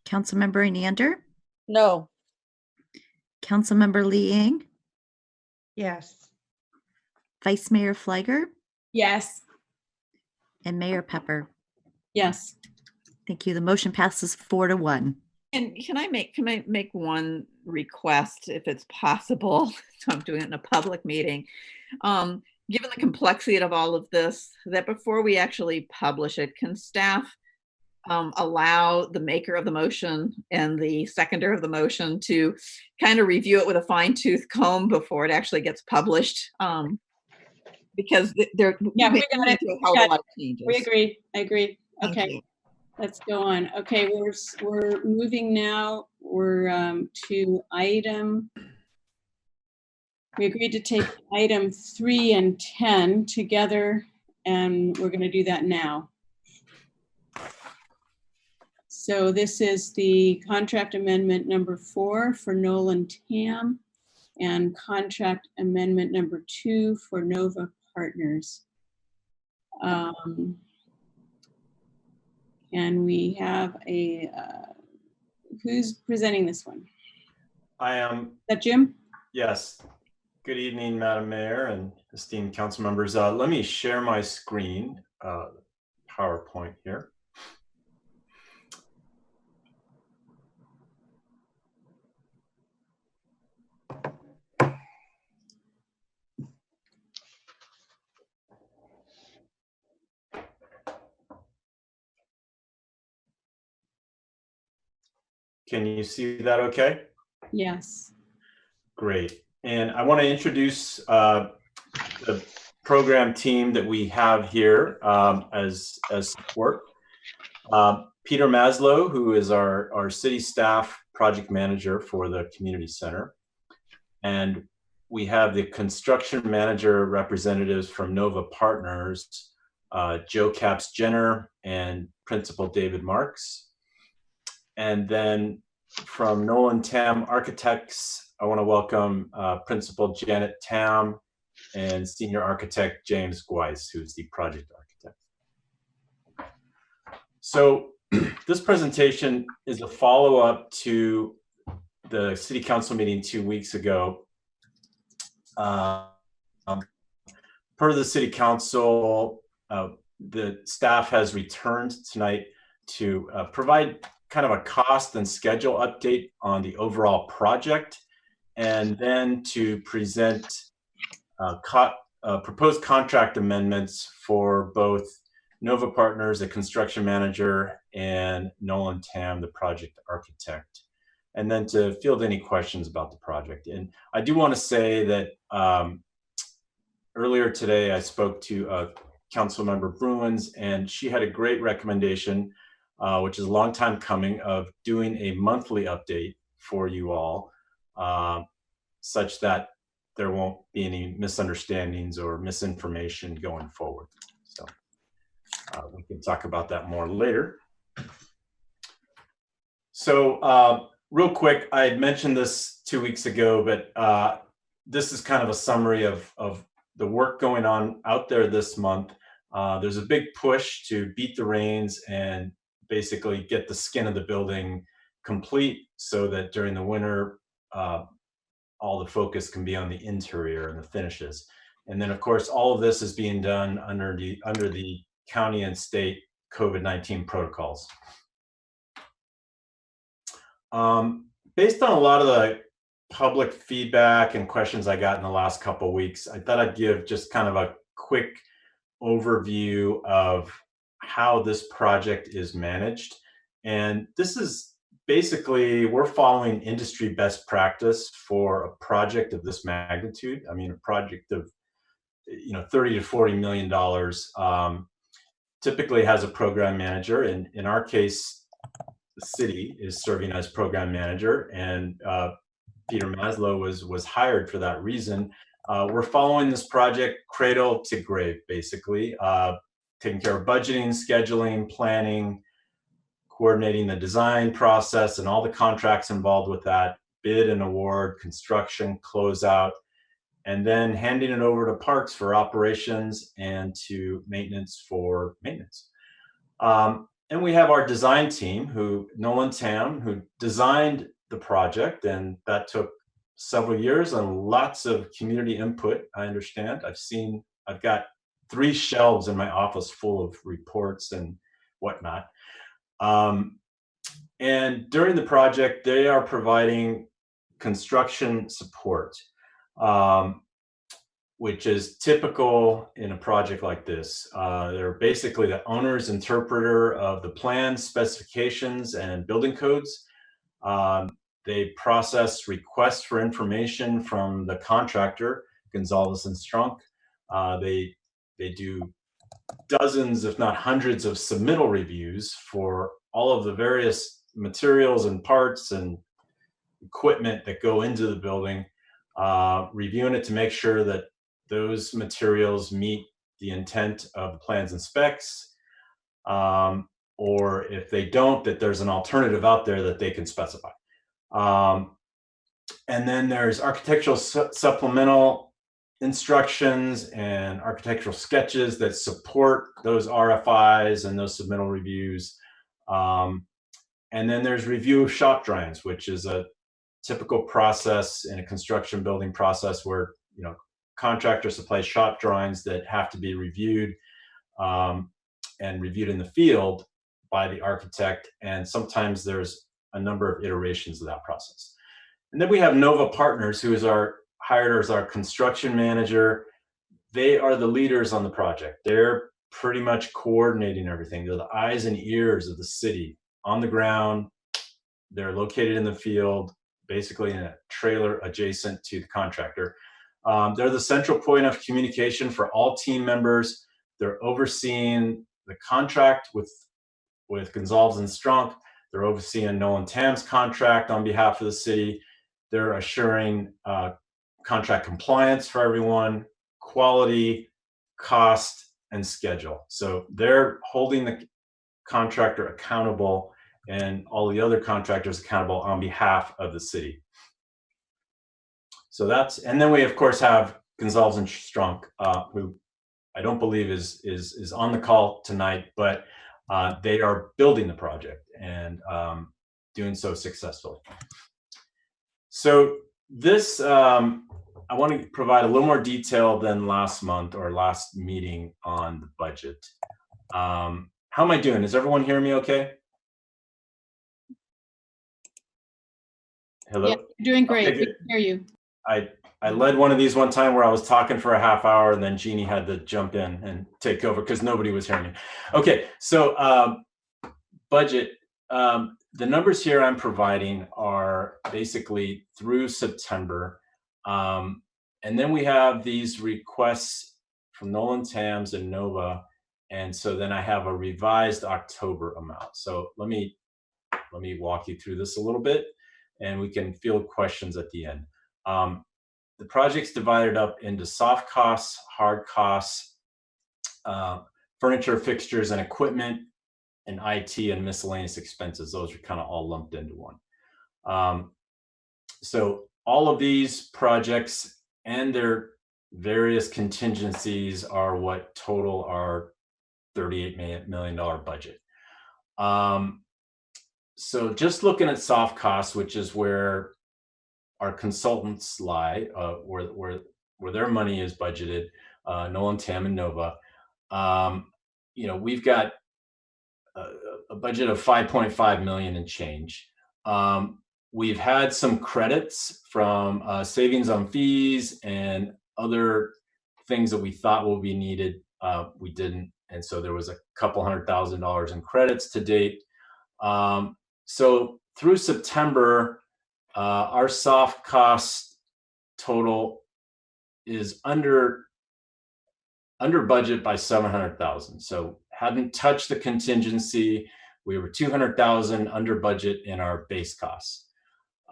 Councilmember Enander? No. Councilmember Lee Ing? Yes. Vice Mayor Fliger? Yes. And Mayor Pepper? Yes. Thank you. The motion passes 4-1. And can I make one request if it's possible? So I'm doing it in a public meeting. Given the complexity of all of this, that before we actually publish it, can staff allow the maker of the motion and the seconder of the motion to kind of review it with a fine-tooth comb before it actually gets published? Because we got it. We agree. I agree. Thank Okay. you. Let's go on. Okay, we're moving now. We're to item. We agreed to take item 3 and 10 together, and we're going to do that now. So this is the contract amendment number 4 for Nolan Tam, and contract amendment number 2 for Nova Partners. And we have a who's presenting this one? I am. Is that Jim? Yes. Good evening, Madam Mayor and esteemed council members. Let me share my screen, PowerPoint here. Can you see that okay? Yes. Great. And I want to introduce the program team that we have here as support. Peter Maslow, who is our city staff project manager for the community center. And we have the construction manager representatives from Nova Partners, Joe Capps Jenner and Principal David Marks. And then from Nolan Tam Architects, I want to welcome Principal Janet Tam and Senior Architect James Gweiss, who's the project architect. So this presentation is a follow-up to the City Council meeting 2 weeks ago. Per the City Council, the staff has returned tonight to provide kind of a cost and schedule update on the overall project, and then to present proposed contract amendments for both Nova Partners, the construction manager, and Nolan Tam, the project architect, and then to field any questions about the project. And I do want to say that earlier today I spoke to Councilmember Bruins, and she had a great recommendation, which is a long time coming, of doing a monthly update for you all, such that there won't be any misunderstandings or misinformation going forward. So we can talk about that more later. So real quick, I had mentioned this 2 weeks ago, but this is kind of a summary of the work going on out there this month. There's a big push to beat the rains and basically get the skin of the building complete so that during the winter, all the focus can be on the interior and the finishes. And then of course, all of this is being done under the county and state COVID-19 protocols. Based on a lot of the public feedback and questions I got in the last couple of weeks, I thought I'd give just kind of a quick overview of how this project is managed. And this is basically, we're following industry best practice for a project of this magnitude. I mean, a project of, you know, $30 to $40 million typically has a program manager. And in our case, the city is serving as program manager, and Peter Maslow was hired for that reason. We're following this project cradle to grave, basically, taking care of budgeting, scheduling, planning, coordinating the design process and all the contracts involved with that, bid and award, construction, closeout, and then handing it over to parks for operations and to maintenance for maintenance. And we have our design team, Nolan Tam, who designed the project, and that took several years and lots of community input, I understand. I've got 3 shelves in my office full of reports and whatnot. And during the project, they are providing construction support, which is typical in a project like this. They're basically the owner's interpreter of the plans, specifications, and building codes. They process requests for information from the contractor, Gonzalez and Strunk. They do dozens, if not hundreds, of submittal reviews for all of the various materials and parts and equipment that go into the building, reviewing it to make sure that those materials meet the intent of the plans and specs, or if they don't, that there's an alternative out there that they can specify. And then there's architectural supplemental instructions and architectural sketches that support those RFIs and those submittal reviews. And then there's review of shop drawings, which is a typical process in a construction building process where, you know, contractor supplies shop drawings that have to be reviewed and reviewed in the field by the architect. And sometimes there's a number of iterations of that process. And then we have Nova Partners, who is hired as our construction manager. They are the leaders on the project. They're pretty much coordinating everything. They're the eyes and ears of the city on the ground. They're located in the field, basically in a trailer adjacent to the contractor. They're the central point of communication for all team members. They're overseeing the contract with Gonzalez and Strunk. They're overseeing Nolan Tam's contract on behalf of the city. They're assuring contract compliance for everyone, quality, cost, and schedule. So they're holding the contractor accountable and all the other contractors accountable on behalf of the city. So and then we of course have Gonzalez and Strunk, who I don't believe is on the call tonight, but they are building the project and doing so successfully. So this, I want to provide a little more detail than last month or last meeting on the budget. How am I doing? Is everyone hearing me okay? Hello? Yeah, you're doing great. Okay, We can hear you. I led one of these one time where I was talking for a half hour and then Jeannie had to jump in and take over because nobody was hearing me. Okay, so budget. The numbers here I'm providing are basically through September. And then we have these requests from Nolan Tams and Nova. And so then I have a revised October amount. So let me walk you through this a little bit and we can field questions at the end. The project's divided up into soft costs, hard costs, furniture, fixtures, and equipment, and IT and miscellaneous expenses. Those are kind of all lumped into one. So all of these projects and their various contingencies are what total our $38 million budget. So just looking at soft costs, which is where our consultants lie, where their money is budgeted, Nolan, Tam, and Nova. You know, we've got a budget of 5.5 million and change. We've had some credits from savings on fees and other things that we thought will be needed. We didn't, and so there was a couple $100,000 in credits to date. So through September, our soft cost total is under budget by 700,000. So hadn't touched the contingency. We were 200,000 under budget in our base costs.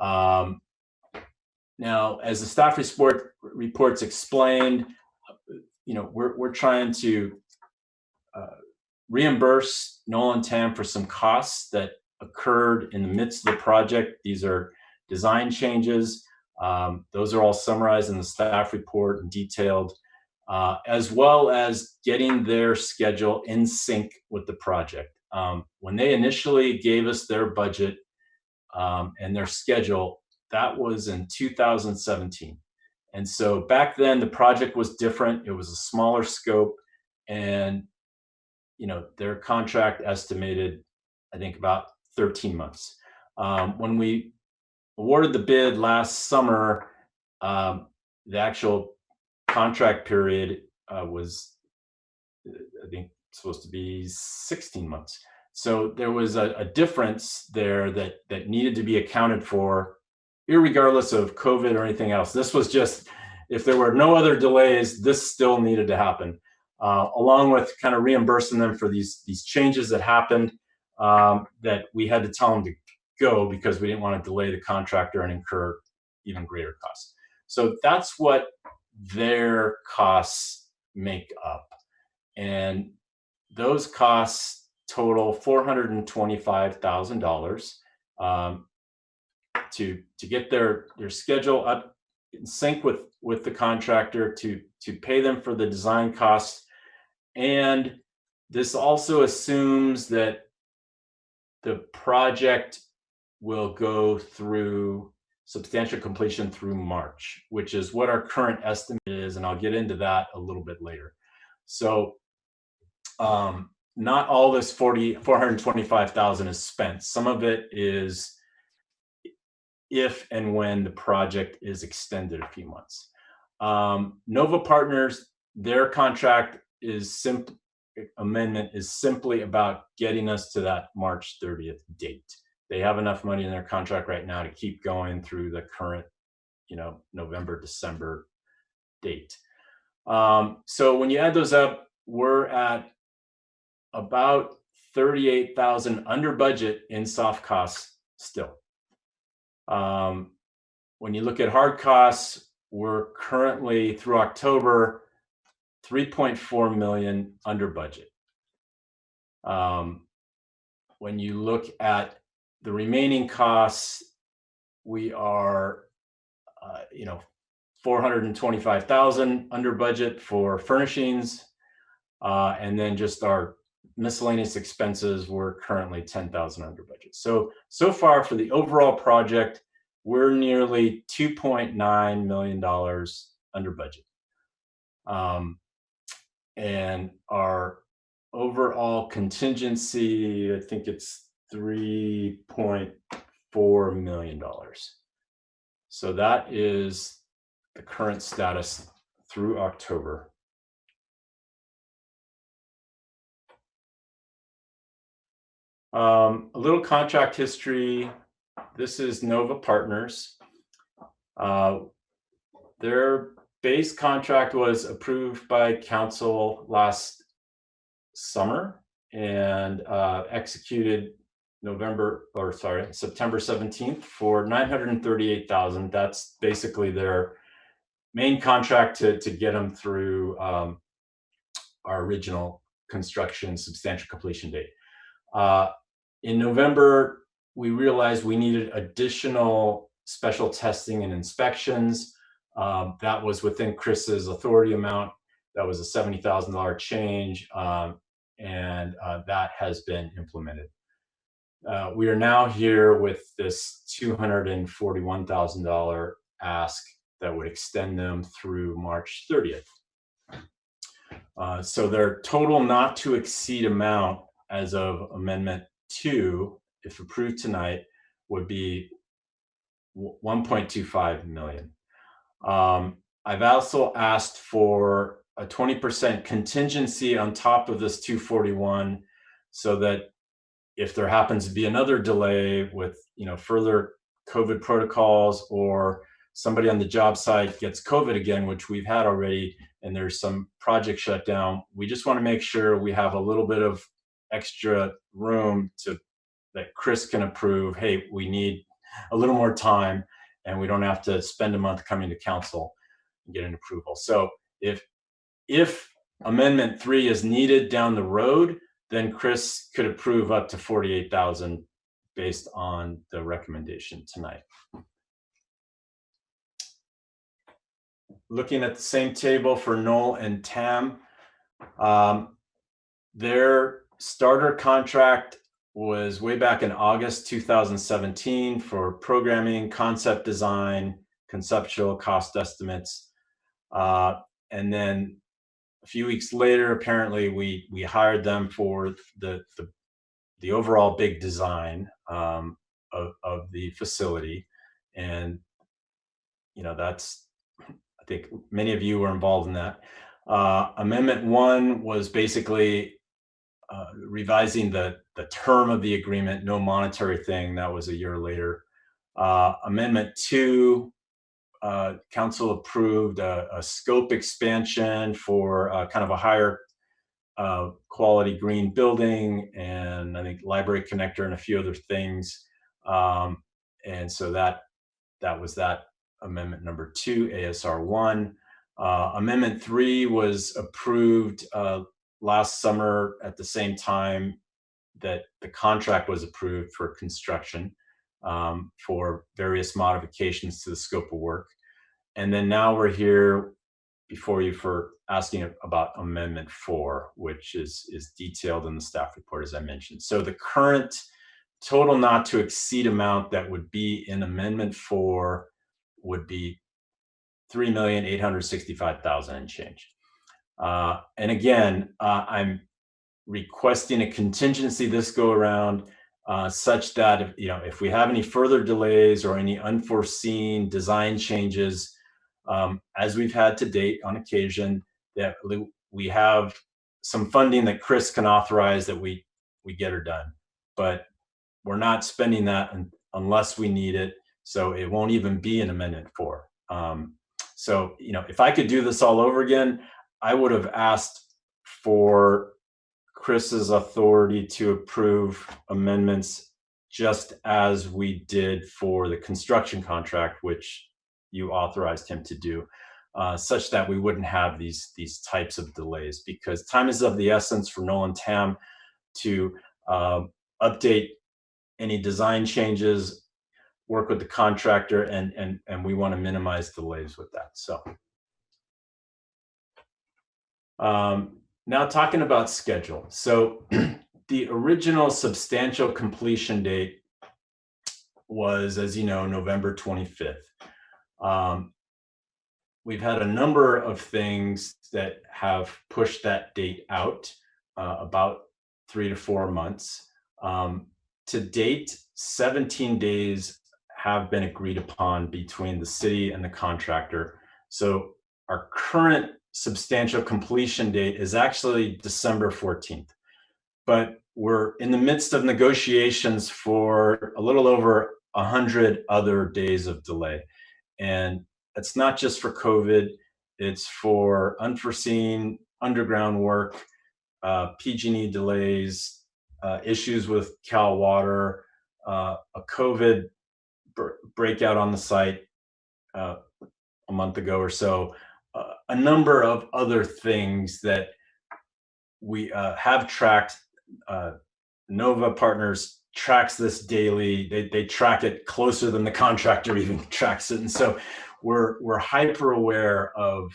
Now, as the staff reports explained, you know, we're trying to reimburse Nolan Tam for some costs that occurred in the midst of the project. These are design changes. Those are all summarized in the staff report and detailed, as well as getting their schedule in sync with the project. When they initially gave us their budget and their schedule, that was in 2017. And so back then the project was different. It was a smaller scope, and you know, their contract estimated, I think, about 13 months. When we awarded the bid last summer, the actual contract period was, I think, supposed to be 16 months. So there was a difference there that needed to be accounted for, irregardless of COVID or anything else. This was just, if there were no other delays, this still needed to happen, along with kind of reimbursing them for these changes that happened, that we had to tell them to go because we didn't want to delay the contractor and incur even greater costs. So that's what their costs make up. And those costs total $425,000 to get their schedule up in sync with the contractor, to pay them for the design costs. And this also assumes that the project will go through substantial completion through March, which is what our current estimate is, and I'll get into that a little bit later. So not all this 425,000 is spent. Some of it is if and when the project is extended a few months. Nova Partners, their contract is amendment is simply about getting us to that March 30th date. They have enough money in their contract right now to keep going through the current, November, December date. So when you add those up, we're at about 38,000 under budget in soft costs still. When you look at hard costs, we're currently through October 3.4 million under budget. When you look at the remaining costs, we are, 425,000 under budget for furnishings, and then just our miscellaneous expenses, we're currently 10,000 under budget. So far for the overall project, we're nearly $2.9 million under budget. And our overall contingency, I think it's $3.4 million. So that is the current status through October. A little contract history. This is Nova Partners. Their base contract was approved by council last summer and executed September 17th for $938,000. That's basically their main contract to get them through our original construction substantial completion date. In November, we realized we needed additional special testing and inspections. That was within Chris's authority amount. That was a $70,000 change, and that has been implemented. We are now here with this $241,000 ask that would extend them through March 30th. So their total not to exceed amount as of Amendment 2, if approved tonight, would be 1.25 million. I've also asked for a 20% contingency on top of this 241, so that if there happens to be another delay with further COVID protocols, or somebody on the job site gets COVID again, which we've had already, and there's some project shutdown, we just want to make sure we have a little bit of extra room that Chris can approve. Hey, we need a little more time, and we don't have to spend a month coming to council and get an approval. So if Amendment 3 is needed down the road, then Chris could approve up to 48,000 based on the recommendation tonight. Looking at the same table for Knoll and Tam, their starter contract was way back in August 2017 for programming, concept design, conceptual cost estimates. And then a few weeks later, apparently we hired them for the overall big design of the facility. And that's, I think many of you were involved in that. Amendment 1 was basically revising the term of the agreement, no monetary thing. That was a year later. Amendment 2, council approved a scope expansion for kind of a higher quality green building, and I think library connector and a few other things. And so that was that amendment number 2, ASR 1. Amendment 3 was approved last summer at the same time that the contract was approved for construction, for various modifications to the scope of work. And then now we're here before you for asking about Amendment 4, which is detailed in the staff report, as I mentioned. So the current total not to exceed amount that would be in Amendment 4 would be $3,865,000 and change. And again, I'm requesting a contingency this go around, such that if we have any further delays or any unforeseen design changes, as we've had to date on occasion, that we have some funding that Chris can authorize that we get her done. But we're not spending that unless we need it, so it won't even be an Amendment 4. So if I could do this all over again, I would have asked for Chris's authority to approve amendments just as we did for the construction contract, which you authorized him to do, such that we wouldn't have these types of delays, because time is of the essence for Nolan Tam to update any design changes, work with the contractor, and we want to minimize delays with that. So now talking about schedule. So the original substantial completion date was, as you know, November 25th. We've had a number of things that have pushed that date out about 3 to 4 months. To date, 17 days have been agreed upon between the city and the contractor. So our current substantial completion date is actually December 14th. But we're in the midst of negotiations for a little over 100 other days of delay. And it's not just for COVID, it's for unforeseen underground work, PG&E delays, issues with Cal Water, a COVID breakout on the site a month ago or so, a number of other things that we have tracked. Nova Partners tracks this daily. They track it closer than the contractor even tracks it. And so we're hyper aware of,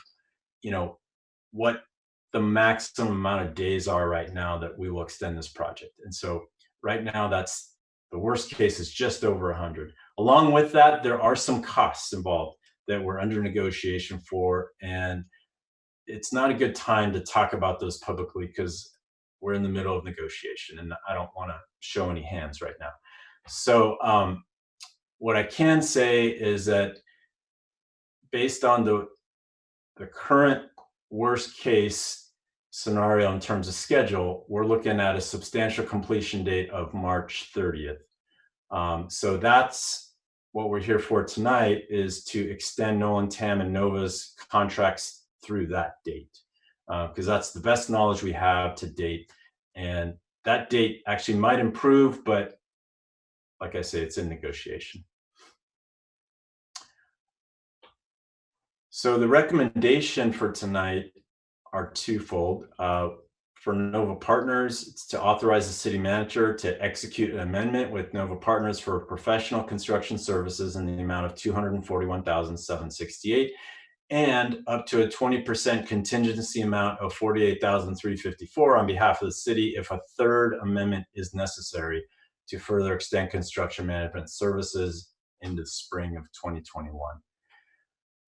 what the maximum amount of days are right now that we will extend this project. And so right now, that's the worst case is just over 100. Along with that, there are some costs involved that we're under negotiation for. And it's not a good time to talk about those publicly because we're in the middle of negotiation and I don't want to show any hands right now. So what I can say is that based on the current worst case scenario in terms of schedule, we're looking at a substantial completion date of March 30th. So that's what we're here for tonight, is to extend Nolan Tam and Nova's contracts through that date, because that's the best knowledge we have to date. And that date actually might improve, but like I say, it's in negotiation. So the recommendation for tonight are twofold. For Nova Partners, it's to authorize the city manager to execute an amendment with Nova Partners for professional construction services in the amount of $241,768 and up to a 20% contingency amount of $48,354 on behalf of the city if a third amendment is necessary to further extend construction management services into the spring of 2021.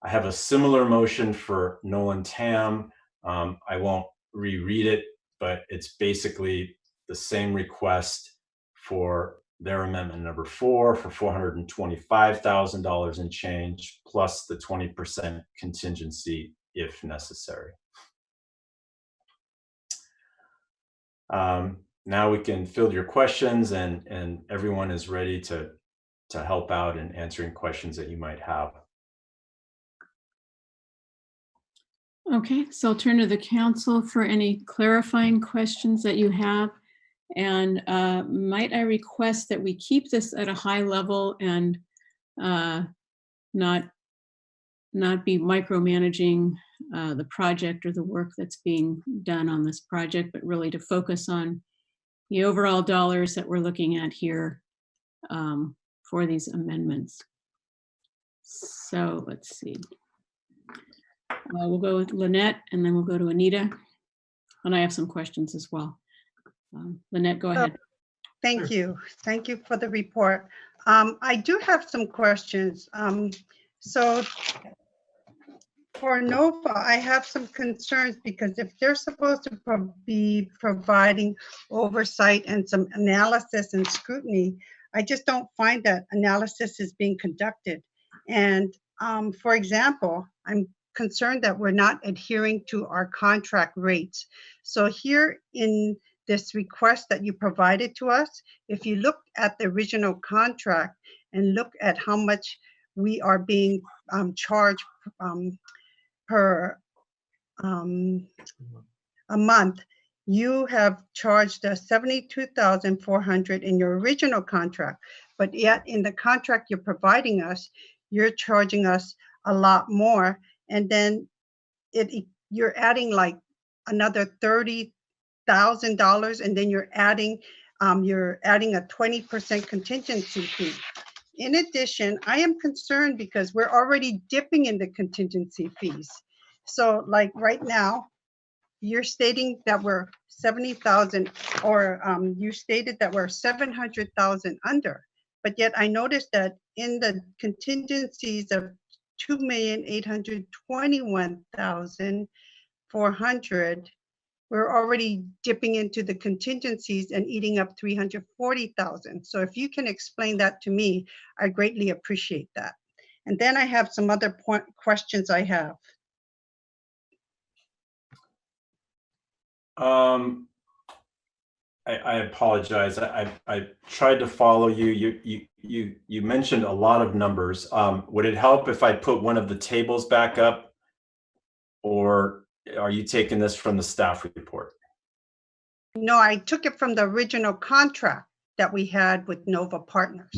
I have a similar motion for Nolan Tam. I won't reread it, but it's basically the same request for their amendment number 4 for $425,000 and change, plus the 20% contingency if necessary. Now we can field your questions, and everyone is ready to help out in answering questions that you might have. Okay, so I'll turn to the council for any clarifying questions that you have. And might I request that we keep this at a high level and not be micromanaging the project or the work that's being done on this project, but really to focus on the overall dollars that we're looking at here for these amendments. So let's see. We'll go with Lynette and then we'll go to Anita. And I have some questions as well. Lynette, go ahead. Thank you. Thank you for the report. I do have some questions. So for NOVA, I have some concerns because if they're supposed to be providing oversight and some analysis and scrutiny, I just don't find that analysis is being conducted. And for example, I'm concerned that we're not adhering to our contract rates. So here in this request that you provided to us, if you look at the original contract and look at how much we are being charged per a month, you have charged us $72,400 in your original contract, but yet in the contract you're providing us, you're charging us a lot more, and then you're adding like another $30,000, and then you're adding a 20% contingency fee. In addition, I am concerned because we're already dipping in the contingency fees. So like right now, you're stating that we're 70,000, or you stated that we're 700,000 under, but yet I noticed that in the contingencies of 2,821,400, we're already dipping into the contingencies and eating up 340,000. So if you can explain that to me, I greatly appreciate that. And then I have some other questions I have. I apologize. I tried to follow you. You mentioned a lot of numbers. Would it help if I put one of the tables back up, or are you taking this from the staff report? No, I took it from the original contract that we had with Nova Partners.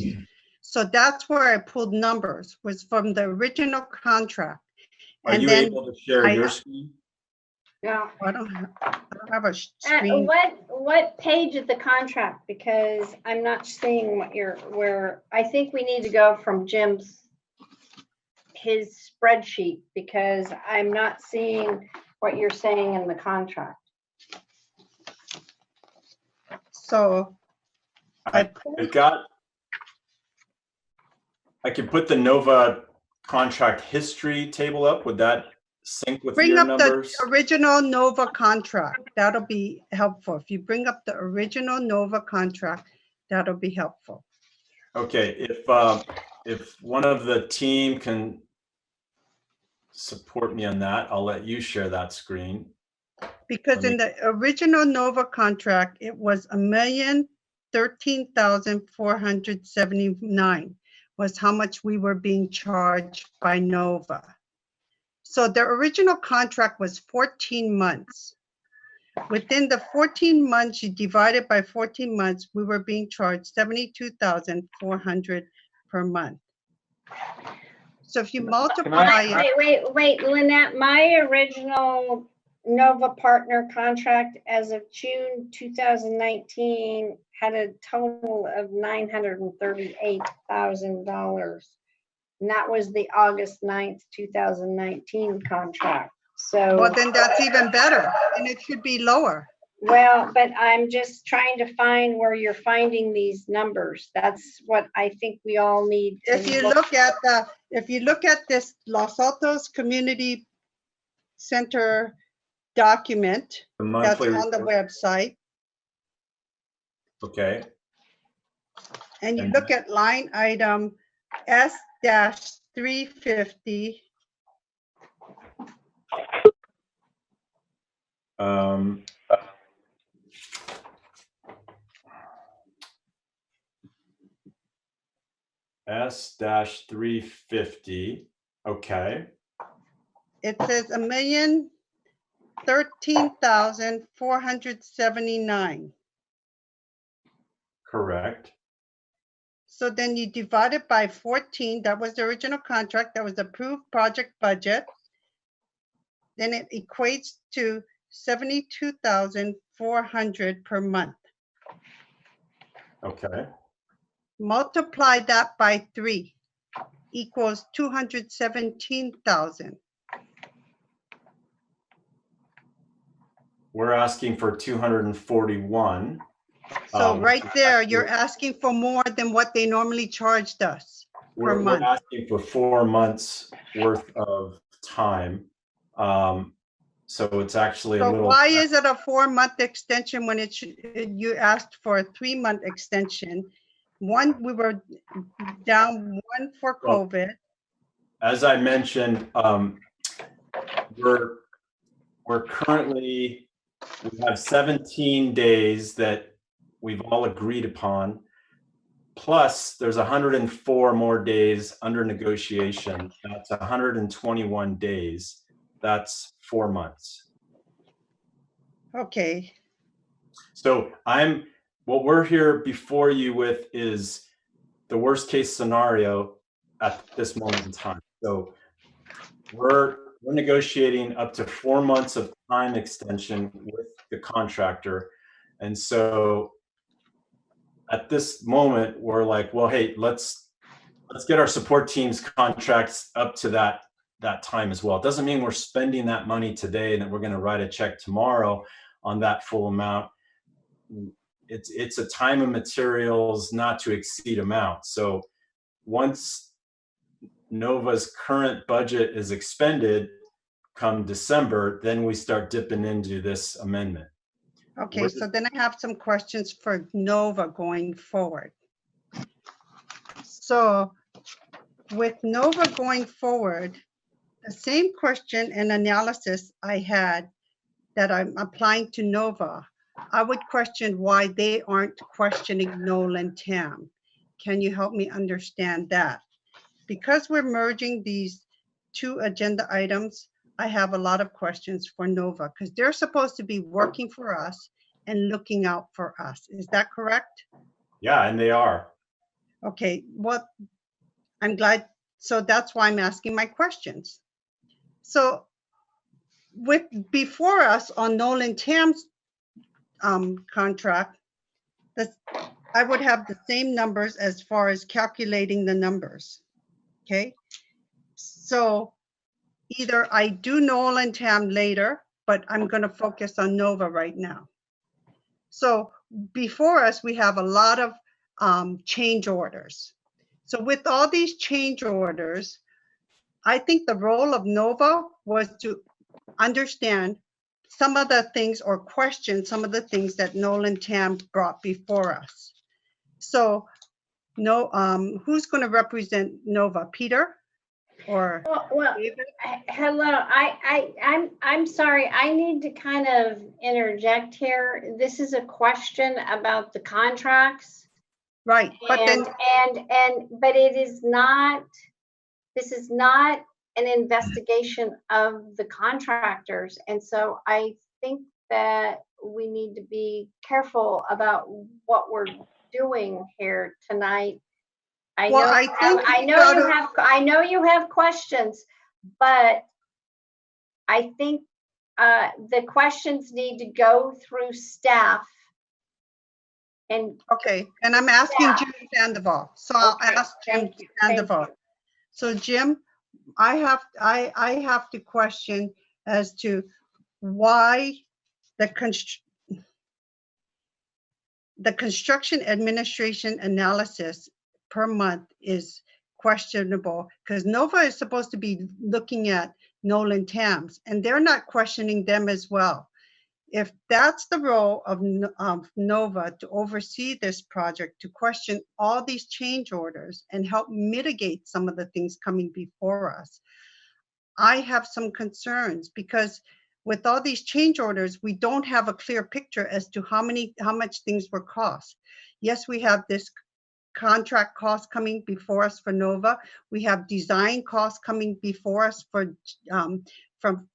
So that's where I pulled numbers, was from the original contract. Are you able to share your screen? No. I don't have a screen. What page of the contract? Because I'm not seeing where I think we need to go from his spreadsheet, because I'm not seeing what you're saying in the contract. So I can put the Nova contract history table up. Would that sync with bring your up numbers? the original Nova contract. That'll be helpful. If you bring up the original Nova contract, that'll be helpful. Okay, if one of the team can support me on that, I'll let you share that screen. Because in the original Nova contract, it was $1,013,479 was how much we were being charged by Nova. So the original contract was 14 months. Within the 14 months, you divide it by 14 months, we were being charged $72,400 per month. So if you multiply it. Wait, Lynette, my original Nova partner contract as of June 2019 had a total of $938,000. And that was the August 9th, 2019 contract. So well, then that's even better, and it should be lower. Well, but I'm just trying to find where you're finding these numbers. That's what I think we all need. If you look at this Los Altos Community Center document that's on the website. Okay. And you look at line item S-350. S-350. Okay. It says $1,013,479. Correct. So then you divide it by 14. That was the original contract. That was approved project budget. Then it equates to $72,400 per month. Okay. Multiply that by 3 equals 217,000. We're asking for 241. So right which is there, actually- you're asking for more than what they normally charged us per we're month. asking for 4 months worth of time. So it's actually a So little. why is it a 4-month extension when it should, you asked for a 3-month extension? One, we were down one for Well, COVID. As I mentioned, we're currently, we have 17 days that we've all agreed upon. Plus, there's 104 more days under negotiation. That's 121 days. That's 4 months. Okay, So what we're here before you with is the worst case scenario at this moment in time. So we're negotiating up to 4 months of time extension with the contractor. And so at this moment, we're like, well, hey, let's get our support team's contracts up to that time as well. It doesn't mean we're spending that money today and that we're going to write a check tomorrow on that full amount. It's a time and materials not to exceed amount. So once NOVA's current budget is expended come December, then we start dipping into this amendment. okay, so then I have some questions for NOVA going forward. So with NOVA going forward, the same question and analysis I had that I'm applying to NOVA, I would question why they aren't questioning Nolan Tam. Can you help me understand that? Because we're merging these two agenda items, I have a lot of questions for NOVA because they're supposed to be working for us and looking out for us. Is that correct? Yeah, and they are. Okay, I'm glad. So that's why I'm asking my questions. So before us on Nolan Tam's contract, I would have the same numbers as far as calculating the numbers. Okay, so either I do Nolan Tam later, but I'm going to focus on NOVA right now. So before us, we have a lot of change orders. So with all these change orders, I think the role of NOVA was to understand some of the things or question some of the things that Nolan Tam brought before us. So who's going to represent NOVA? Peter or David? Hello. I'm sorry. I need to kind of interject here. This is a question about the contracts. Right. But but it is not. This is not an investigation of the contractors, and so I think that we need to be careful about what we're doing here tonight. I know you have questions, but I think the questions need to go through staff. And okay, and I'm asking Jim Sandoval, so I'll ask Jim Sandoval. So Jim, I have to question as to why the construction administration analysis per month is questionable because NOVA is supposed to be looking at Nolan Tams and they're not questioning them as well. If that's the role of NOVA to oversee this project, to question all these change orders and help mitigate some of the things coming before us, I have some concerns because with all these change orders, we don't have a clear picture as to how much things will cost. Yes, we have this contract cost coming before us for NOVA. We have design costs coming before us for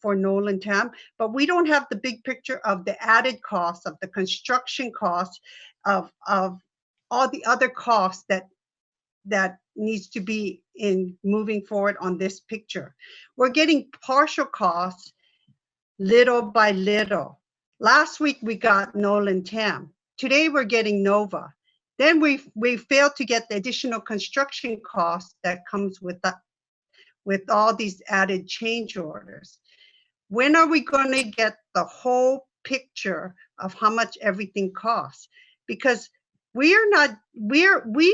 Nolan Tam, but we don't have the big picture of the added costs, of the construction costs, of all the other costs that needs to be in moving forward on this picture. We're getting partial costs little by little. Last week we got Nolan Tam. Today we're getting NOVA. Then we failed to get the additional construction costs that comes with all these added change orders. When are we going to get the whole picture of how much everything costs? because we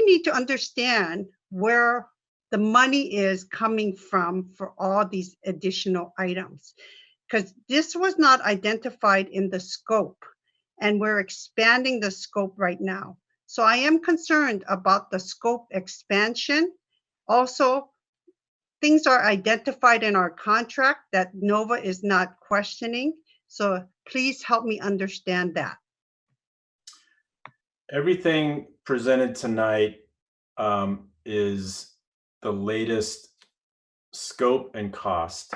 need to understand where the money is coming from for all these additional items, because this was not identified in the scope, and we're expanding the scope right now. So I am concerned about the scope expansion. Also, things are identified in our contract that NOVA is not questioning. So please help me understand that. Everything presented tonight is the latest scope and cost.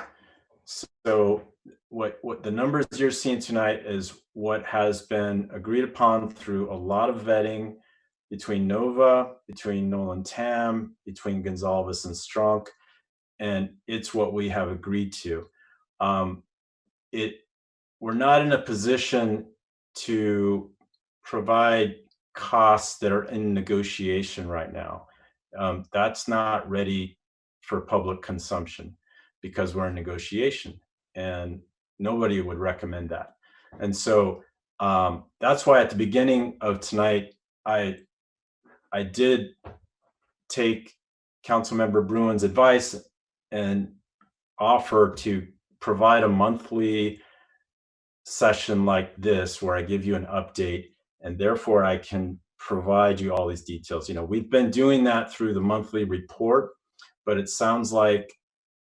So what the numbers you're seeing tonight is what has been agreed upon through a lot of vetting between NOVA, between Nolan Tam, between Gonzalez and Strunk, and it's what we have agreed to. We're not in a position to provide costs that are in negotiation right now. That's not ready for public consumption because we're in negotiation, and nobody would recommend that. And so that's why at the beginning of tonight, I did take Councilmember Bruin's advice and offer to provide a monthly session like this where I give you an update, and therefore I can provide you all these details. You know, we've been doing that through the monthly report, but it sounds like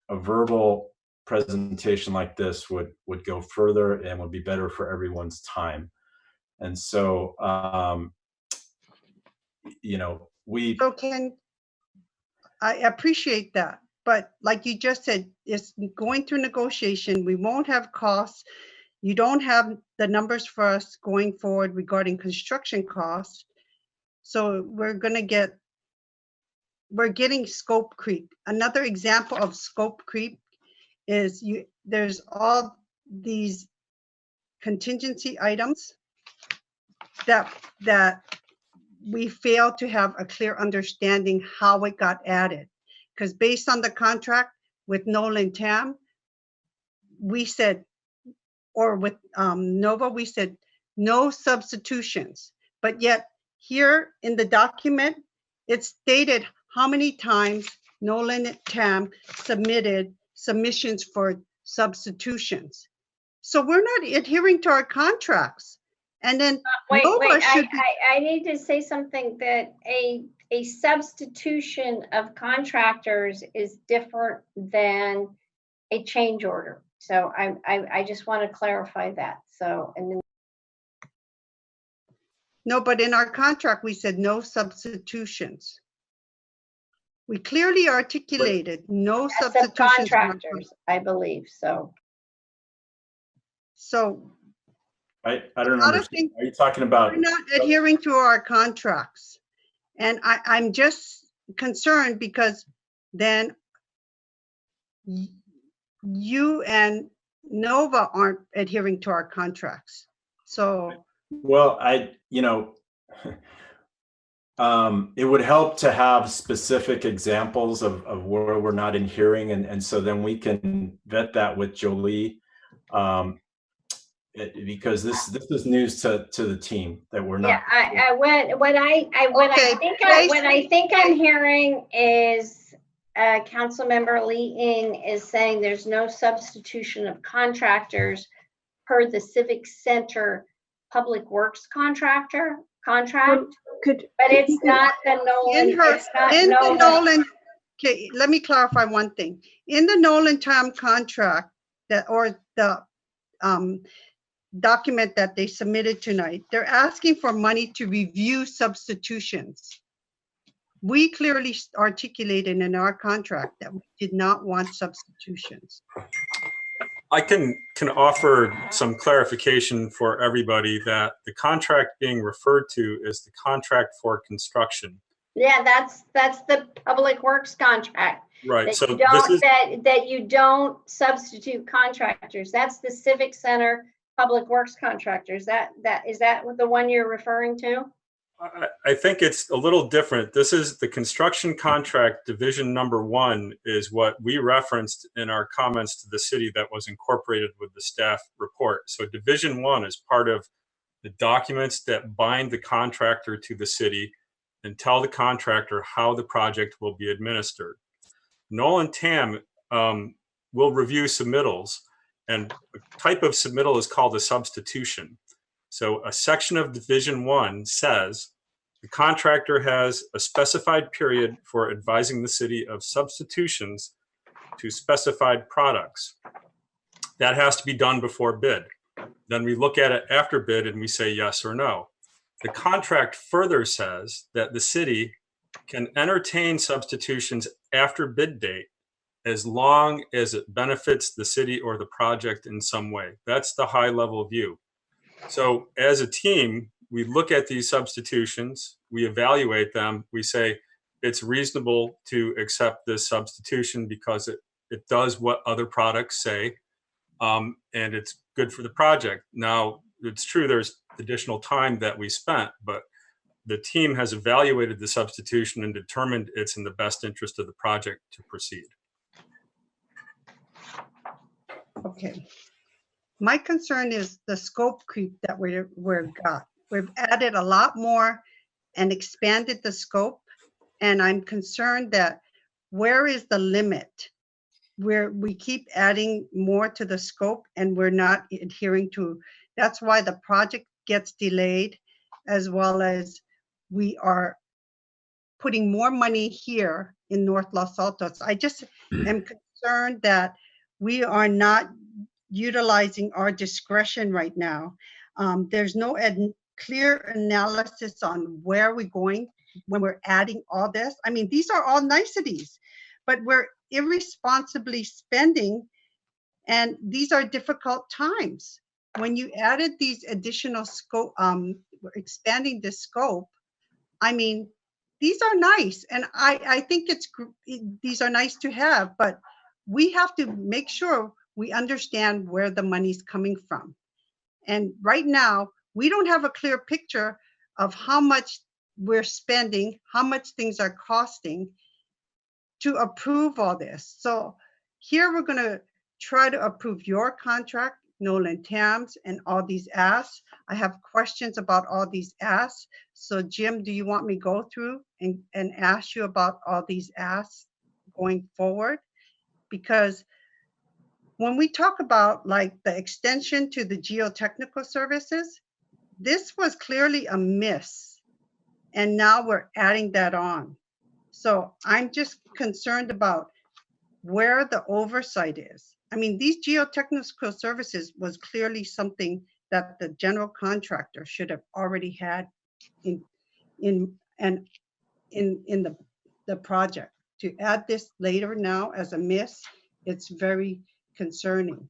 a verbal presentation like this would go further and would be better for everyone's time. And so, you know, So I appreciate that, but like you just said, it's going through negotiation. We won't have costs. You don't have the numbers for us going forward regarding construction costs. So we're getting scope creep. Another example of scope creep is there's all these contingency items that we fail to have a clear understanding how it got added. Because based on the contract with Nolan Tam, we said, or with NOVA, we said no substitutions. But yet here in the document, it's stated how many times Nolan Tam submitted submissions for substitutions. So we're not adhering to our contracts. And then wait, NOVA should I need to say something, that a substitution of contractors is different than a change order. So I just want to clarify that. So, and then. No, but in our contract, we said no substitutions. We clearly articulated no substitutions. Subcontractors, I believe, so. So. I don't understand. Are you talking about? We're not adhering to our contracts. And I'm just concerned because then you and NOVA aren't adhering to our contracts. So. Well, you know, it would help to have specific examples of where we're not adhering, and so then we can vet that with Jolie, because this is news to the team that we're not. Yeah, what I think I'm hearing is Councilmember Lee Ng is saying there's no substitution of contractors per the Civic Center Public Works contract. But it's not the Nolan. Okay, let me clarify one thing. In the Nolan Tam contract or the document that they submitted tonight, they're asking for money to review substitutions. We clearly articulated in our contract that we did not want substitutions. I can offer some clarification for everybody that the contract being referred to is the contract for construction. Yeah, that's the Public Works contract. Right. That So you don't substitute contractors. That's the Civic Center Public Works contractors. Is that the one you're referring to? I think it's a little different. This is the construction contract division number 1 is what we referenced in our comments to the city that was incorporated with the staff report. So division 1 is part of the documents that bind the contractor to the city and tell the contractor how the project will be administered. Noel and Tam will review submittals, and a type of submittal is called a substitution. So a section of Division 1 says the contractor has a specified period for advising the city of substitutions to specified products. That has to be done before bid. Then we look at it after bid and we say yes or no. The contract further says that the city can entertain substitutions after bid date as long as it benefits the city or the project in some way. That's the high level view. So as a team, we look at these substitutions, we evaluate them, we say it's reasonable to accept this substitution because it does what other products say, and it's good for the project. Now, it's true there's additional time that we spent, but the team has evaluated the substitution and determined it's in the best interest of the project to proceed. Okay. My concern is the scope creep that we've got. We've added a lot more and expanded the scope. And I'm concerned that where is the limit? Where we keep adding more to the scope and we're not adhering to. That's why the project gets delayed, as well as we are putting more money here in North Los Altos. I just am concerned that we are not utilizing our discretion right now. There's no clear analysis on where we're going when we're adding all this. I mean, these are all niceties, but we're irresponsibly spending, and these are difficult times. When you added these additional scope, we're expanding the scope, I mean, these are nice, and I think these are nice to have, but we have to make sure we understand where the money's coming from. And right now, we don't have a clear picture of how much we're spending, how much things are costing to approve all this. So here we're going to try to approve your contract, Nolan Tam's, and all these asks. I have questions about all these asks. So Jim, do you want me to go through and ask you about all these asks going forward? Because when we talk about like the extension to the geotechnical services, this was clearly a miss. And now we're adding that on. So I'm just concerned about where the oversight is. I mean, these geotechnical services was clearly something that the general contractor should have already had in the project. To add this later now as a miss, it's very concerning.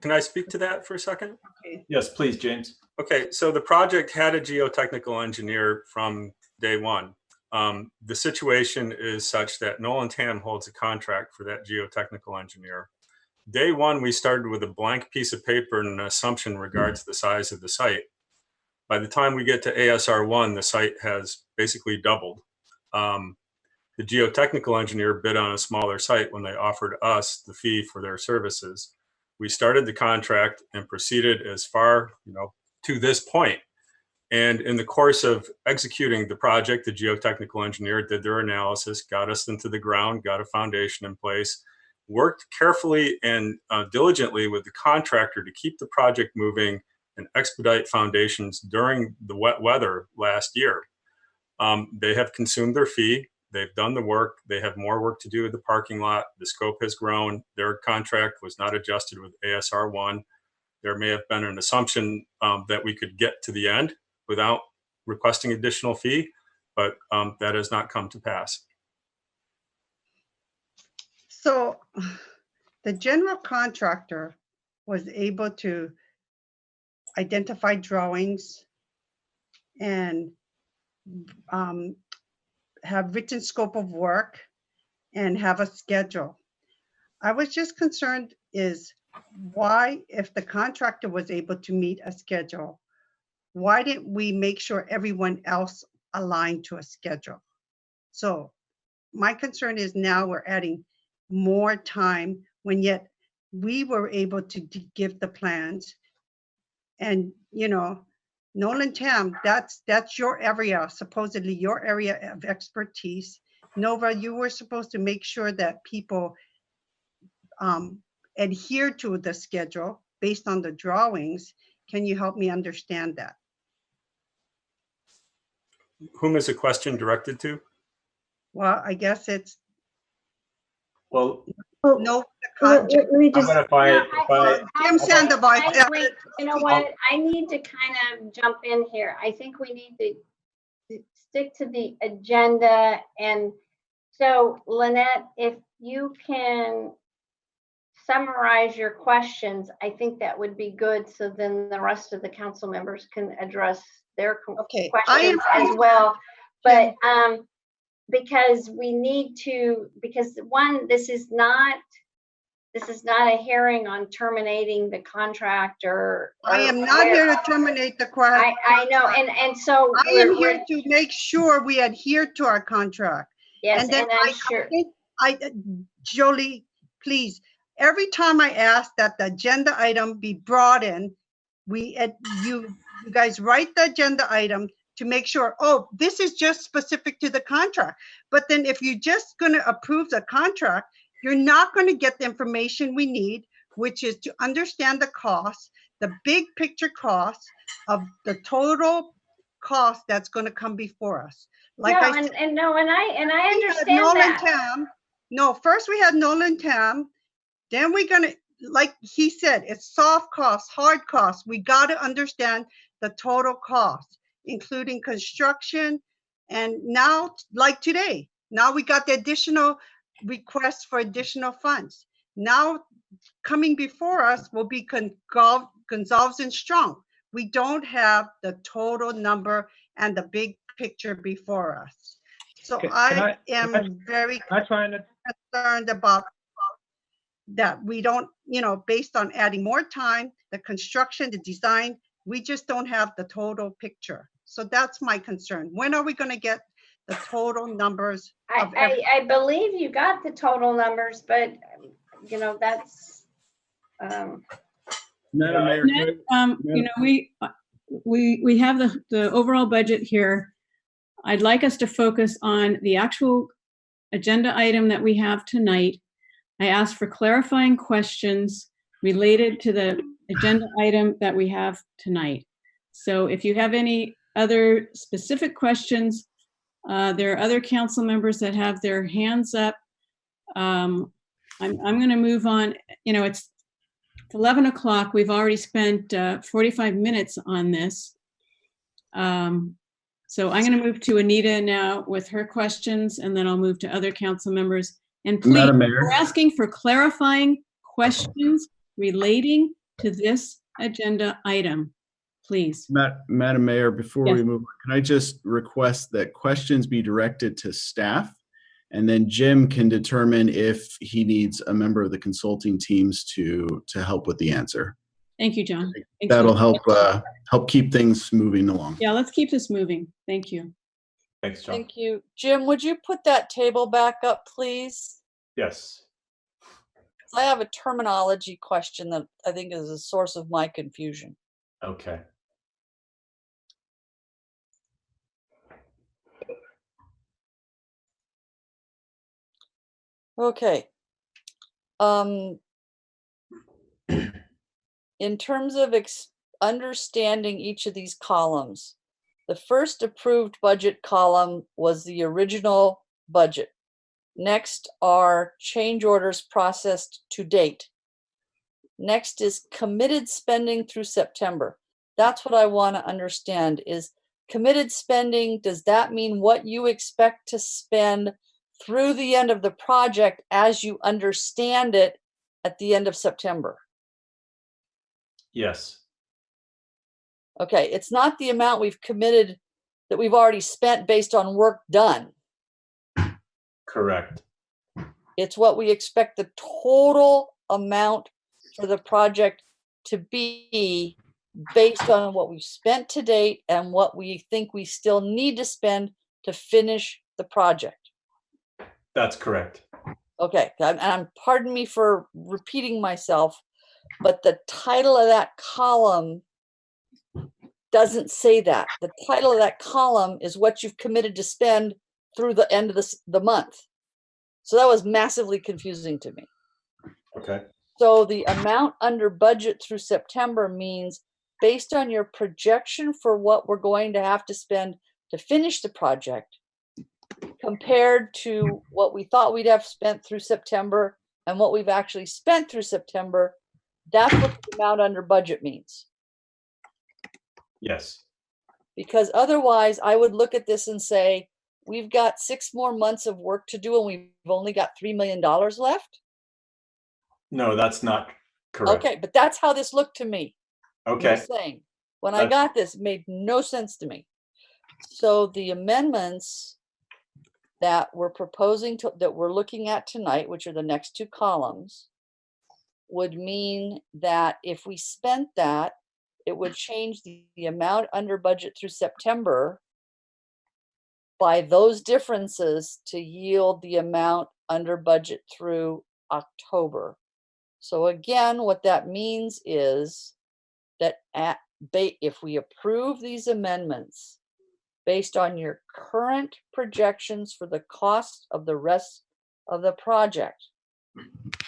Can I speak to that for a second? Okay. Yes, please, James. Okay, so the project had a geotechnical engineer from day one. The situation is such that Nolan Tam holds a contract for that geotechnical engineer. Day one, we started with a blank piece of paper and an assumption regards the size of the site. By the time we get to ASR 1, the site has basically doubled. The geotechnical engineer bid on a smaller site when they offered us the fee for their services. We started the contract and proceeded as far, to this point. And in the course of executing the project, the geotechnical engineer did their analysis, got us into the ground, got a foundation in place, worked carefully and diligently with the contractor to keep the project moving and expedite foundations during the wet weather last year. They have consumed their fee. They've done the work. They have more work to do with the parking lot. The scope has grown. Their contract was not adjusted with ASR 1. There may have been an assumption that we could get to the end without requesting additional fee, but that has not come to pass. So the general contractor was able to identify drawings and have written scope of work and have a schedule. I was just concerned is why, if the contractor was able to meet a schedule, why didn't we make sure everyone else aligned to a schedule? So my concern is now we're adding more time when yet we were able to give the plans. And, Nolan Tam, that's your area, supposedly your area of expertise. Nova, you were supposed to make sure that people adhere to the schedule based on the drawings. Can you help me understand that? Whom is the question directed to? Well, I guess it's Well, no. how about if I Jim Sandoval. Wait, you know what? I need to kind of jump in here. I think we need to stick to the agenda. And so, Lynette, if you can summarize your questions, I think that would be good. So then the rest of the council members can address their questions as well. But because we need to, because one, this is not a hearing on terminating the contract or I am not here to terminate the contract. I know, and so I am here to make sure we adhere to our contract. Yes, and then I'm sure. Jolie, please, every time I ask that the agenda item be brought in, you guys write the agenda item to make sure, oh, this is just specific to the contract. But then if you're just going to approve the contract, you're not going to get the information we need, which is to understand the cost, the big picture cost of the total cost that's going to come before us. Like no, I said, and I understand that. No, first we had Nolan Tam, then we're going to, like he said, it's soft costs, hard costs. We got to understand the total cost, including construction. And now, like today, now we got the additional requests for additional funds. Now coming before us will be Gonzalez and Strong. We don't have the total number and the big picture before us. So I am very concerned about that. We don't, based on adding more time, the construction, the design, we just don't have the total picture. So that's my concern. When are we going to get the total numbers? I believe you got the total numbers, but that's. Madam Mayor, we have the overall budget here. I'd like us to focus on the actual agenda item that we have tonight. I asked for clarifying questions related to the agenda item that we have tonight. So if you have any other specific questions, there are other council members that have their hands up. I'm going to move on. It's 11 o'clock. We've already spent 45 minutes on this. So I'm going to move to Anita now with her questions, and then I'll move to other council members. And please, Madam Mayor. we're asking for clarifying questions relating to this agenda item, please. Madam Mayor, before Yes. we move on, can I just request that questions be directed to staff, and then Jim can determine if he needs a member of the consulting teams to help with the answer. Thank you, John. That'll help keep things moving along. Yeah, let's keep this moving. Thank you. Thanks, John. Thank you. Jim, would you put that table back up, please? Yes. I have a terminology question that I think is a source of my confusion. Okay. Okay. In terms of understanding each of these columns, the first approved budget column was the original budget. Next are change orders processed to date. Next is committed spending through September. That's what I want to understand is committed spending. Does that mean what you expect to spend through the end of the project as you understand it at the end of September? Yes. Okay, it's not the amount we've committed that we've already spent based on work done. Correct. It's what we expect the total amount for the project to be based on what we've spent to date and what we think we still need to spend to finish the project. That's correct. Okay, and pardon me for repeating myself, but the title of that column doesn't say that. The title of that column is what you've committed to spend through the end of the month. So that was massively confusing to me. Okay. So the amount under budget through September means based on your projection for what we're going to have to spend to finish the project compared to what we thought we'd have spent through September and what we've actually spent through September, that's what the amount under budget means. Yes. Because otherwise I would look at this and say, we've got 6 more months of work to do and we've only got $3 million left. No, that's not correct. Okay, but that's how this looked to me. Okay. Just saying. When I got this, it made no sense to me. So the amendments that we're proposing that we're looking at tonight, which are the next 2 columns, would mean that if we spent that, it would change the amount under budget through September by those differences to yield the amount under budget through October. So again, what that means is that if we approve these amendments based on your current projections for the cost of the rest of the project,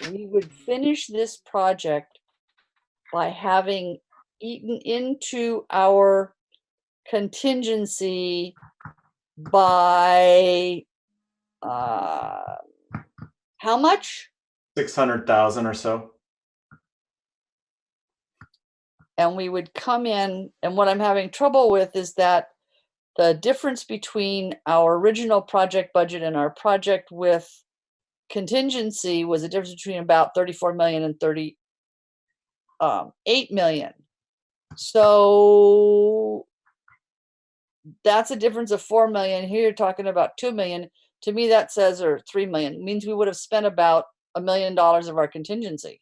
we would finish this project by having eaten into our contingency by how much? 600,000 or so. And we would come in, and what I'm having trouble with is that the difference between our original project budget and our project with contingency was a difference between about 34 million and 38 million. So that's a difference of 4 million. Here you're talking about 2 million. To me, that says, or 3 million, it means we would have spent about $1 million of our contingency.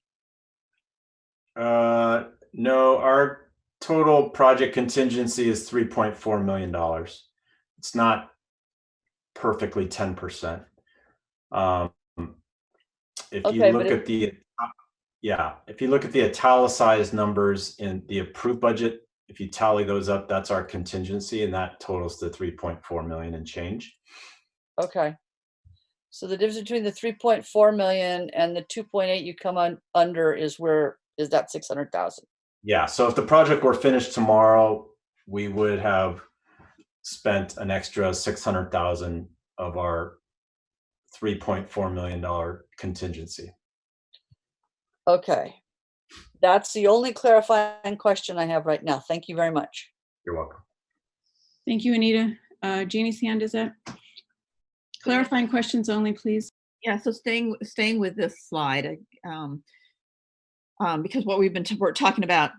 No, our total project contingency is $3.4 million. It's not perfectly 10%. If you look at the, if you look at the italicized numbers in the approved budget, if you tally those up, that's our contingency, and that totals to 3.4 million and change. Okay. So the difference between the 3.4 million and the 2.8 you come on under is that 600,000? Yeah. So if the project were finished tomorrow, we would have spent an extra 600,000 of our $3.4 million contingency. Okay. That's the only clarifying question I have right now. Thank you very much. You're welcome. Thank you, Anita. Jeannie's hand is up. Clarifying questions only, please. Yeah, so staying with this slide, because what we're talking about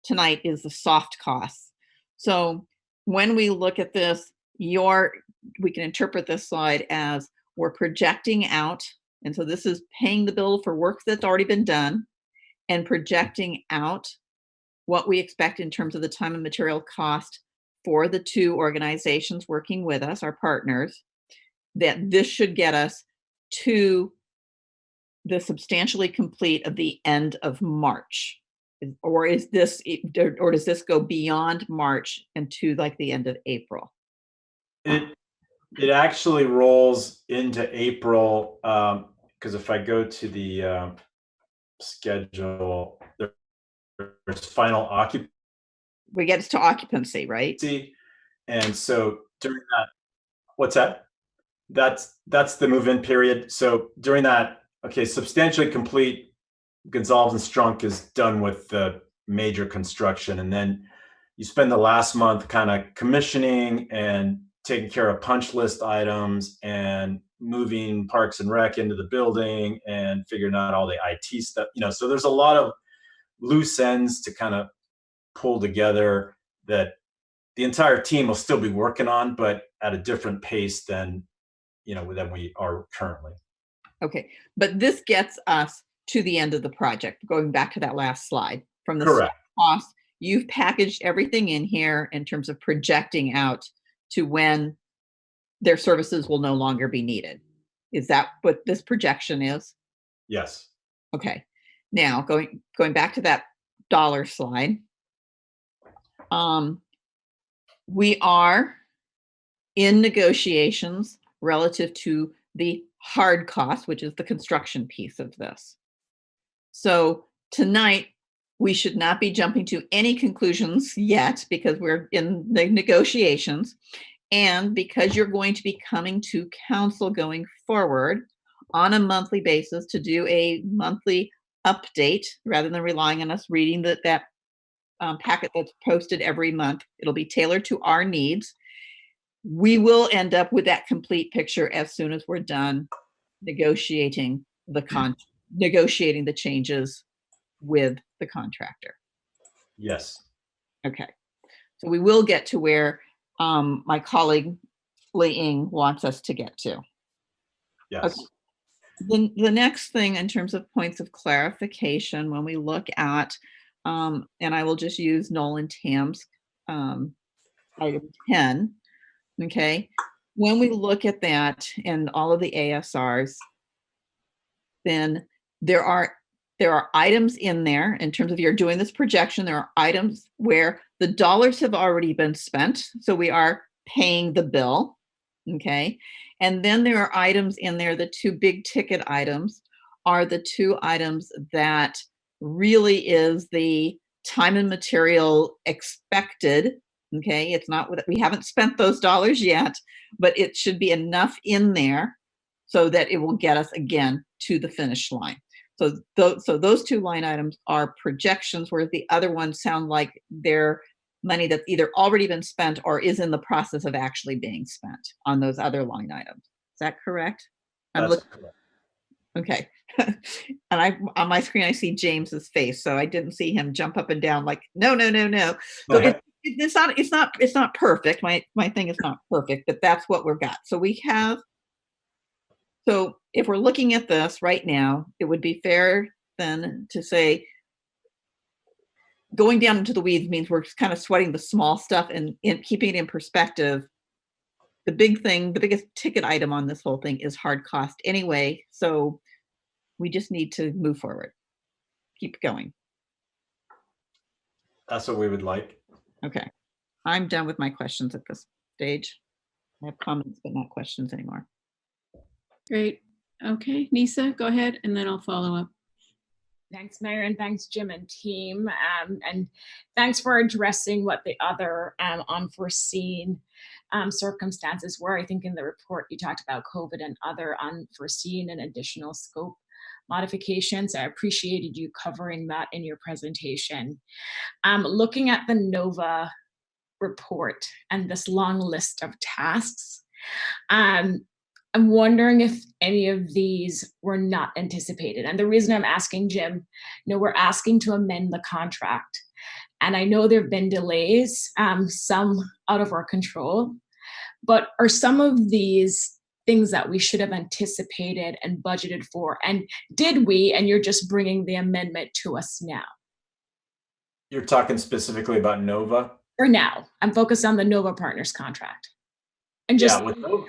tonight is the soft costs. So when we look at this, we can interpret this slide as we're projecting out, and so this is paying the bill for work that's already been done and projecting out what we expect in terms of the time and material cost for the 2 organizations working with us, our partners, that this should get us to the substantially complete of the end of March. Or does this go beyond March and to like the end of April? It actually rolls into April, because if I go to the schedule, there's final occupancy. We get to occupancy, right? And so during that, what's that? That's the move-in period. So during that, substantially complete, Gonzalez and Strunk is done with the major construction, and then you spend the last month kind of commissioning and taking care of punch list items and moving Parks and Rec into the building and figuring out all the IT stuff. So there's a lot of loose ends to kind of pull together that the entire team will still be working on, but at a different pace than we are currently. Okay, but this gets us to the end of the project, going back to that last slide. From the Correct. cost, you've packaged everything in here in terms of projecting out to when their services will no longer be needed. Is that what this projection is? Yes. Okay. Now, going back to that dollar slide, We are in negotiations relative to the hard cost, which is the construction piece of this. So tonight, we should not be jumping to any conclusions yet because we're in the negotiations. And because you're going to be coming to council going forward on a monthly basis to do a monthly update rather than relying on us reading that packet that's posted every month. It'll be tailored to our needs. We will end up with that complete picture as soon as we're done negotiating negotiating the changes with the contractor. Yes. Okay. So we will get to where my colleague Li Ying wants us to get to. Yes. Okay. The next thing in terms of points of clarification when we look at, and I will just use Nolan Tam's item 10, okay? When we look at that and all of the ASRs, then there are items in there in terms of you're doing this projection, there are items where the dollars have already been spent, so we are paying the bill, okay? And then there are items in there, the two big ticket items are the two items that really is the time and material expected, okay? It's not, we haven't spent those dollars yet, but it should be enough in there so that it will get us again to the finish line. So those two line items are projections, whereas the other ones sound like they're money that's either already been spent or is in the process of actually being spent on those other line items. Is that correct? That's correct. Okay. And on my screen, I see James's face, so I didn't see him jump up and down like, no. So it's not perfect. My thing is not perfect, but that's what we've got. So we have. So if we're looking at this right now, it would be fair then to say going down into the weeds means we're kind of sweating the small stuff and keeping it in perspective. The big thing, the biggest ticket item on this whole thing is hard cost anyway. So we just need to move forward. Keep going. That's what we would like. Okay. I'm done with my questions at this stage. I have comments, but not questions anymore. Great. Okay, Nisa, go ahead, and then I'll follow up. Thanks, Mayor, and thanks, Jim and team. And thanks for addressing what the other unforeseen circumstances were. I think in the report you talked about COVID and other unforeseen and additional scope modifications. I appreciated you covering that in your presentation. Looking at the NOVA report and this long list of tasks, I'm wondering if any of these were not anticipated. And the reason I'm asking, Jim, we're asking to amend the contract. And I know there have been delays, some out of our control, but are some of these things that we should have anticipated and budgeted for? And did we, and you're just bringing the amendment to us now? You're talking specifically about NOVA? For now, I'm focused on the NOVA Partners contract. And just with NOVA,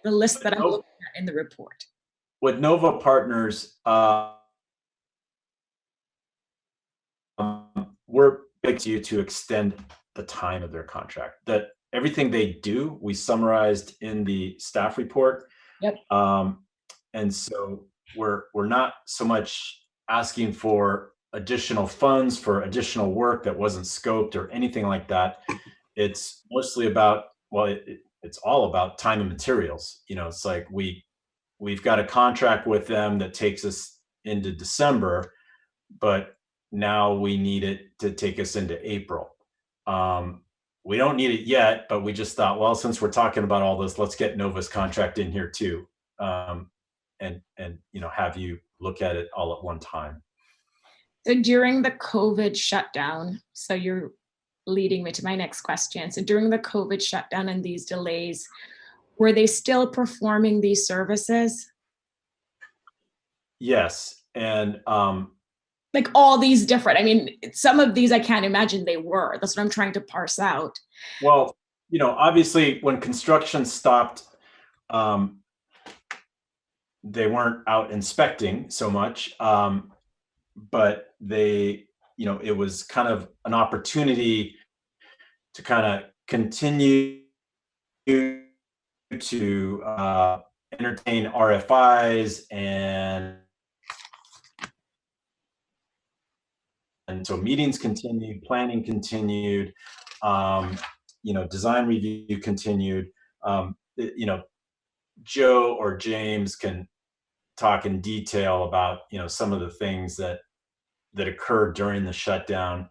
the list that I'm looking at in the report. With NOVA Partners, we're big to you to extend the time of their contract. That everything they do, we summarized in the staff report. Yep. And so we're not so much asking for additional funds for additional work that wasn't scoped or anything like that. It's mostly about, well, it's all about time and materials. It's like we've got a contract with them that takes us into December, but now we need it to take us into April. We don't need it yet, but we just thought, well, since we're talking about all this, let's get NOVA's contract in here too, and have you look at it all at one time. So during the COVID shutdown, so you're leading me to my next question. So during the COVID shutdown and these delays, were they still performing these services? Yes. And like all these different, I mean, some of these I can't imagine they were. That's what I'm trying to parse out. Well, obviously when construction stopped, they weren't out inspecting so much, but they, it was kind of an opportunity to kind of continue to entertain RFIs, and so meetings continued, planning continued, design review continued. Joe or James can talk in detail about some of the things that occurred during the shutdown.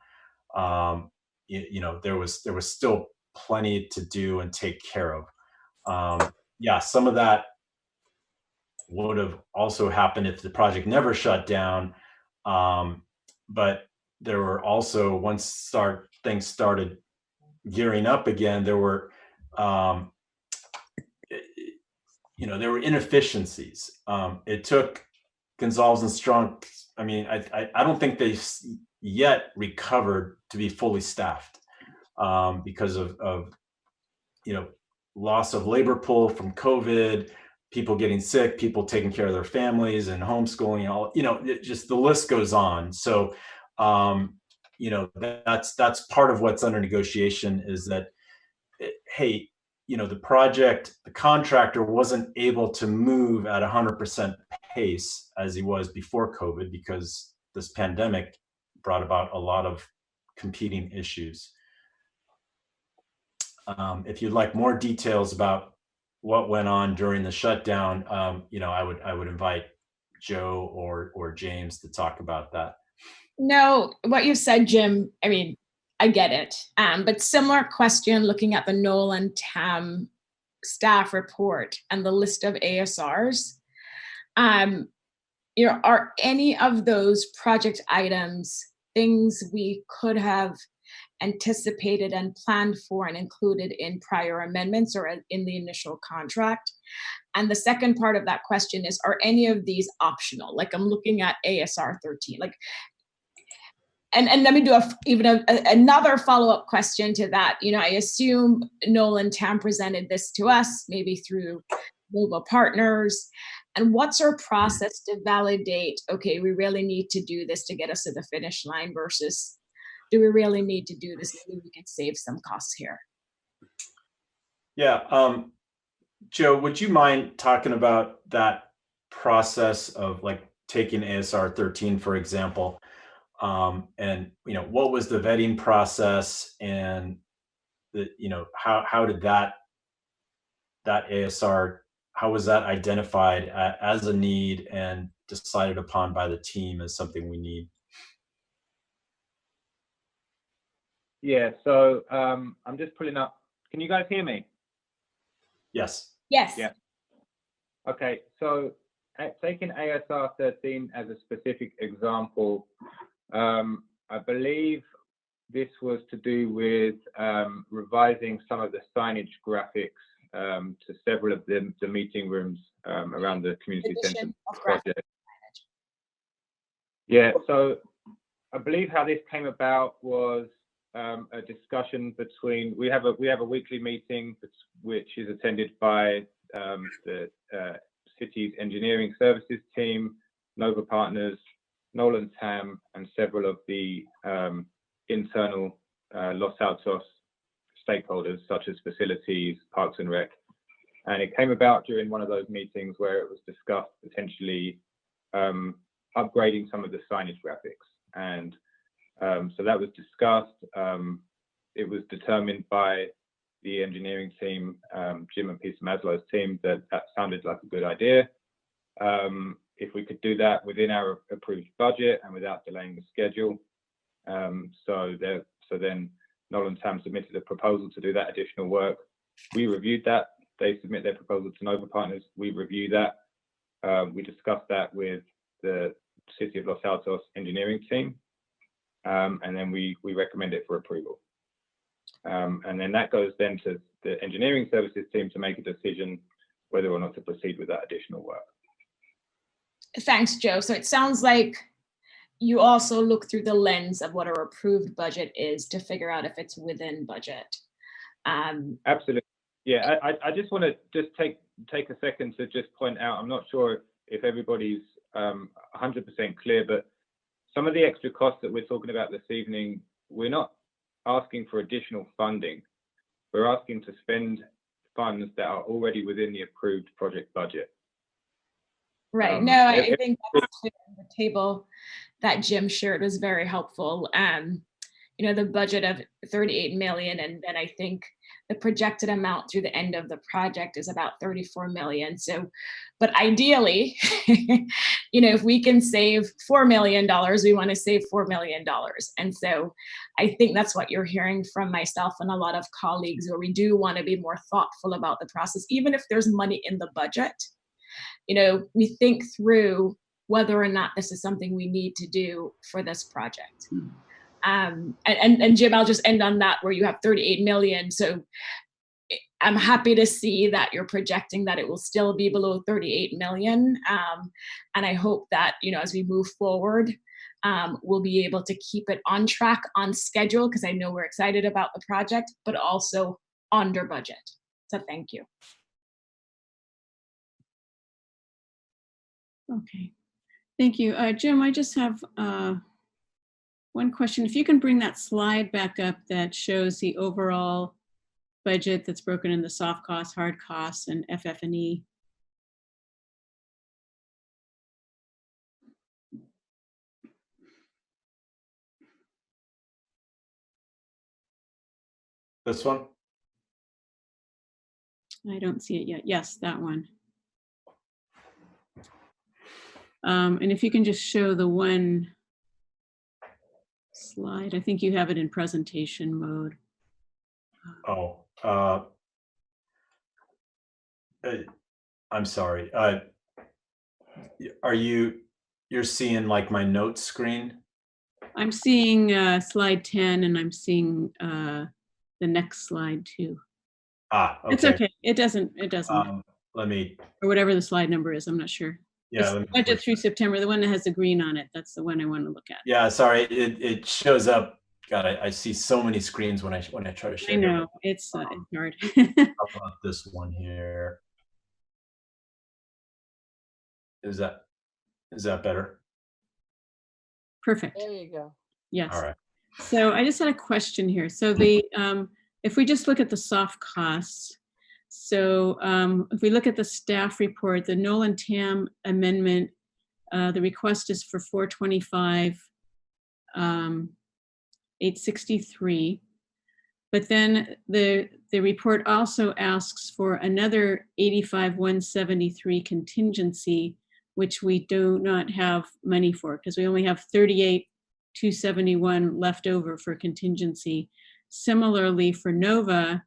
There was still plenty to do and take care of. Some of that would have also happened if the project never shut down. But there were also, once things started gearing up again, there were there were inefficiencies. It took Gonzalez and Strong. I mean, I don't think they've yet recovered to be fully staffed because of loss of labor pool from COVID, people getting sick, people taking care of their families and homeschooling. Just the list goes on. So that's part of what's under negotiation, is that hey, the contractor wasn't able to move at 100% pace as he was before COVID, because this pandemic brought about a lot of competing issues. If you'd like more details about what went on during the shutdown, I would invite Joe or James to talk about that. No, what you said, Jim, I mean, I get it. But similar question, looking at the Noel and Tam staff report and the list of ASRs, are any of those project items things we could have anticipated and planned for and included in prior amendments or in the initial contract? And the second part of that question is, are any of these optional? Like, I'm looking at ASR 13, and let me do another follow-up question to that. I assume Noel and Tam presented this to us, maybe through Nova Partners. And what's our process to validate, okay, we really need to do this to get us to the finish line, versus do we really need to do this? Maybe we can save some costs here. Yeah. Joe, would you mind talking about that process of taking ASR 13, for example? And what was the vetting process, and how did that ASR, how was that identified as a need and decided upon by the team as something we need? Yeah, so I'm just pulling up. Can you guys hear me? Yes. Yes. Yeah. Okay, so taking ASR 13 as a specific example, I believe this was to do with revising some of the signage graphics to several of the meeting rooms around the community center project. Yeah, so I believe how this came about was a discussion between, we have a weekly meeting which is attended by the city's engineering services team, Nova Partners, Noel and Tam, and several of the internal Los Altos stakeholders, such as facilities, Parks and Rec. And it came about during one of those meetings where it was discussed potentially upgrading some of the signage graphics. And so that was discussed. It was determined by the engineering team, Jim and Peter Maslow's team, that sounded like a good idea. If we could do that within our approved budget and without delaying the schedule. So then Noel and Tam submitted a proposal to do that additional work. We reviewed that. They submit their proposal to Nova Partners. We review that. We discussed that with the City of Los Altos engineering team. And then we recommend it for approval. And then that goes then to the engineering services team to make a decision whether or not to proceed with that additional work. Thanks, Joe. So it sounds like you also look through the lens of what our approved budget is to figure out if it's within budget. Absolutely. Yeah, I just want to just take a second to just point out, I'm not sure if everybody's 100% clear, but some of the extra costs that we're talking about this evening, we're not asking for additional funding. we're asking to spend funds that are already within the approved project budget. Right. No, I think that's clear on the table that Jim shared was very helpful. You know, the budget of 38 million, and then I think the projected amount through the end of the project is about 34 million. So, but ideally, you know, if we can save $4 million, we want to save $4 million. And so I think that's what you're hearing from myself and a lot of colleagues, where we do want to be more thoughtful about the process, even if there's money in the budget. You know, we think through whether or not this is something we need to do for this project. And Jim, I'll just end on that, where you have 38 million. So I'm happy to see that you're projecting that it will still be below 38 million. And I hope that, you know, as we move forward, we'll be able to keep it on track, on schedule, because I know we're excited about the project, but also under budget. So thank you. Okay, thank you. Jim, I just have one question. If you can bring that slide back up that shows the overall budget that's broken into soft costs, hard costs, and FF&E. This one? I don't see it yet. Yes, that one. And if you can just show the one slide, I think you have it in presentation mode. Oh, I'm sorry. You're seeing like my notes screen? I'm seeing slide 10, and I'm seeing the next slide too. Ah, okay. It's okay. It doesn't. Let me. Or whatever the slide number is. I'm not sure. Yeah. It's budget through September. The one that has the green on it. That's the one I want to look at. Yeah. Sorry. It shows up. God, I see so many screens when I try to share. I know it's hard. How about this one here? Is that better? Perfect. There you go. Yes. All right. So I just had a question here. So the if we just look at the soft costs, so if we look at the staff report, the Nolan Tam amendment, the request is for 425, 863. But then the report also asks for another 85,173 contingency, which we do not have money for, because we only have 38,271 left over for contingency. Similarly for Nova,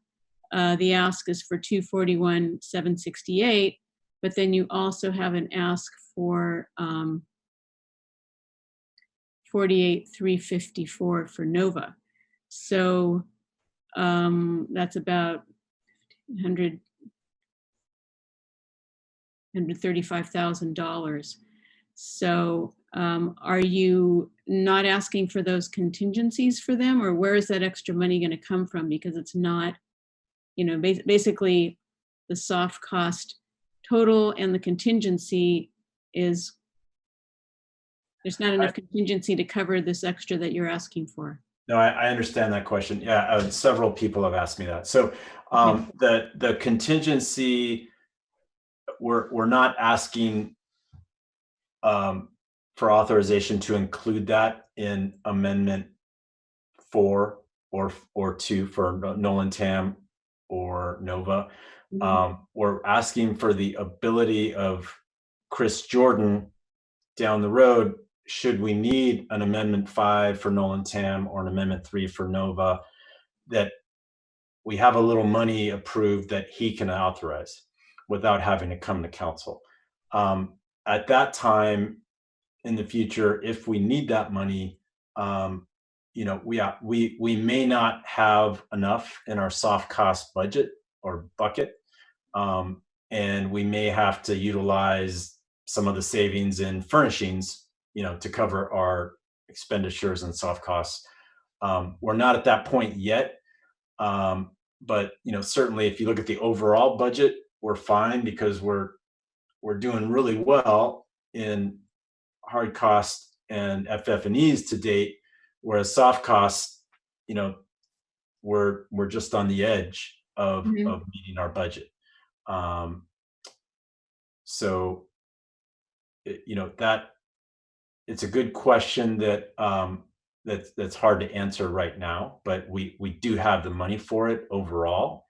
the ask is for 241,768, but then you also have an ask for 48,354 for Nova. So that's about $135,000. So are you not asking for those contingencies for them, or where is that extra money going to come from? Because it's not, you know, basically the soft cost total and the contingency is, there's not enough contingency to cover this extra that you're asking for. No, I understand that question. Yeah, several people have asked me that. So the contingency, we're not asking for authorization to include that in Amendment 4 or 2 for Nolan Tam or Nova. We're asking for the ability of Chris Jordan down the road, should we need an Amendment 5 for Nolan Tam or an Amendment 3 for Nova, that we have a little money approved that he can authorize without having to come to council. At that time in the future, if we need that money, you know, we may not have enough in our soft cost budget or bucket, and we may have to utilize some of the savings in furnishings, you know, to cover our expenditures and soft costs. We're not at that point yet, but you know, certainly if you look at the overall budget, we're fine because we're doing really well in hard costs and FF&Es to date, whereas soft costs, you know, we're just on the edge of Mhm. of meeting our budget. So, that it's a good question that that's hard to answer right now, but we do have the money for it overall.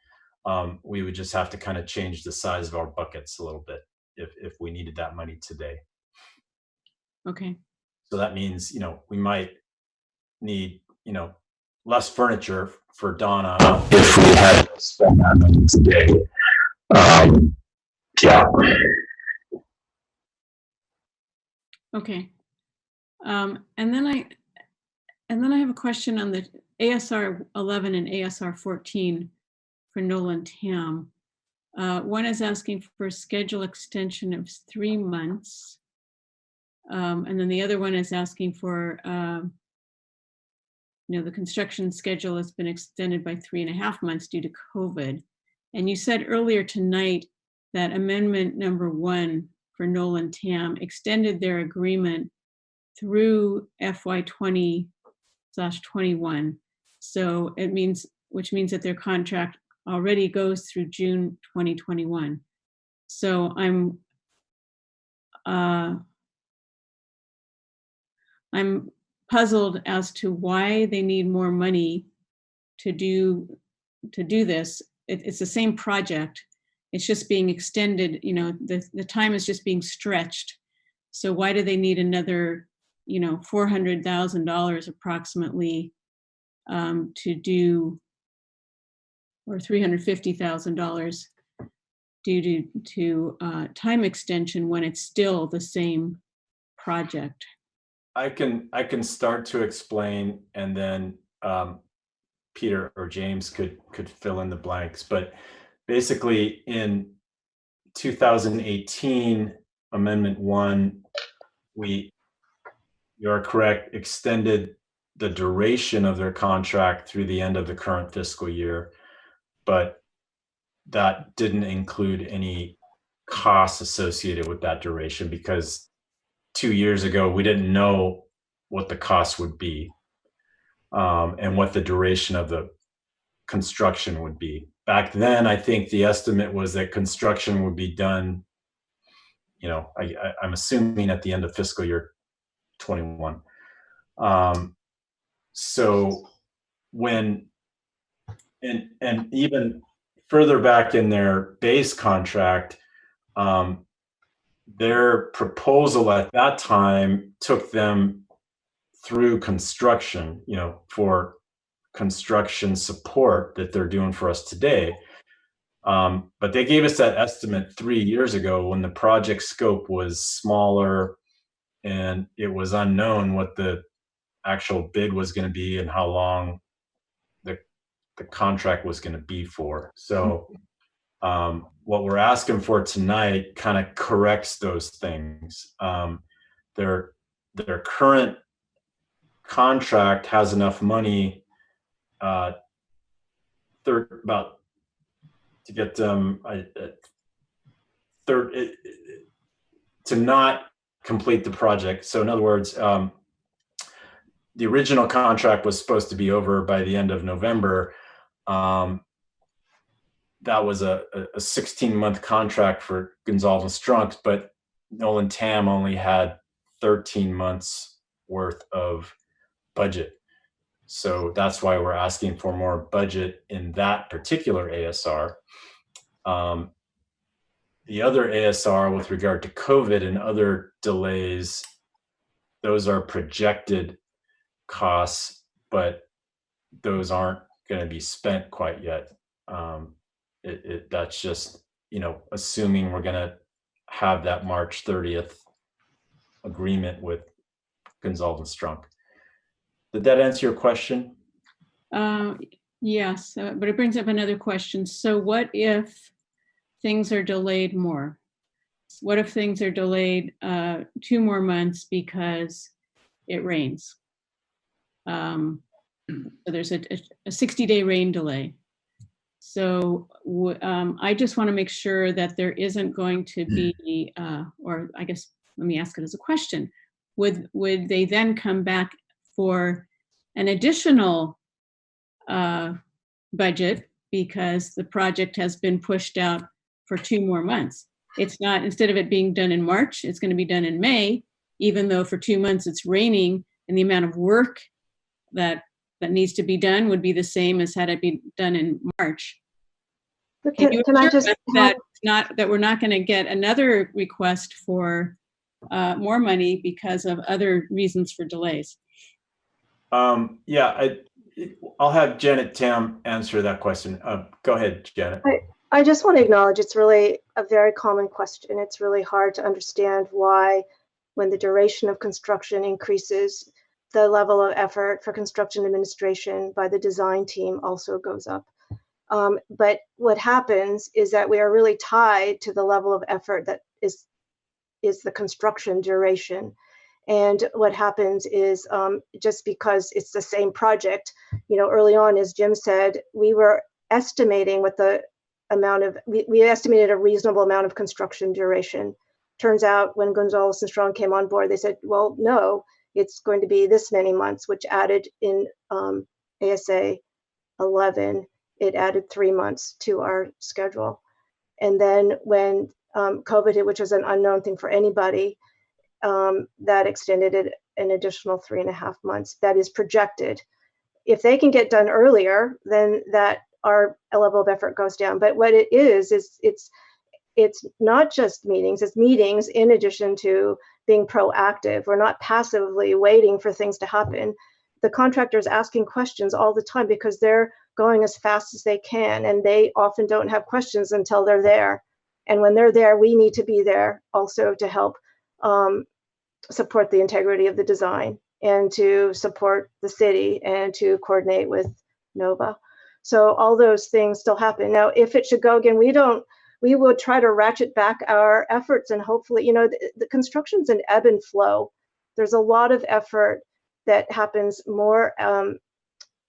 We would just have to kind of change the size of our buckets a little bit if we needed that money today. Okay. So that means, we might need, less furniture for Donna if we had to spend that money today. Yeah. Okay. And then I have a question on the ASR 11 and ASR 14 for Nolan Tam. One is asking for a schedule extension of 3 months. And then the other one is asking for, the construction schedule has been extended by 3.5 months due to COVID. And you said earlier tonight that amendment number 1 for Nolan Tam extended their agreement through FY 20/21. So which means that their contract already goes through June 2021. So I'm puzzled as to why they need more money to do this. It's the same project. It's just being extended, the time is just being stretched. So why do they need another, $400,000 approximately to do, or $350,000 due to time extension when it's still the same project? I can start to explain, and then Peter or James could fill in the blanks. But basically, in 2018, Amendment 1, you're correct, extended the duration of their contract through the end of the current fiscal year, but that didn't include any costs associated with that duration, because 2 years ago we didn't know what the cost would be, and what the duration of the construction would be. Back then, I think the estimate was that construction would be done, I'm assuming at the end of fiscal year 21. So when, and even further back in their base contract, their proposal at that time took them through construction, for construction support that they're doing for us today. But they gave us that estimate 3 years ago when the project scope was smaller and it was unknown what the actual bid was going to be and how long the contract was going to be for. So what we're asking for tonight kind of corrects those things. Their current contract has enough money about to get them to not complete the project. So in other words, the original contract was supposed to be over by the end of November. That was a 16-month contract for Gonzalez Strunk, but Nolan Tam only had 13 months worth of budget. So that's why we're asking for more budget in that particular ASR. The other ASR with regard to COVID and other delays, those are projected costs, but those aren't going to be spent quite yet. That's just, assuming we're going to have that March 30th agreement with Gonzalez Strunk. Did that answer your question? Yes, but it brings up another question. So what if things are delayed more? What if things are delayed 2 more months because it rains? So there's a 60-day rain delay. So I just want to make sure that there isn't going to be, or I guess, let me ask it as a question. Would they then come back for an additional budget because the project has been pushed out for 2 more months. It's not, instead of it being done in March, it's going to be done in May, even though for 2 months it's raining and the amount of work that needs to be done would be the same as had it been done in March. Can you Can I assure just us that we're not going to get another request for more money because of other reasons for delays? Yeah, I'll have Janet Tam answer that question. Go ahead, Janet. I just want to acknowledge it's really a very common question. It's really hard to understand why, when the duration of construction increases, the level of effort for construction administration by the design team also goes up. But what happens is that we are really tied to the level of effort that is the construction duration. And what happens is just because it's the same project, early on, as Jim said, we were estimating what the amount of, we estimated a reasonable amount of construction duration. Turns out when Gonzalez and Strong came on board, they said, well, no, it's going to be this many months, which added in ASA 11, it added 3 months to our schedule. And then when COVID hit, which was an unknown thing for anybody, that extended it an additional 3.5 months. That is projected. If they can get done earlier, then that our level of effort goes down. But what it is it's not just meetings, it's meetings in addition to being proactive. We're not passively waiting for things to happen. The contractor's asking questions all the time because they're going as fast as they can, and they often don't have questions until they're there. And when they're there, we need to be there also to help support the integrity of the design and to support the city and to coordinate with NOVA. So all those things still happen. Now, if it should go again, we would try to ratchet back our efforts, and hopefully, the construction's an ebb and flow. There's a lot of effort that happens more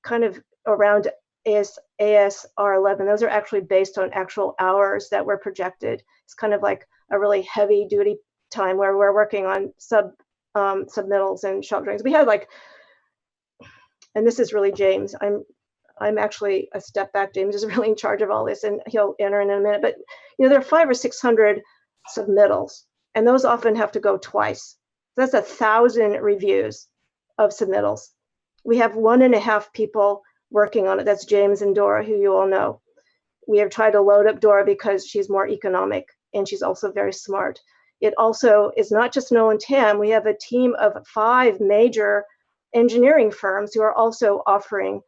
kind of around ASR 11. Those are actually based on actual hours that were projected. It's kind of like a really heavy duty time where we're working on submittals and shop drawings. We had and this is really James. I'm actually a step back. James is really in charge of all this, and he'll enter in a minute. But there are 500 or 600 submittals, and those often have to go twice. That's 1,000 reviews of submittals. We have 1.5 people working on it. That's James and Dora, who you all know. We have tried to load up Dora because she's more economic and she's also very smart. It also is not just Nolan Tam. We have a team of 5 major engineering firms who are also offering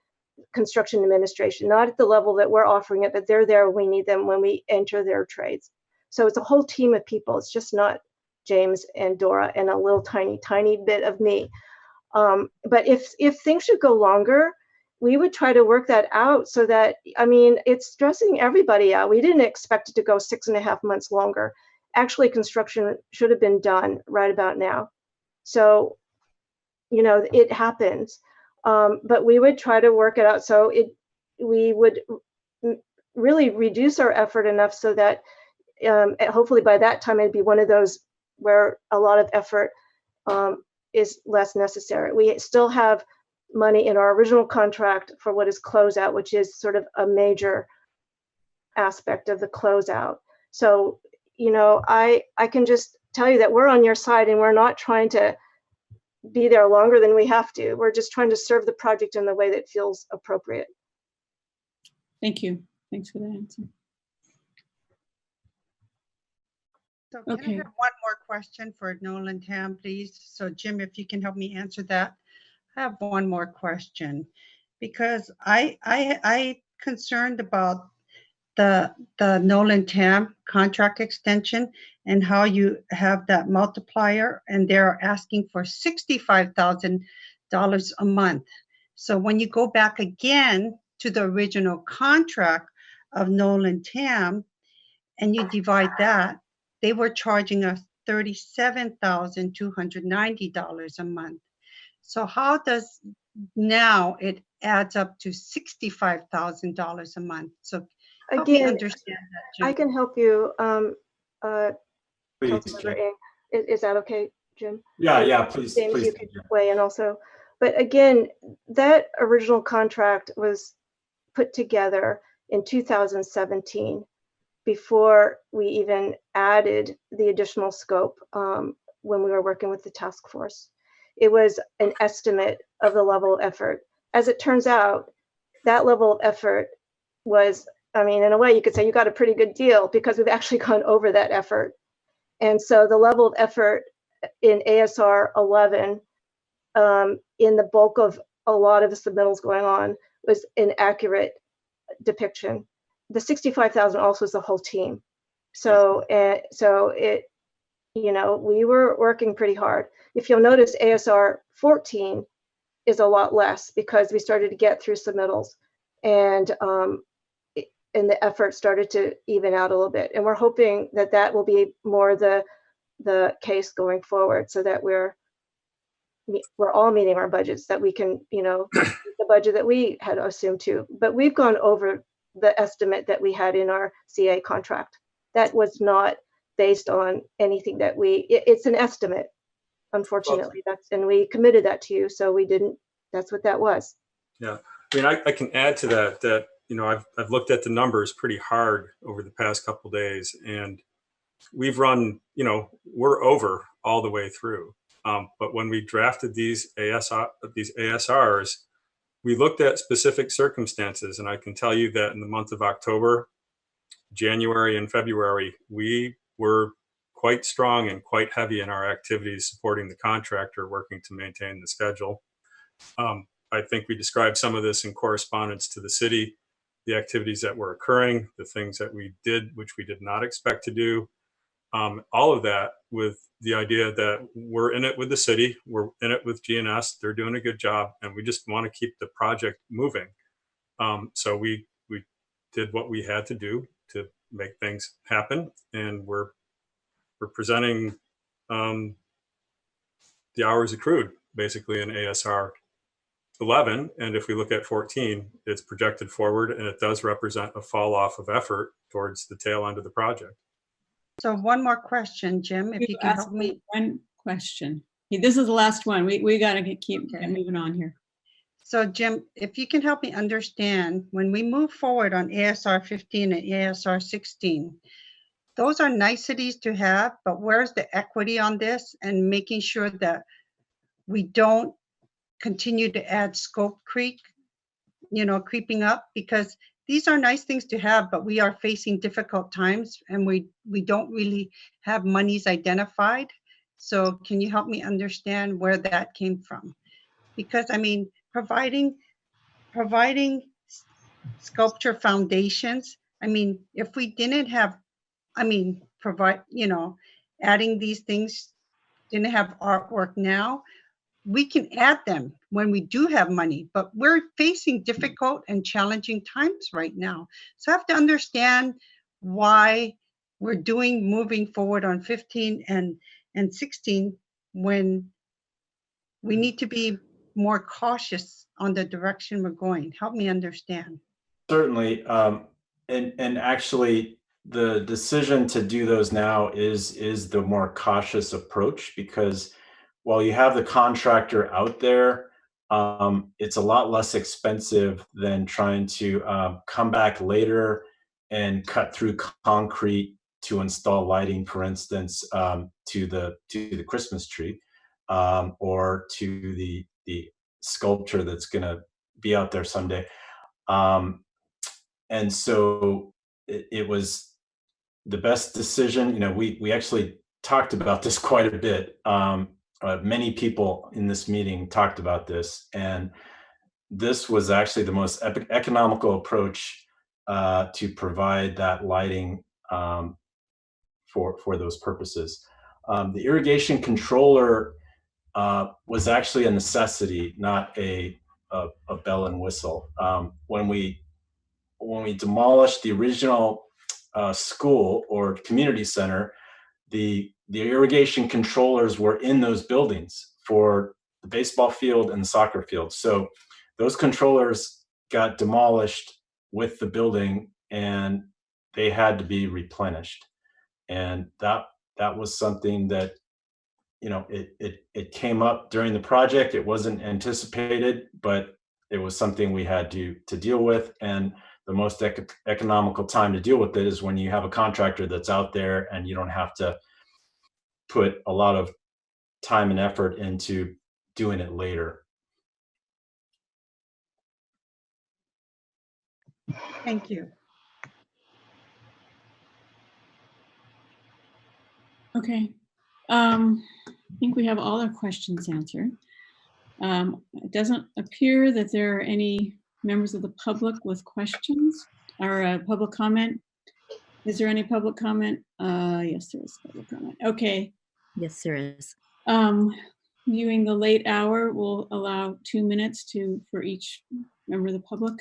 construction administration, not at the level that we're offering it, but they're there when we need them when we enter their trades. So it's a whole team of people. It's just not James and Dora and a little tiny bit of me. But if things should go longer, we would try to work that out so that, it's stressing everybody out. We didn't expect it to go 6.5 months longer. Actually, construction should have been done right about now. So, it happens. But we would try to work it out so we would really reduce our effort enough so that hopefully by that time it'd be one of those where a lot of effort is less necessary. We still have money in our original contract for what is closeout, which is sort of a major aspect of the closeout. So, I can just tell you that we're on your side and we're not trying to be there longer than we have to. We're just trying to serve the project in the way that feels appropriate. Thank you. Thanks for that answer. So can I have one more question for Nolan Tam, please? So Jim, if you can help me answer that. I have one more question because I concerned about the Nolan Tam contract extension and how you have that multiplier, and they're asking for $65,000 a month. So when you go back again to the original contract of Nolan Tam and you divide that, they were charging us $37,290 a month. So how does now it adds up to $65,000 a month? So help me understand that, Jim. I can help you, Please, Councilmember Ng. Is that okay, Jim? Yeah, please. James, please. you can weigh in also. But again, that original contract was put together in 2017 before we even added the additional scope when we were working with the task force. It was an estimate of the level of effort. As it turns out, that level of effort was, I mean, in a way you could say you got a pretty good deal because we've actually gone over that effort. And so the level of effort in ASR 11, in the bulk of a lot of the submittals going on, was an accurate depiction. The 65,000 also was the whole team. So, so it, you know, we were working pretty hard. If you'll notice, ASR 14 is a lot less because we started to get through submittals, and the effort started to even out a little bit. And we're hoping that that will be more the case going forward, so that we're all meeting our budgets, that we can, you know, the budget that we had assumed to. But we've gone over the estimate that we had in our CA contract. That was not based on anything that it's an estimate, unfortunately. And we committed that to you, so we didn't, that's what that was. Yeah, I mean, I can add to that, you know, I've looked at the numbers pretty hard over the past couple of days, and we've run, you know, we're over all the way through. But when we drafted these ASRs, we looked at specific circumstances, and I can tell you that in the month of October, January, and February, we were quite strong and quite heavy in our activities supporting the contractor working to maintain the schedule. I think we described some of this in correspondence to the city, the activities that were occurring, the things that we did, which we did not expect to do. All of that with the idea that we're in it with the city, we're in it with GNS, they're doing a good job, and we just want to keep the project moving. So we did what we had to do to make things happen, and we're presenting the hours accrued basically in ASR 11, and if we look at 14, it's projected forward, and it does represent a fall off of effort towards the tail end of the project. So one more question, Jim, if you can help me. One question. This is the last one. We got to keep moving on here. So Jim, if you can help me understand, when we move forward on ASR 15 and ASR 16, those are niceties to have, but where's the equity on this, and making sure that we don't continue to add scope creep, you know, creeping up? Because these are nice things to have, but we are facing difficult times, and we don't really have monies identified. So can you help me understand where that came from? Because I mean, providing sculpture foundations, I mean, if we didn't have, I mean, you know, adding these things, didn't have artwork now, we can add them when we do have money, but we're facing difficult and challenging times right now. So I have to understand why we're moving forward on 15 and 16 when we need to be more cautious on the direction we're going. Help me understand. Certainly, and actually, the decision to do those now is the more cautious approach, because while you have the contractor out there, it's a lot less expensive than trying to come back later and cut through concrete to install lighting, for instance, to the Christmas tree, or to the sculpture that's going to be out there someday. And so it was the best decision. You know, we actually talked about this quite a bit. Many people in this meeting talked about this, and this was actually the most economical approach to provide that lighting for those purposes. The irrigation controller was actually a necessity, not a bell and whistle. When we demolished the original school or community center, the irrigation controllers were in those buildings for the baseball field and the soccer field. So those controllers got demolished with the building, and they had to be replenished. And that was something that, you know, it came up during the project. It wasn't anticipated, but it was something we had to deal with. And the most economical time to deal with it is when you have a contractor that's out there and you don't have to put a lot of time and effort into doing it later. Thank you. Okay. I think we have all our questions answered. It doesn't appear that there are any members of the public with questions or public comment. Is there any public comment? Yes, there is public comment. Okay. Yes, there is. Viewing the late hour, we'll allow 2 minutes for each member of the public.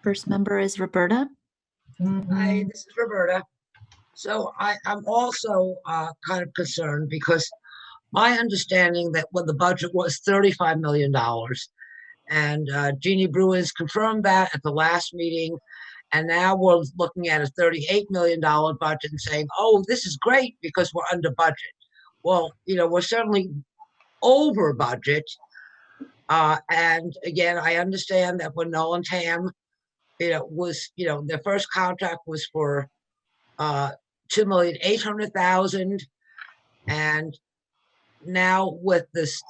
First member is Roberta. Hi, this is Roberta. So I'm also kind of concerned because my understanding that when the budget was $35 million, and Jeannie Brewis confirmed that at the last meeting, and now we're looking at a $38 million budget and saying, oh, this is great because we're under budget. Well, we're certainly over budget. And again, I understand that when Nolan Tam, was, their first contract was for $2,800,000. And now with this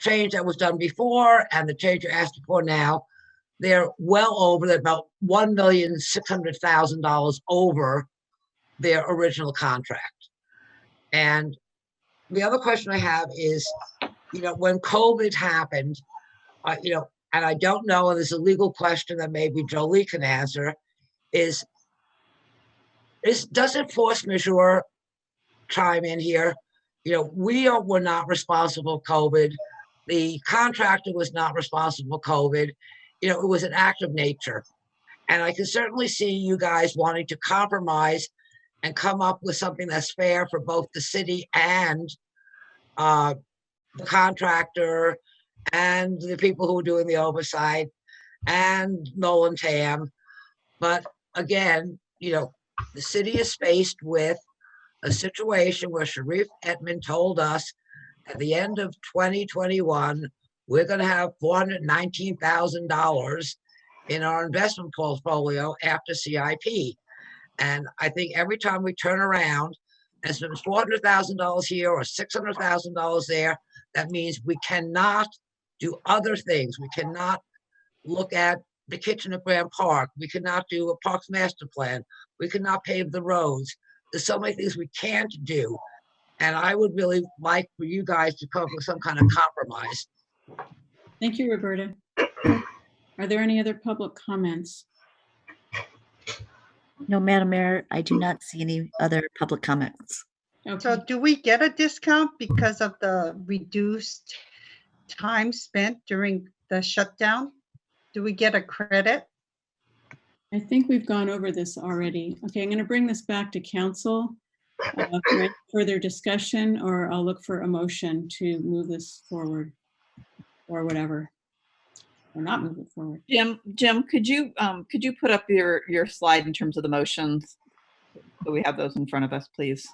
change that was done before and the change you're asking for now, they're well over, they're about $1,600,000 over their original contract. And the other question I have is, when COVID happened, and I don't know, and there's a legal question that maybe Jolie can answer, doesn't force majeure chime in here? We were not responsible for COVID. The contractor was not responsible for COVID. It was an act of nature. And I can certainly see you guys wanting to compromise and come up with something that's fair for both the city and the contractor and the people who are doing the oversight and Nolan Tam. But again, the city is faced with a situation where Sharif Edmond told us at the end of 2021, we're going to have $419,000 in our investment portfolio after CIP. And I think every time we turn around and spend $400,000 here or $600,000 there, that means we cannot do other things. We cannot look at the kitchen at Grand Park. We cannot do a Parks Master Plan. We cannot pave the roads. There's so many things we can't do. And I would really like for you guys to come up with some kind of compromise. Thank you, Roberta. Are there any other public comments? No, Madam Mayor, I do not see any other public comments. Okay. So do we get a discount because of the reduced time spent during the shutdown? Do we get a credit? I think we've gone over this already. Okay, I'm going to bring this back to council for any further discussion, or I'll look for a motion to move this forward or whatever, or not move it forward. Jim, could you put up your slide in terms of the motions so we have those in front of us, please?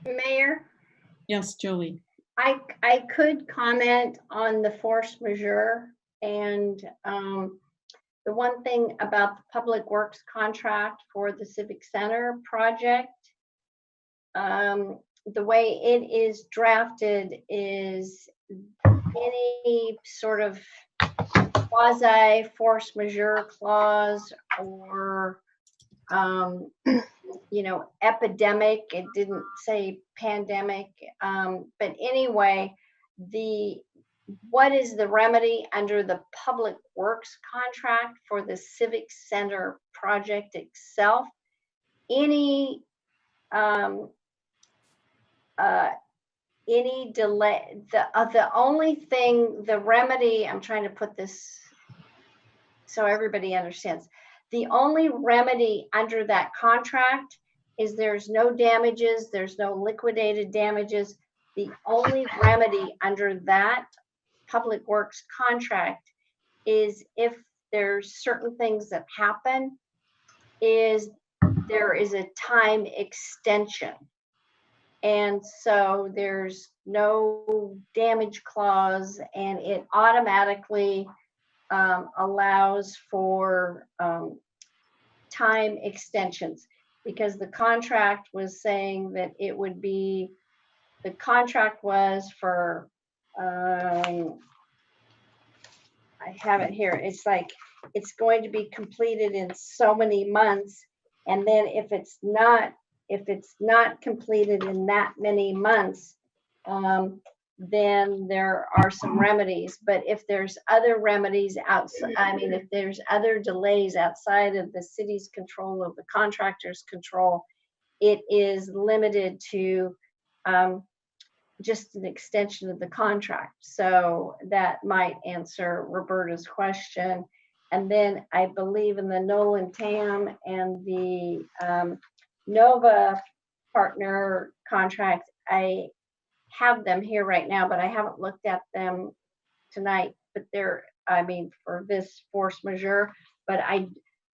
Mayor? Yes, Jolie. I could comment on the force majeure, and the one thing about the Public Works contract for the Civic Center project, the way it is drafted is any sort of quasi force majeure clause or epidemic, it didn't say pandemic, but anyway, what is the remedy under the Public Works contract for the Civic Center project itself? Any delay, the only thing, the remedy, I'm trying to put this so everybody understands. The only remedy under that contract is there's no damages, there's no liquidated damages. The only remedy under that Public Works contract is if there's certain things that happen, is there is a time extension. And so there's no damage clause, and it automatically allows for time extensions, because the contract was saying that it would be, the contract was for, I have it here. It's like, it's going to be completed in so many months. And then if it's not completed in that many months, then there are some remedies. But if there's other remedies outside, I mean, if there's other delays outside of the city's control, of the contractor's control, it is limited to just an extension of the contract. So that might answer Roberta's question. And then I believe in the Nolan TAM and the Nova partner contract, I have them here right now, but I haven't looked at them tonight. But they're, I mean, for this force majeure, but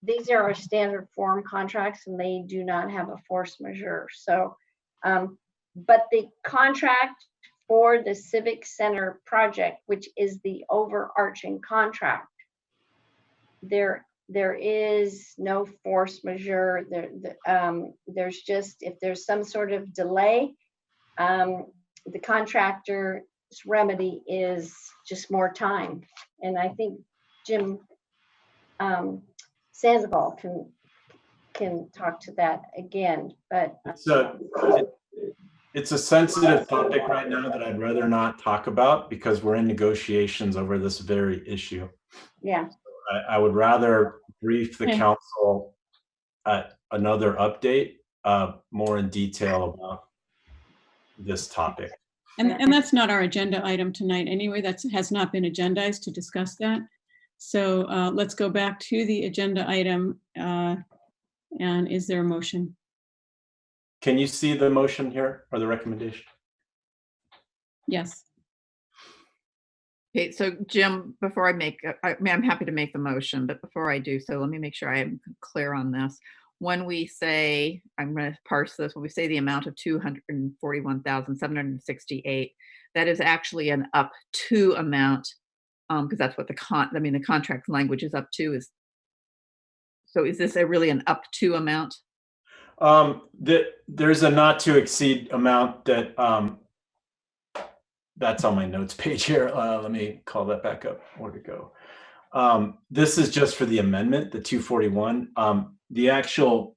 these are our standard form contracts, and they do not have a force majeure. So, but the contract for the Civic Center project, which is the overarching contract, there is no force majeure. There's just, if there's some sort of delay, the contractor's remedy is just more time. And I think Jim Sandoval can talk to that again, but it's a sensitive topic right now that I'd rather not talk about, because we're in negotiations over this very issue. Yeah. I would rather brief the council at another update, more in detail about this topic. And that's not our agenda item tonight anyway. That has not been agendized to discuss that. So let's go back to the agenda item. And is there a motion? Can you see the motion here, or the recommendation? Yes. Okay, so Jim, before I make, I mean, I'm happy to make the motion, but before I do so, let me make sure I am clear on this. When we say, I'm going to parse this, when we say the amount of 241,768, that is actually an up to amount, because that's what the contract language is up to. So is this really an up to amount? There's a not to exceed amount that that's on my notes page here. Let me call that back up. Where'd it go? This is just for the amendment, the 241. The actual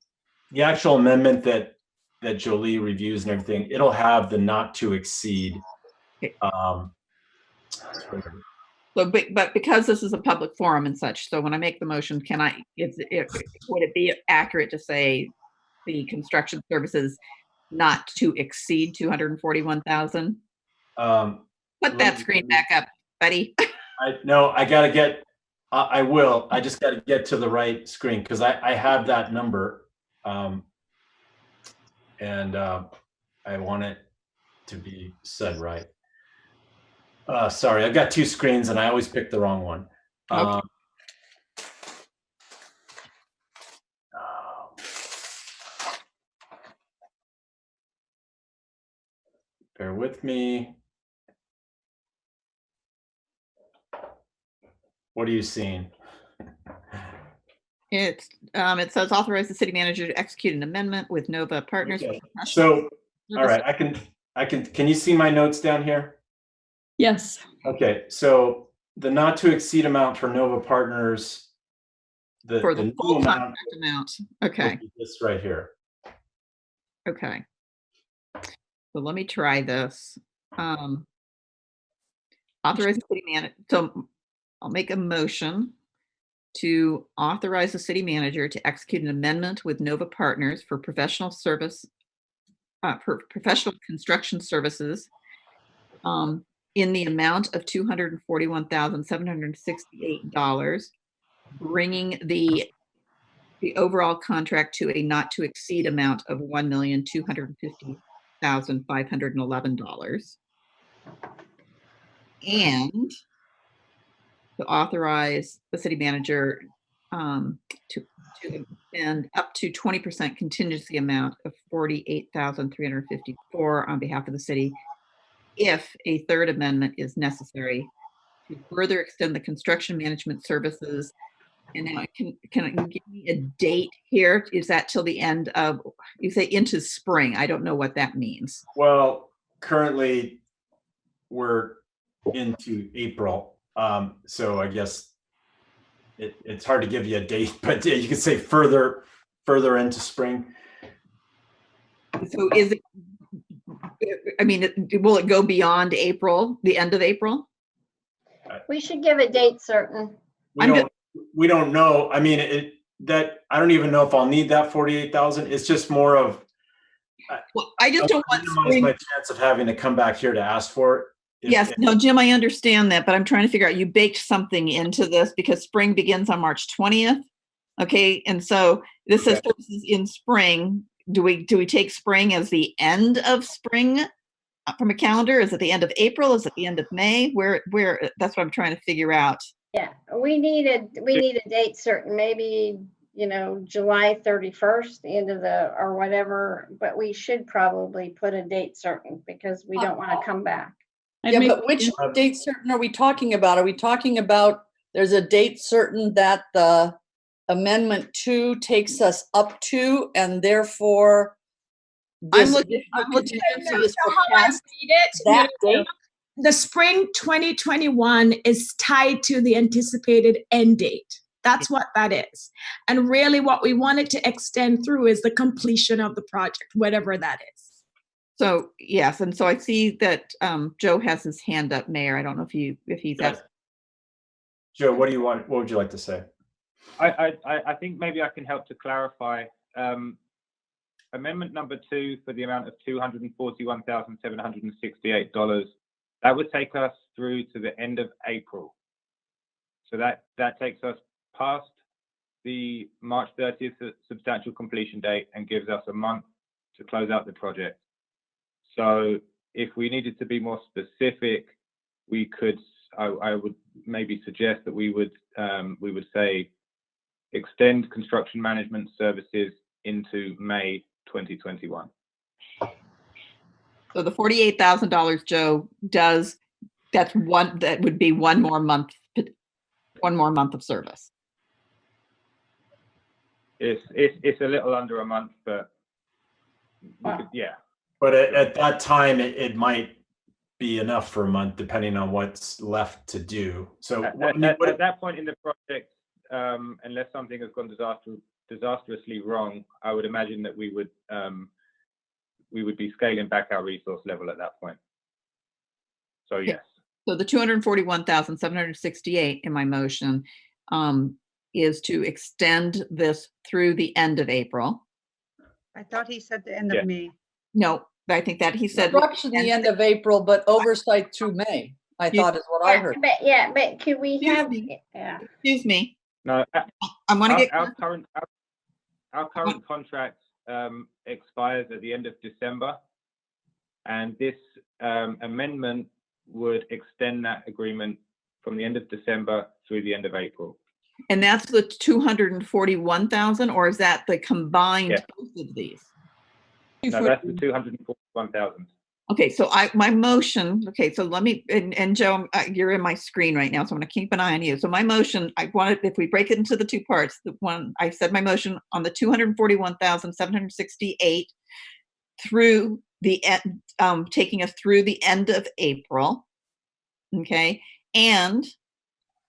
amendment that Jolie reviews and everything, it'll have the not to exceed. So, but because this is a public forum and such, so when I make the motion, would it be accurate to say the construction services not to exceed 241,000? Put that screen back up, buddy. I will. I just got to get to the right screen, because I have that number, and I want it to be said right. Sorry, I've got two screens and I always pick the wrong one. Okay. Bear with me. What are you seeing? It says authorize the city manager to execute an amendment with Nova Partners. Okay. So, all right, can you see my notes down here? Yes. Okay, so the not to exceed amount for Nova Partners, for the full contract amount. Okay. This right here. Okay. So let me try this. Authorize the city manager. So I'll make a motion to authorize the city manager to execute an amendment with Nova Partners for professional construction services in the amount of $241,768, bringing the overall contract to a not to exceed amount of $1,250,511. And to authorize the city manager to spend up to 20% contingency amount of $48,354 on behalf of the city if a third amendment is necessary to further extend the construction management services. And now can you give me a date here? Is that till the end of, you say into spring? I don't know what that means. Well, currently we're into April. So I guess it's hard to give you a date, but yeah, you could say further into spring. So is it, I mean, will it go beyond April, the end of April? We should give a date certain. We don't know. I mean, I don't even know if I'll need that 48,000. It's just more of, well, I just don't want minimize my chance of having to come back here to ask for it. Yes, no, Jim, I understand that, but I'm trying to figure out, you baked something into this because spring begins on March 20th. Okay, and so this says services in spring. Do we take spring as the end of spring from a calendar? Is it the end of April? Is it the end of May? Where that's what I'm trying to figure out. Yeah, we need a date certain, maybe, July 31st, the end of or whatever, but we should probably put a date certain because we don't want to come back. Yeah, but which date certain are we talking about? Are we talking about there's a date certain that the Amendment 2 takes us up to, and therefore I'm looking at that date? The spring 2021 is tied to the anticipated end date. That's what that is. And really what we wanted to extend through is the completion of the project, whatever that is. So yes, and so I see that Joe has his hand up, Mayor. I don't know if he's asked. Joe, what would you like to say? I think maybe I can help to clarify. Amendment number 2 for the amount of $241,768. That would take us through to the end of April. So that takes us past the March 30th substantial completion date and gives us a month to close out the project. So if we needed to be more specific, we could, I would maybe suggest that we would say extend construction management services into May 2021. So the $48,000, Joe, that would be one more month of service. It's a little under a month, but yeah. But at that time, it might be enough for a month, depending on what's left to do. So at that point in the project, unless something has gone disastrously wrong, I would imagine that we would be scaling back our resource level at that point. So yes. So the $241,768 in my motion is to extend this through the end of April. I thought he said the end of May. No, I think that he said Construction the end of April, but oversight through May, I thought is what I heard. But could we have? Excuse me. No, I want to get our current contract expires at the end of December, and this amendment would extend that agreement from the end of December through the end of April. And that's the 241,000, or is that the combined both of these? No, that's the 241,000. Okay, so my motion. Okay, so let me and Joe, you're in my screen right now, so I'm going to keep an eye on you. So my motion, I wanted, if we break it into the two parts, the one I said my motion on the 241,768 through the end, taking us through the end of April. Okay, and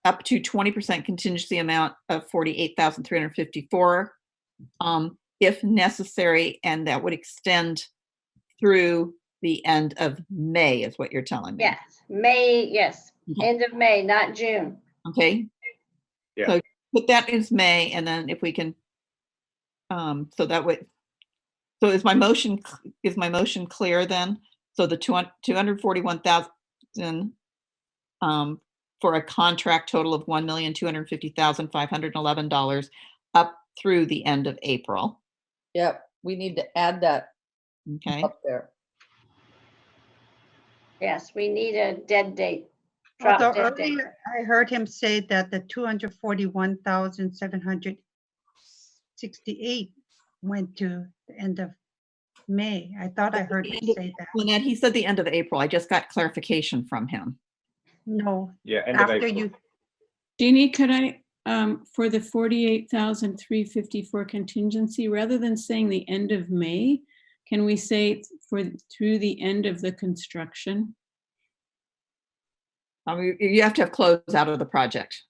up to 20% contingency amount of 48,354, if necessary, and that would extend through the end of May, is what you're telling me. Yes, May. Yes, end of May, not June. Okay. Yeah. So put that as May, and then if we can, so that way. So is my motion clear then? So the 241,000 for a contract total of $1,250,511 up through the end of April. Yep, we need to add that Okay. up there. Yes, we need a dead date. drop Although dead date. earlier I heard him say that the 241,768 went to the end of May. I thought I heard him say that. Lynette, he said the end of April. I just got clarification from him. No, Yeah, end of after April. you, Jeannie, could I, for the 48,354 contingency, rather than saying the end of May, can we say through the end of the construction? You have to have close out of the project.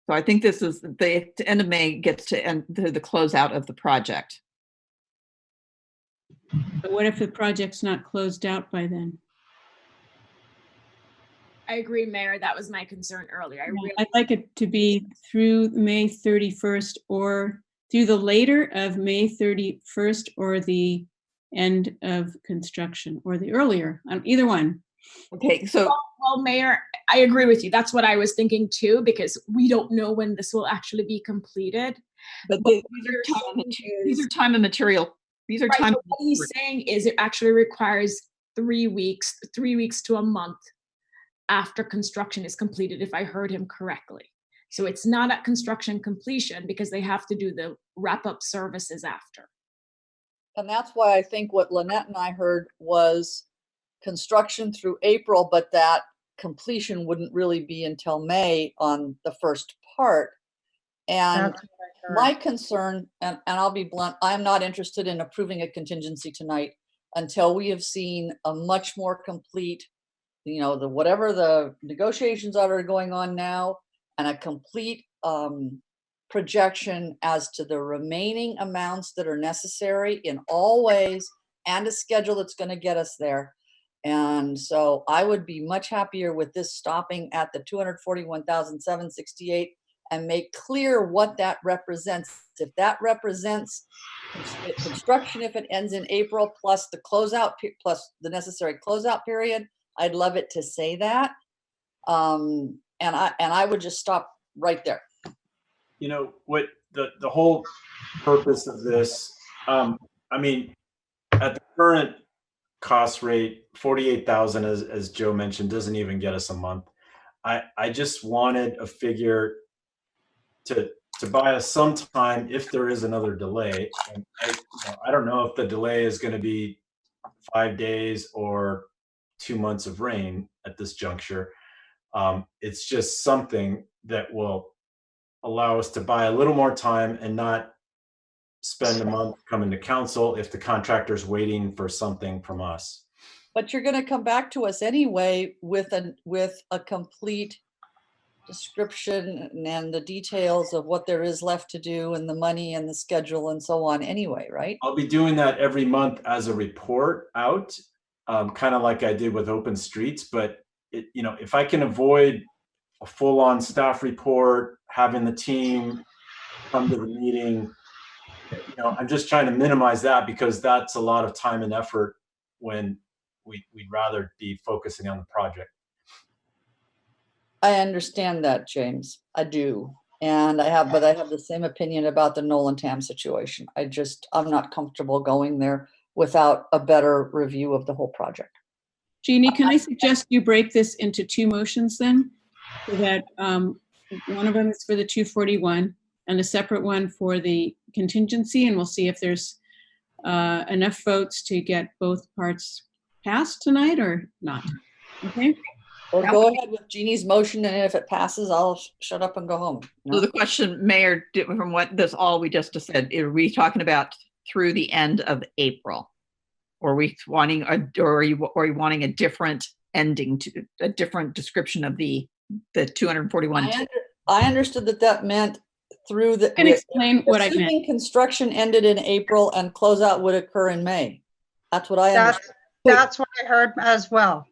So I think this is the end of May gets to end the closeout of the project. But what if the project's not closed out by then? I agree, Mayor. That was my concern earlier. I'd like it to be through May 31st or through the later of May 31st or the end of construction or the earlier, either one. Okay, so. Well, Mayor, I agree with you. That's what I was thinking too, because we don't know when this will actually be completed. But these are time and material. These are right, time. What he's saying is it actually requires 3 weeks to a month after construction is completed, if I heard him correctly. So it's not at construction completion because they have to do the wrap-up services after. And that's why I think what Lynette and I heard was construction through April, but that completion wouldn't really be until May on the first part. And my concern, and I'll be blunt, I'm not interested in approving a contingency tonight until we have seen a much more complete, whatever the negotiations that are going on now, and a complete projection as to the remaining amounts that are necessary in all ways, and a schedule that's going to get us there. And so I would be much happier with this stopping at the 241,768 and make clear what that represents. If that represents construction, if it ends in April, plus the closeout, plus the necessary closeout period, I'd love it to say that. And I would just stop right there. You know what the whole purpose of this, I mean, at the current cost rate, 48,000, as Joe mentioned, doesn't even get us a month. I just wanted a figure to buy us some time if there is another delay. And I don't know if the delay is going to be 5 days or 2 months of rain at this juncture. It's just something that will allow us to buy a little more time and not spend a month coming to council if the contractor's waiting for something from us. But you're going to come back to us anyway with a complete description and the details of what there is left to do and the money and the schedule and so on anyway, right? I'll be doing that every month as a report out, kind of like I did with Open Streets. But if I can avoid a full-on staff report, having the team come to the meeting, I'm just trying to minimize that because that's a lot of time and effort when we'd rather be focusing on the project. I understand that, James. I do. And I have the same opinion about the Nolan Tam situation. I'm not comfortable going there without a better review of the whole project. Jeannie, can I suggest you break this into 2 motions then? So that one of them is for the 241 and a separate one for the contingency, and we'll see if there's enough votes to get both parts passed tonight or not. Okay? Or go ahead with Jeannie's motion, and if it passes, I'll shut up and go home. So the question, Mayor, from what this all we just said, are we talking about through the end of April? Or are we wanting, or are you wanting a different ending, to a different description of the 241? I understood that meant through the. Can explain what I meant. Assuming construction ended in April and closeout would occur in May. That's what I understood. That's what I heard as well.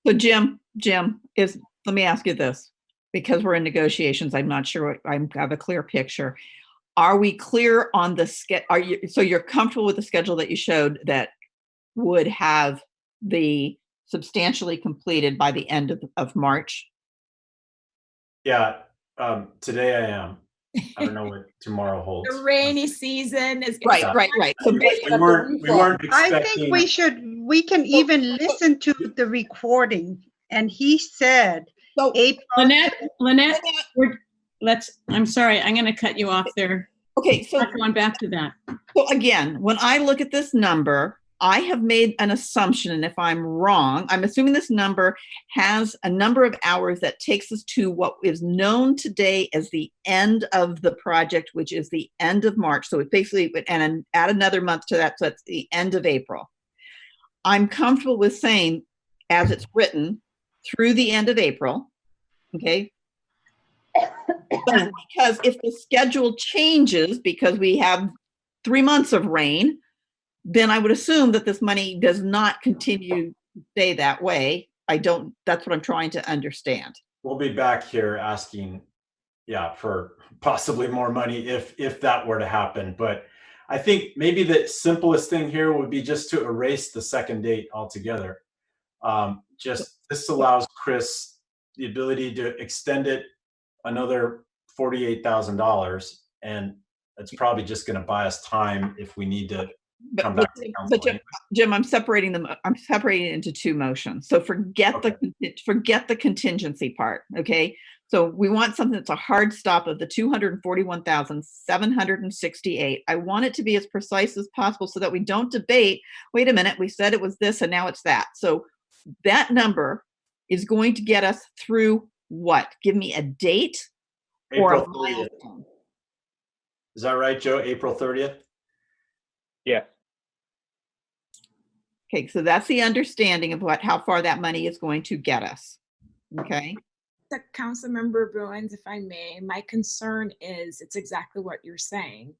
So Jim, let me ask you this, because we're in negotiations, I'm not sure I have a clear picture. Are we clear on the schedule? So you're comfortable with the schedule that you showed that would have the substantially completed by the end of March? Yeah, today I am. I don't know what tomorrow holds. The rainy season is right. So we weren't expecting. I think we can even listen to the recording. And he said So Lynette, I'm sorry, I'm going to cut you off there. Okay, so going back to that. So again, when I look at this number, I have made an assumption, and if I'm wrong, I'm assuming this number has a number of hours that takes us to what is known today as the end of the project, which is the end of March. So it basically, and add another month to that, so it's the end of April. I'm comfortable with saying, as it's written, through the end of April, okay? But because if the schedule changes because we have 3 months of rain, then I would assume that this money does not continue to stay that way. That's what I'm trying to understand. We'll be back here asking, for possibly more money if that were to happen. But I think maybe the simplest thing here would be just to erase the second date altogether. This allows Chris the ability to extend it another $48,000, and it's probably just going to buy us time if we need to come back to council. But Jim, I'm separating them. I'm separating it into two motions. So forget the contingency part. Okay. So we want something that's a hard stop of the 241,768. I want it to be as precise as possible so that we don't debate. Wait a minute, we said it was this and now it's that. So that number is going to get us through what? Give me a date or a milestone. Is that right, Joe? April 30th? Yeah. Okay, so that's the understanding of how far that money is going to get us. Okay. Councilmember Bruins, if I may, my concern is it's exactly what you're saying.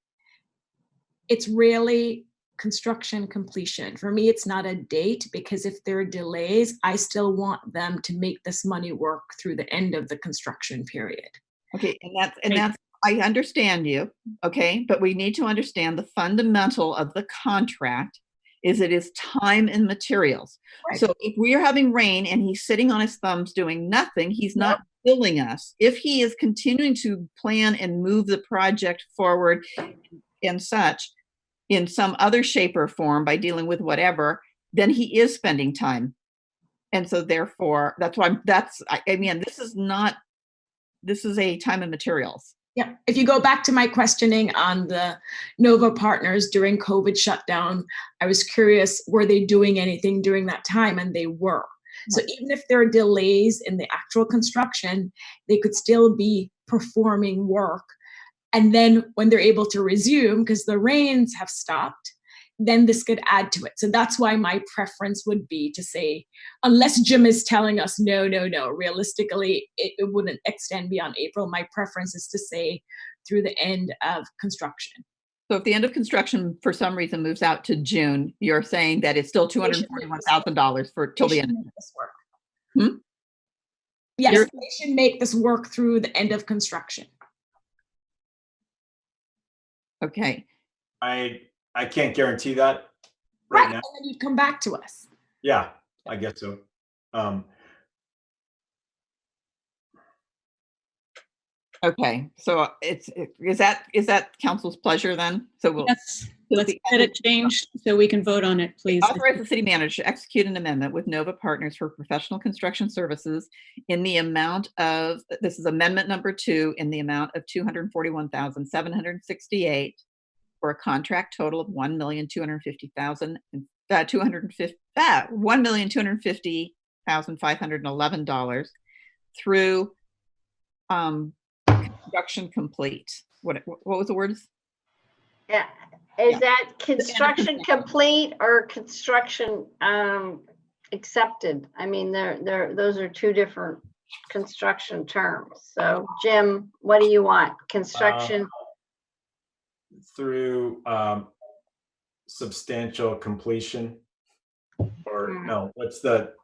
It's really construction completion. For me, it's not a date, because if there are delays, I still want them to make this money work through the end of the construction period. Okay, and that's I understand you, okay, but we need to understand the fundamental of the contract is it is time and materials. Right. So if we are having rain and he's sitting on his thumbs doing nothing, he's not billing us. If he is continuing to plan and move the project forward and such in some other shape or form by dealing with whatever, then he is spending time. And so therefore, that's why this is a time and materials. Yeah, if you go back to my questioning on the Nova partners during COVID shutdown, I was curious, were they doing anything during that time? And they were. So even if there are delays in the actual construction, they could still be performing work. And then when they're able to resume, because the rains have stopped, then this could add to it. So that's why my preference would be to say, unless Jim is telling us, no, realistically, it wouldn't extend beyond April. My preference is to say through the end of construction. So if the end of construction for some reason moves out to June, you're saying that it's still $241,000 for till the end of this work. Yes, they should make this work through the end of construction. Okay. I can't guarantee that right now. And then you'd come back to us. Yeah, I guess so. Okay, so is that council's pleasure then? So we'll let's get it changed so we can vote on it, please. Authorize the city manager to execute an amendment with Nova Partners for professional construction services in the amount of, this is amendment number 2, in the amount of $241,768 for a contract total of $1,250,511 through construction complete. What was the words? Yeah. Is that construction complete or construction accepted? I mean, those are two different construction terms. So Jim, what do you want? Construction through substantial completion, or no? What's the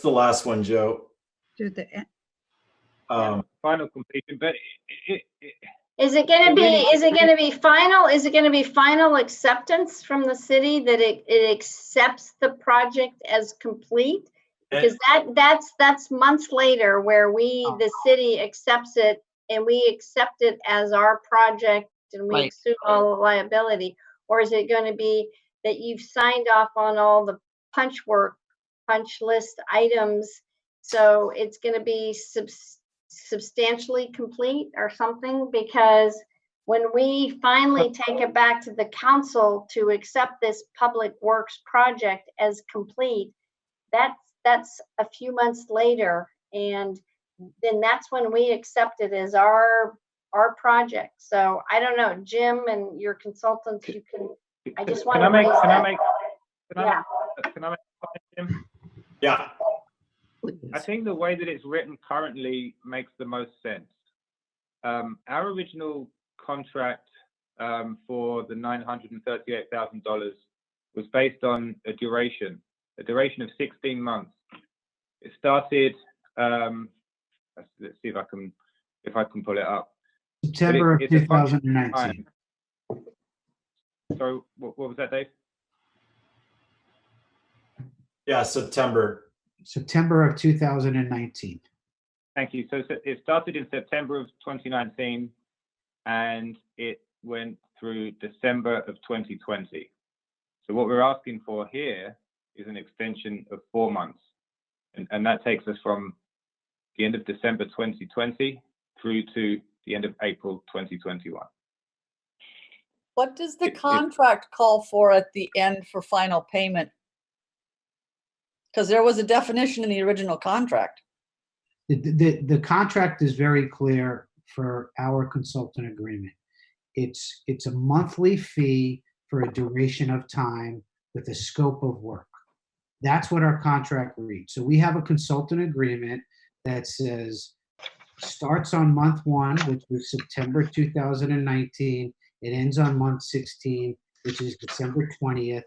last one, Joe? Do the final completion, but is it going to be final? Is it going to be final acceptance from the city that it accepts the project as complete? Because that's months later where the city accepts it and we accept it as our project and we assume all the liability. Or is it going to be that you've signed off on all the punch list items So it's going to be substantially complete or something, because when we finally take it back to the council to accept this public works project as complete, that's a few months later, and then that's when we accept it as our project. So I don't know, Jim and your consultants, you can. I just want to raise that. Can I make a comment, Jim? Yeah. I think the way that it's written currently makes the most sense. Our original contract for the $938,000 was based on a duration of 16 months. It started. Let's see if I can pull it up. September of 2019. So what was that, Dave? Yeah, September of 2019. Thank you. So it started in September of 2019 and it went through December of 2020. So what we're asking for here is an extension of 4 months. And that takes us from the end of December 2020 through to the end of April 2021. What does the contract call for at the end for final payment? Because there was a definition in the original contract. The contract is very clear for our consultant agreement. It's a monthly fee for a duration of time with a scope of work. That's what our contract reads. So we have a consultant agreement that says starts on month 1, which was September 2019. It ends on month 16, which is December 20th.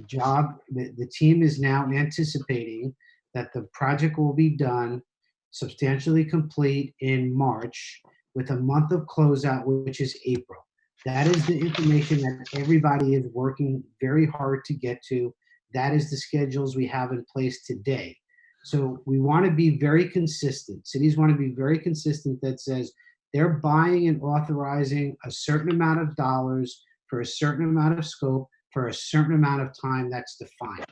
The team is now anticipating that the project will be done substantially complete in March with a month of closeout, which is April. That is the information that everybody is working very hard to get to. That is the schedules we have in place today. So we want to be very consistent. Cities want to be very consistent that says they're buying and authorizing a certain amount of dollars for a certain amount of scope for a certain amount of time that's defined.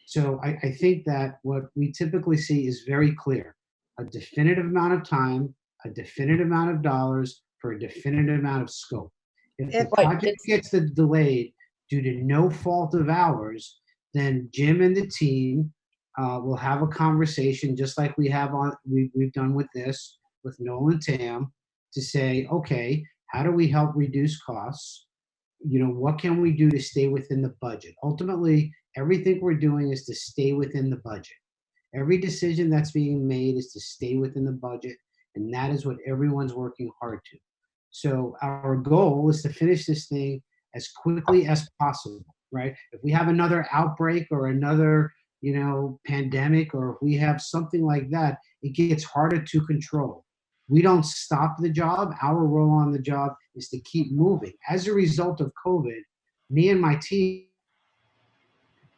So I think that what we typically see is very clear. A definitive amount of time, a definitive amount of dollars for a definitive amount of scope. If the project gets delayed due to no fault of ours, then Jim and the team will have a conversation just like we've done with this, with Noel and Tam, to say, okay, how do we help reduce costs? What can we do to stay within the budget? Ultimately, everything we're doing is to stay within the budget. Every decision that's being made is to stay within the budget, and that is what everyone's working hard to. So our goal is to finish this thing as quickly as possible, right? If we have another outbreak or another, pandemic, or if we have something like that, it gets harder to control. We don't stop the job. Our role on the job is to keep moving. As a result of COVID, me and my team,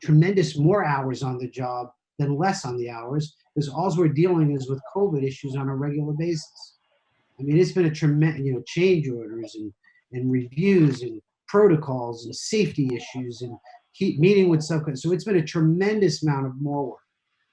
tremendous more hours on the job than less on the hours, because all we're dealing is with COVID issues on a regular basis. I mean, it's been a tremendous, change orders and reviews and protocols and safety issues and keep meeting with subcommittees. So it's been a tremendous amount of more work.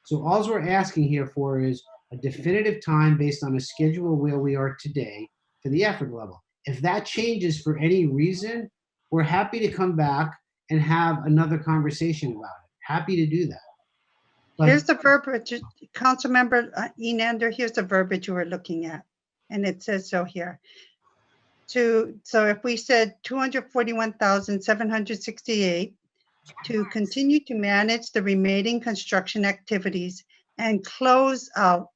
So all we're asking here for is a definitive time based on a schedule where we are today for the effort level. If that changes for any reason, we're happy to come back and have another conversation about it. Happy to do that. But here's the verbiage, Councilmember Enander, here's the verbiage you were looking at. And it says so here. So if we said 241,768 to continue to manage the remaining construction activities and close out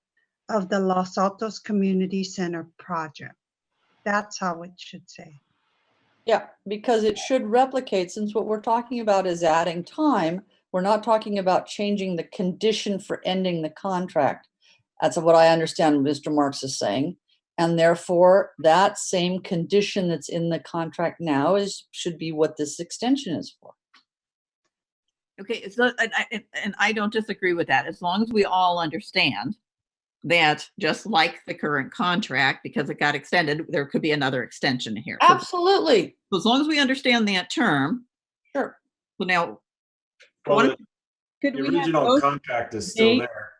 of the Los Altos Community Center project. That's how it should say. Yeah, because it should replicate, since what we're talking about is adding time, we're not talking about changing the condition for ending the contract. That's what I understand Mr. Marks is saying. And therefore, that same condition that's in the contract now should be what this extension is for. Okay, so and I don't disagree with that, as long as we all understand that, just like the current contract, because it got extended, there could be another extension here. Absolutely. So as long as we understand that term. Sure. So now, Well, Could the we have original both contract is still date there.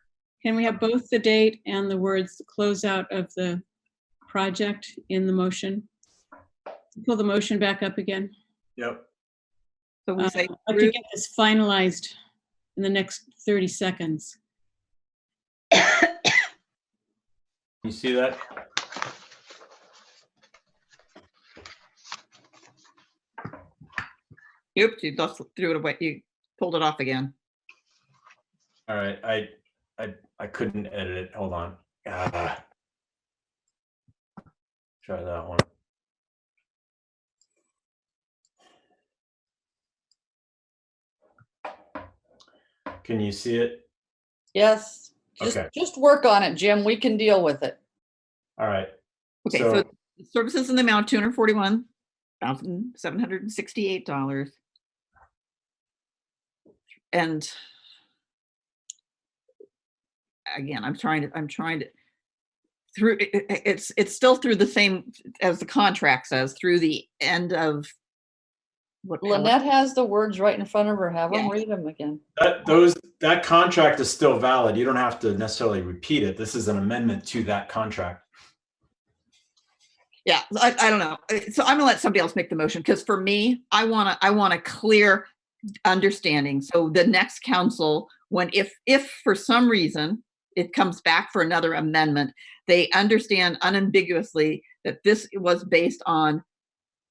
Can we have both the date and the words closeout of the project in the motion? Pull the motion back up again. Yep. So we say I'd like to get this finalized in the next 30 seconds. You see that? Oops, you just threw it away. You pulled it off again. All right. I couldn't edit it. Hold on. Try that one. Can you see it? Yes. Okay. Just work on it, Jim. We can deal with it. All right. Okay, so services in the amount of $241,768. And again, I'm trying to through it's still through the same as the contract says, through the end of what Lynette has the words right in front of her. Have them read them again. That contract is still valid. You don't have to necessarily repeat it. This is an amendment to that contract. Yeah, I don't know. So I'm gonna let somebody else make the motion, because for me, I want a clear understanding. So the next council, when if for some reason it comes back for another amendment, they understand unambiguously that this was based on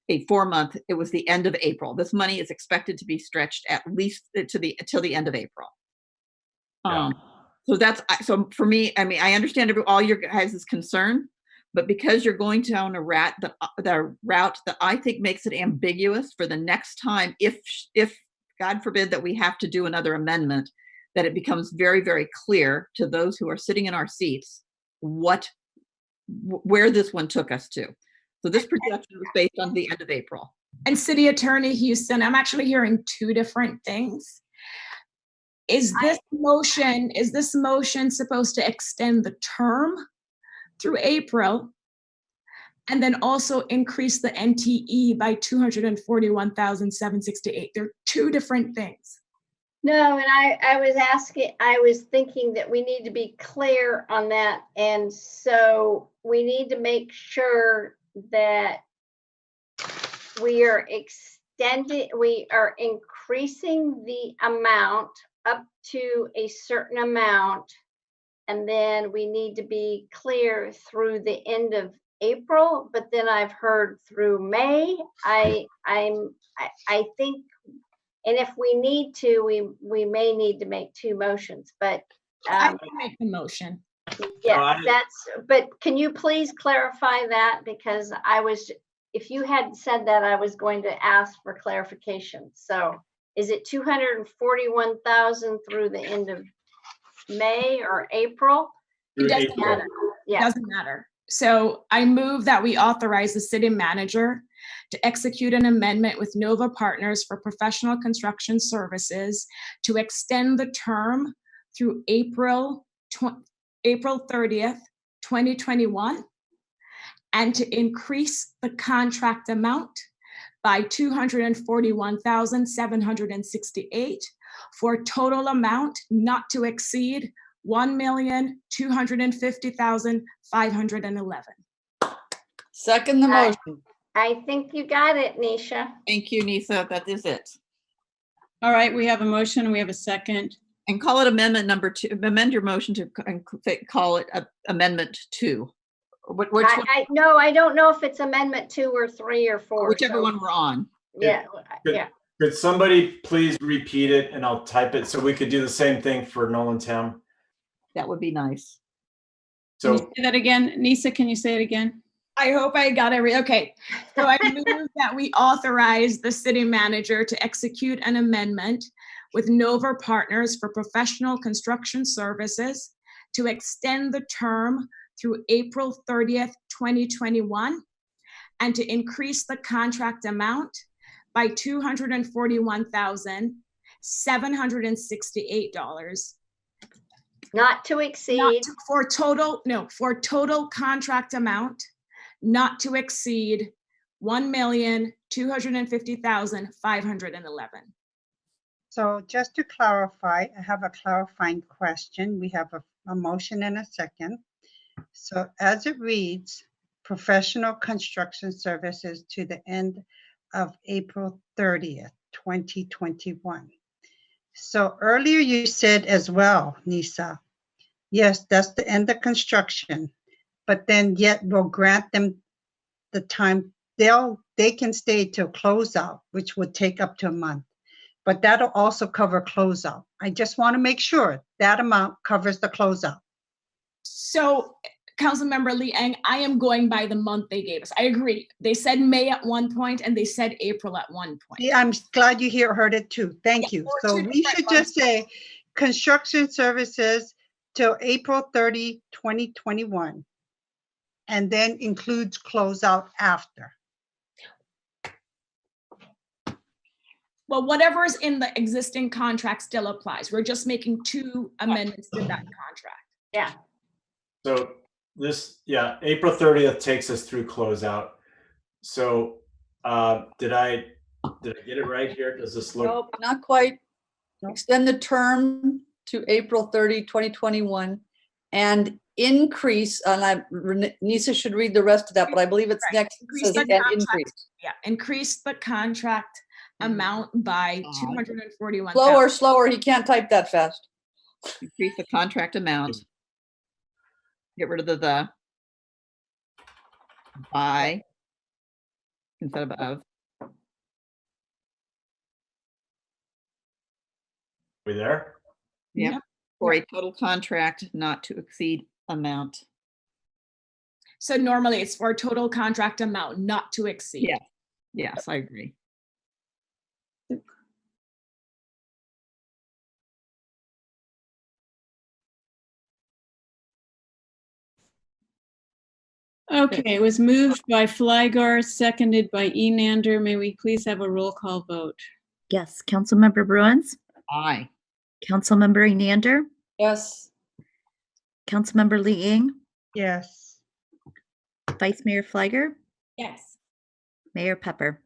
a 4-month. It was the end of April. This money is expected to be stretched at least till the end of April. So so for me. I mean, I understand all your guys' concern. But because you're going down a route that I think makes it ambiguous for the next time, if God forbid that we have to do another amendment, that it becomes very, very clear to those who are sitting in our seats where this one took us to. So this projection was based on the end of April. And City Attorney Houston, I'm actually hearing two different things. Is this motion supposed to extend the term through April, and then also increase the NTE by $241,768? They're two different things. No, and I was thinking that we need to be clear on that. And so we need to make sure that we are increasing the amount up to a certain amount. And then we need to be clear through the end of April, but then I've heard through May. I think, and if we need to, we may need to make two motions, but I can make the motion. Yeah, but can you please clarify that? Because if you had said that, I was going to ask for clarification. So is it 241,000 through the end of May or April? It doesn't matter. Yeah. It doesn't matter. So I move that we authorize the city manager to execute an amendment with Nova Partners for professional construction services to extend the term through April 30th, 2021, and to increase the contract amount by $241,768 for a total amount not to exceed $1,250,511. Second the motion. I think you got it, Nisha. Thank you, Nisa. That is it. All right, we have a motion. We have a second. And call it amendment number 2. Amend your motion to call it amendment 2. Which one? No, I don't know if it's amendment 2 or 3 or 4. Whichever one we're on. Yeah. Could somebody please repeat it, and I'll type it so we could do the same thing for Nolan Tam? That would be nice. Can you say that again? Nisa, can you say it again? I hope I got it. Okay. So I move that we authorize the city manager to execute an amendment with Nova Partners for professional construction services to extend the term through April 30th, 2021, and to increase the contract amount by $241,768. Not to exceed. For total contract amount not to exceed $1,250,511. So just to clarify, I have a clarifying question. We have a a motion and a second. So as it reads, professional construction services to the end of April 30th, 2021. So earlier you said as well, Nisa, yes, that's the end of construction, but then yet we'll grant them the time they can stay till closeout, which would take up to a month. But that'll also cover closeout. I just want to make sure that amount covers the closeout. So, Councilmember Liang, I am going by the month they gave us. I agree. They said May at one point and they said April at one point. Yeah, I'm glad you heard it too. Thank you. So we should just say construction services till April 30, 2021, and then includes closeout after. Well, whatever is in the existing contract still applies. We're just making 2 amendments to that contract. Yeah. So this, yeah, April 30th takes us through closeout. So did I get it right here? Does this look? Nope, not quite. Extend the term to April 30, 2021, and increase, Nisa should read the rest of that, but I believe it's next. Says, and increase. Yeah, increase the contract amount by 241. Slower, he can't type that fast. Increase the contract amount. Get rid of the by instead of. We there? Yep. For a total contract not to exceed amount. So normally it's for a total contract amount not to exceed. Yeah. Yes, I agree. Okay, it was moved by Flygar, seconded by Enander. May we please have a roll call vote? Yes. Councilmember Bruins? Aye. Councilmember Enander? Yes. Councilmember Liang? Yes. Vice Mayor Fliger? Yes. Mayor Pepper?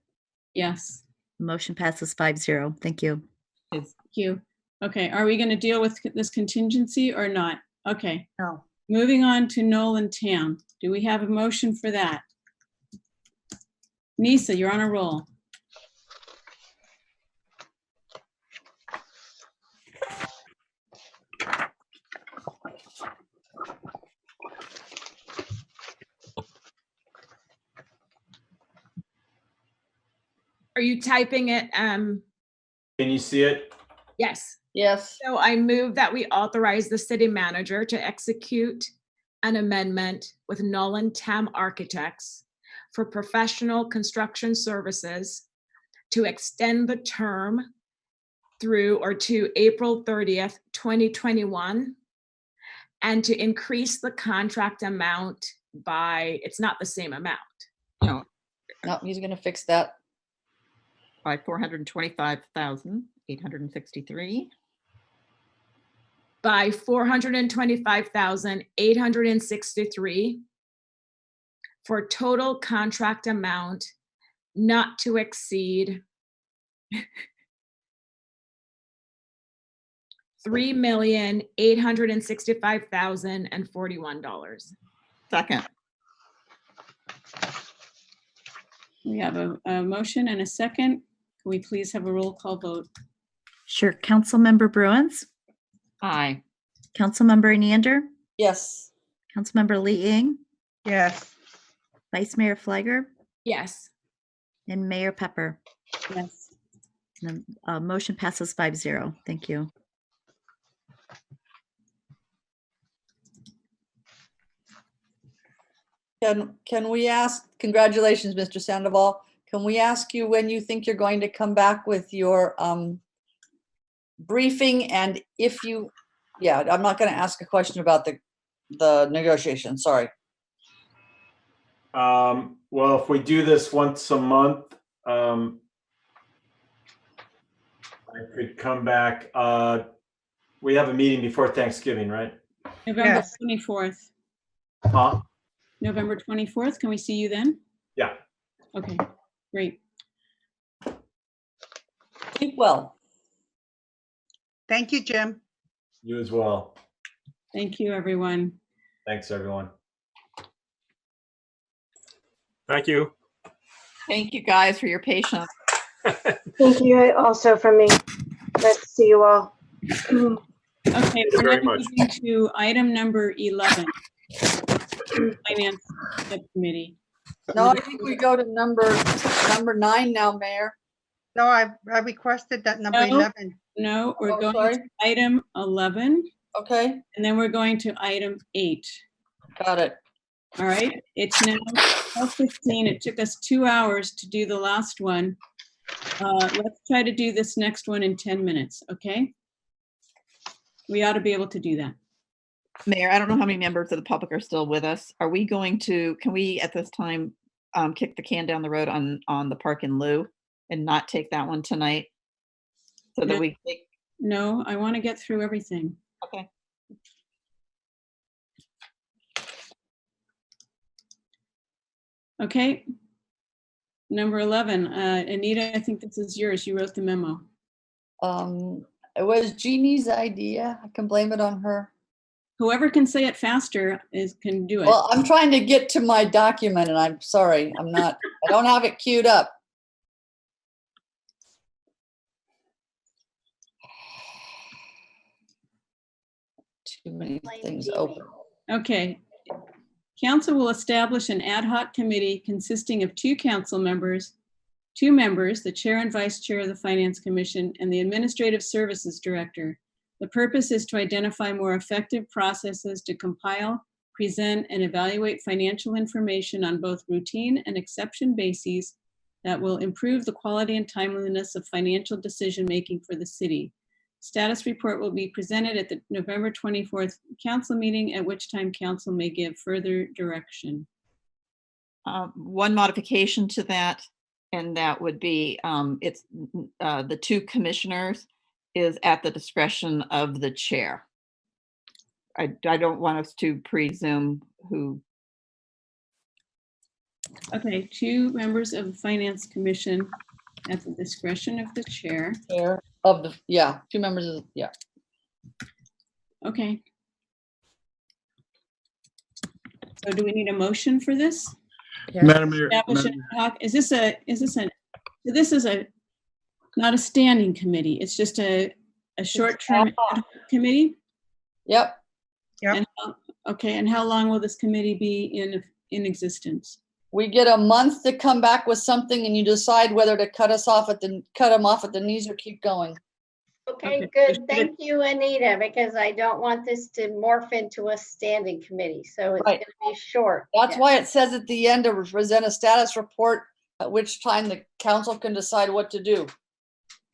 Yes. Motion passes 5-0. Thank you. Thank you. Okay, are we going to deal with this contingency or not? Okay. No. Moving on to Nolan Tam. Do we have a motion for that? Nisa, you're on a roll. Are you typing it? Can you see it? Yes. Yes. So I move that we authorize the city manager to execute an amendment with Nolan Tam Architects for professional construction services to extend the term through or to April 30th, 2021, and to increase the contract amount by, it's not the same amount. No. No, he's going to fix that. By 425,863. By 425,863 for total contract amount not to exceed $3,865,041. Second. We have a motion and a second. Can we please have a roll call vote? Sure. Councilmember Bruins? Aye. Councilmember Enander? Yes. Councilmember Liang? Yes. Vice Mayor Fliger? Yes. And Mayor Pepper? Yes. And the motion passes 5-0. Thank you. Can we ask, congratulations, Mr. Sandoval. Can we ask you when you think you're going to come back with your briefing? And if you, yeah, I'm not going to ask a question about the negotiation, sorry. Well, if we do this once a month, I could come back. We have a meeting before Thanksgiving, right? November 24th. Huh? November 24th. Can we see you then? Yeah. Okay, great. Keep well. Thank you, Jim. You as well. Thank you, everyone. Thanks, everyone. Thank you. Thank you guys for your patience. Thank you also from me. Nice to see you all. Okay, Thank you we're now very much. moving to item number 11, Finance Subcommittee. No, I think we go to number 9 now, Mayor. No, I requested that number No. 11. No, we're Oh, going sorry. to item 11, Okay, and then we're going to item 8. got it. All right, it's now 12:15. It took us 2 hours to do the last one. Let's try to do this next one in 10 minutes, okay? We ought to be able to do that. Mayor, I don't know how many members of the public are still with us. Are we going to, can we at this time kick the can down the road on the park in lieu and not take that one tonight? So that No. we take, No, I want to get through everything. okay. Okay. Number 11, Anita, I think this is yours. You wrote the memo. It was Jeannie's idea. I can blame it on her. Whoever can say it faster can do it. Well, I'm trying to get to my document and I'm sorry, I don't have it queued up. Too many things open. Okay. Council will establish an ad hoc committee consisting of 2 council members, 2 members, the chair and vice chair of the Finance Commission, and the Administrative Services Director. The purpose is to identify more effective processes to compile, present, and evaluate financial information on both routine and exception bases that will improve the quality and timeliness of financial decision-making for the city. Status report will be presented at the November 24th council meeting, at which time council may give further direction. One modification to that, and that would be it's the 2 commissioners is at the discretion of the chair. I don't want us to presume who. Okay, 2 members of the Finance Commission at the discretion of the chair. Chair of the, yeah, 2 members of, yeah. Okay. So do we need a motion for this? Madam Mayor, Establish an ad hoc- Is this not a standing committee? It's just a short-term ad hoc committee? Yep. Yep. And how long will this committee be in existence? We get a month to come back with something and you decide whether to cut them off at the knees or keep going. Okay, good. Thank you, Anita, because I don't want this to morph into a standing committee. So it's going to be short. That's why it says at the end to present a status report, at which time the council can decide what to do.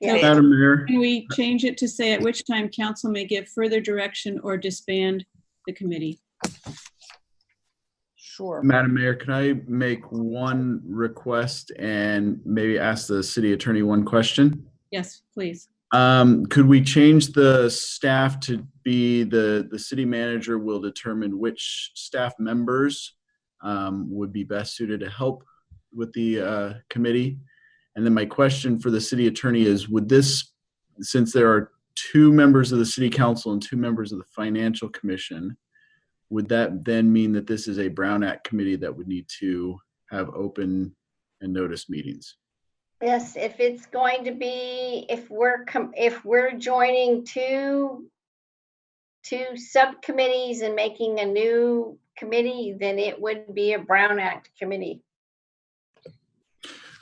Yeah. Madam Mayor. Can we change it to say at which time council may give further direction or disband the committee? Sure. Madam Mayor, can I make one request and maybe ask the city attorney one question? Yes, please. Could we change the staff to be the city manager will determine which staff members would be best suited to help with the committee? And then my question for the city attorney is, would this, since there are 2 members of the city council and 2 members of the financial commission, would that then mean that this is a Brown Act committee that would need to have open and notice meetings? Yes, if it's going to be, if we're joining two subcommittees and making a new committee, then it would be a Brown Act committee.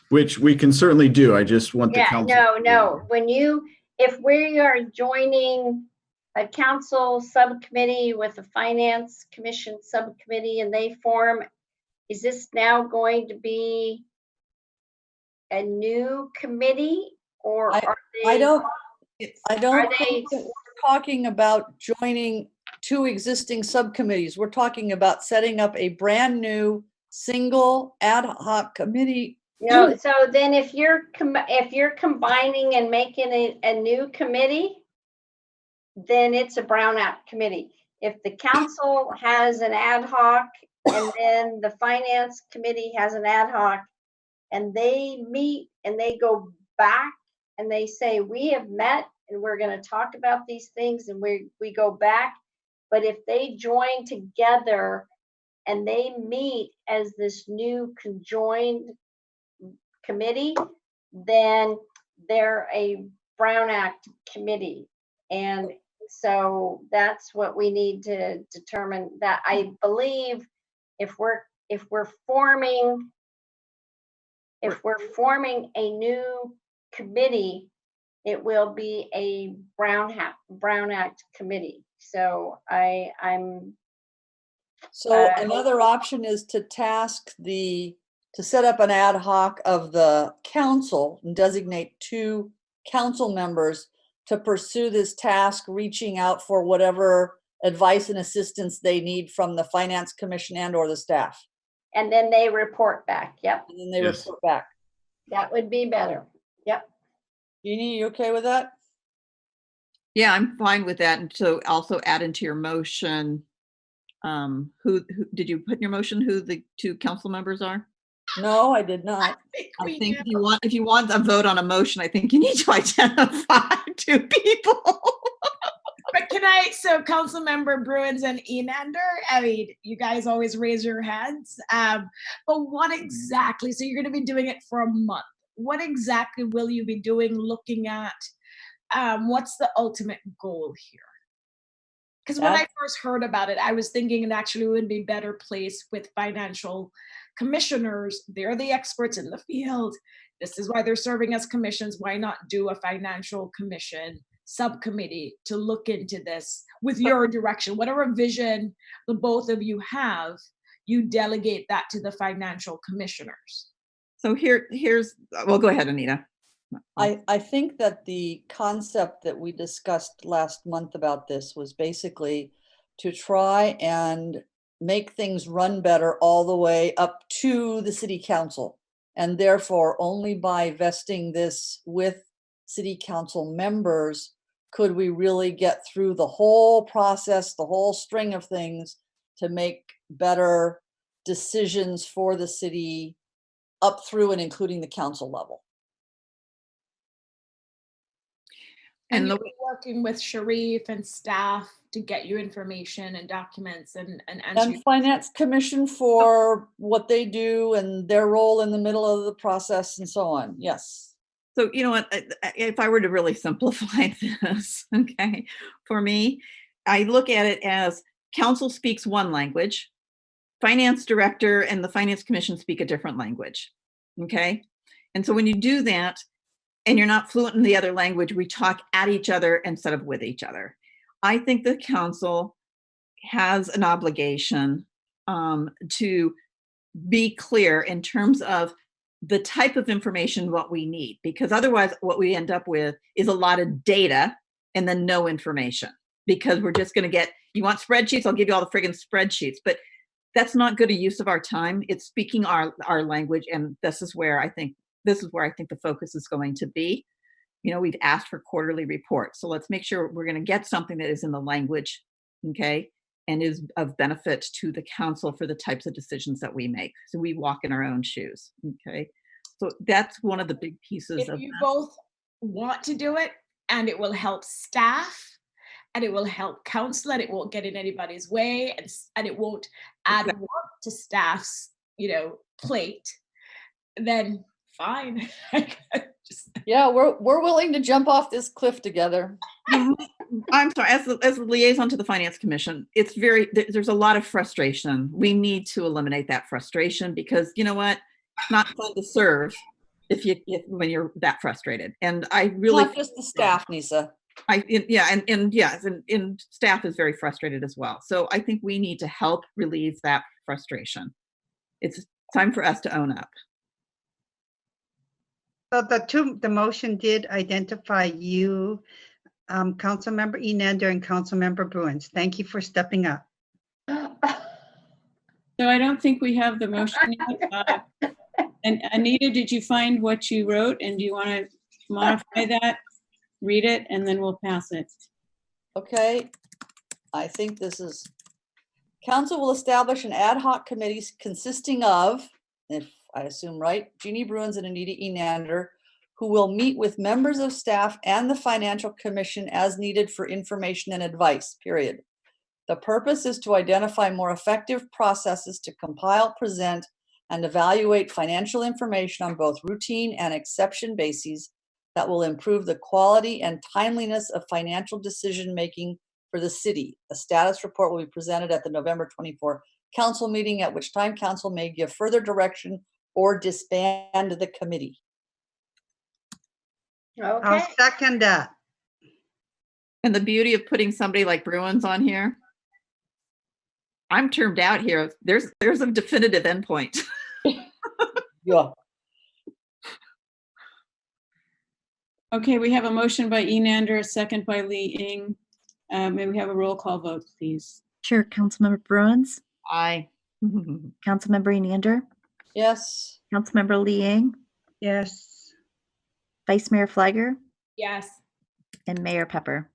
Which we can certainly do. I just want the council. No. If we are joining a council subcommittee with a finance commission subcommittee and they form, is this now going to be a new committee, or are they? I don't think that we're talking about joining 2 existing subcommittees. We're talking about setting up a brand new single ad hoc committee. No, so then if you're combining and making a new committee, then it's a Brown Act committee. If the council has an ad hoc and then the finance committee has an ad hoc and they meet and they go back and they say, we have met and we're going to talk about these things, and we go back But if they join together and they meet as this new conjoined committee, then they're a Brown Act committee. And so that's what we need to determine. That I believe if we're forming a new committee, it will be a Brown Act committee. So I'm So another option is to to set up an ad hoc of the council and designate 2 council members to pursue this task, reaching out for whatever advice and assistance they need from the Finance Commission and or the staff. And then they report back. Yep. And then they report back. That would be better. Yep. Jeannie, you okay with that? Yeah, I'm fine with that. And so also add into your motion, who did you put in your motion who the 2 council members are? No, I did not. I think if you want a vote on a motion, I think you need to identify 2 people. But so Councilmember Bruins and Enander, I mean, you guys always raise your hands. But what exactly, so you're going to be doing it for a month. What exactly will you be doing, looking at? What's the ultimate goal here? Because when I first heard about it, I was thinking it actually would be better placed with financial commissioners. They're the experts in the field. This is why they're serving as commissions. Why not do a financial commission subcommittee to look into this with your direction? Whatever vision the both of you have, you delegate that to the financial commissioners. So here's, well, go ahead, Anita. I think that the concept that we discussed last month about this was basically to try and make things run better all the way up to the city council. And therefore, only by vesting this with city council members could we really get through the whole process, the whole string of things to make better decisions for the city up through and including the council level. And you'll be working with Sharif and staff to get you information and documents and answer. And Finance Commission for what they do and their role in the middle of the process and so on. Yes. So, you know what, if I were to really simplify this, okay, for me, I look at it as council speaks one language, finance director and the Finance Commission speak a different language, okay? And so when you do that, and you're not fluent in the other language, we talk at each other instead of with each other. I think the council has an obligation to be clear in terms of the type of information what we need, because otherwise what we end up with is a lot of data and then no information, because we're just going to get, you want spreadsheets, I'll give you all the friggin' spreadsheets, but that's not good a use of our time. It's speaking our language, and this is where I think the focus is going to be. You know, we've asked for quarterly reports, so let's make sure we're going to get something that is in the language, okay, and is of benefit to the council for the types of decisions that we make. So we walk in our own shoes, okay? So that's one of the big pieces of If you both want to do it, and it will help staff, and it will help council, and it won't get in anybody's way, and it won't add work to staff's, plate, then fine. Yeah, we're willing to jump off this cliff together. I'm sorry, as a liaison to the Finance Commission, there's a lot of frustration. We need to eliminate that frustration, because you know what? It's not fun to serve when you're that frustrated. And I really— Not just the staff, Nisa. And staff is very frustrated as well. So I think we need to help relieve that frustration. It's time for us to own up. So the motion did identify you, Councilmember Enander and Councilmember Bruins. Thank you for stepping up. So I don't think we have the motion yet. And Anita, did you find what you wrote, and do you want to modify that? Read it, and then we'll pass it. Okay. I think this is, council will establish an ad hoc committee consisting of, if I assume right, Jeannie Bruins and Anita Enander, who will meet with members of staff and the Financial Commission as needed for information and advice, period. The purpose is to identify more effective processes to compile, present, and evaluate financial information on both routine and exception bases that will improve the quality and timeliness of financial decision-making for the city. A status report will be presented at the November 24 council meeting, at which time council may give further direction or disband the committee. Okay. I'll second that. And the beauty of putting somebody like Bruins on here, I'm termed out here. There's a definitive endpoint. Yeah. Okay, we have a motion by Enander, a second by Lee Ing. May we have a roll call vote, please? Sure. Councilmember Bruins, Aye. Councilmember Enander, Yes. Councilmember Lee Ing, Yes. Vice Mayor Flagger, Yes. and Mayor Pepper.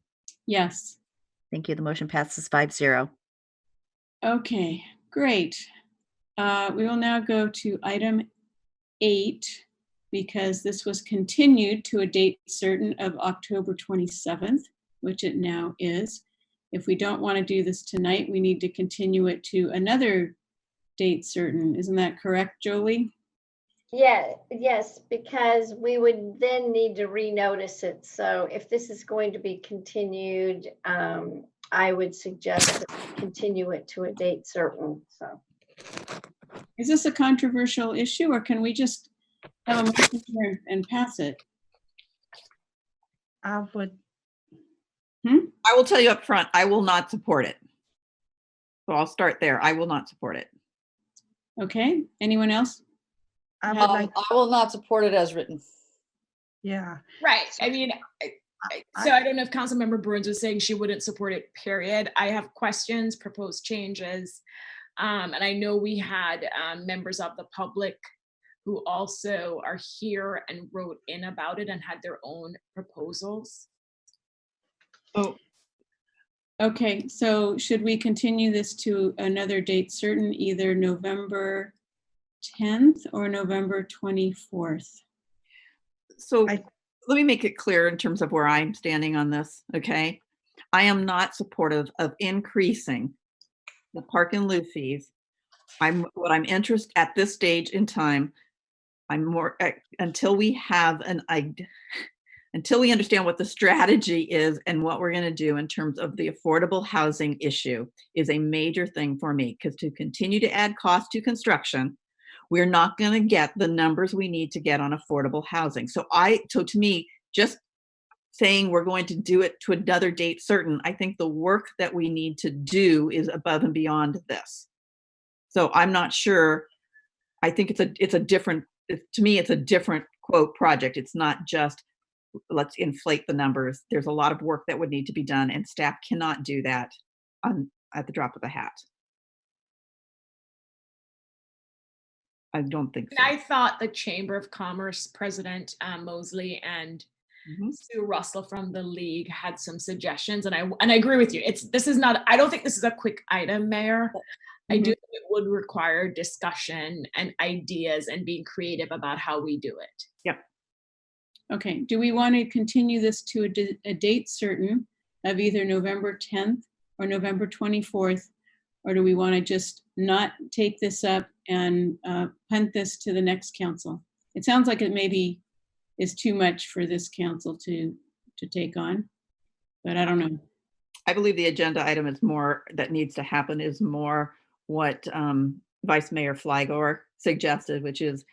Yes. Thank you. The motion passes 5-0. Okay, great. We will now go to item 8, because this was continued to a date certain of October 27th, which it now is. If we don't want to do this tonight, we need to continue it to another date certain. Isn't that correct, Jolie? Yeah, yes, because we would then need to renotice it. So if this is going to be continued, I would suggest that we continue it to a date certain, so. Is this a controversial issue, or can we just have a motion here and pass it? I would. I will tell you up front, I will not support it. So I'll start there. I will not support it. Okay, anyone else? I would I will not support it as written. Yeah. Right. I mean, so I don't know if Councilmember Bruins was saying she wouldn't support it, period. I have questions, proposed changes. And I know we had members of the public who also are here and wrote in about it and had their own proposals. Oh. Okay, so should we continue this to another date certain, either November 10th or November 24th? So let me make it clear in terms of where I'm standing on this, okay? I am not supportive of increasing the park and lieu fees. What I'm interested at this stage in time, I'm more until we have until we understand what the strategy is and what we're going to do in terms of the affordable housing issue is a major thing for me, because to continue to add cost to construction, we're not going to get the numbers we need to get on affordable housing. So to me, just saying we're going to do it to another date certain, I think the work that we need to do is above and beyond this. So I'm not sure. I think it's a different, to me, it's a different quote project. It's not just let's inflate the numbers. There's a lot of work that would need to be done, and staff cannot do that at the drop of a hat. I don't think so. And I thought the Chamber of Commerce President Mosley and Sue Russell from the League had some suggestions, and I agree with you. I don't think this is a quick item, Mayor. I do think it would require discussion and ideas and being creative about how we do it. Yep. Okay, do we want to continue this to a date certain of either November 10th or November 24th? Or do we want to just not take this up and punt this to the next council? It sounds like it maybe is too much for this council to take on, but I don't know. I believe the agenda item is more that needs to happen is more what Vice Mayor Flagor suggested, which is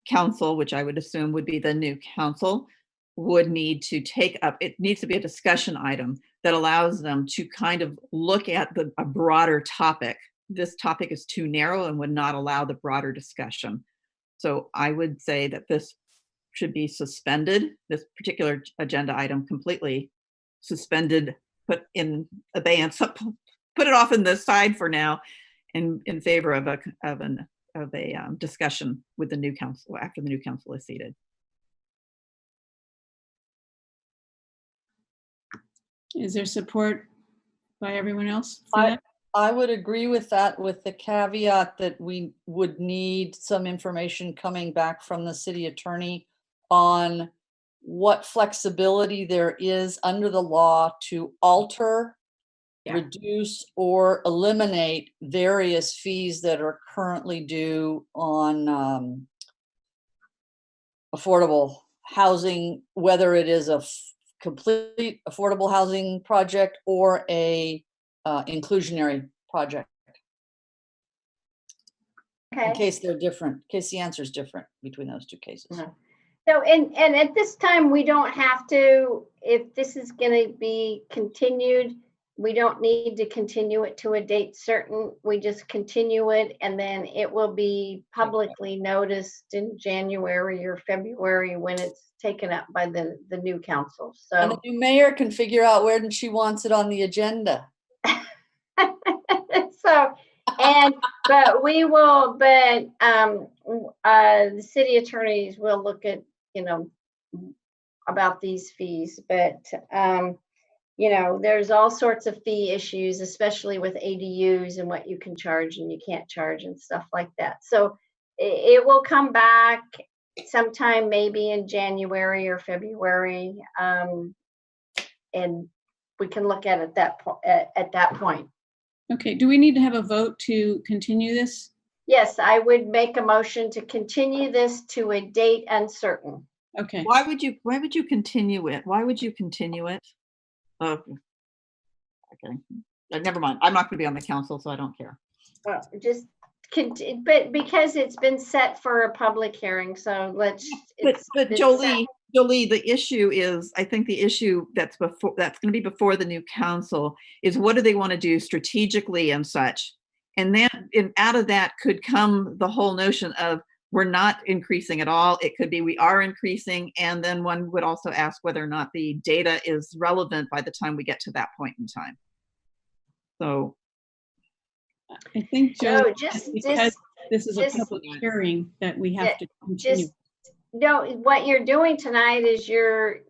council, which I would assume would be the new council, would need to take up, it needs to be a discussion item that allows them to kind of look at a broader topic. This topic is too narrow and would not allow the broader discussion. So I would say that this should be suspended, this particular agenda item completely suspended, put in abeyance, put it off in the side for now in favor of a discussion with the new council after the new council is seated. Is there support by everyone else for that? I would agree with that, with the caveat that we would need some information coming back from the city attorney on what flexibility there is under the law to alter reduce or eliminate various fees that are currently due on affordable housing, whether it is a complete affordable housing project or a inclusionary project. Okay. In case they're different, in case the answer is different between those two cases. So, and at this time, we don't have to, if this is going to be continued, we don't need to continue it to a date certain. We just continue it, and then it will be publicly noticed in January or February when it's taken up by the new council. And the So, new mayor can figure out where she wants it on the agenda. so, but we will, the city attorneys will look at, about these fees, but, there's all sorts of fee issues, especially with ADUs and what you can charge and you can't charge and stuff like that. So it will come back sometime maybe in January or February, and we can look at it at that point. Okay, do we need to have a vote to continue this? Yes, I would make a motion to continue this to a date uncertain. Okay. Why would you continue it? Why would you continue it? Oh, okay. Never mind. I'm not going to be on the council, so I don't care. Well, but because it's been set for a public hearing, so let's. But Jolie, the issue is, I think the issue that's going to be before the new council is what do they want to do strategically and such, and then out of that could come the whole notion of we're not increasing at all. It could be we are increasing, and then one would also ask whether or not the data is relevant by the time we get to that point in time. So I think, Joe, because this is a just- public hearing that we have to continue. No, what you're doing tonight is you're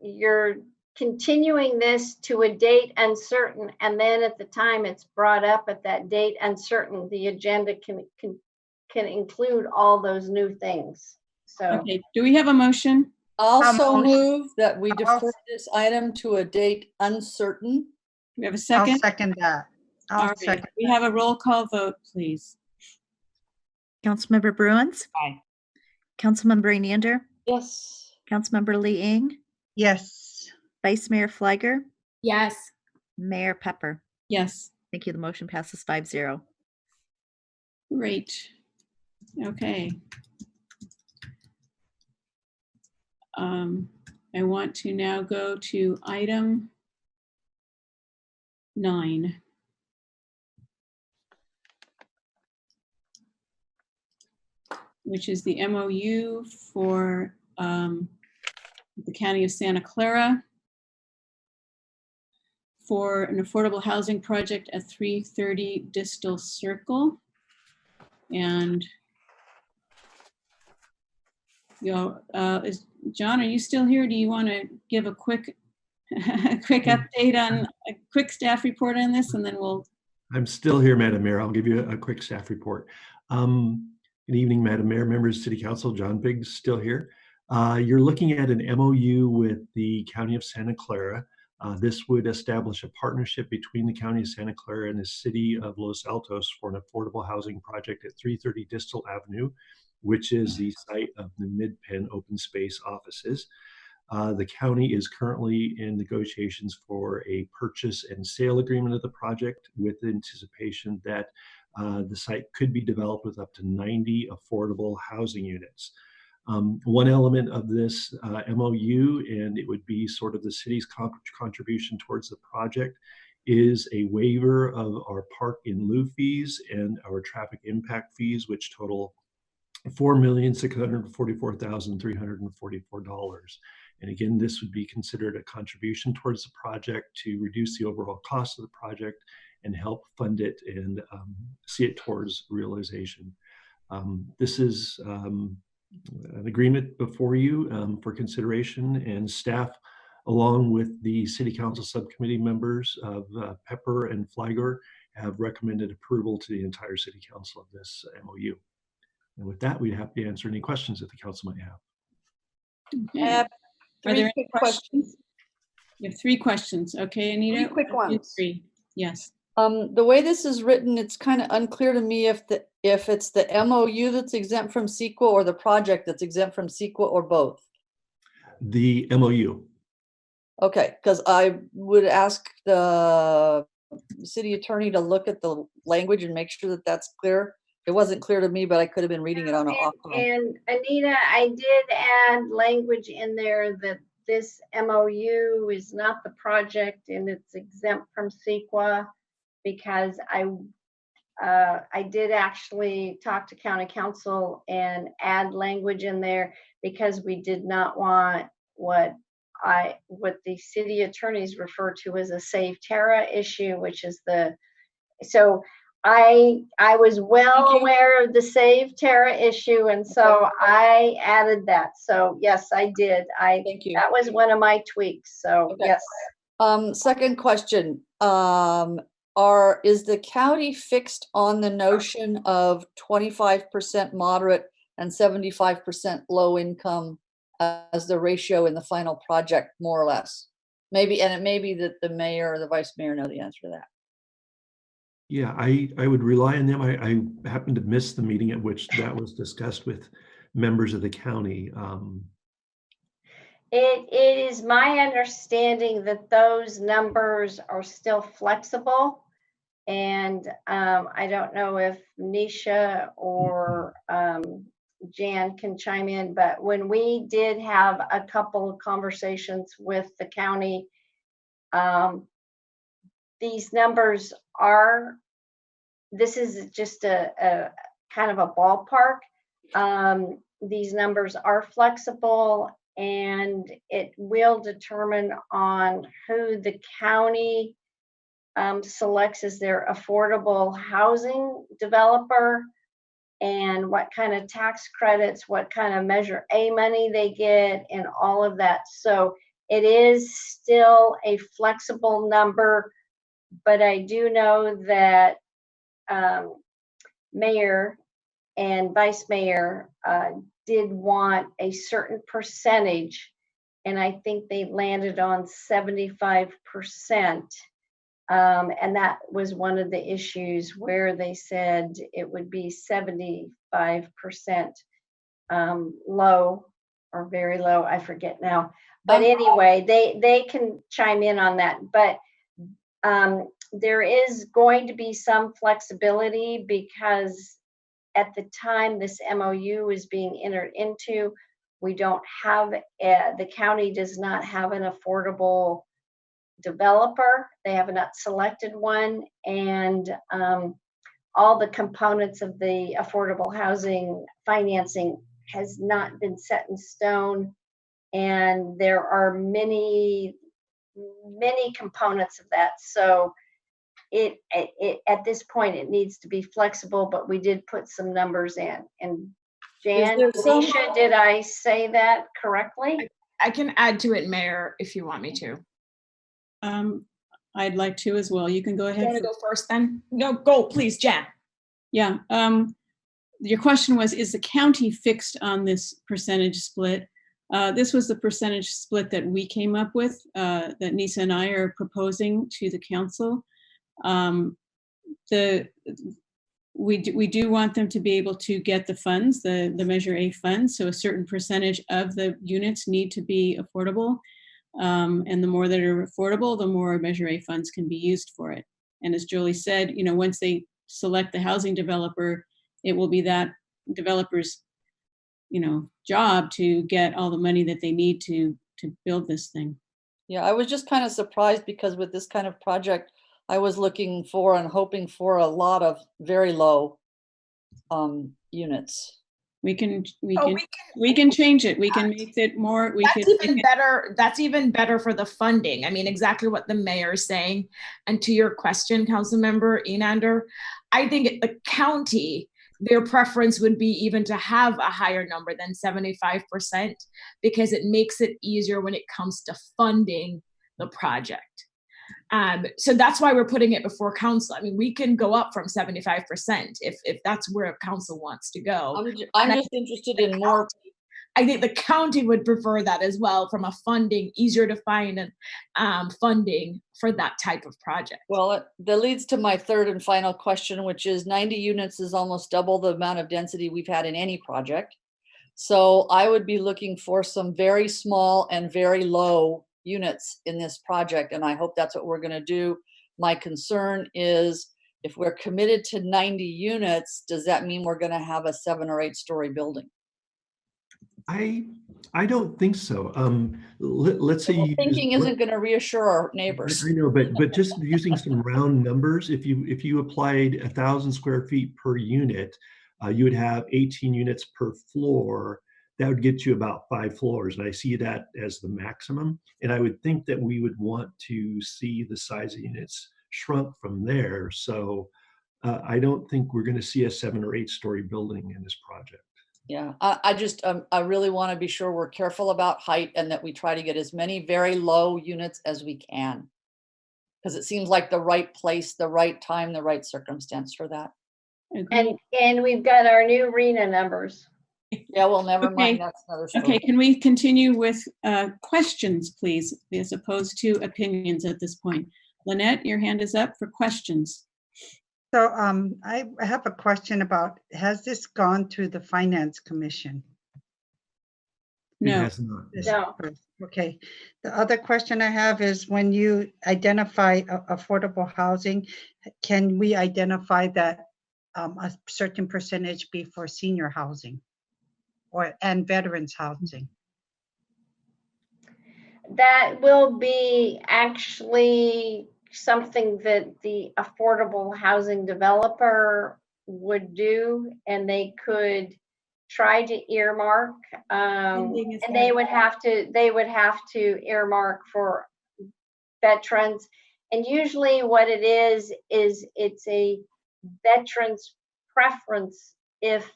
continuing this to a date uncertain, and then at the time it's brought up at that date uncertain, the agenda can include all those new things. So Okay, do we have a motion? Also move that we defer this item to a date uncertain. We have a second? I'll second that. All right, we have a roll call vote, please. Councilmember Bruins? Aye. Councilmember Enander? Yes. Councilmember Lee Ing? Yes. Vice Mayor Fliger? Yes. Mayor Pepper? Yes. Thank you. The motion passes 5-0. Great. Okay. I want to now go to item 9. Which is the MOU for the County of Santa Clara for an affordable housing project at 330 Distal Circle. And John, are you still here? Do you want to give a quick update on a quick staff report on this, and then we'll. I'm still here, Madam Mayor. I'll give you a quick staff report. Good evening, Madam Mayor, members of City Council. John Biggs still here. You're looking at an MOU with the County of Santa Clara. This would establish a partnership between the County of Santa Clara and the City of Los Altos for an affordable housing project at 330 Distal Avenue, which is the site of the Mid-Penn Open Space offices. The county is currently in negotiations for a purchase and sale agreement of the project with anticipation that the site could be developed with up to 90 affordable housing units. One element of this MOU, and it would be sort of the city's contribution towards the project, is a waiver of our park in lieu fees and our traffic impact fees, which total $4,644,344. And again, this would be considered a contribution towards the project to reduce the overall cost of the project and help fund it and see it towards realization. This is an agreement before you for consideration, and staff, along with the City Council subcommittee members of Pepper and Fliger, have recommended approval to the entire City Council of this MOU. And with that, we'd have to answer any questions that the council might have. Okay. Are there any questions? You have 3 questions. Okay, Anita? 3 quick ones. 3. Yes. The way this is written, it's kind of unclear to me if it's the MOU that's exempt from CEQA or the project that's exempt from CEQA or both. The MOU. Okay, because I would ask the city attorney to look at the language and make sure that that's clear. It wasn't clear to me, but I could have been reading it on an off call. And Anita, I did add language in there that this MOU is not the project and it's exempt from CEQA, because I did actually talk to county council and add language in there because we did not want what the city attorneys refer to as a Save Terra issue, which is so I was well aware of the Save Terra issue, and so I added that. So yes, I did. Thank you. That was one of my tweaks. So yes. Second question. Is the county fixed on the notion of 25% moderate and 75% low income as the ratio in the final project, more or less? Maybe, and it may be that the mayor or the vice mayor know the answer to that. Yeah, I would rely on them. I happened to miss the meeting at which that was discussed with members of the county. It is my understanding that those numbers are still flexible. And I don't know if Nisha or Jan can chime in, but when we did have a couple of conversations with the county, these numbers this is just a kind of a ballpark. These numbers are flexible, and it will determine on who the county selects as their affordable housing developer and what kind of tax credits, what kind of Measure A money they get, and all of that. So it is still a flexible number, but I do know that mayor and vice mayor did want a certain percentage, and I think they landed on 75%. And that was one of the issues where they said it would be 75% low or very low, I forget now. But anyway, they can chime in on that. But there is going to be some flexibility, because at the time this MOU is being entered into, we don't have, the county does not have an affordable developer. They have not selected one, and all the components of the affordable housing financing has not been set in stone, and there are many components of that. So it at this point it needs to be flexible, but we did put some numbers in. And Jan, Nisha, did I say that correctly? I can add to it, Mayor, if you want me to. I'd like to as well. You can go ahead. You want to go first then? No, go please, Jan. Yeah. Your question was, is the county fixed on this percentage split? This was the percentage split that we came up with, that Nisa and I are proposing to the council. We do want them to be able to get the funds, the Measure A funds. So a certain percentage of the units need to be affordable. And the more that are affordable, the more Measure A funds can be used for it. And as Jolie said, once they select the housing developer, it will be that developer's, job to get all the money that they need to build this thing. Yeah, I was just kind of surprised, because with this kind of project, I was looking for and hoping for a lot of very low units. We can change it. We can make it more. That's even better for the funding. I mean, exactly what the mayor is saying. And to your question, Councilmember Enander, I think the county, their preference would be even to have a higher number than 75%, because it makes it easier when it comes to funding the project. So that's why we're putting it before council. I mean, we can go up from 75% if that's where council wants to go. I'm just interested in more. I think the county would prefer that as well from a funding, easier to find funding for that type of project. Well, that leads to my third and final question, which is 90 units is almost double the amount of density we've had in any project. So I would be looking for some very small and very low units in this project, and I hope that's what we're going to do. My concern is if we're committed to 90 units, does that mean we're going to have a 7 or 8 story building? I don't think so. Let's say you Thinking isn't going to reassure our neighbors. I know, but just using some round numbers, if you applied 1,000 square feet per unit, you would have 18 units per floor. That would get you about 5 floors, and I see that as the maximum. And I would think that we would want to see the size of units shrunk from there. So I don't think we're going to see a 7 or 8 story building in this project. Yeah, I just, I really want to be sure we're careful about height and that we try to get as many very low units as we can. Because it seems like the right place, the right time, the right circumstance for that. And we've got our new RENA numbers. Yeah, well, never Okay. mind, that's another story. Okay, can we continue with questions, please, as opposed to opinions at this point? Lynette, your hand is up for questions. So I have a question about, has this gone to the Finance Commission? It has not. No. Okay. The other question I have is, when you identify affordable housing, can we identify that a certain percentage be for senior housing and veterans housing? That will be actually something that the affordable housing developer would do, and they could try to earmark, and they would have to earmark for veterans. And usually what it is it's a veteran's preference if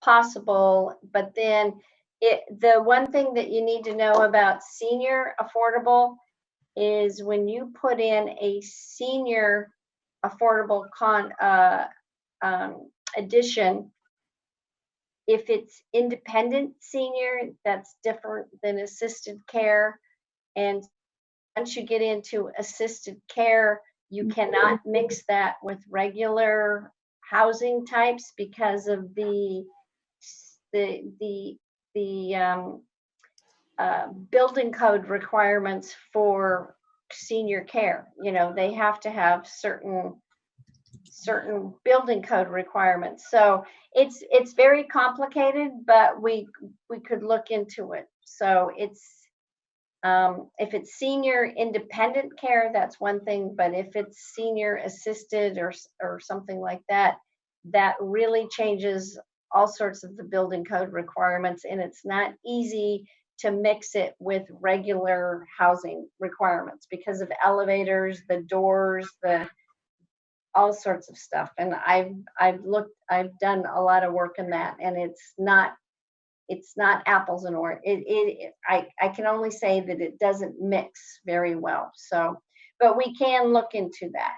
possible, but then the one thing that you need to know about senior affordable is when you put in a senior affordable addition, if it's independent senior, that's different than assisted care. And once you get into assisted care, you cannot mix that with regular housing types because of the building code requirements for senior care. You know, they have to have certain building code requirements. So it's very complicated, but we could look into it. So it's if it's senior independent care, that's one thing, but if it's senior assisted or something like that, that really changes all sorts of the building code requirements, and it's not easy to mix it with regular housing requirements because of elevators, the doors, all sorts of stuff. And I've done a lot of work in that, and it's not apples and oranges. I can only say that it doesn't mix very well. So, but we can look into that.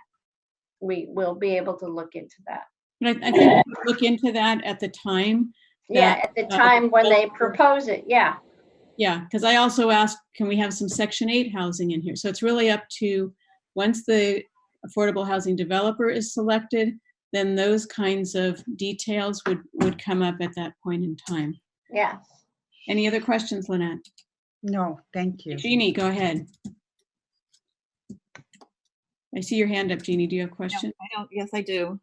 We will be able to look into that. But I think we look into that at the time. Yeah, at the time when they propose it, yeah. Yeah, because I also asked, can we have some Section 8 housing in here? So it's really up to, once the affordable housing developer is selected, then those kinds of details would come up at that point in time. Yeah. Any other questions, Lynette? No, thank you. Jeannie, go ahead. I see your hand up, Jeannie. Do you have a question? Yes, I do.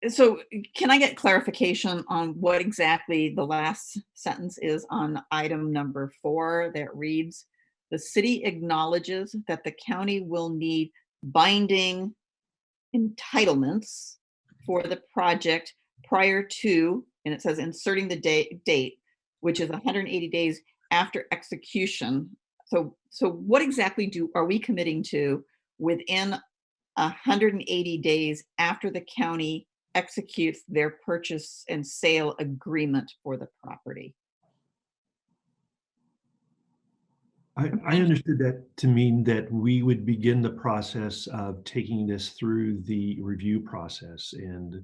So can I get clarification on what exactly the last sentence is on item number 4 that reads, the city acknowledges that the county will need binding entitlements for the project prior to, and it says inserting the date, which is 180 days after execution. So what exactly are we committing to within 180 days after the county executes their purchase and sale agreement for the property? I understood that to mean that we would begin the process of taking this through the review process, and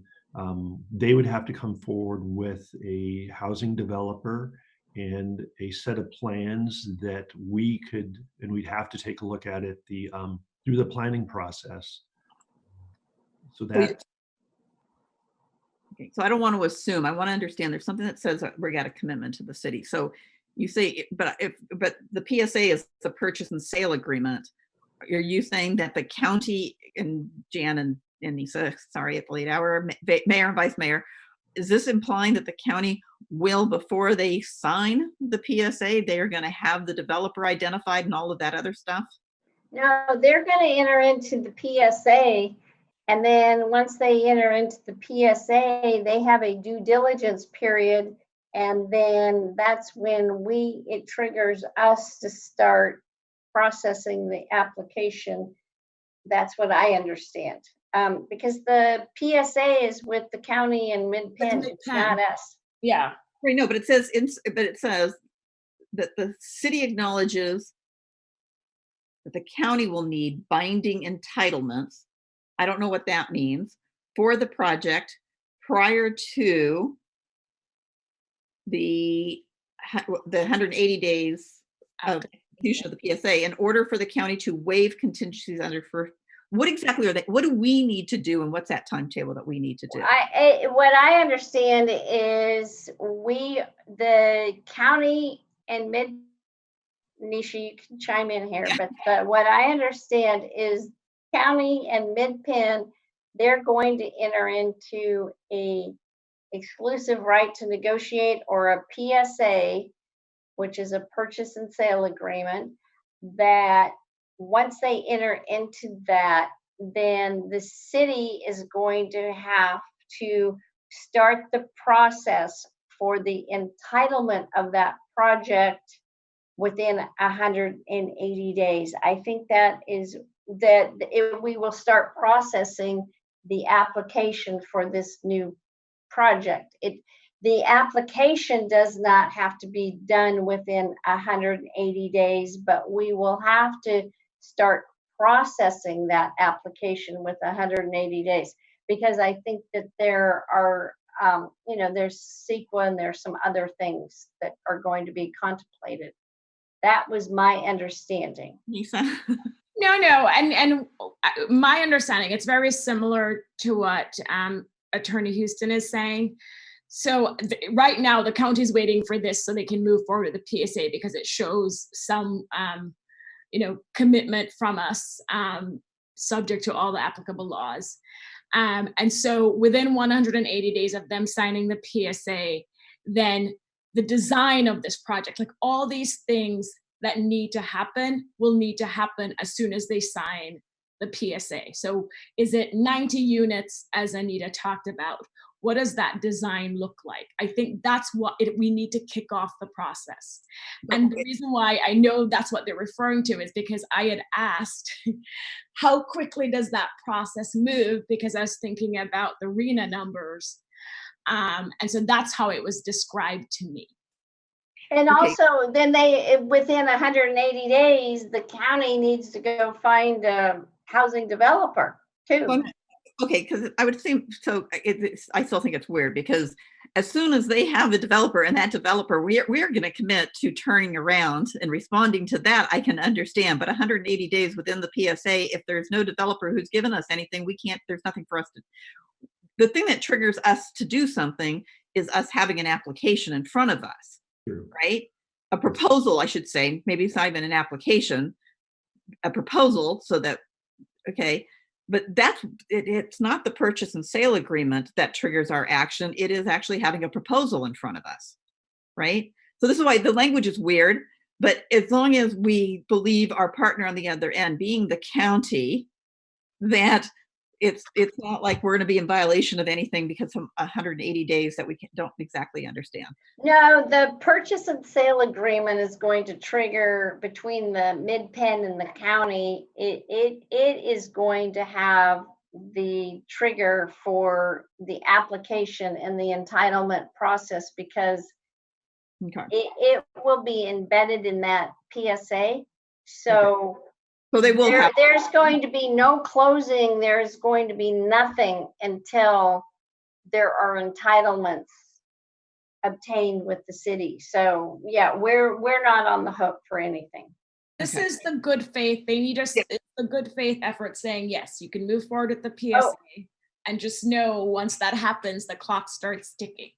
they would have to come forward with a housing developer and a set of plans that we could, and we'd have to take a look at it through the planning process. So that. Okay, so I don't want to assume. I want to understand. There's something that says that we got a commitment to the city. So you say, but the PSA is the purchase and sale agreement. Are you saying that the county, and Jan and Nisa, sorry at the late hour, mayor and vice mayor, is this implying that the county will, before they sign the PSA, they are going to have the developer identified and all of that other stuff? No, they're going to enter into the PSA. And then once they enter into the PSA, they have a due diligence period. And then that's when it triggers us to start processing the application. That's what I understand. Because the PSA is with the county and Mid-Penn, it's not us. Yeah. Right, no, but it says that the city acknowledges that the county will need binding entitlements. I don't know what that means for the project prior to the 180 days of execution of the PSA in order for the county to waive contingencies under for. What exactly are they? What do we need to do, and what's that timetable that we need to do? What I understand is the county and Nisha, you can chime in here, but what I understand is county and Mid-Penn, they're going to enter into a exclusive right to negotiate, or a PSA, which is a purchase and sale agreement, that once they enter into that, then the city is going to have to start the process for the entitlement of that project within 180 days. I think that we will start processing the application for this new project. The application does not have to be done within 180 days, but we will have to start processing that application with 180 days, because I think that there are, there's CEQA and there's some other things that are going to be contemplated. That was my understanding. Lisa? No, and my understanding, it's very similar to what Attorney Houston is saying. So right now, the county's waiting for this so they can move forward with the PSA, because it shows some, commitment from us, subject to all the applicable laws. And so within 180 days of them signing the PSA, then the design of this project, like all these things that need to happen, will need to happen as soon as they sign the PSA. So is it 90 units, as Anita talked about? What does that design look like? I think that's what we need to kick off the process. And the reason why I know that's what they're referring to is because I had asked, how quickly does that process move? Because I was thinking about the RENA numbers. And so that's how it was described to me. And also, then within 180 days, the county needs to go find a housing developer too. Okay, because I would say, so I still think it's weird, because as soon as they have the developer, and that developer, we're going to commit to turning around and responding to that, I can understand. But 180 days within the PSA, if there's no developer who's given us anything, there's nothing for us to. The thing that triggers us to do something is us having an application in front of us, right? A proposal, I should say, maybe it's not even an application, a proposal, so that, okay. But it's not the purchase and sale agreement that triggers our action. It is actually having a proposal in front of us, right? So this is why the language is weird, but as long as we believe our partner on the other end, being the county, that it's not like we're going to be in violation of anything because of 180 days that we don't exactly understand. No, the purchase and sale agreement is going to trigger between the Mid-Penn and the county. It is going to have the trigger for the application and the entitlement process, because it will be embedded in that PSA. So they will there's going to be no closing. There's going to be nothing until there are entitlements obtained with the city. So yeah, we're not on the hook for anything. This is the good faith. They need us. It's the good faith effort saying, yes, you can move forward with the PSA, and just know once that happens, the clock starts ticking.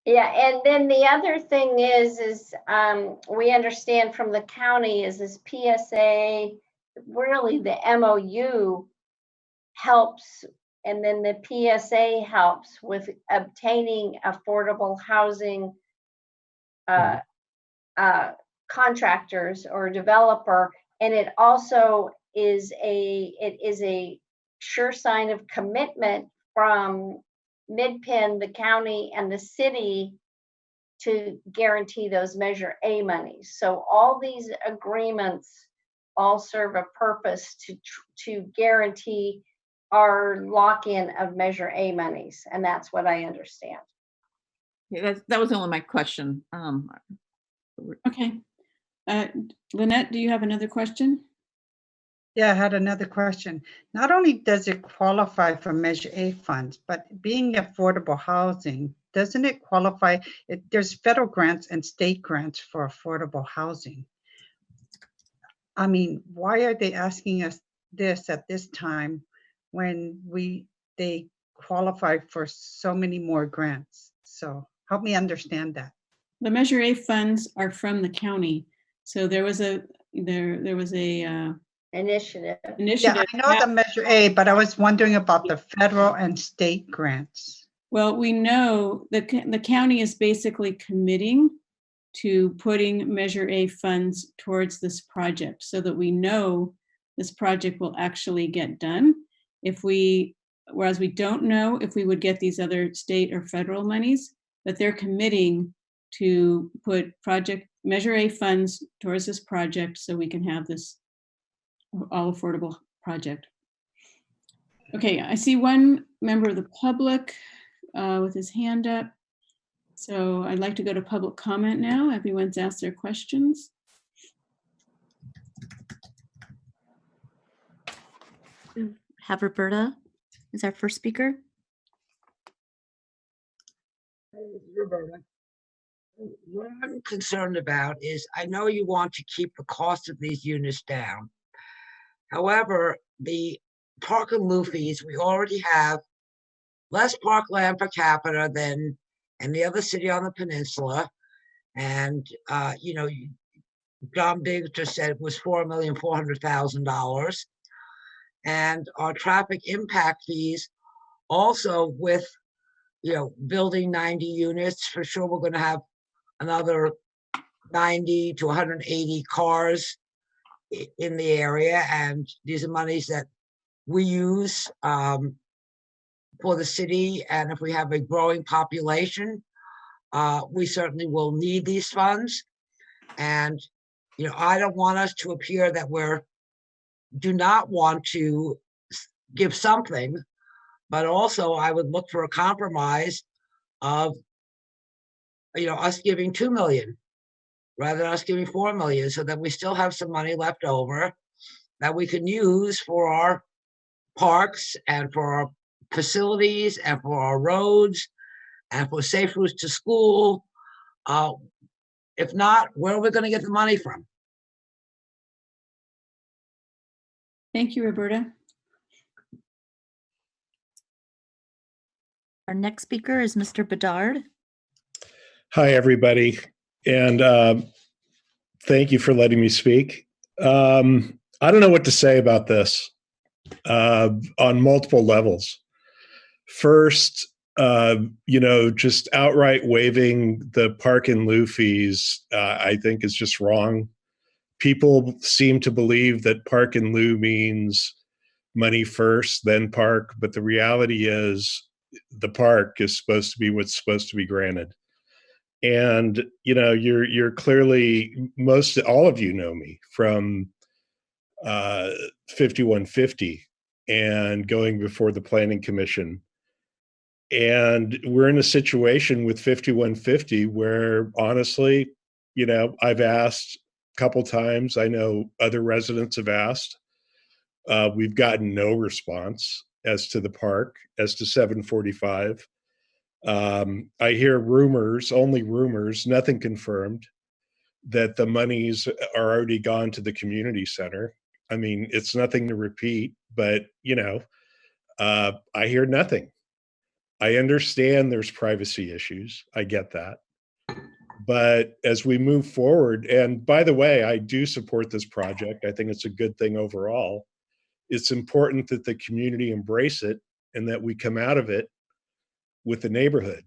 Yeah, and then the other thing is we understand from the county is this PSA, really the MOU helps, and then the PSA helps with obtaining affordable housing contractors or developer, and it also is a sure sign of commitment from MidPen, the county, and the city to guarantee those Measure A monies. So all these agreements all serve a purpose to guarantee our lock-in of Measure A monies, and that's what I understand. Yeah, that was only my question. Okay. Lynette, do you have another question? Yeah, I had another question. Not only does it qualify for Measure A funds, but being affordable housing, doesn't it qualify? There's federal grants and state grants for affordable housing. I mean, why are they asking us this at this time when they qualify for so many more grants? So help me understand that. The Measure A funds are from the county. So there was a initiative. Yeah, I know the Measure A, but I was wondering about the federal and state grants. Well, we know that the county is basically committing to putting Measure A funds towards this project so that we know this project will actually get done. Whereas we don't know if we would get these other state or federal monies, but they're committing to put Measure A funds towards this project so we can have this all affordable project. Okay, I see one member of the public with his hand up. So I'd like to go to public comment now. Everyone's asked their questions. Have Roberta is our first speaker. Roberta, what I'm concerned about is I know you want to keep the cost of these units down. However, the park and lieu fees, we already have less parkland per capita than any other city on the peninsula. And, you know, John Biggs just said it was $4,400,000. And our traffic impact fees also with, you know, building 90 units, for sure we're going to have another 90 to 180 cars in the area. And these are monies that we use for the city. And if we have a growing population, we certainly will need these funds. And, you know, I don't want us to appear that do not want to give something, but also I would look for a compromise of, you know, us giving 2 million rather than us giving 4 million, so that we still have some money left over that we can use for our parks and for our facilities and for our roads and for safe routes to school. If not, where are we going to get the money from? Thank you, Roberta. Our next speaker is Mr. Bedard. Hi, everybody. And thank you for letting me speak. I don't know what to say about this on multiple levels. First, you know, just outright waiving the park and lieu fees, I think is just wrong. People seem to believe that park and lieu means money first, then park, but the reality is the park is supposed to be what's supposed to be granted. And, you know, you're clearly, all of you know me from 5150 and going before the Planning Commission. And we're in a situation with 5150 where, honestly, you know, I've asked a couple times. I know other residents have asked. We've gotten no response as to the park, as to 745. I hear rumors, only rumors, nothing confirmed, that the monies are already gone to the community center. I mean, it's nothing to repeat, but I hear nothing. I understand there's privacy issues. I get that. But as we move forward, and by the way, I do support this project. I think it's a good thing overall. It's important that the community embrace it and that we come out of it with the neighborhood,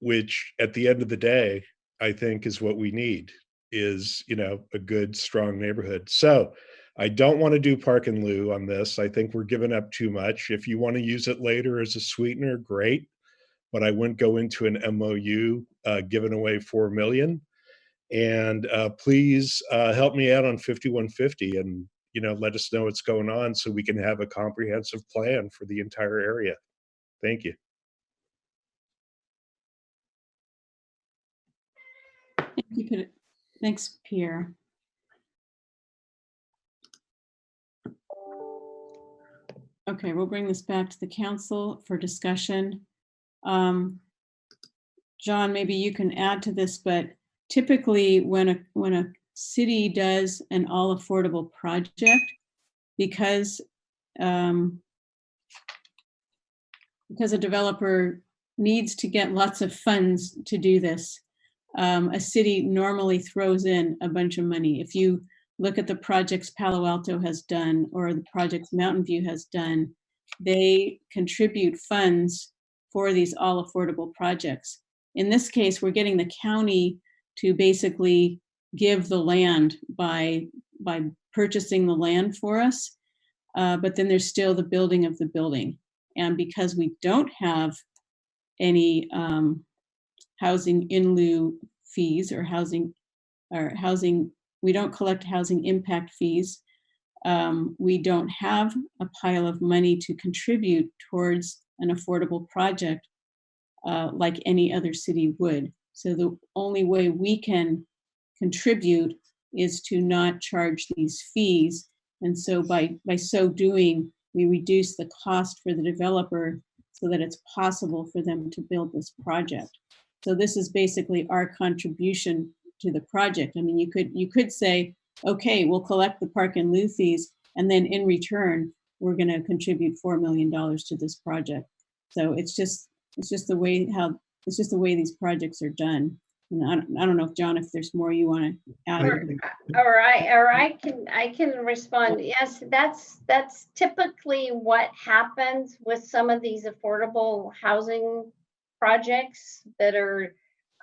which at the end of the day, I think is what we need, is, a good, strong neighborhood. So I don't want to do park and lieu on this. I think we're giving up too much. If you want to use it later as a sweetener, great. But I wouldn't go into an MOU giving away $4 million. And please help me out on 5150 and, let us know what's going on so we can have a comprehensive plan for the entire area. Thank you. Thanks, Pierre. Okay, we'll bring this back to the council for discussion. John, maybe you can add to this, but typically when a city does an all affordable project, because a developer needs to get lots of funds to do this, a city normally throws in a bunch of money. If you look at the projects Palo Alto has done or the projects Mountain View has done, they contribute funds for these all affordable projects. In this case, we're getting the county to basically give the land by purchasing the land for us, but then there's still the building of the building. And because we don't have any housing in lieu fees or housing, we don't collect housing impact fees. We don't have a pile of money to contribute towards an affordable project like any other city would. So the only way we can contribute is to not charge these fees. And so by so doing, we reduce the cost for the developer so that it's possible for them to build this project. So this is basically our contribution to the project. I mean, you could say, okay, we'll collect the park and lieu fees, and then in return, we're going to contribute $4 million to this project. So it's just the way these projects are done. And I don't know if John, if there's more you want to add. Or I can respond. Yes, that's typically what happens with some of these affordable housing projects that are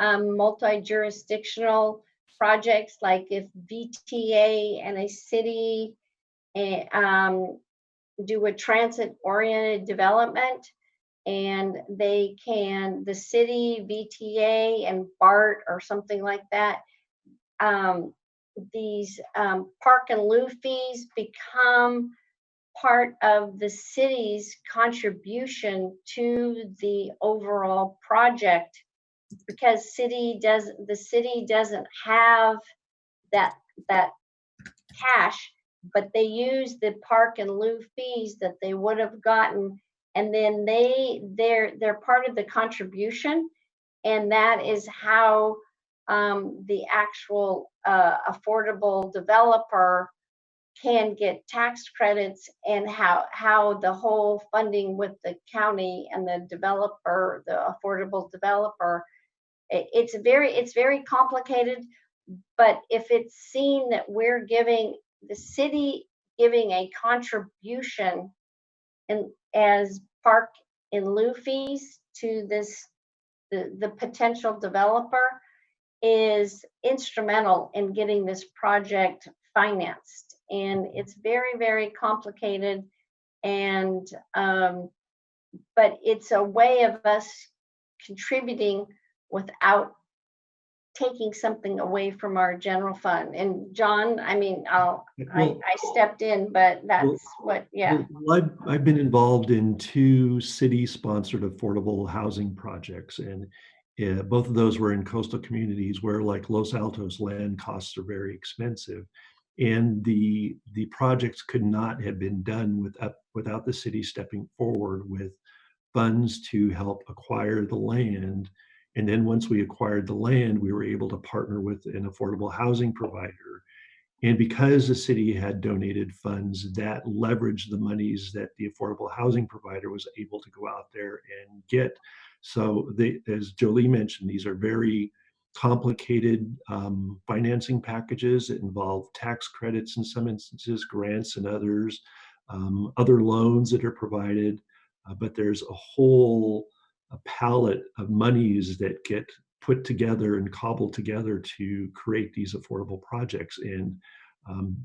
multi-jurisdictional projects. Like if VTA and a city do a transit-oriented development, and the city, VTA, and BART or something like that, these park and lieu fees become part of the city's contribution to the overall project, because the city doesn't have that cash, but they use the park and lieu fees that they would have gotten, and then they're part of the contribution, and that is how the actual affordable developer can get tax credits, and how the whole funding with the county and the developer, the affordable developer, it's very complicated. But if it's seen that we're giving the city a contribution as park in lieu fees to the potential developer, is instrumental in getting this project financed. And it's very, very complicated, and but it's a way of us contributing without taking something away from our general fund. And John, I mean, I stepped in, but that's yeah. Well, I've been involved in 2 city-sponsored affordable housing projects, and both of those were in coastal communities where, like Los Altos, land costs are very expensive, and the projects could not have been done without the city stepping forward with funds to help acquire the land. And then once we acquired the land, we were able to partner with an affordable housing provider. And because the city had donated funds, that leveraged the monies that the affordable housing provider was able to go out there and get. So as Jolie mentioned, these are very complicated financing packages that involve tax credits in some instances, grants in others, other loans that are provided. But there's a whole palette of monies that get put together and cobbled together to create these affordable projects. And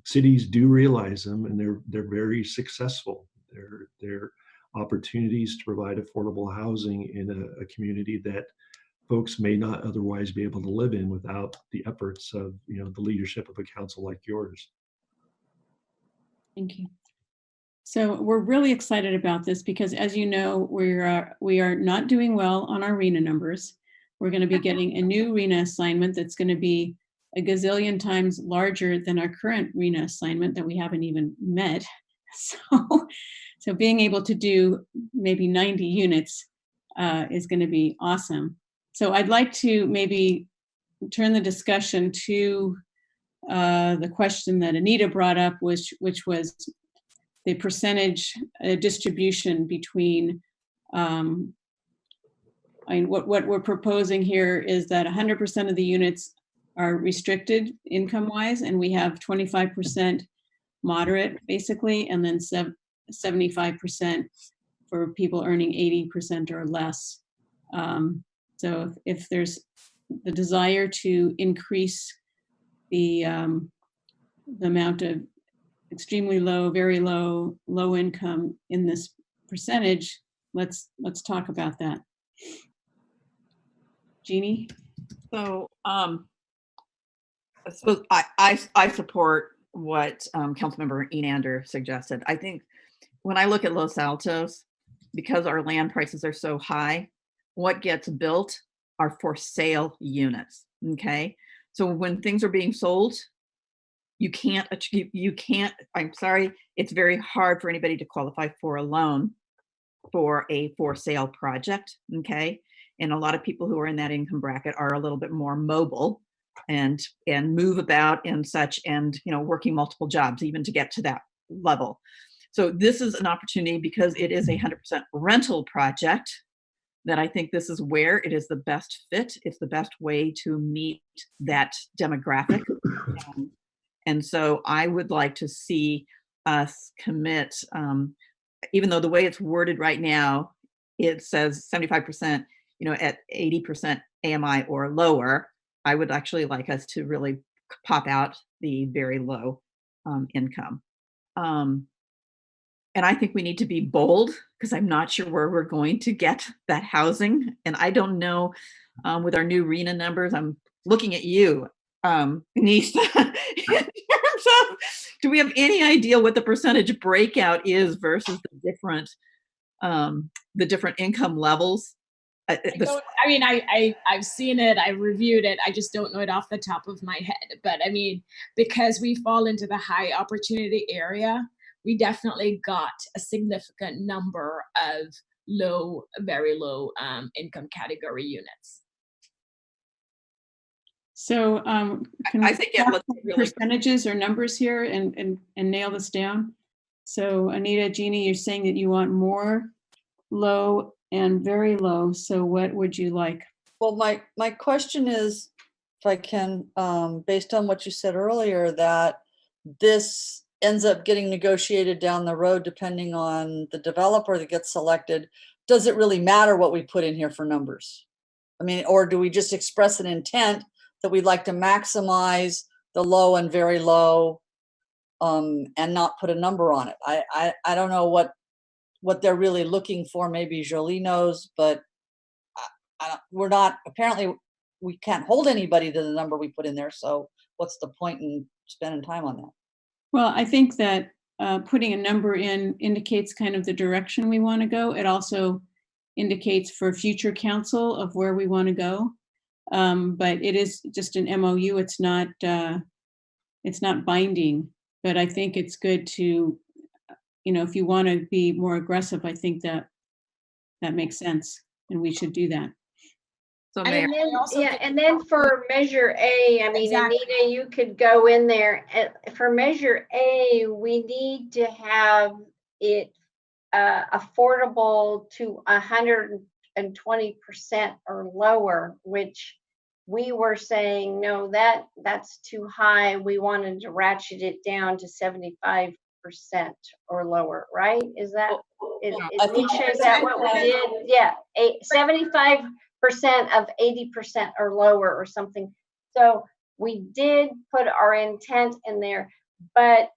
cities do realize them, and they're very successful. They're opportunities to provide affordable housing in a community that folks may not otherwise be able to live in without the efforts of the leadership of a council like yours. Thank you. So we're really excited about this because, as you know, we are not doing well on our RENA numbers. We're going to be getting a new RENA assignment that's going to be a gazillion times larger than our current RENA assignment that we haven't even met. So being able to do maybe 90 units is going to be awesome. So I'd like to maybe turn the discussion to the question that Anita brought up, which was the percentage distribution between, what we're proposing here is that 100% of the units are restricted income-wise, and we have 25% moderate, basically, and then 75% for people earning 80% or less. So if there's the desire to increase the amount of extremely low, very low, low income in this percentage, let's talk about that. Jeannie? So I support what Councilmember Enander suggested. I think when I look at Los Altos, because our land prices are so high, what gets built are for sale units. Okay, so when things are being sold, you can't, I'm sorry, it's very hard for anybody to qualify for a loan for a for sale project. Okay, and a lot of people who are in that income bracket are a little bit more mobile and move about and such, and working multiple jobs even to get to that level. So this is an opportunity, because it is a 100% rental project, that I think this is where it is the best fit. It's the best way to meet that demographic. And so I would like to see us commit, even though the way it's worded right now, it says 75%, at 80% AMI or lower. I would actually like us to really pop out the very low income. And I think we need to be bold, because I'm not sure where we're going to get that housing. And I don't know, with our new RENA numbers, I'm looking at you, Denise, in terms of, do we have any idea what the percentage breakout is versus the different income levels? I've seen it, I reviewed it, I just don't know it off the top of my head. But I mean, because we fall into the high opportunity area, we definitely got a significant number of low, very low income category units. So can I we think talk percentages or numbers here and nail this down? So Anita, Jeannie, you're saying that you want more low and very low. So what would you like? Well, my question is, if I can, based on what you said earlier, that this ends up getting negotiated down the road depending on the developer that gets selected. Does it really matter what we put in here for numbers? I mean, or do we just express an intent that we'd like to maximize the low and very low, and not put a number on it? I don't know what they're really looking for. Maybe Jolie knows, but we're not, apparently we can't hold anybody to the number we put in there. So what's the point in spending time on that? Well, I think that putting a number in indicates kind of the direction we want to go. It also indicates for future council of where we want to go. But it is just an MOU. It's not binding, but I think it's good to, if you want to be more aggressive, I think that That makes sense, and we should do that. So And Mayor, then, yeah, and then for measure A, I mean, Exactly. Anita, you could go in there. For measure A, we need to have it affordable to 120% or lower, which we were saying, no, that's too high. We wanted to ratchet it down to 75% or lower, right? Is that, is I think Nisha, is that what we did? Yeah, 75% of 80% or lower or something. So we did put our intent in there, but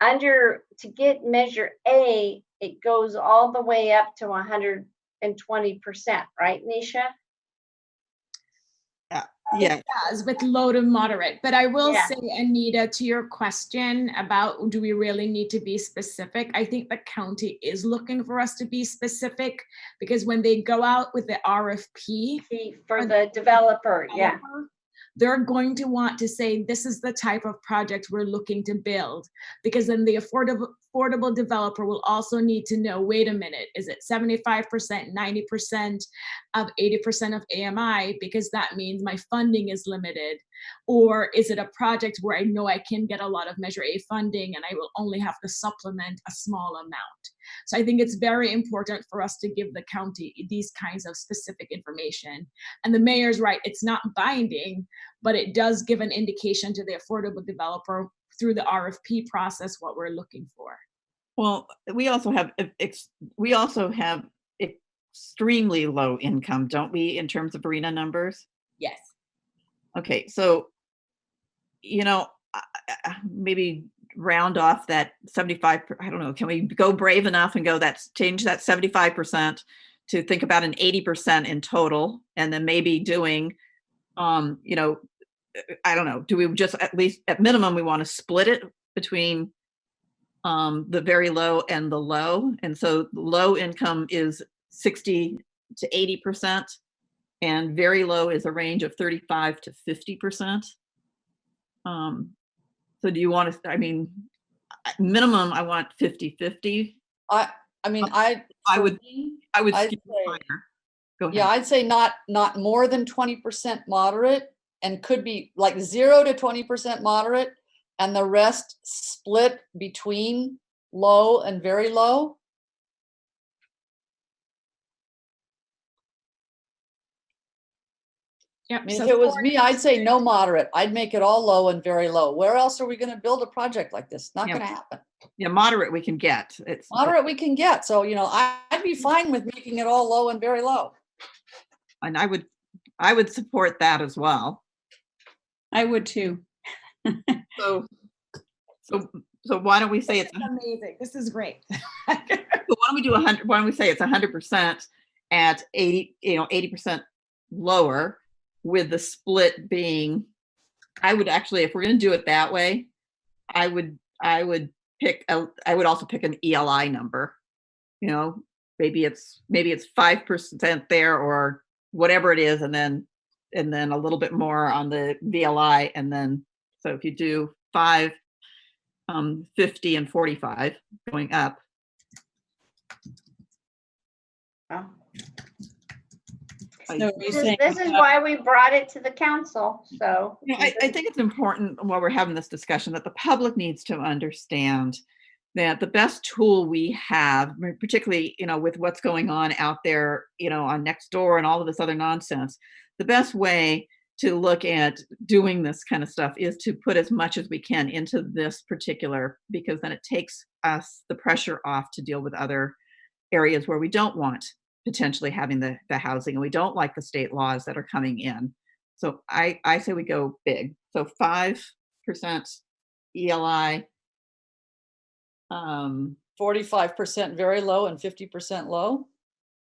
to get measure A, it goes all the way up to 120%, right, Nisha? yeah, Does with low to moderate. But I will Yeah. say, Anita, to your question about do we really need to be specific? I think the county is looking for us to be specific, because when they go out with the RFP For the developer, yeah. they're going to want to say, this is the type of project we're looking to build, because then the affordable developer will also need to know, wait a minute, is it 75%, 90% of 80% of AMI? Because that means my funding is limited. Or is it a project where I know I can get a lot of Measure A funding and I will only have to supplement a small amount? So I think it's very important for us to give the county these kinds of specific information. And the mayor's right, it's not binding, but it does give an indication to the affordable developer through the RFP process what we're looking for. well, we also have extremely low income, don't we, in terms of arena numbers? Yes. Okay, so, you know, maybe round off that 75, I don't know, can we go brave enough and go, change that 75% to think about an 80% in total, and then maybe doing, you know, I don't know, do we just, at least at minimum, we want to split it between the very low and the low. And so low income is 60 to 80%, and very low is a range of 35 to 50%. So do you want to, I mean, minimum, I want 50-50. I mean, I would I'd skew say- higher. Go ahead. Yeah, I'd say not more than 20% moderate, and could be like 0 to 20% moderate, and the rest split between low and very low. Yep. I mean, so if it was me, I'd 40%. say no moderate. I'd make it all low and very low. Where else are we going to build a project like this? Not Yeah. going to happen. Yeah, moderate we can get. It's Moderate we can get. So, you know, I'd be fine with making it all low and very low. and I would support that as well. I would too. So why don't we say it's Amazing. This is great. so why don't we do 100? Why don't we say it's 100% at 80? 80% lower, with the split being. I would actually, if we're going to do it that way, I would pick. I would also pick an ELI number. You know, maybe it's 5% there or whatever it is, and then a little bit more on the VLI, and then so if you do 5, 50, and 45 going up. Oh. So This is why we brought it to the council, so. You know, I think it's important while we're having this discussion that the public needs to understand that the best tool we have, particularly, you know, with what's going on out there, you know, on Nextdoor and all of this other nonsense, the best way to look at doing this kind of stuff is to put as much as we can into this particular, because then it takes us the pressure off to deal with other areas where we don't want potentially having the housing, and we don't like the state laws that are coming in. So I say we go big. So 5% ELI. 45% very low and 50% low.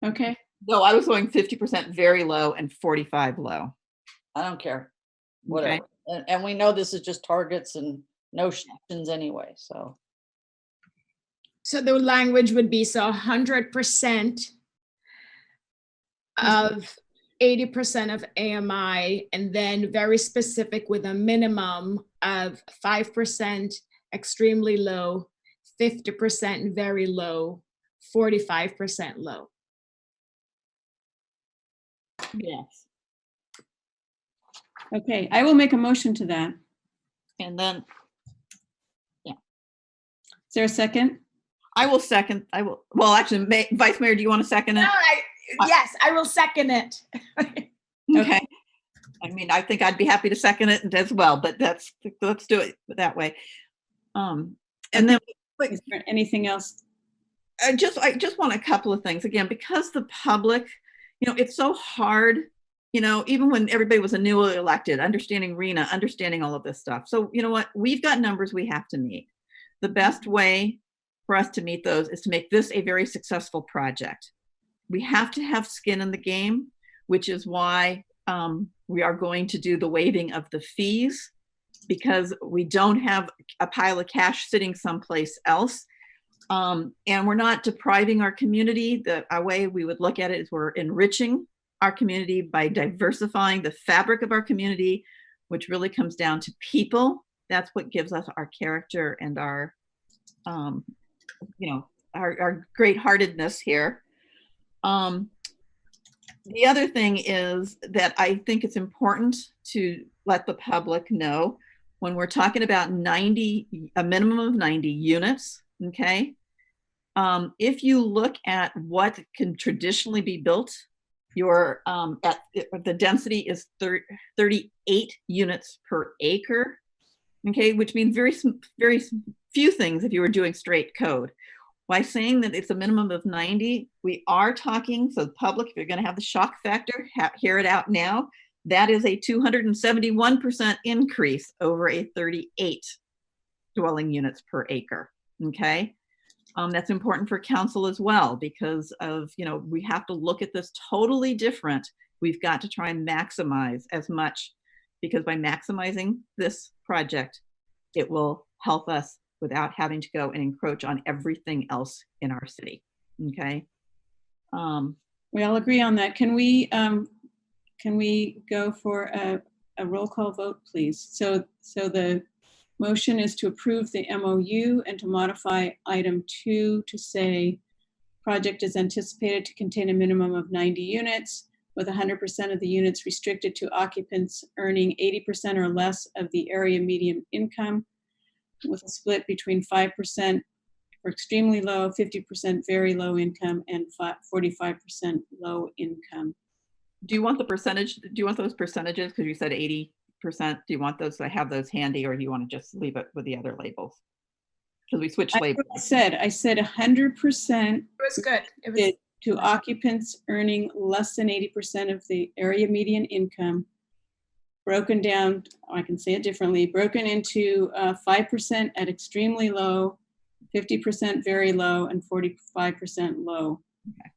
Okay. No, I was going 50% very low and 45 low. I don't care. Whatever. And we know this is just targets and notions anyway. So the language would be 100% of 80% of AMI, and then very specific with a minimum of 5% extremely low, 50% very low, 45% low. Yes. Okay, I will make a motion to that. And then, Is there a second? I will second. I will. Well, actually, Vice Mayor, do you want to second it? Yes, I will second it. Okay. I mean, I think I'd be happy to second it as well, but let's do it that way. And then, is there anything else? I just want a couple of things again, because the public, it's so hard, even when everybody was a newly elected, understanding RENA, understanding all of this stuff. So you know what, we've got numbers we have to meet. The best way for us to meet those is to make this a very successful project. We have to have skin in the game, which is why we are going to do the waiving of the fees, because we don't have a pile of cash sitting someplace else. And we're not depriving our community. The way we would look at it is we're enriching our community by diversifying the fabric of our community, which really comes down to people. That's what gives us our character and our great-heartedness here. The other thing is that I think it's important to let the public know when we're talking about a minimum of 90 units, okay? If you look at what can traditionally be built, the density is 38 units per acre, okay, which means very few things if you were doing straight code. By saying that it's a minimum of 90, we are talking, so the public, if you're going to have the shock factor, hear it out now, that is a 271% increase over a 38 dwelling units per acre, okay? That's important for council as well, because of, we have to look at this totally different. We've got to try and maximize as much, because by maximizing this project, it will help us without having to go and encroach on everything else in our city, okay? We all agree on that. Can we go for a roll call vote, please? So the motion is to approve the MOU and to modify item 2 to say project is anticipated to contain a minimum of 90 units with 100% of the units restricted to occupants earning 80% or less of the area median income, with a split between 5% for extremely low, 50% very low income, and 45% low income. Do you want the percentage? Do you want those percentages? Because you said 80%. Do you want those? I have those handy, or do you want to just leave it with the other labels? Because we switched labels. I said 100%. It was good. It was to occupants earning less than 80% of the area median income, broken down, I can say it differently, broken into 5% at extremely low, 50% very low, and 45% low. Okay.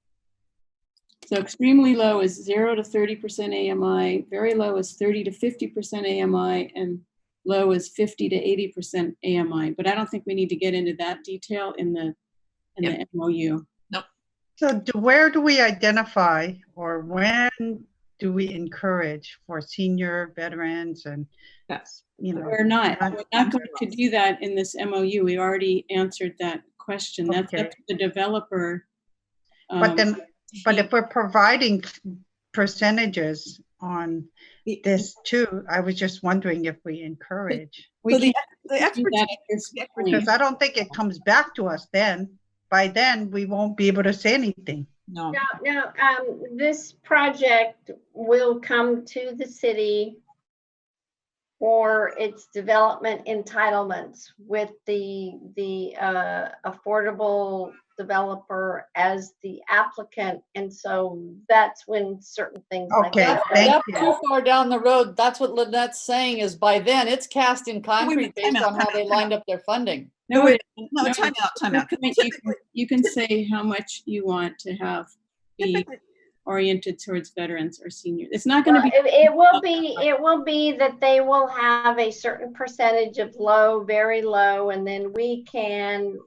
So extremely low is 0 to 30% AMI, very low is 30 to 50% AMI, and low is 50 to 80% AMI. But I don't think we need to get into that detail in the MOU. Nope. So where do we identify, or when do we encourage for senior veterans and, We're not going to do that in this MOU. We already answered that question. That's up to the developer. But if we're providing percentages on this too, I was just wondering if we encourage. The because I don't think it comes back to us then. By then, we won't be able to say anything. No. No, this project will come to the city for its development entitlements with the affordable developer as the applicant, and so that's when certain things like that. That's too far down the road. That's what Lynette's saying, is by then it's cast in concrete based on how they lined up their funding. No, time out. You can say how much you want to have be oriented towards veterans or seniors. It's not going to be. It will be that they will have a certain percentage of low, very low, and then we can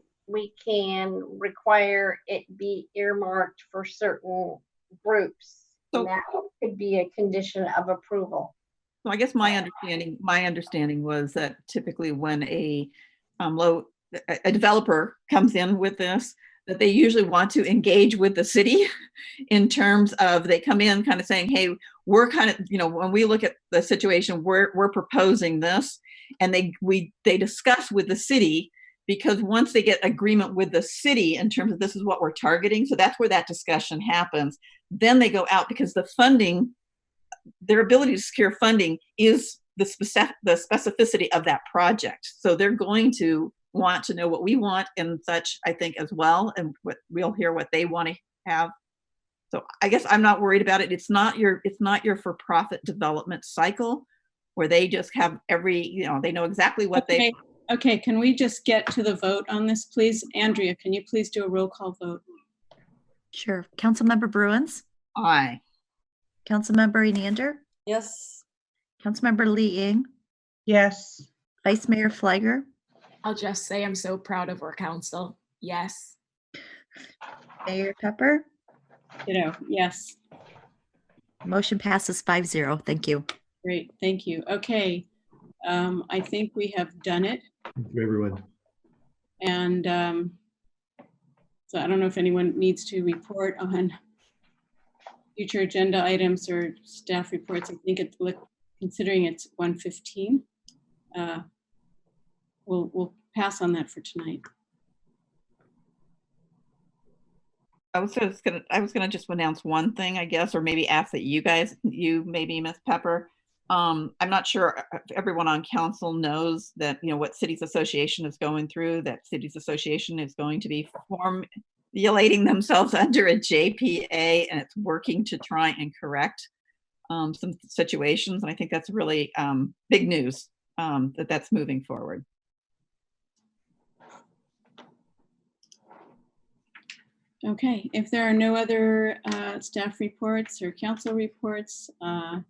require it be earmarked for certain groups. So that could be a condition of approval. So I guess my understanding was that typically when a developer comes in with this, that they usually want to engage with the city in terms of, they come in kind of saying, hey, we're kind of, when we look at the situation, we're proposing this, and they discuss with the city, because once they get agreement with the city in terms of this is what we're targeting, so that's where that discussion happens. Then they go out, because the funding, their ability to secure funding is the specificity of that project. So they're going to want to know what we want and such, I think, as well, and we'll hear what they want to have. So I guess I'm not worried about it. It's not your for-profit development cycle where they just have they know exactly what they. Okay, can we just get to the vote on this, please? Andrea, can you please do a roll call vote? Sure. Councilmember Bruins? Aye. Councilmember Enander? Yes. Councilmember Lee Ing? Yes. Vice Mayor Fliger? I'll just say I'm so proud of our council. Yes. Mayor Pepper? Yes. Motion passes 5-0. Thank you. Great, thank you. Okay, I think we have done it. Thank you, everyone. And so I don't know if anyone needs to report on future agenda items or staff reports. I think considering it's 1:15, we'll pass on that for tonight. I was gonna just announce one thing, I guess, or maybe ask that you maybe, Ms. Pepper. I'm not sure if everyone on council knows that, what Cities Association is going through, that Cities Association is going to be formulating themselves under a JPA, and it's working to try and correct some situations. And I think that's really big news that's moving forward. Okay, if there are no other staff reports or council reports, I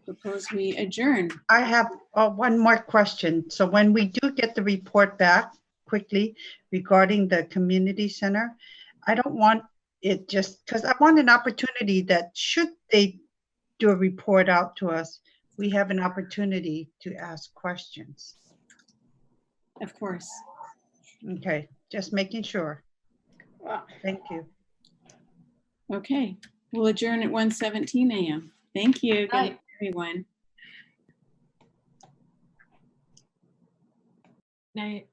propose we adjourn. I have one more question. So when we do get the report back quickly regarding the community center, I don't want it just, because I want an opportunity that should they do a report out to us, we have an opportunity to ask questions. Of course. Okay, just making sure. Thank you. Okay, we'll adjourn at 1:17 a.m. Thank you. Good night, everyone. Night.